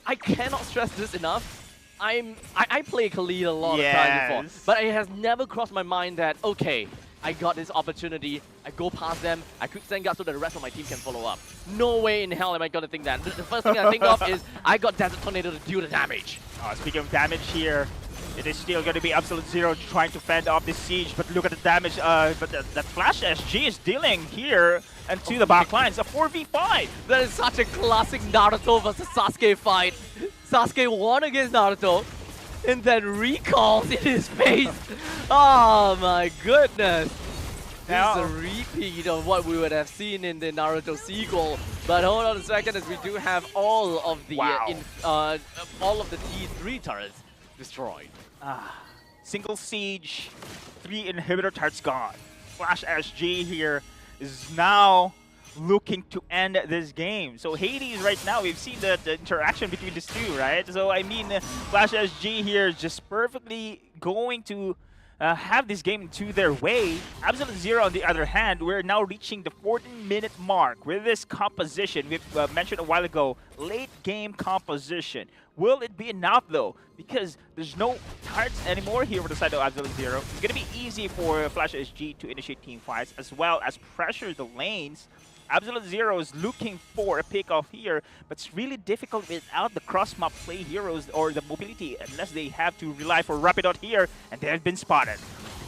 I cannot stress this enough. I play Khalid a lot of times before, but it has never crossed my mind that, okay, I got this opportunity, I go past them, I quick send guard so that the rest of my team can follow up. No way in hell am I gonna think that. The first thing I think of is, I got Desert Tornado to deal the damage. Speaking of damage here, it is still going to be Absolute Zero trying to fend off this siege, but look at the damage but that Flash SG is dealing here and to the back lines, a 4v5. That is such a classic Naruto versus Sasuke fight. Sasuke won against Naruto and then recalls in his face. Oh my goodness. This is a repeat of what we would have seen in the Naruto sequel. But hold on a second, as we do have all of the all of the T3 turrets destroyed. Single siege, 3 inhibitor turrets gone. Flash SG here is now looking to end this game. So Hades right now, we've seen the interaction between these two, right? So I mean, Flash SG here is just perfectly going to have this game to their way. Absolute Zero, on the other hand, we're now reaching the 14-minute mark with this composition. We've mentioned a while ago, late game composition. Will it be enough though? Because there's no targets anymore here for the side of Absolute Zero. It's going to be easy for Flash SG to initiate team fights as well as pressure the lanes. Absolute Zero is looking for a pick-off here, but it's really difficult without the cross-map play heroes or the mobility unless they have to rely for Rapidot here, and they have been spotted.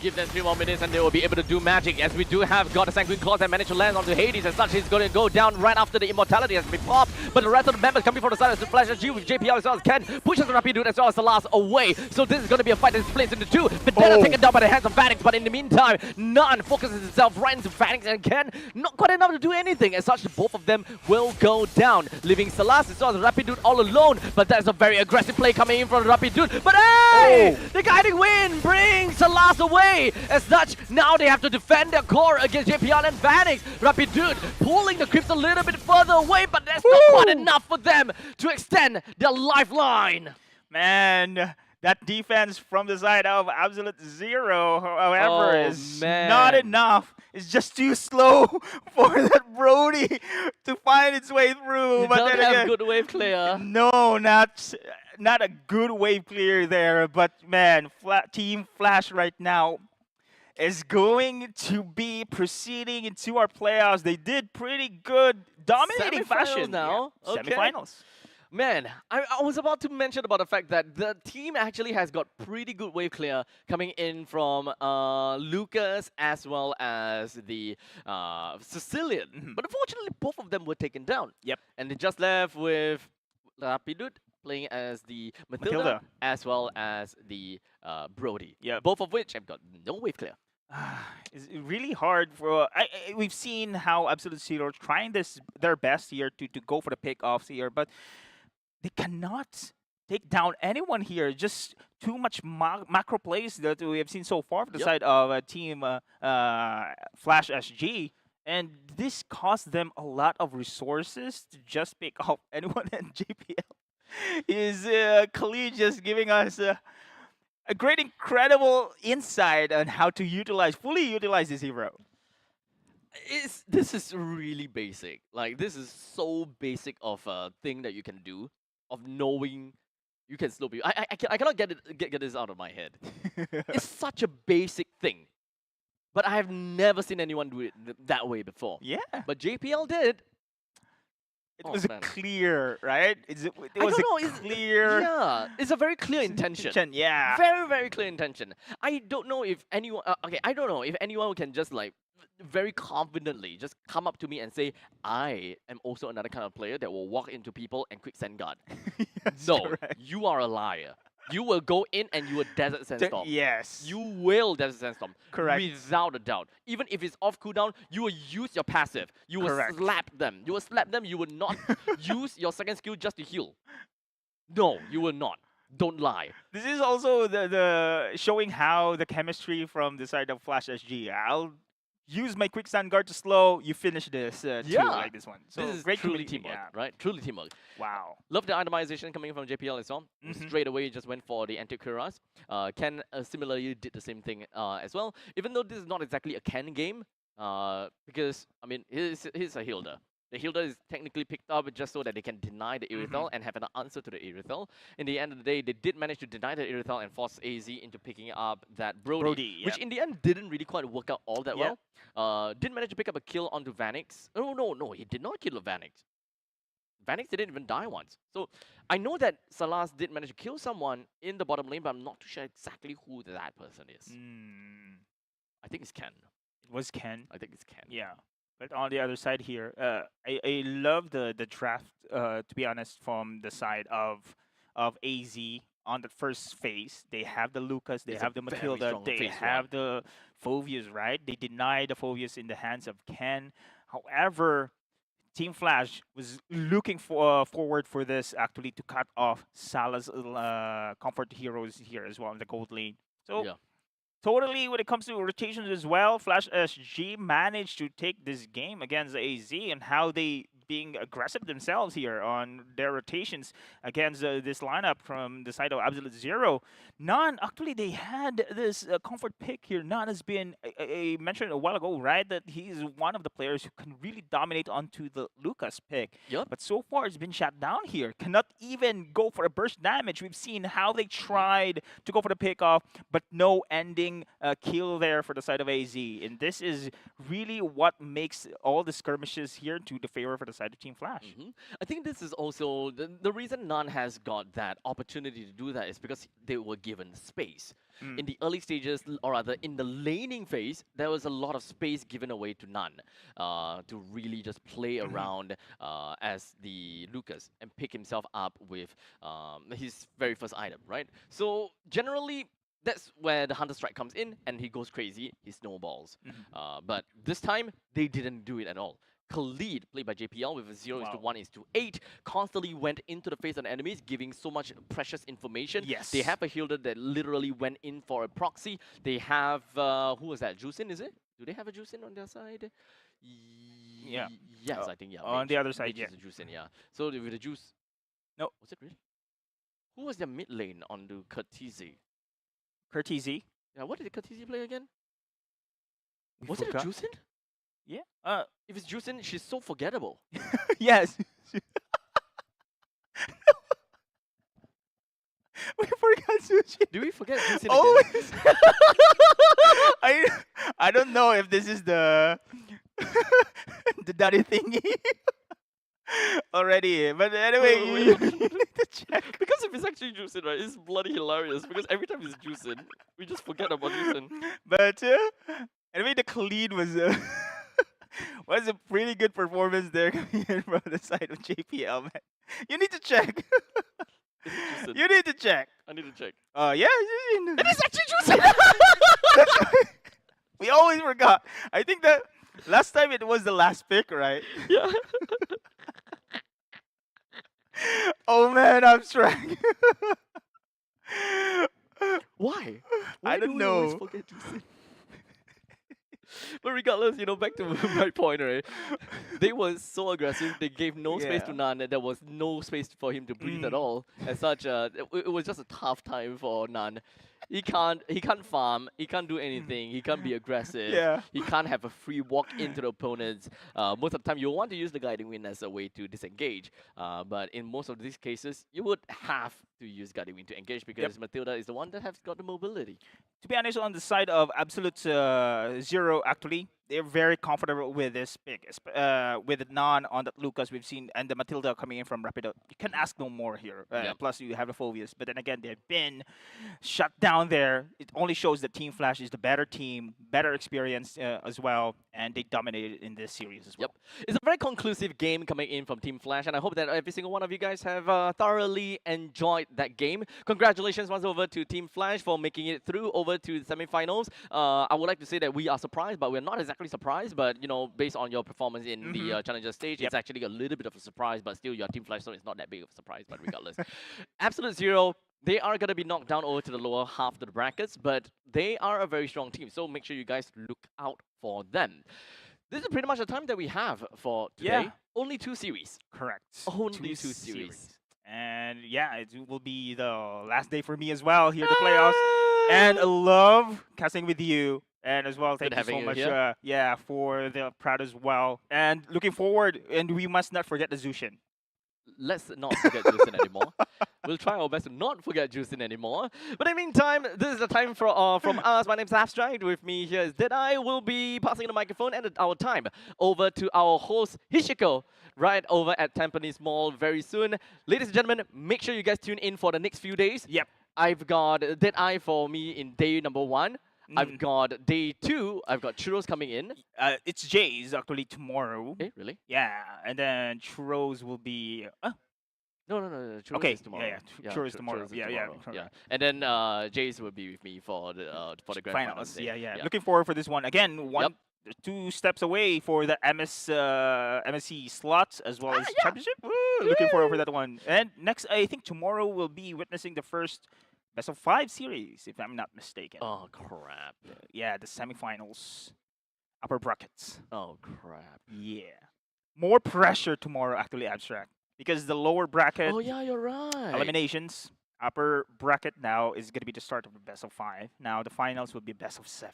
Give them 3 more minutes and they will be able to do magic, as we do have God of Sanguine Claws that managed to land onto Hades. As such, he's going to go down right after the immortality has been popped. But the rest of the members coming from the side of the Flash SG with JPL as well as Ken pushes the Rapidut as well as the last away. So this is going to be a fight that's split into two. Vendetta taken down by the hands of Vanix, but in the meantime, None focuses himself right into Vanix and Ken. Not quite enough to do anything. As such, both of them will go down, leaving Salas as well as Rapidut all alone. But that's a very aggressive play coming in from Rapidut. But hey! The guiding wind brings Salas away. As such, now they have to defend their core against JPL and Vanix. Rapidut pulling the creeps a little bit further away, but that's not quite enough for them to extend their lifeline. Man, that defense from the side of Absolute Zero, however, is not enough. It's just too slow for that Brody to find its way through. You but don't then have again, good wave clear. No, not a good wave clear there. But man, Team Flash right now is going to be proceeding into our playoffs. They did pretty good, dominating fashion now. Yeah. Okay. Semifinals. Man, I was about to mention about the fact that the team actually has got pretty good wave clear coming in from Lucas as well as the Sicilian. But unfortunately, both of them were taken down. Yep. And they just left with Rapidut playing as the Matilda as well as the Brody. Yeah. Both of which have got no wave clear. It's really hard for we've seen how Absolute Zero trying their best here to go for the pick-offs here, but they cannot take down anyone here. Just too much macro plays that we have seen so far from the side of Team Flash SG. And this cost them a lot of resources to just pick off anyone in JPL. Is Khalid just giving us a great, incredible insight on how to fully utilize this hero. This is really basic. Like this is so basic of a thing that you can do, of knowing you can slow people. I cannot get this out of my head. It's such a basic thing, but I have never seen anyone do it that way before. Yeah. But JPL did. It Oh, was man. clear, right? It I was don't know. a clear. Yeah, it's a very clear intention. Yeah. Very, very clear intention. I don't know if anyone. Okay, I don't know if anyone can just like very confidently just come up to me and say, "I am also another kind of player that will walk into people and quick send guard." Yes, No, correct. you are a liar. You will go in and you will desert sandstorm. Yes. You will desert sandstorm. Correct. Without a doubt. Even if it's off cooldown, you will use your passive. You will Correct. slap them. You will slap them. You will not use your second skill just to heal. No, you will not. Don't lie. This is also the showing how the chemistry from the side of Flash SG. I'll use my quick stand guard to slow. You finish this too, like this one. So this is great truly community, teamwork, yeah. right? Truly teamwork. Wow. Love the itemization coming from JPL as well. Mhm. Straight away, just went for the anti-Kuras. Ken similarly did the same thing as well. Even though this is not exactly a Ken game, because I mean he's a Hilda. The Hilda is technically picked up just so that they can deny the Irithel and have an answer to the Irithel. In the end of the day, they did manage to deny the Irithel and force AZ into picking up that Brody, which yeah. in the end didn't really quite work out all that Yeah. well. Did manage to pick up a kill onto Vanix. Oh no, he did not kill Vanix. Vanix didn't even die once. So I know that Salas did manage to kill someone in the bottom lane, but I'm not too sure exactly who that person is. I think it's Ken. It was Ken. I think it's Ken. Yeah. But on the other side here, I love the draft, to be honest, from the side of AZ on the first phase. They have the Lucas, they It's a have the very Matilda, strong they phase have the Phobius, right? They deny the Phobius in the hands of Ken. However, Team Flash was looking forward for this actually to cut off Salah's comfort heroes here as well in the gold lane. So Yeah. totally, when it comes to rotations as well, Flash SG managed to take this game against AZ and how they being aggressive themselves here on their rotations against this lineup from the side of Absolute Zero. Nan, actually, they had this comfort pick here. Nan has been, I mentioned a while ago, right, that he's one of the players who can really dominate onto the Lucas pick. Yep. But so far, it's been shut down here. Cannot even go for a burst damage. We've seen how they tried to go for the pick off, but no ending kill there for the side of AZ. And this is really what makes all the skirmishes here to the favor for the side of Team Flash. I think this is also the reason Nan has got that opportunity to do that is because they were given space. In the early stages, or rather in the laning phase, there was a lot of space given away to Nan to really just play around as the Lucas and pick himself up with his very first item, right? So generally, that's where the Hunter Strike comes in and he goes crazy, he snowballs. But this time, they didn't do it at all. Khalid, played by JPL with a 0:1:8, constantly went into the face of the enemies, giving so much precious information. Yes. They have a Hilda that literally went in for a proxy. They have, who was that? Juicin, is it? Do they have a Juicin on their side? Yeah. Yes, I think, yeah. On the other side, Mage is a Juicin, yeah. So with the Juice... No. Was it really? Who was their mid lane on the Curtizi? Curtizi. Yeah, what did Curtizi play again? We Was forgot. it a Juicin? Yeah. If it's Juicin, she's so forgettable. Yes. We forgot Sushi. Do we forget Juicin Oh, again? I don't know if this is the the daddy thingy already, but anyway, Wait, you wait, need to check. Because if it's actually Juicin, right, it's bloody hilarious. Because every time it's Juicin, we just forget about Juicin. But anyway, the Khalid was was a pretty good performance there coming in from the side of JPL, man. You need to check. Is it Juicin? You need to check. I need to check. Yeah, It is actually Juicin! That's right. We always forgot. I think that last time it was the last pick, right? Yeah. Oh man, I'm struck. Why? I Why do don't we always know. forget Juicin? But regardless, back to my point, right? They were so aggressive. They gave no space to Nan. There was no space for him to breathe at all. As such, it was just a tough time for Nan. He can't farm. He can't do anything. He can't be aggressive. Yeah. He can't have a free walk into the opponents. Most of the time, you want to use the guiding wind as a way to disengage. But in most of these cases, you would have to use guiding wind to engage because Matilda is the one that has got the mobility. To be honest, on the side of Absolute Zero, actually, they're very comfortable with this pick. With Nan on that Lucas we've seen, and the Matilda coming in from Rapido. You can ask no more here. Plus, you have the Phobias. But then again, they've been shut down there. It only shows that Team Flash is the better team, better experience as well, and they dominated in this series as well. Yep. It's a very conclusive game coming in from Team Flash, and I hope that every single one of you guys have thoroughly enjoyed that game. Congratulations once over to Team Flash for making it through over to the semifinals. I would like to say that we are surprised, but we're not exactly surprised. But based on your performance in the Challenger stage, it's actually a little bit of a surprise. But still, your Team Flash, so it's not that big of a surprise. But regardless, Absolute Zero, they are going to be knocked down over to the lower half of the brackets, but they are a very strong team. So make sure you guys look out for them. This is pretty much the time that we have for today. Yeah. Only 2 series. Correct. Only two series. And yeah, it will be the last day for me as well here at the playoffs. And I love casting with you. And as well, thank you so much for the crowd as well. And looking forward, and we must not forget the Zushin. Let's not forget Juicin anymore. We'll try our best to not forget Juicin anymore. But in the meantime, this is the time for from us. My name's Abstract. With me here is Deadeye. We'll be passing the microphone and our time over to our host, Hishiko, right over at Tampines Mall very soon. Ladies and gentlemen, make sure you guys tune in for the next few days. Yep. I've got Deadeye for me in day number 1. I've got day 2. I've got Churros coming in. It's Jay's actually tomorrow. Really? Yeah, and then Churros will be. No. Churros is tomorrow. Churros tomorrow. Yeah. And then Jace will be with me for the grand finals. Yeah. Looking forward for this one again. 2 steps away for the MSC slots as well as championship. Woo! Looking forward for that one. And next, I think tomorrow we'll be witnessing the first best of 5 series, if I'm not mistaken. Oh crap! Yeah, the semifinals, upper brackets. Oh crap! Yeah, more pressure tomorrow. Actually, Abstract, because the lower bracket. Oh yeah, you're right. Eliminations. Upper bracket now is going to be the start of the best of 5. Now the finals will be best of 7.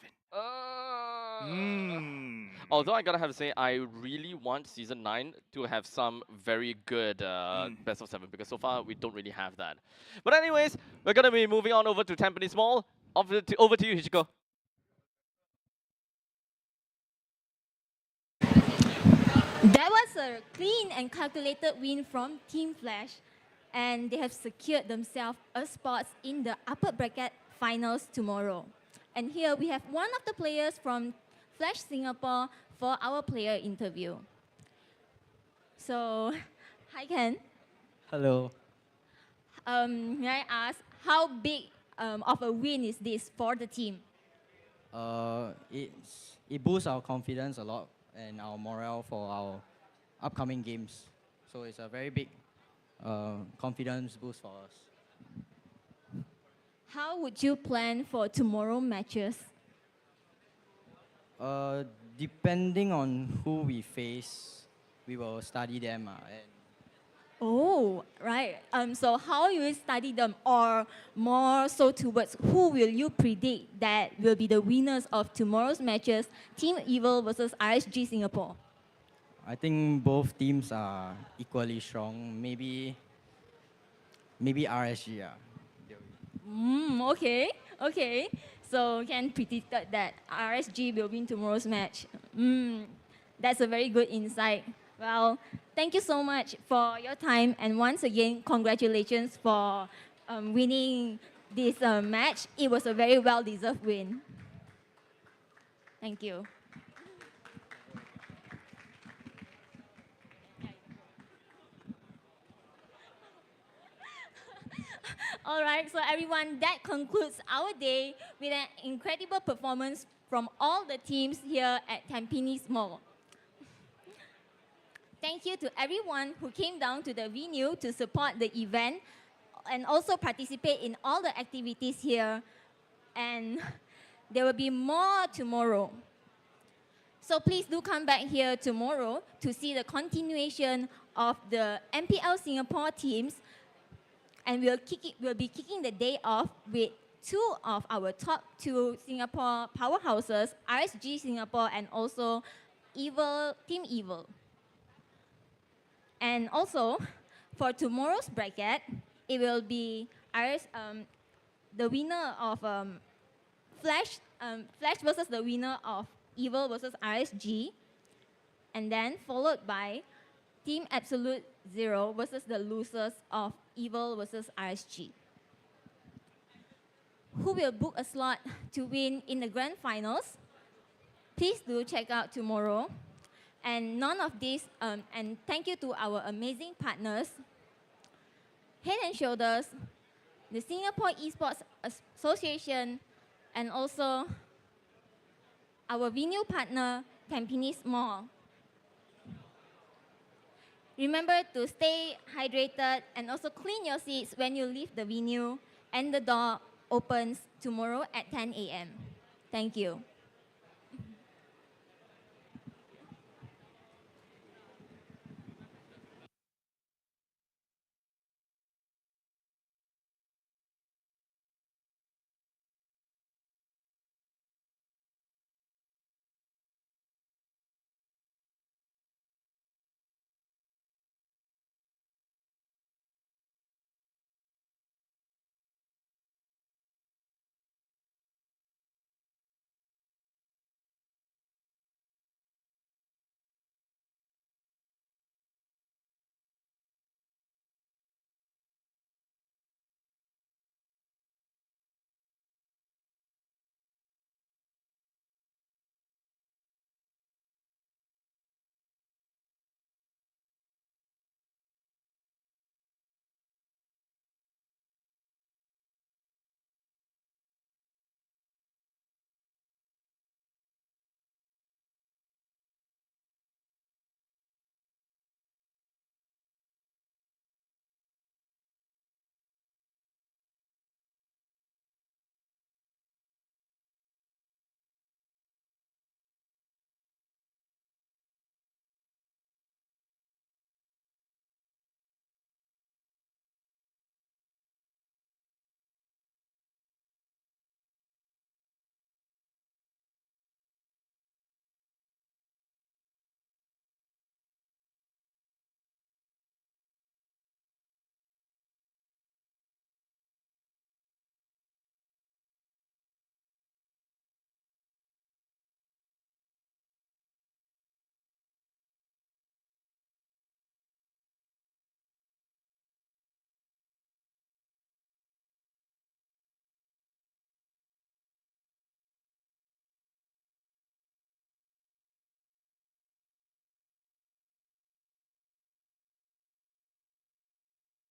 Although I gotta have to say, I really want Season 9 to have some very good best of 7, because so far we don't really have that. But anyways, we're gonna be moving on over to Tampines Mall. Over to you, Hichiko. That was a clean and calculated win from Team Flash, and they have secured themselves a spot in the upper bracket finals tomorrow. And here we have one of the players from Flash Singapore for our player interview. So, hi Ken. Hello. May I ask, how big of a win is this for the team? It boosts our confidence a lot and our morale for our upcoming games. So it's a very big confidence boost for us. How would you plan for tomorrow matches? Depending on who we face, we will study them. Oh, right. So how you will study them, or more so towards who will you predict that will be the winners of tomorrow's matches, Team Evil versus RSG Singapore? I think both teams are equally strong. Maybe RSG. Okay. So Ken predicted that RSG will win tomorrow's match. That's a very good insight. Well, thank you so much for your time, and once again, congratulations for winning this match. It was a very well-deserved win. Thank you. All right, so everyone, that concludes our day with an incredible performance from all the teams here at Tampines Mall. Thank you to everyone who came down to the venue to support the event and also participate in all the activities here. And there will be more tomorrow. So please do come back here tomorrow to see the continuation of the MPL Singapore teams. And we'll be kicking the day off with two of our top two Singapore powerhouses, RSG Singapore and also Team Evil. And also, for tomorrow's bracket, it will be the winner of Flash versus the winner of Evil versus RSG, and then followed by Team Absolute Zero versus the losers of Evil versus RSG. Who will book a slot to win in the grand finals? Please do check out tomorrow. And none of this, and thank you to our amazing partners, Head and Shoulders, the Singapore Esports Association, and also our venue partner, Tampines Mall. Remember to stay hydrated and also clean your seats when you leave the venue, and the door opens tomorrow at 10 a.m. Thank you.